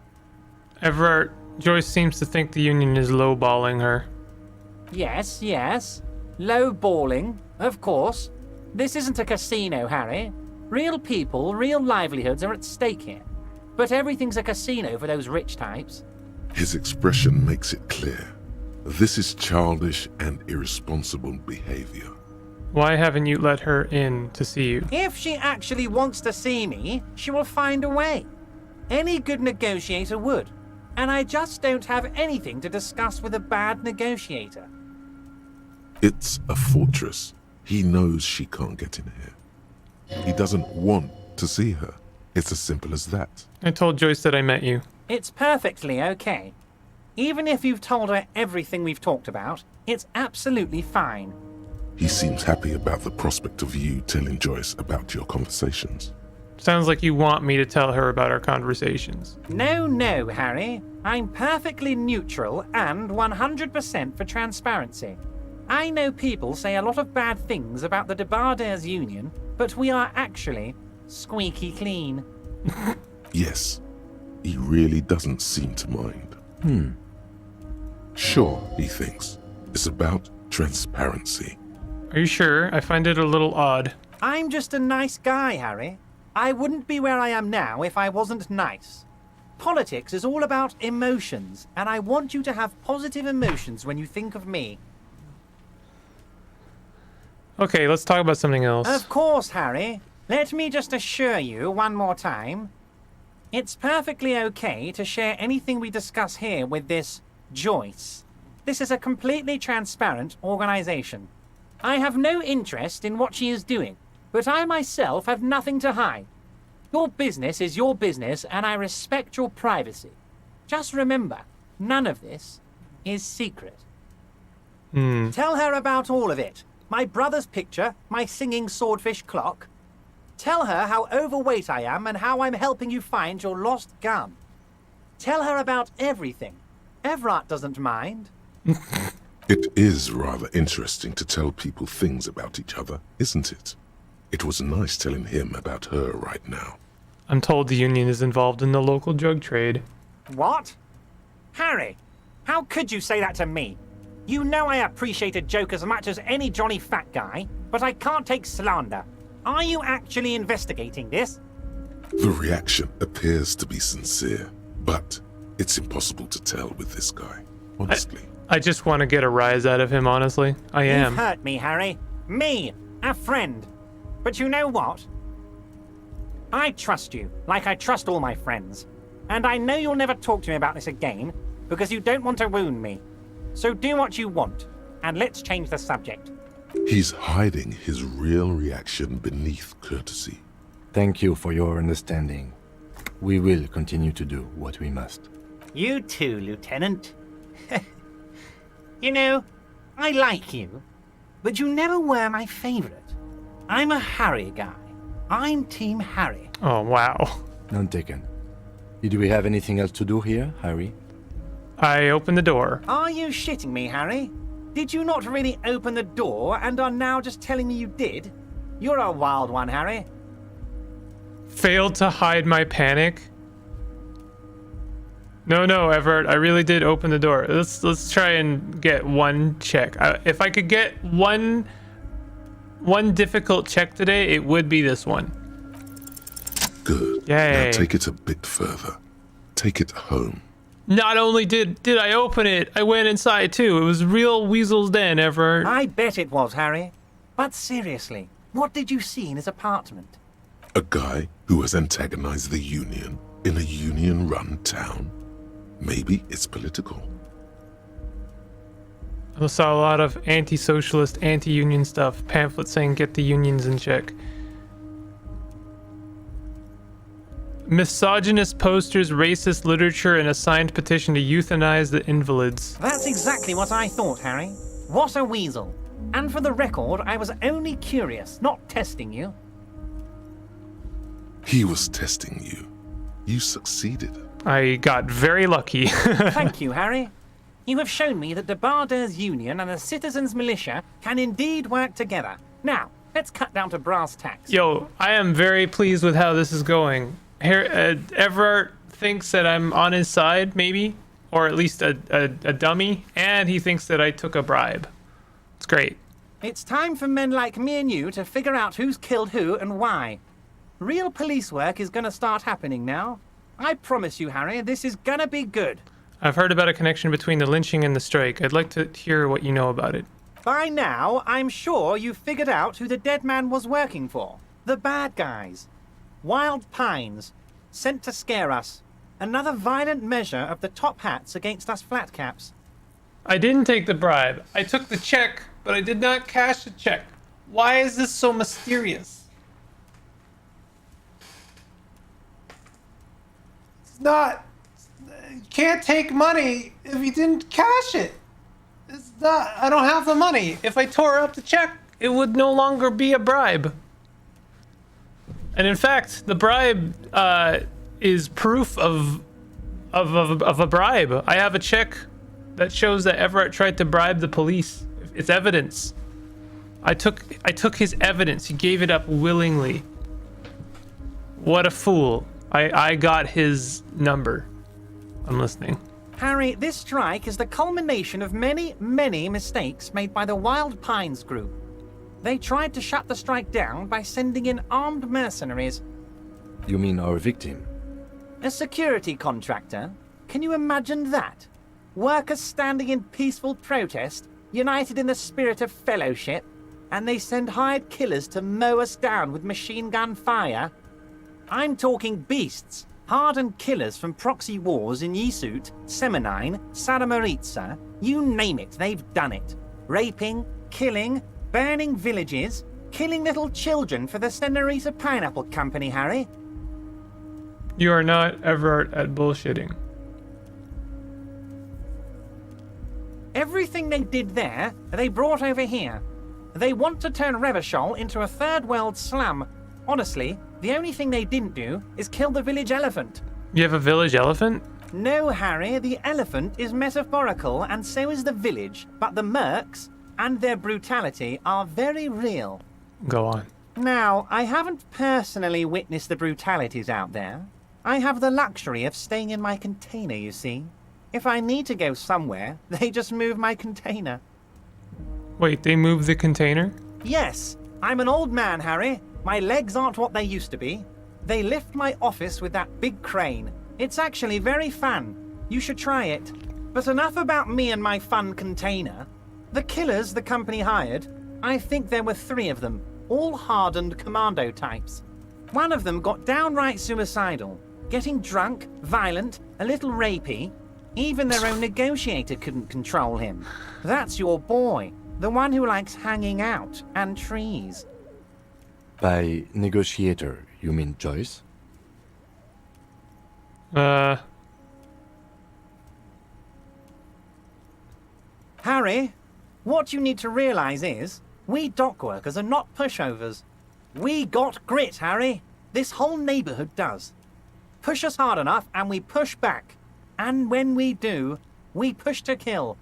Everett, Joyce seems to think the union is lowballing her. Yes, yes. Low balling, of course. This isn't a casino, Harry. Real people, real livelihoods are at stake here. But everything's a casino for those rich types. His expression makes it clear. This is childish and irresponsible behavior. Why haven't you let her in to see you? If she actually wants to see me, she will find a way. Any good negotiator would. And I just don't have anything to discuss with a bad negotiator. It's a fortress. He knows she can't get in here. He doesn't want to see her. It's as simple as that. I told Joyce that I met you. It's perfectly okay. Even if you've told her everything we've talked about, it's absolutely fine. He seems happy about the prospect of you telling Joyce about your conversations. Sounds like you want me to tell her about our conversations. No, no, Harry. I'm perfectly neutral and 100% for transparency. I know people say a lot of bad things about the Debardairs Union, but we are actually squeaky clean. Yes, he really doesn't seem to mind. Sure, he thinks. It's about transparency. Are you sure? I find it a little odd. I'm just a nice guy, Harry. I wouldn't be where I am now if I wasn't nice. Politics is all about emotions, and I want you to have positive emotions when you think of me. Okay, let's talk about something else. Of course, Harry. Let me just assure you one more time. It's perfectly okay to share anything we discuss here with this Joyce. This is a completely transparent organization. I have no interest in what she is doing, but I myself have nothing to hide. Your business is your business, and I respect your privacy. Just remember, none of this is secret. Tell her about all of it. My brother's picture, my singing swordfish clock. Tell her how overweight I am and how I'm helping you find your lost gun. Tell her about everything. Everard doesn't mind. It is rather interesting to tell people things about each other, isn't it? It was nice telling him about her right now. I'm told the Union is involved in the local drug trade. What? Harry, how could you say that to me? You know I appreciate a joke as much as any Johnny Fat guy, but I can't take slander. Are you actually investigating this? The reaction appears to be sincere, but it's impossible to tell with this guy, honestly. I just want to get a rise out of him, honestly. I am. You've hurt me, Harry. Me, a friend. But you know what? I trust you, like I trust all my friends. And I know you'll never talk to me about this again, because you don't want to wound me. So do what you want, and let's change the subject. He's hiding his real reaction beneath courtesy. Thank you for your understanding. We will continue to do what we must. You too, Lieutenant. You know, I like you, but you never were my favorite. I'm a Harry guy. I'm Team Harry. Oh, wow. None taken. Did we have anything else to do here, Harry? I opened the door. Are you shitting me, Harry? Did you not really open the door and are now just telling me you did? You're a wild one, Harry. Failed to hide my panic? No, Everett, I really did open the door. Let's try and get one check. If I could get one difficult check today, it would be this one. Good. Yay. Now take it a bit further. Take it home. Not only did I open it, I went inside too. It was real Weasel's Den, Everett. I bet it was, Harry. But seriously, what did you see in his apartment? A guy who has antagonized the Union in a Union-run town. Maybe it's political. I saw a lot of anti-socialist, anti-union stuff. Pamphlets saying get the unions in check. Misogynist posters, racist literature, and a signed petition to euthanize the invalids. That's exactly what I thought, Harry. What a weasel. And for the record, I was only curious, not testing you. He was testing you. You succeeded. I got very lucky. Thank you, Harry. You have shown me that the Debardairs Union and the Citizens Militia can indeed work together. Now, let's cut down to brass tacks. Yo, I am very pleased with how this is going. Here, Everett thinks that I'm on his side, maybe, or at least a dummy, and he thinks that I took a bribe. It's great. It's time for men like me and you to figure out who's killed who and why. Real police work is gonna start happening now. I promise you, Harry, this is gonna be good. I've heard about a connection between the lynching and the strike. I'd like to hear what you know about it. By now, I'm sure you've figured out who the dead man was working for. The bad guys. Wild Pines. Sent to scare us. Another violent measure of the top hats against us flatcaps. I didn't take the bribe. I took the check, but I did not cash the check. Why is this so mysterious? It's not... You can't take money if you didn't cash it. It's not... I don't have the money. If I tore up the check, it would no longer be a bribe. And in fact, the bribe is proof of a bribe. I have a check that shows that Everett tried to bribe the police. It's evidence. I took his evidence. He gave it up willingly. What a fool. I got his number. I'm listening. Harry, this strike is the culmination of many, many mistakes made by the Wild Pines group. They tried to shut the strike down by sending in armed mercenaries. You mean our victim? A security contractor? Can you imagine that? Workers standing in peaceful protest, united in the spirit of fellowship, and they send hired killers to mow us down with machine gun fire? I'm talking beasts, hardened killers from proxy wars in Yisut, Semenine, Saramaritsa, you name it, they've done it. Raping, killing, burning villages, killing little children for the Senorita Pineapple Company, Harry. You are not Everett at bullshitting. Everything they did there, they brought over here. They want to turn Revachol into a third world slum. Honestly, the only thing they didn't do is kill the village elephant. You have a village elephant? No, Harry, the elephant is metaphorical and so is the village, but the mercs and their brutality are very real. Go on. Now, I haven't personally witnessed the brutalities out there. I have the luxury of staying in my container, you see. If I need to go somewhere, they just move my container. Wait, they moved the container? Yes, I'm an old man, Harry. My legs aren't what they used to be. They lift my office with that big crane. It's actually very fun. You should try it. But enough about me and my fun container. The killers the company hired, I think there were 3 of them, all hardened commando types. One of them got downright suicidal, getting drunk, violent, a little rapey. Even their own negotiator couldn't control him. That's your boy, the one who likes hanging out and trees. By negotiator, you mean Joyce? Harry, what you need to realize is, we dock workers are not pushovers. We got grit, Harry. This whole neighborhood does. Push us hard enough and we push back. And when we do, we push to kill.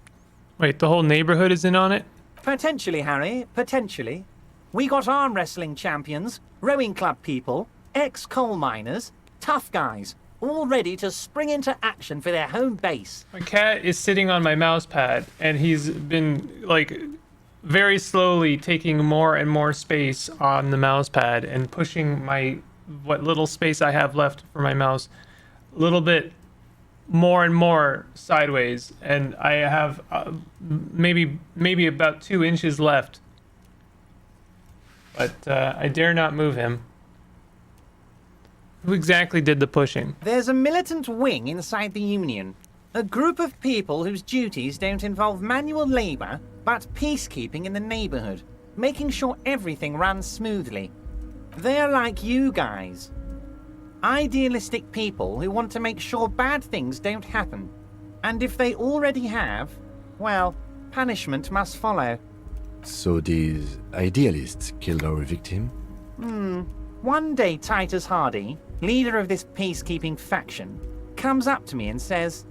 Wait, the whole neighborhood is in on it? Potentially, Harry, potentially. We got arm wrestling champions, rowing club people, ex-coal miners, tough guys, all ready to spring into action for their home base. My cat is sitting on my mouse pad, and he's been, like, very slowly taking more and more space on the mouse pad and pushing what little space I have left for my mouse a little bit more and more sideways, and I have maybe about 2 inches left. But I dare not move him. Who exactly did the pushing? There's a militant wing inside the Union. A group of people whose duties don't involve manual labor, but peacekeeping in the neighborhood, making sure everything runs smoothly. They're like you guys. Idealistic people who want to make sure bad things don't happen. And if they already have, well, punishment must follow. So these idealists killed our victim? One day Titus Hardy, leader of this peacekeeping faction, comes up to me and says,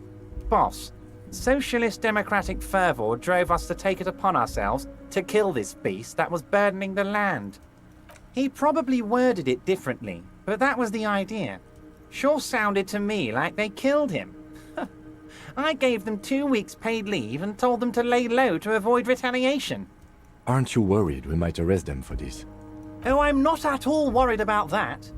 "Boss, socialist democratic fervor drove us to take it upon ourselves to kill this beast that was burdening the land." He probably worded it differently, but that was the idea. Sure sounded to me like they killed him. I gave them 2 weeks paid leave and told them to lay low to avoid retaliation. Aren't you worried we might arrest them for this? Oh, I'm not at all worried about that.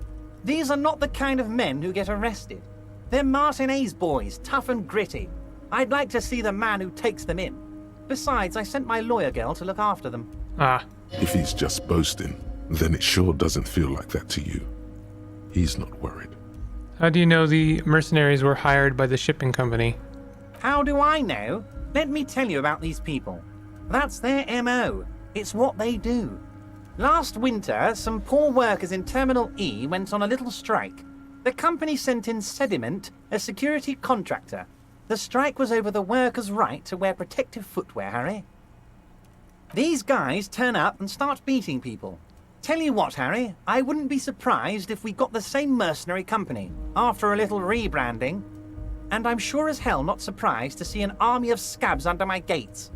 These are not the kind of men who get arrested. They're Martinez boys, tough and gritty. I'd like to see the man who takes them in. Besides, I sent my lawyer girl to look after them. If he's just boasting, then it sure doesn't feel like that to you. He's not worried. How do you know the mercenaries were hired by the shipping company? How do I know? Let me tell you about these people. That's their MO. It's what they do. Last winter, some poor workers in Terminal E went on a little strike. The company sent in Sediment, a security contractor. The strike was over the workers' right to wear protective footwear, Harry. These guys turn up and start beating people. Tell you what, Harry, I wouldn't be surprised if we got the same mercenary company after a little rebranding. And I'm sure as hell not surprised to see an army of scabs under my gates.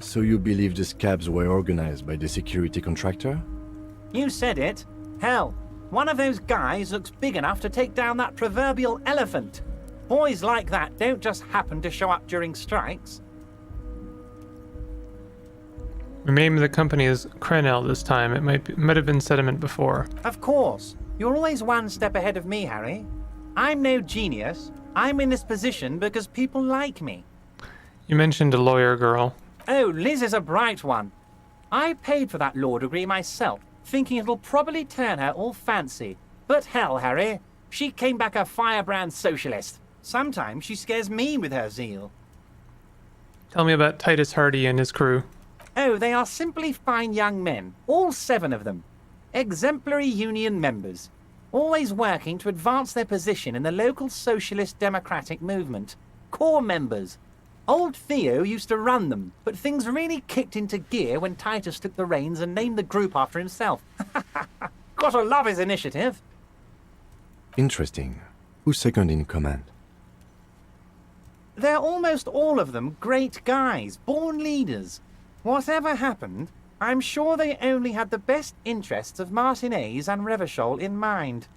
So you believe the scabs were organized by the security contractor? You said it. Hell, one of those guys looks big enough to take down that proverbial elephant. Boys like that don't just happen to show up during strikes. The name of the company is Crenel this time. It might have been Sediment before. Of course. You're always one step ahead of me, Harry. I'm no genius. I'm in this position because people like me. You mentioned a lawyer girl. Oh, Liz is a bright one. I paid for that law degree myself, thinking it'll probably turn her all fancy. But hell, Harry, she came back a firebrand socialist. Sometimes she scares me with her zeal. Tell me about Titus Hardy and his crew. Oh, they are simply fine young men, all 7 of them. Exemplary union members, always working to advance their position in the local socialist democratic movement. Core members. Old Theo used to run them, but things really kicked into gear when Titus took the reins and named the group after himself. Gotta love his initiative. Interesting. Who's second in command? They're almost all of them great guys, born leaders. Whatever happened, I'm sure they only had the best interests of Martinez and Revachol in mind.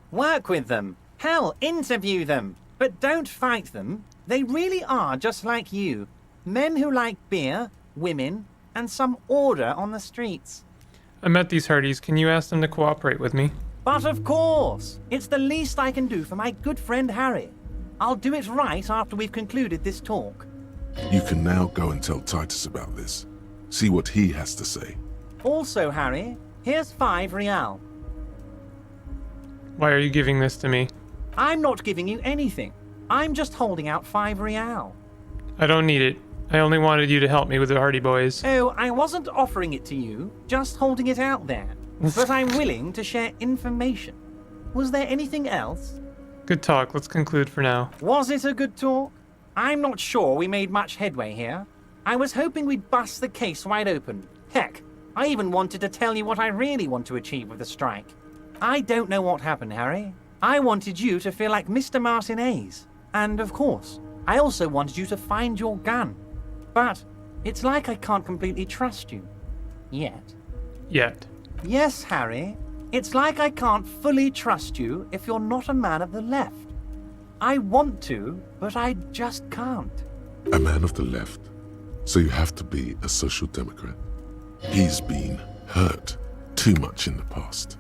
Work with them. Hell, interview them. But don't fight them. They really are just like you. Men who like beer, women, and some order on the streets. I met these Hardys. Can you ask them to cooperate with me? But of course! It's the least I can do for my good friend Harry. I'll do it right after we've concluded this talk. You can now go and tell Titus about this. See what he has to say. Also, Harry, here's 5 real. Why are you giving this to me? I'm not giving you anything. I'm just holding out 5 real. I don't need it. I only wanted you to help me with the Hardy Boys. Oh, I wasn't offering it to you, just holding it out there. But I'm willing to share information. Was there anything else? Good talk. Let's conclude for now. Was it a good talk? I'm not sure we made much headway here. I was hoping we'd bust the case wide open. Heck, I even wanted to tell you what I really want to achieve with the strike. I don't know what happened, Harry. I wanted you to feel like Mr. Martinez. And of course, I also wanted you to find your gun. But it's like I can't completely trust you. Yet. Yet. Yes, Harry. It's like I can't fully trust you if you're not a man of the left. I want to, but I just can't. A man of the left? So you have to be a social democrat? He's been hurt too much in the past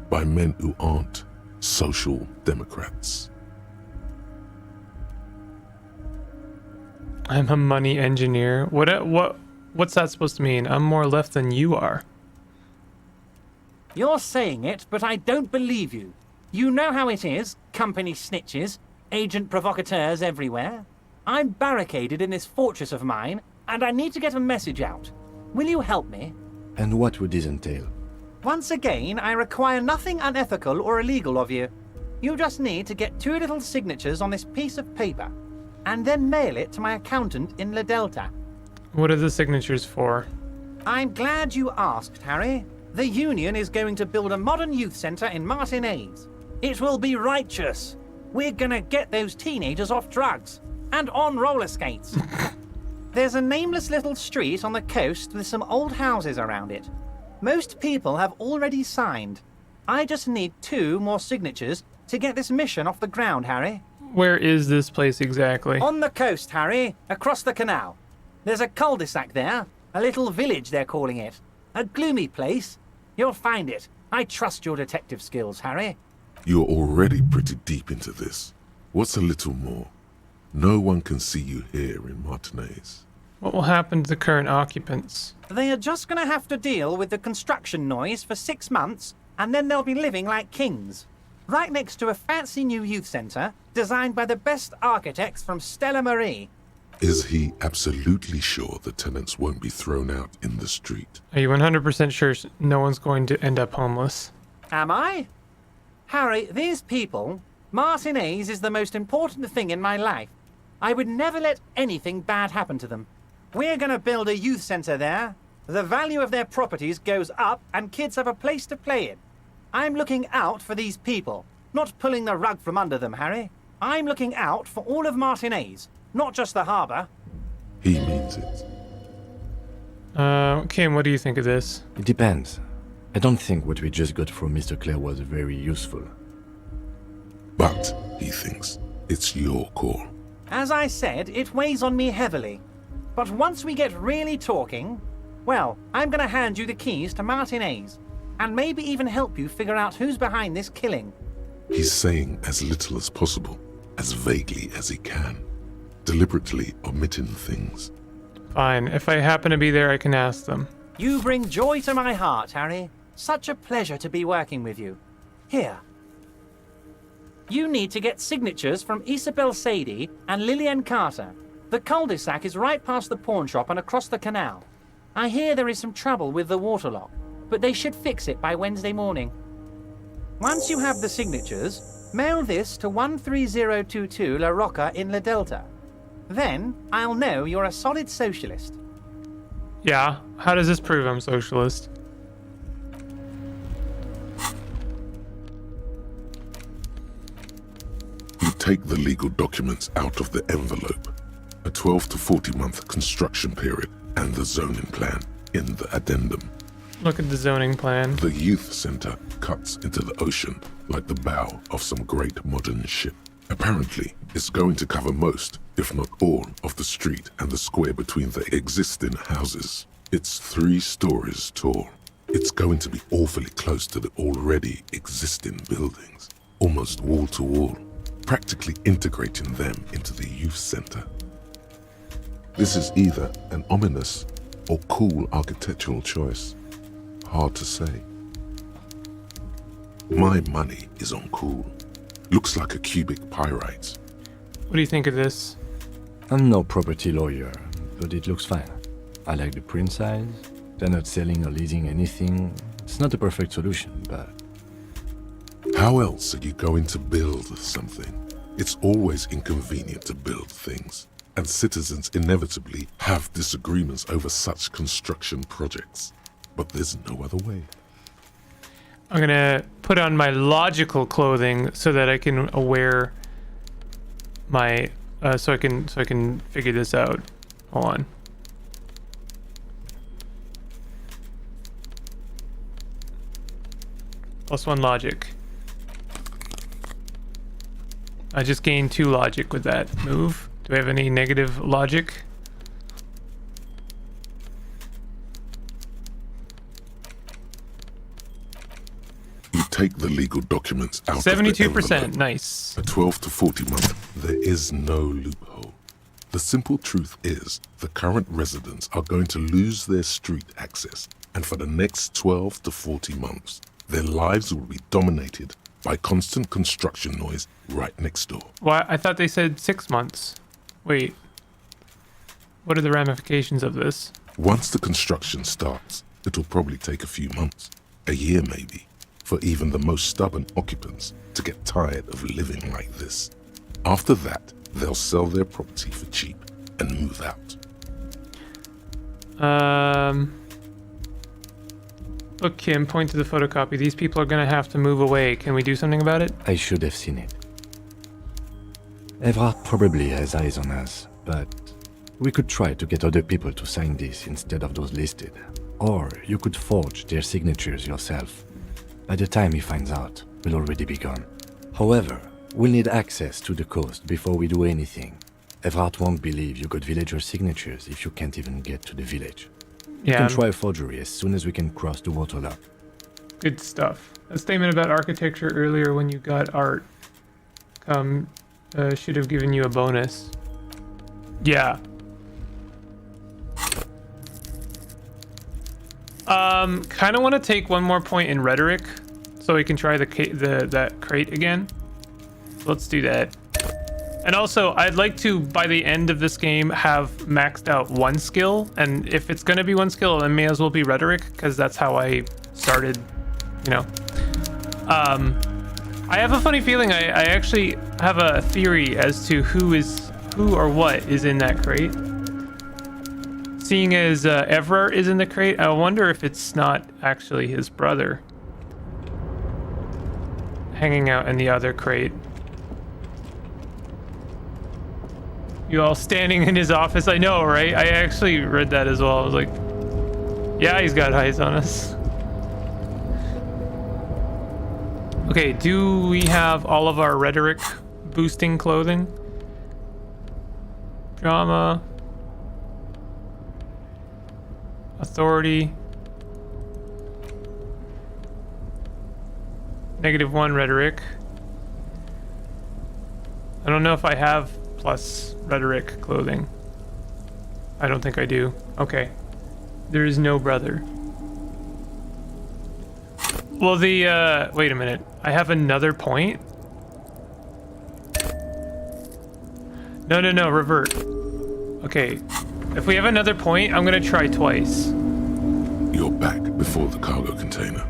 by men who aren't social democrats. I'm a money engineer. What's that supposed to mean? I'm more left than you are. You're saying it, but I don't believe you. You know how it is, company snitches, agent provocateurs everywhere. I'm barricaded in this fortress of mine, and I need to get a message out. Will you help me? And what would this entail? Once again, I require nothing unethical or illegal of you. You just need to get 2 little signatures on this piece of paper, and then mail it to my accountant in La Delta. What are the signatures for? I'm glad you asked, Harry. The Union is going to build a modern youth centre in Martinez. It will be righteous. We're gonna get those teenagers off drugs and on roller skates. There's a nameless little street on the coast with some old houses around it. Most people have already signed. I just need 2 more signatures to get this mission off the ground, Harry. Where is this place exactly? On the coast, Harry, across the canal. There's a cul-de-sac there, a little village they're calling it. A gloomy place. You'll find it. I trust your detective skills, Harry. You're already pretty deep into this. What's a little more? No one can see you here in Martinez. What will happen to the current occupants? They are just going to have to deal with the construction noise for 6 months, and then they'll be living like kings. Right next to a fancy new youth centre, designed by the best architects from Stella Marie. Is he absolutely sure the tenants won't be thrown out in the street? Are you 100% sure no one's going to end up homeless? Am I? Harry, these people, Martinez is the most important thing in my life. I would never let anything bad happen to them. We're going to build a youth centre there. the value of their properties goes up and kids have a place to play in. I'm looking out for these people, not pulling the rug from under them, Harry. I'm looking out for all of Martinez, not just the harbour. He means it. Kim, what do you think of this? It depends. I don't think what we just got from Mr. Clare was very useful. But, he thinks, it's your call. As I said, it weighs on me heavily. But once we get really talking, well, I'm going to hand you the keys to Martinez, and maybe even help you figure out who's behind this killing. He's saying as little as possible, as vaguely as he can, deliberately omitting things. Fine. If I happen to be there, I can ask them. You bring joy to my heart, Harry. Such a pleasure to be working with you. Here. You need to get signatures from Isabel Sadie and Lillian Carter. The cul-de-sac is right past the pawn shop and across the canal. I hear there is some trouble with the waterlock, but they should fix it by Wednesday morning. Once you have the signatures, mail this to 13022 La Rocca in La Delta. Then I'll know you're a solid socialist. Yeah, how does this prove I'm socialist? You take the legal documents out of the envelope, a 12 to 40 month construction period, and the zoning plan in the addendum. Look at the zoning plan. The youth center cuts into the ocean like the bow of some great modern ship. Apparently, it's going to cover most, if not all, of the street and the square between the existing houses. It's 3 stories tall. It's going to be awfully close to the already existing buildings, almost wall to wall, practically integrating them into the youth center. This is either an ominous or cool architectural choice. Hard to say. My money is on cool. Looks like a cubic pyrite. What do you think of this? I'm no property lawyer, but it looks fine. I like the print size. They're not selling or leasing anything. It's not a perfect solution, but... How else are you going to build something? It's always inconvenient to build things, and citizens inevitably have disagreements over such construction projects. But there's no other way. I'm gonna put on my logical clothing so that I can wear my so I can figure this out. Hold on. +1 logic. I just gained 2 logic with that move. Do I have any negative logic? You take the legal documents out 72%, of the envelope. nice. A 12 to 40 month, there is no loophole. The simple truth is, the current residents are going to lose their street access, and for the next 12 to 40 months, their lives will be dominated by constant construction noise right next door. Why? I thought they said 6 months. Wait. What are the ramifications of this? Once the construction starts, it'll probably take a few months, a year maybe, for even the most stubborn occupants to get tired of living like this. After that, they'll sell their property for cheap and move out. Look, Kim, point to the photocopy. These people are gonna have to move away. Can we do something about it? I should have seen it. Evrard probably has eyes on us, but we could try to get other people to sign this instead of those listed. Or you could forge their signatures yourself. By the time he finds out, we'll already be gone. However, we'll need access to the coast before we do anything. Evrard won't believe you got villager signatures if you can't even get to the village. We Yeah. can try a forgery as soon as we can cross the waterlock. Good stuff. A statement about architecture earlier when you got art. Should have given you a bonus. Yeah. Kind of want to take one more point in rhetoric so we can try that crate again. Let's do that. And also, I'd like to, by the end of this game, have maxed out 1 skill. And if it's going to be 1 skill, it may as well be rhetoric, because that's how I started, you know. I have a funny feeling I actually have a theory as to who or what is in that crate. Seeing as Evrard is in the crate, I wonder if it's not actually his brother hanging out in the other crate. You all standing in his office. I know, right? I actually read that as well. I was like, yeah, he's got eyes on us. Okay, do we have all of our rhetoric boosting clothing? Drama. Authority. -1 rhetoric. I don't know if I have plus rhetoric clothing. I don't think I do. Okay. There is no brother. Well, the, wait a minute. I have another point? No, revert. Okay. If we have another point, I'm gonna try twice. You're back before the cargo container.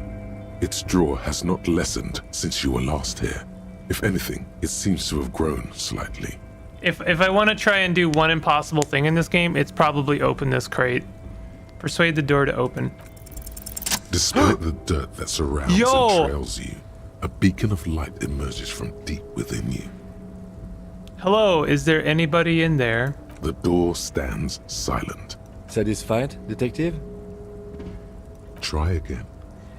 Its draw has not lessened since you were last here. If anything, it seems to have grown slightly. If I want to try and do one impossible thing in this game, it's probably open this crate. Persuade the door to open. Despite the dirt that surrounds and trails you, a beacon of light emerges from deep within you. Hello, is there anybody in there? The door stands silent. Satisfied, detective? Try again.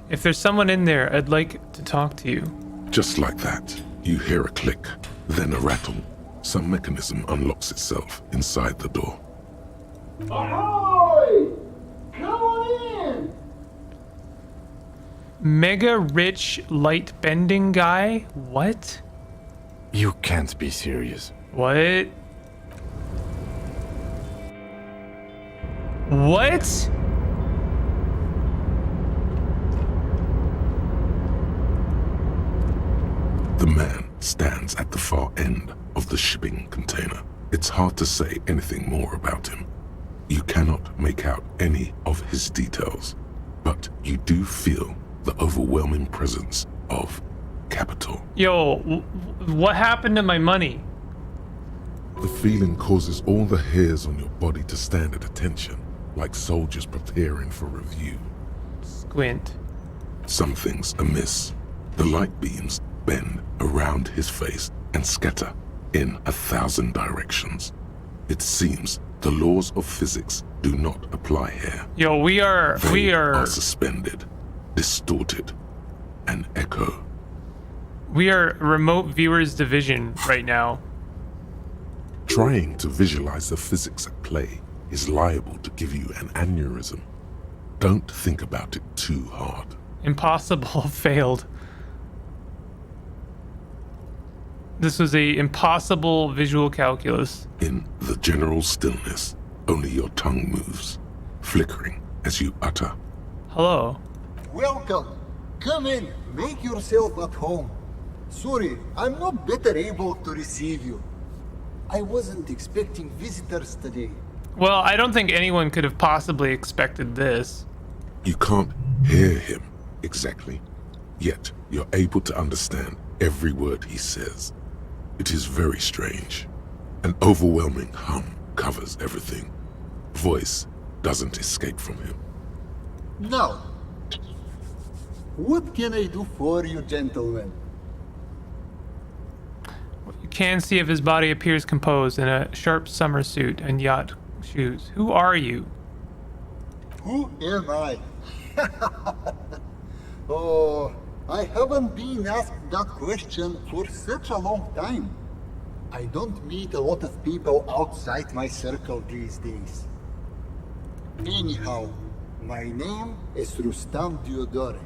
If there's someone in there, I'd like to talk to you. Just like that, you hear a click, then a rattle. Some mechanism unlocks itself inside the door. Ahoy! Come on in! Mega rich light bending guy? What? You can't be serious. What? What? The man stands at the far end of the shipping container. It's hard to say anything more about him. You cannot make out any of his details, but you do feel the overwhelming presence of capital. Yo, what happened to my money? The feeling causes all the hairs on your body to stand at attention, like soldiers preparing for review. Squint. Something's amiss. The light beams bend around his face and scatter in 1,000 directions. It seems the laws of physics do not apply here. Yo, we are suspended, distorted, and echo. We are remote viewers division right now. Trying to visualize the physics at play is liable to give you an aneurysm. Don't think about it too hard. Impossible failed. This was a impossible visual calculus. In the general stillness, only your tongue moves, flickering as you utter. Hello. Welcome. Come in. Make yourself at home. Sorry, I'm not better able to receive you. I wasn't expecting visitors today. Well, I don't think anyone could have possibly expected this. You can't hear him exactly, yet you're able to understand every word he says. It is very strange. An overwhelming hum covers everything. Voice doesn't escape from him. Now, what can I do for you, gentlemen? You can see if his body appears composed in a sharp summer suit and yacht shoes. Who are you? Who am I? Oh, I haven't been asked that question for such a long time. I don't meet a lot of people outside my circle these days. Anyhow, my name is Rustam Diodore,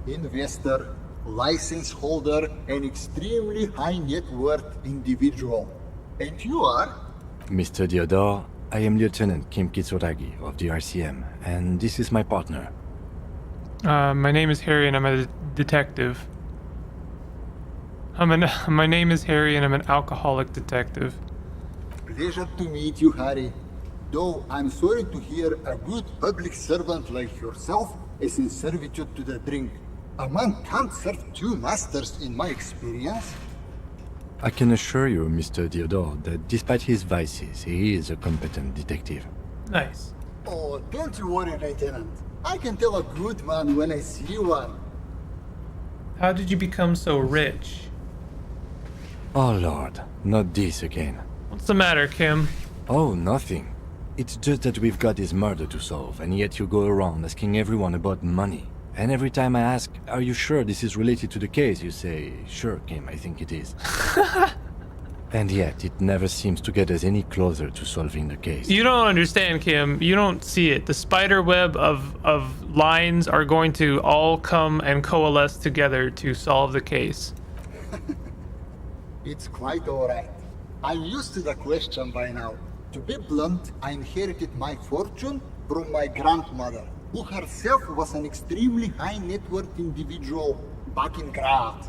investor, license holder, and extremely high net worth individual. And you are? Mr. Diodore, I am Lieutenant Kim Kitsuragi of the RCM, and this is my partner. My name is Harry and I'm a detective. My name is Harry and I'm an alcoholic detective. Pleasure to meet you, Harry. Though I'm sorry to hear a good public servant like yourself is in servitude to the drink. A man can't serve two masters in my experience. I can assure you, Mr. Diodore, that despite his vices, he is a competent detective. Nice. Oh, don't you worry, Lieutenant. I can tell a good man when I see one. How did you become so rich? Oh Lord, not this again. What's the matter, Kim? Oh, nothing. It's just that we've got this murder to solve, and yet you go around asking everyone about money. And every time I ask, are you sure this is related to the case, you say, sure, Kim, I think it is. And yet, it never seems to get us any closer to solving the case. You don't understand, Kim. You don't see it. The spider web of lines are going to all come and coalesce together to solve the case. It's quite alright. I'm used to the question by now. To be blunt, I inherited my fortune from my grandmother, who herself was an extremely high net worth individual back in Grad.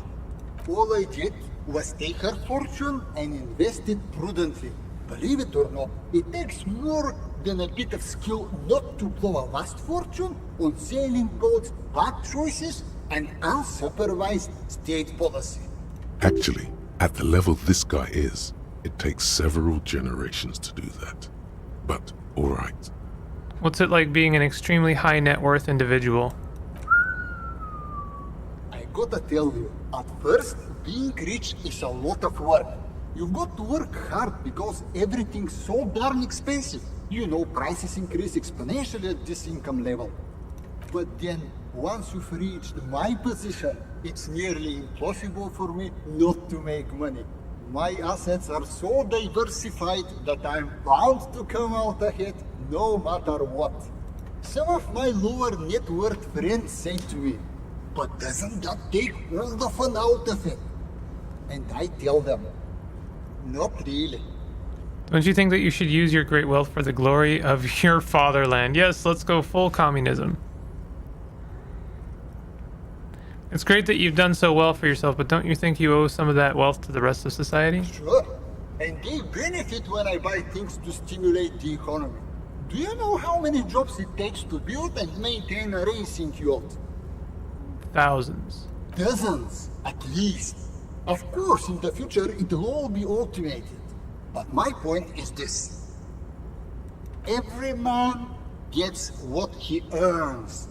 All I did was take her fortune and invest it prudently. Believe it or not, it takes more than a bit of skill not to blow a vast fortune on sailing boats, bad choices, and unsupervised state policy. Actually, at the level this guy is, it takes several generations to do that. But, alright. What's it like being an extremely high net worth individual? I gotta tell you, at first, being rich is a lot of work. You've got to work hard because everything's so darn expensive. You know, prices increase exponentially at this income level. But then, once you've reached my position, it's nearly impossible for me not to make money. My assets are so diversified that I'm bound to come out ahead no matter what. Some of my lower net worth friends say to me, but doesn't that take all the fun out of it? And I tell them, not really. Don't you think that you should use your great wealth for the glory of your fatherland? Yes, let's go full communism. It's great that you've done so well for yourself, but don't you think you owe some of that wealth to the rest of society? Sure. And they benefit when I buy things to stimulate the economy. Do you know how many jobs it takes to build and maintain a racing yacht? Thousands. Dozens, at least. Of course, in the future, it'll all be automated. But my point is this. Every man gets what he earns.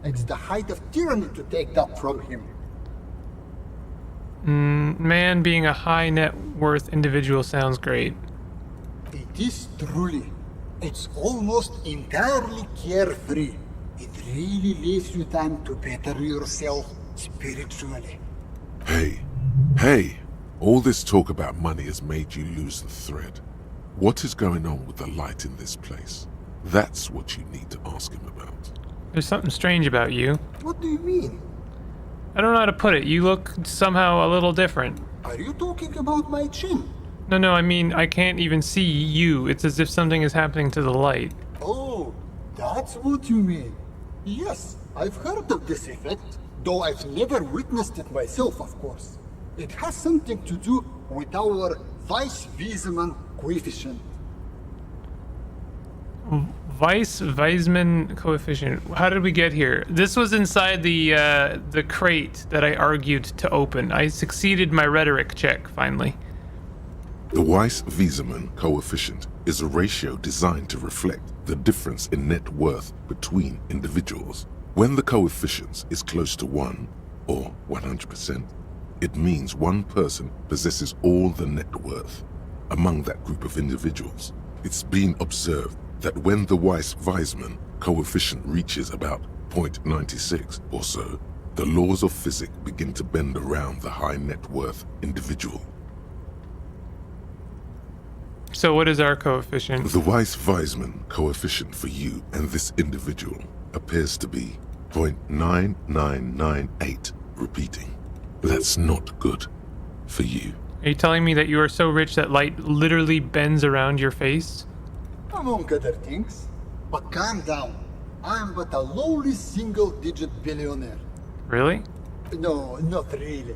It's the height of tyranny to take that from him. Man being a high net worth individual sounds great. It is truly. It's almost entirely carefree. It really leaves you time to better yourself spiritually. Hey, all this talk about money has made you lose the thread. What is going on with the light in this place? That's what you need to ask him about. There's something strange about you. What do you mean? I don't know how to put it. You look somehow a little different. Are you talking about my chin? No, I mean, I can't even see you. It's as if something is happening to the light. Oh, that's what you mean. Yes, I've heard of this effect, though I've never witnessed it myself, of course. It has something to do with our Weiss-Wiseman coefficient. Weiss-Wiseman coefficient. How did we get here? This was inside the crate that I argued to open. I succeeded my rhetoric check, finally. The Weiss-Wiseman coefficient is a ratio designed to reflect the difference in net worth between individuals. When the coefficient is close to 1, or 100%, it means one person possesses all the net worth. Among that group of individuals, it's been observed that when the Weiss-Wiseman coefficient reaches about 0.96 or so, the laws of physics begin to bend around the high net worth individual. So what is our coefficient? The Weiss-Wiseman coefficient for you and this individual appears to be 0.9998, repeating. That's not good for you. Are you telling me that you are so rich that light literally bends around your face? Among other things. But calm down. I'm but a lowly single-digit billionaire. Really? No, not really.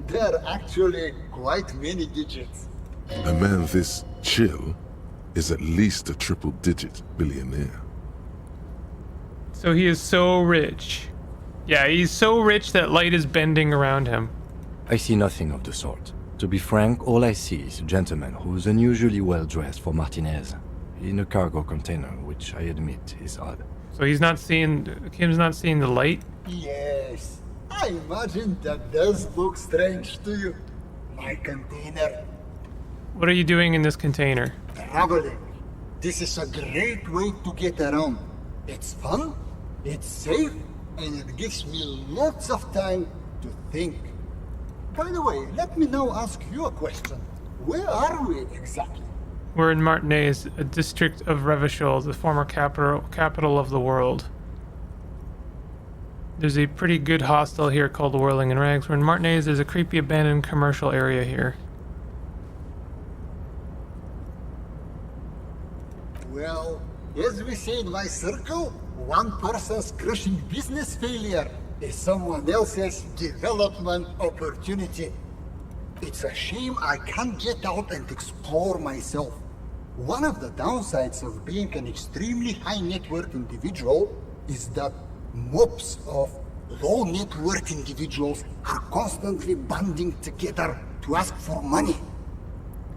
There are actually quite many digits. A man this chill is at least a triple-digit billionaire. So he is so rich. Yeah, he's so rich that light is bending around him. I see nothing of the sort. To be frank, all I see is a gentleman who's unusually well dressed for Martinez. in a cargo container, which I admit is odd. So he's not seeing, Kim's not seeing the light? Yes, I imagine that does look strange to you. My container. What are you doing in this container? Traveling. This is a great way to get around. It's fun, it's safe, and it gives me lots of time to think. By the way, let me now ask you a question. Where are we exactly? We're in Martinez, a district of Revachol, the former capital of the world. There's a pretty good hostel here called Whirling in Rags. We're in Martinez. There's a creepy abandoned commercial area here. Well, as we say in my circle, one person's crushing business failure is someone else's development opportunity. It's a shame I can't get out and explore myself. One of the downsides of being an extremely high net worth individual is that mobs of low net worth individuals are constantly banding together to ask for money.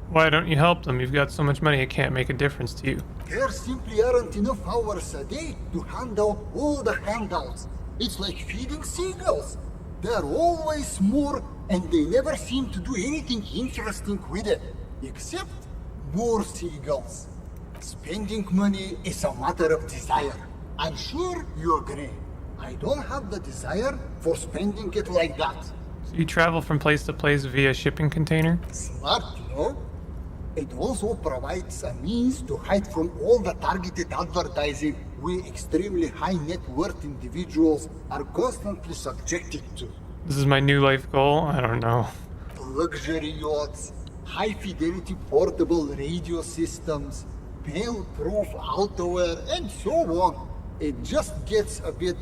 Why don't you help them? You've got so much money it can't make a difference to you. There simply aren't enough hours a day to hand out all the handouts. It's like feeding seagulls. There are always more, and they never seem to do anything interesting with it, except more seagulls. Spending money is a matter of desire. I'm sure you agree. I don't have the desire for spending it like that. So you travel from place to place via shipping container? Smart, no? It also provides a means to hide from all the targeted advertising we extremely high net worth individuals are constantly subjected to. This is my new life goal? I don't know. Luxury yachts, high fidelity portable radio systems, bail-proof outerwear, and so on. It just gets a bit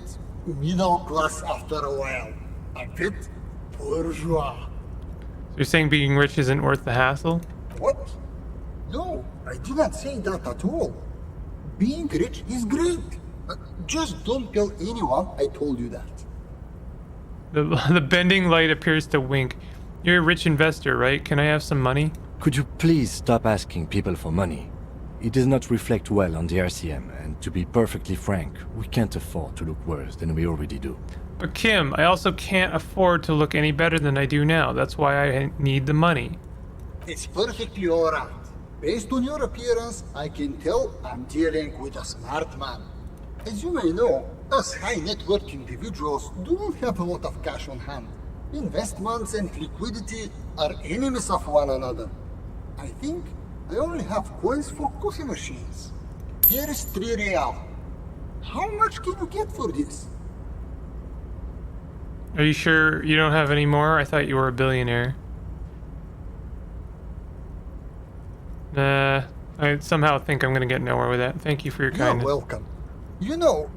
middle class after a while. A bit bourgeois. So you're saying being rich isn't worth the hassle? What? No, I didn't say that at all. Being rich is great. Just don't tell anyone I told you that. The bending light appears to wink. You're a rich investor, right? Can I have some money? Could you please stop asking people for money? It does not reflect well on the RCM, and to be perfectly frank, we can't afford to look worse than we already do. But Kim, I also can't afford to look any better than I do now. That's why I need the money. It's perfectly alright. Based on your appearance, I can tell I'm dealing with a smart man. As you may know, us high net worth individuals do not have a lot of cash on hand. Investments and liquidity are enemies of one another. I think I only have coins for coffee machines. Here is 3 real. How much can you get for this? Are you sure you don't have any more? I thought you were a billionaire. I somehow think I'm gonna get nowhere with that. Thank you for your kindness. You're welcome. You know,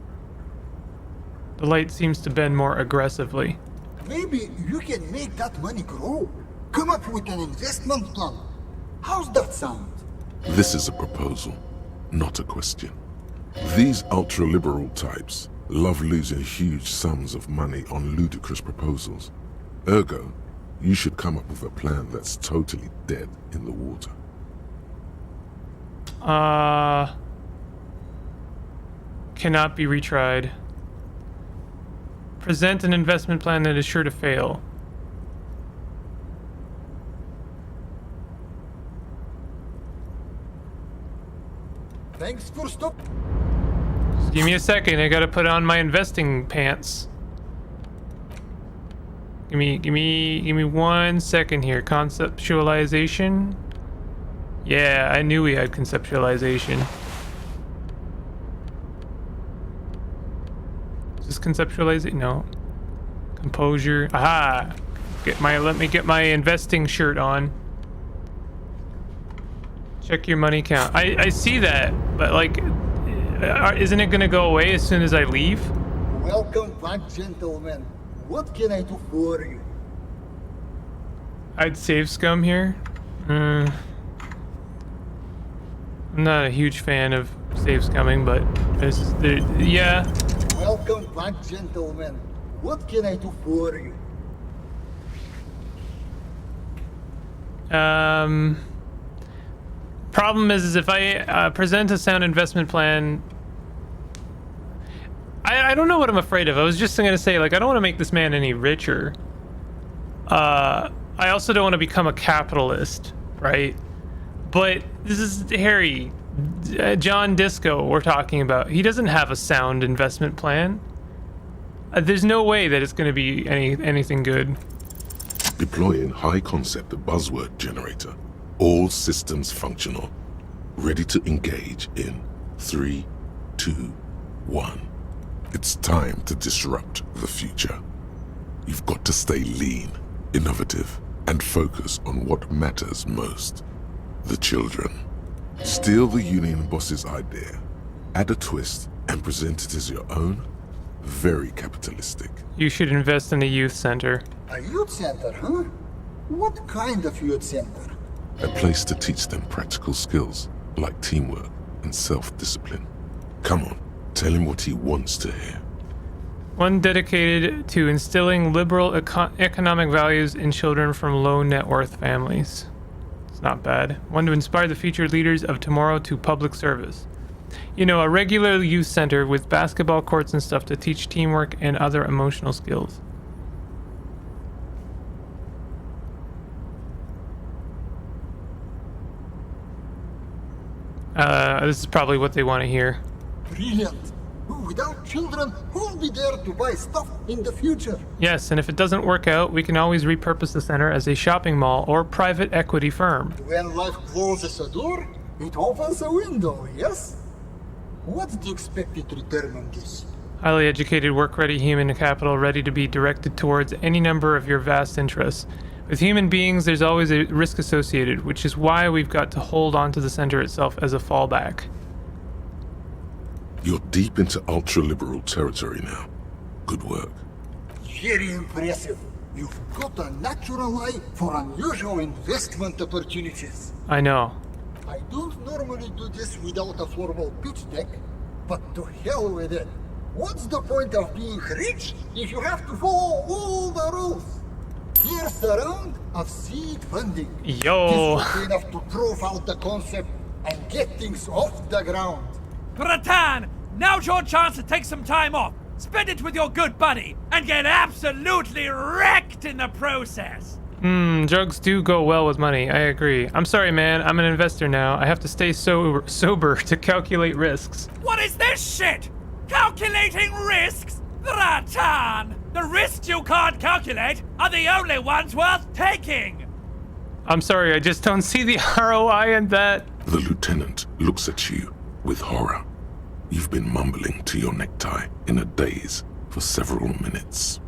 the light seems to bend more aggressively. Maybe you can make that money grow. Come up with an investment plan. How's that sound? This is a proposal, not a question. These ultra-liberal types love losing huge sums of money on ludicrous proposals. Ergo, you should come up with a plan that's totally dead in the water. Cannot be retried. Present an investment plan that is sure to fail. Thanks for stop. Just give me a second. I gotta put on my investing pants. Give me 1 second here. Conceptualization. Yeah, I knew we had conceptualization. Is this conceptualization? No. Composure. Aha! Let me get my investing shirt on. Check your money count. I see that, but like, isn't it gonna go away as soon as I leave? Welcome back, gentlemen. What can I do for you? I'd save scum here. I'm not a huge fan of save scumming, but yeah. Welcome back, gentlemen. What can I do for you? problem is if I present a sound investment plan, I don't know what I'm afraid of. I was just going to say, like, I don't want to make this man any richer. I also don't want to become a capitalist, right? But this is Harry, John Disco we're talking about. He doesn't have a sound investment plan. There's no way that it's going to be anything good. Deploying high concept buzzword generator. All systems functional. Ready to engage in 3, 2, 1. It's time to disrupt the future. You've got to stay lean, innovative, and focus on what matters most. The children. Steal the union boss's idea, add a twist, and present it as your own. Very capitalistic. You should invest in a youth center. A youth center, huh? What kind of youth center? A place to teach them practical skills like teamwork and self-discipline. Come on, tell him what he wants to hear. One dedicated to instilling liberal economic values in children from low net worth families. It's not bad. One to inspire the future leaders of tomorrow to public service. You know, a regular youth center with basketball courts and stuff to teach teamwork and other emotional skills. This is probably what they want to hear. Brilliant. Without children, who'll be there to buy stuff in the future? Yes, and if it doesn't work out, we can always repurpose the center as a shopping mall or private equity firm. When life closes a door, it opens a window, yes? What's the expected return on this? Highly educated, work-ready human capital ready to be directed towards any number of your vast interests. With human beings, there's always a risk associated, which is why we've got to hold on to the center itself as a fallback. You're deep into ultra-liberal territory now. Good work. Very impressive. You've got a natural eye for unusual investment opportunities. I know. I don't normally do this without a formal pitch deck, but to hell with it. What's the point of being rich if you have to follow all the rules? Here's the round of seed funding. Yo. This will be enough to prove out the concept and get things off the ground. Ratan, now's your chance to take some time off. Spend it with your good buddy and get absolutely wrecked in the process. Drugs do go well with money. I agree. I'm sorry, man. I'm an investor now. I have to stay sober to calculate risks. What is this shit? Calculating risks? Ratan! The risks you can't calculate are the only ones worth taking! I'm sorry, I just don't see the ROI in that. The lieutenant looks at you with horror. You've been mumbling to your necktie in a daze for several minutes.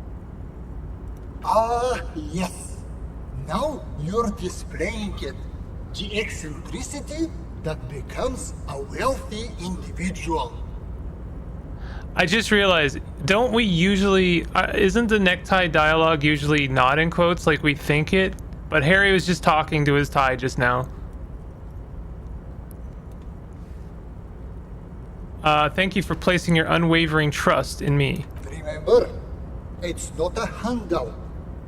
Ah, yes. Now you're displaying it. The eccentricity that becomes a wealthy individual. I just realized, don't we usually, isn't the necktie dialogue usually not in quotes like we think it? But Harry was just talking to his tie just now. Thank you for placing your unwavering trust in me. Remember, it's not a handout.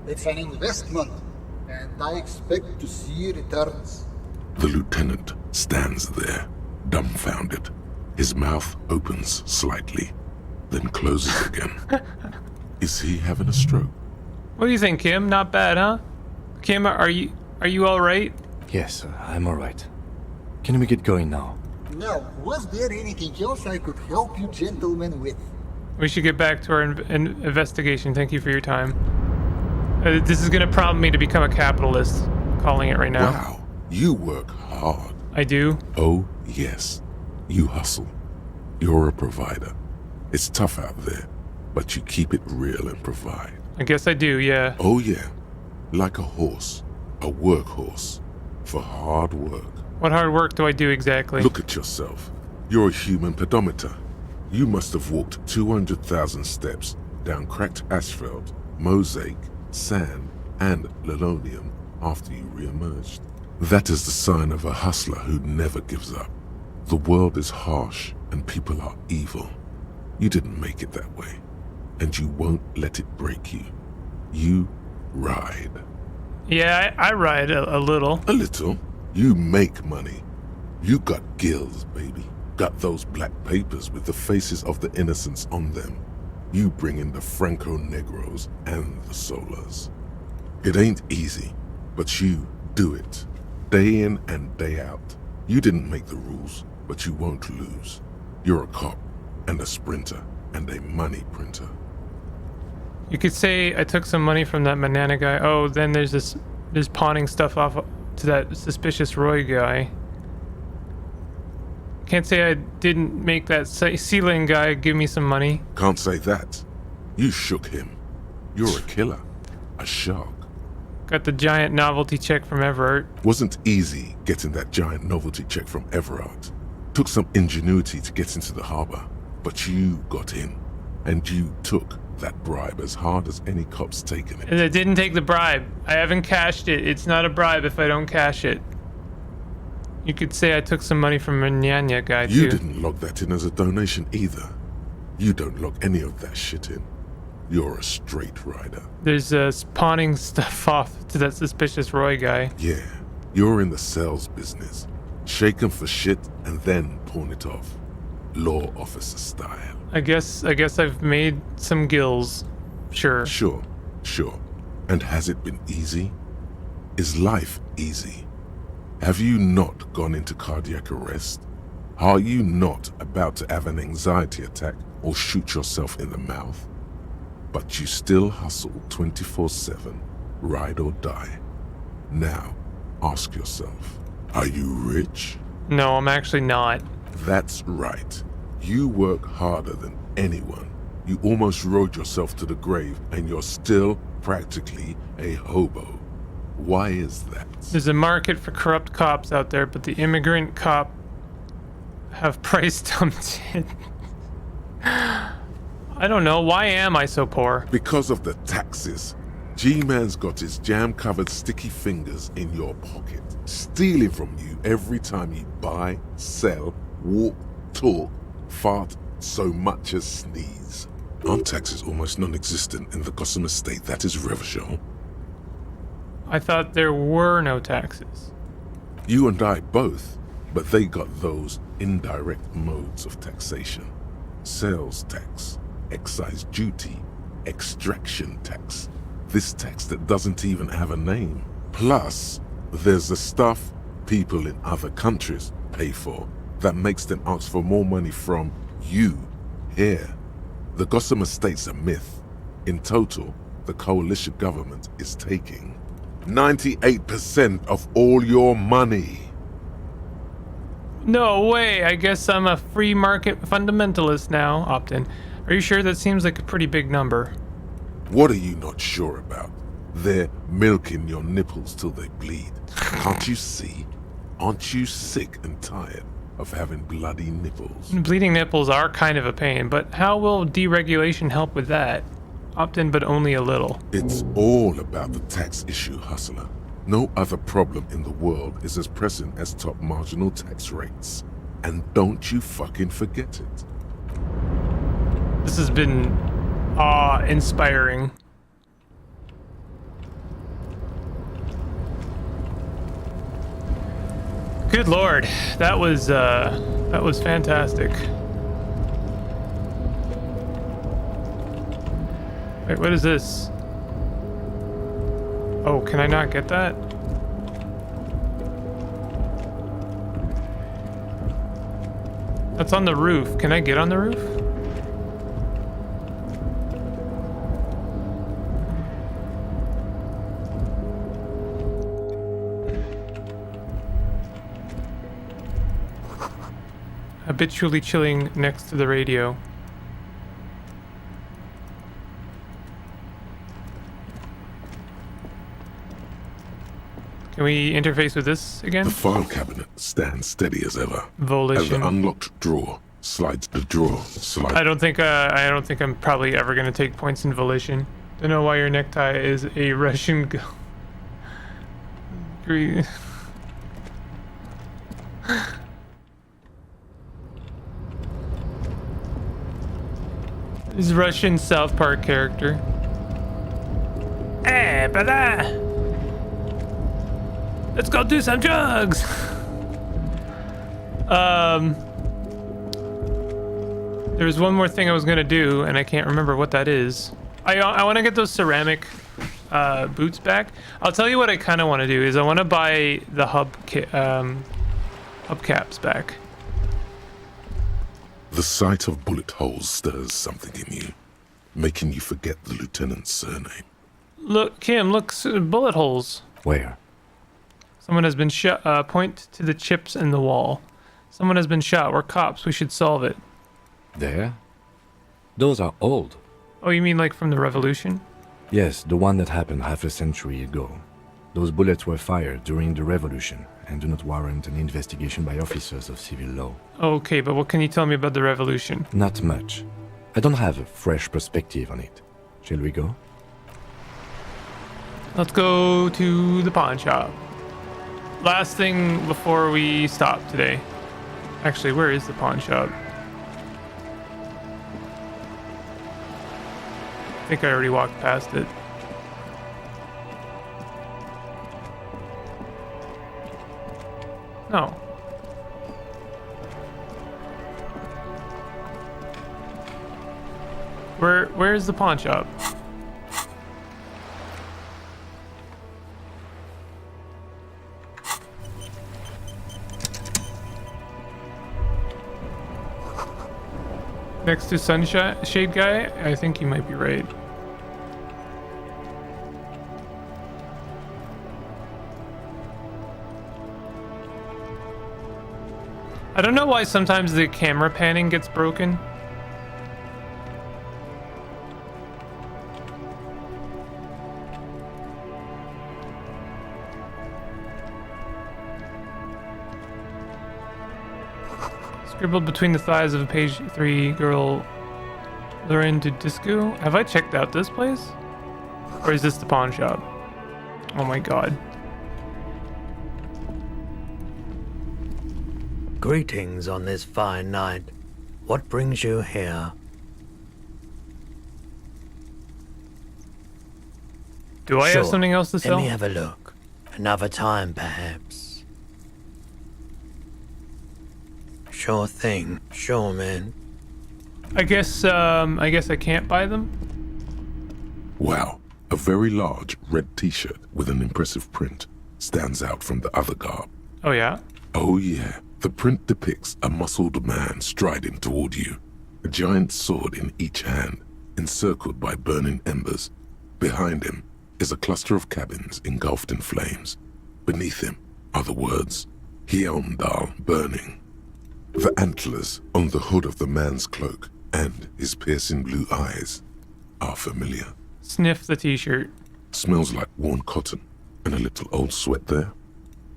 It's an investment. And I expect to see returns. The lieutenant stands there, dumbfounded. His mouth opens slightly, then closes again. Is he having a stroke? What do you think, Kim? Not bad, huh? Kim, are you all right? Yes, I'm all right. Can we get going now? Now, was there anything else I could help you gentlemen with? We should get back to our investigation. Thank you for your time. This is going to prompt me to become a capitalist. Calling it right now. Wow, you work hard. I do? Oh, yes. You hustle. You're a provider. It's tough out there, but you keep it real and provide. I guess I do, yeah. Oh, yeah. Like a horse. A workhorse. For hard work. What hard work do I do exactly? Look at yourself. You're a human pedometer. You must have walked 200,000 steps down cracked asphalt, mosaic, sand, and linoleum after you re-emerged. That is the sign of a hustler who never gives up. The world is harsh and people are evil. You didn't make it that way, and you won't let it break you. You ride. Yeah, I ride a little. A little. You make money. You got gills, baby. Got those black papers with the faces of the innocents on them. You bring in the Franco Negros and the Solas. It ain't easy, but you do it. Day in and day out. You didn't make the rules, but you won't lose. You're a cop, and a sprinter, and a money printer. You could say I took some money from that Manana guy. Oh, then there's pawning stuff off to that suspicious Roy guy. Can't say I didn't make that Sealing guy give me some money. Can't say that. You shook him. You're a killer. A shark. Got the giant novelty check from Everett. Wasn't easy getting that giant novelty check from Everard. Took some ingenuity to get into the harbor, but you got in, and you took that bribe as hard as any cop's taken it. And I didn't take the bribe. I haven't cashed it. It's not a bribe if I don't cash it. You could say I took some money from a Nyanya guy too. You didn't log that in as a donation either. You don't log any of that shit in. You're a straight rider. There's pawning stuff off to that suspicious Roy guy. Yeah, you're in the sales business. Shake 'em for shit and then pawn it off. Law officer style. I guess I've made some gills. Sure. Sure. And has it been easy? Is life easy? Have you not gone into cardiac arrest? Are you not about to have an anxiety attack or shoot yourself in the mouth? But you still hustle 24/7, ride or die. Now, ask yourself, are you rich? No, I'm actually not. That's right. You work harder than anyone. You almost rode yourself to the grave, and you're still practically a hobo. Why is that? There's a market for corrupt cops out there, but the immigrant cop have price dumped it. I don't know. Why am I so poor? Because of the taxes. G-Man's got his jam-covered sticky fingers in your pocket, stealing from you every time you buy, sell, walk, talk, fart, so much as sneeze. Aren't taxes almost non-existent in the Gotham estate that is Revachol? I thought there were no taxes. You and I both, but they got those indirect modes of taxation. Sales tax, excise duty, extraction tax. This tax that doesn't even have a name. Plus, there's the stuff people in other countries pay for that makes them ask for more money from you here. The Gotham estate's a myth. In total, the coalition government is taking 98% of all your money. No way. I guess I'm a free market fundamentalist now, Optin. Are you sure? That seems like a pretty big number. What are you not sure about? They're milking your nipples till they bleed. Can't you see? Aren't you sick and tired of having bloody nipples? Bleeding nipples are kind of a pain, but how will deregulation help with that? Opt-in, but only a little. It's all about the tax issue, hustler. No other problem in the world is as pressing as top marginal tax rates. And don't you fucking forget it. This has been awe-inspiring. Good lord, that was fantastic. Wait, what is this? Oh, can I not get that? That's on the roof. Can I get on the roof? Habitually chilling next to the radio. Can we interface with this again? The file cabinet stands steady as ever. Volition. And the unlocked drawer slides the drawer. I don't think I'm probably ever gonna take points in volition. Don't know why your necktie is a Russian green. This Russian South Park character. Hey, brother! Let's go do some drugs! There was one more thing I was gonna do, and I can't remember what that is. I want to get those ceramic boots back. I'll tell you what I kind of want to do is I want to buy the hubcaps back. The sight of bullet holes stirs something in you, making you forget the lieutenant's surname. Look, Kim, look, bullet holes. Where? Someone has been shot. Point to the chips in the wall. Someone has been shot. We're cops. We should solve it. There? Those are old. Oh, you mean like from the Revolution? Yes, the one that happened half a century ago. Those bullets were fired during the Revolution and do not warrant an investigation by officers of civil law. Okay, but what can you tell me about the Revolution? Not much. I don't have a fresh perspective on it. Shall we go? Let's go to the pawn shop. Last thing before we stop today. Actually, where is the pawn shop? I think I already walked past it. No. Where is the pawn shop? Next to Sunshade Guy? I think you might be right. I don't know why sometimes the camera panning gets broken. Scribbled between the thighs of a page 3 girl luring to disco. Have I checked out this place? Or is this the pawn shop? Oh my god. Greetings on this fine night. What brings you here? Do I have something else to sell? Let me have a look. Another time, perhaps. Sure thing. Sure, man. I guess I can't buy them? Wow, a very large red t-shirt with an impressive print stands out from the other garb. Oh yeah? Oh yeah. The print depicts a muscled man striding toward you, a giant sword in each hand, encircled by burning embers. Behind him is a cluster of cabins engulfed in flames. Beneath him are the words, Heimdall burning. The antlers on the hood of the man's cloak and his piercing blue eyes are familiar. Sniff the t-shirt. Smells like worn cotton and a little old sweat there.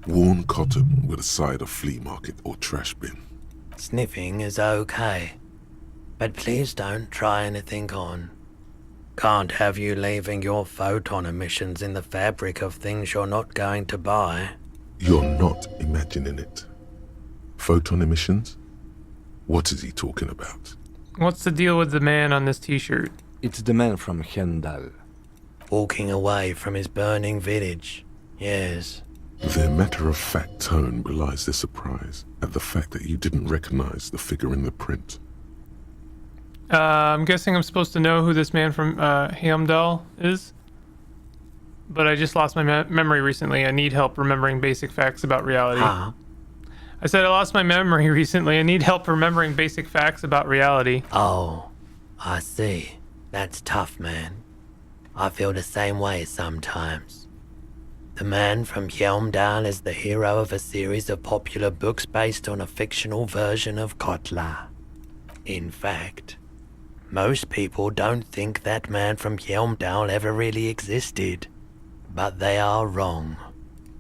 Worn cotton with a side of flea market or trash bin. Sniffing is okay. But please don't try anything on. Can't have you leaving your photon emissions in the fabric of things you're not going to buy. You're not imagining it. Photon emissions? What is he talking about? What's the deal with the man on this t-shirt? It's the man from Heimdall. Walking away from his burning village. Yes. Their matter-of-fact tone belies their surprise at the fact that you didn't recognize the figure in the print. I'm guessing I'm supposed to know who this man from Heimdall is? But I just lost my memory recently. I need help remembering basic facts about reality. Huh? I said I lost my memory recently. I need help remembering basic facts about reality. Oh, I see. That's tough, man. I feel the same way sometimes. The man from Heimdall is the hero of a series of popular books based on a fictional version of Kotla. In fact, most people don't think that man from Heimdall ever really existed. But they are wrong.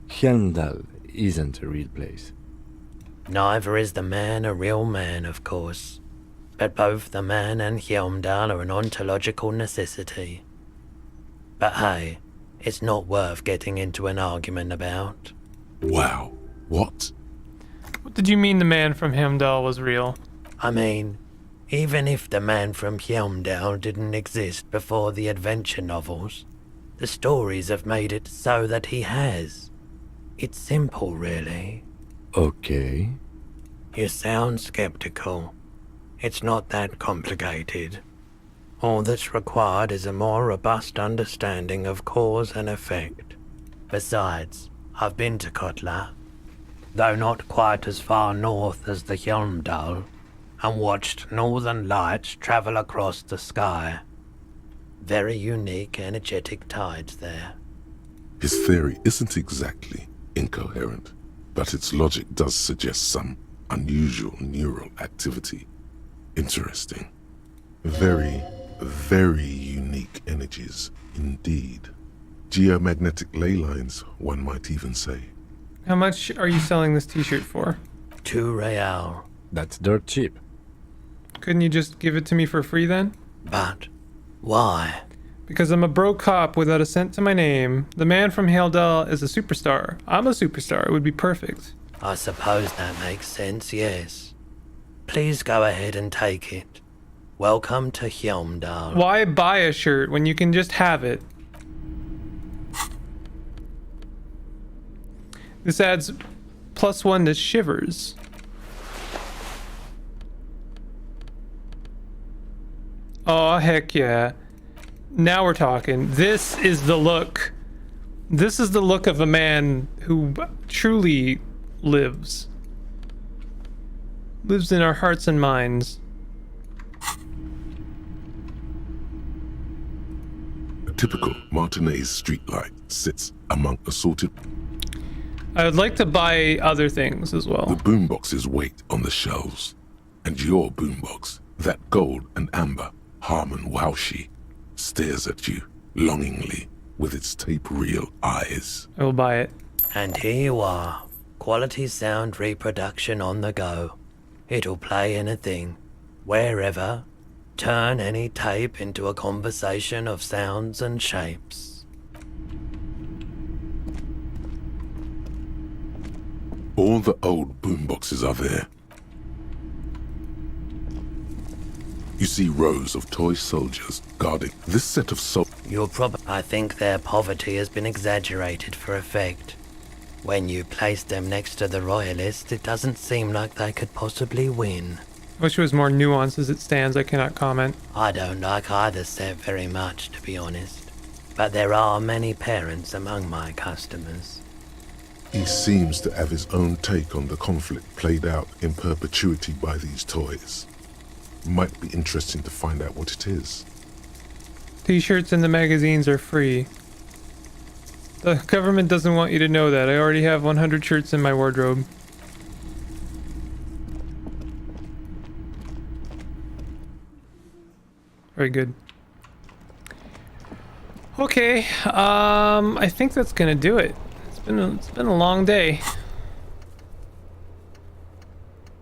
Heimdall isn't a real place. Neither is the man a real man, of course. But both the man and Heimdall are an ontological necessity. But hey, it's not worth getting into an argument about. Wow. What? What did you mean the man from Heimdall was real? I mean, even if the man from Heimdall didn't exist before the adventure novels, the stories have made it so that he has. It's simple, really. Okay. You sound skeptical. It's not that complicated. All that's required is a more robust understanding of cause and effect. Besides, I've been to Kotla, though not quite as far north as the Hjelmdal, and watched northern lights travel across the sky. Very unique energetic tides there. His theory isn't exactly incoherent, but its logic does suggest some unusual neural activity. Interesting. Very, very unique energies indeed. Geomagnetic ley lines, one might even say. How much are you selling this t-shirt for? 2 real. That's dirt cheap. Couldn't you just give it to me for free then? But why? Because I'm a broke cop without a cent to my name. The man from Haldal is a superstar. I'm a superstar. It would be perfect. I suppose that makes sense, yes. Please go ahead and take it. Welcome to Hjelmdal. Why buy a shirt when you can just have it? This adds +1 to shivers. Oh, heck yeah. Now we're talking. This is the look. This is the look of a man who truly lives. Lives in our hearts and minds. A typical Martinez streetlight sits among assorted... I would like to buy other things as well. The boomboxes wait on the shelves. And your boombox, that gold and amber Harman Waushi, stares at you longingly with its tape reel eyes. I will buy it. And here you are. Quality sound reproduction on the go. It'll play anything, wherever. Turn any tape into a conversation of sounds and shapes. All the old boomboxes are there. You see rows of toy soldiers guarding this set of I think their poverty has been exaggerated for effect. When you place them next to the royalists, it doesn't seem like they could possibly win. I wish it was more nuanced as it stands. I cannot comment. I don't like either set very much, to be honest. But there are many parents among my customers. He seems to have his own take on the conflict played out in perpetuity by these toys. Might be interesting to find out what it is. T-shirts and the magazines are free. The government doesn't want you to know that. I already have 100 shirts in my wardrobe. Very good. Okay, I think that's gonna do it. It's been a long day.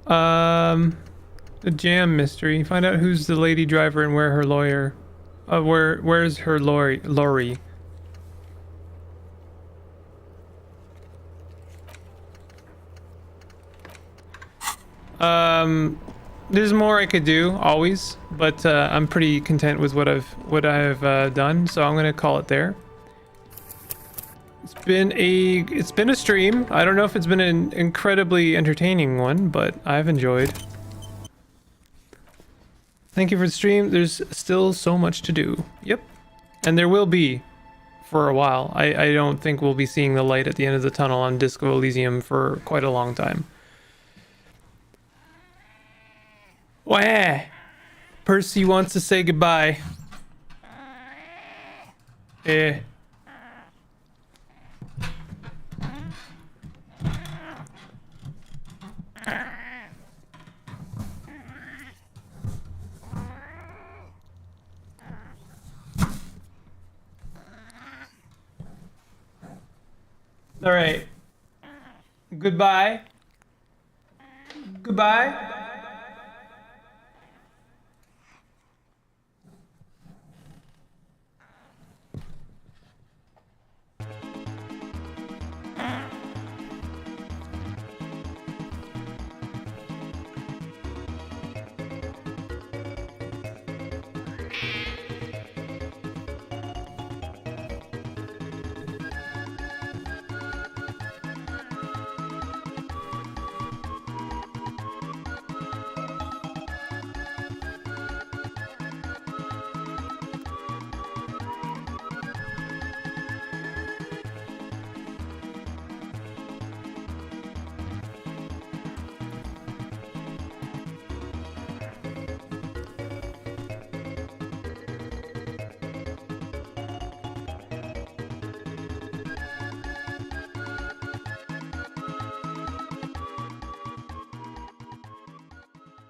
The jam mystery. Find out who's the lady driver and where her lawyer. Where's her lorry? There's more I could do always, but I'm pretty content with what I've done, so I'm gonna call it there. It's been a stream. I don't know if it's been an incredibly entertaining one, but I've enjoyed. Thank you for the stream. There's still so much to do. Yep. And there will be for a while. I don't think we'll be seeing the light at the end of the tunnel on Disco Elysium for quite a long time. Wah! Percy wants to say goodbye. Eh. All right. Goodbye. Goodbye.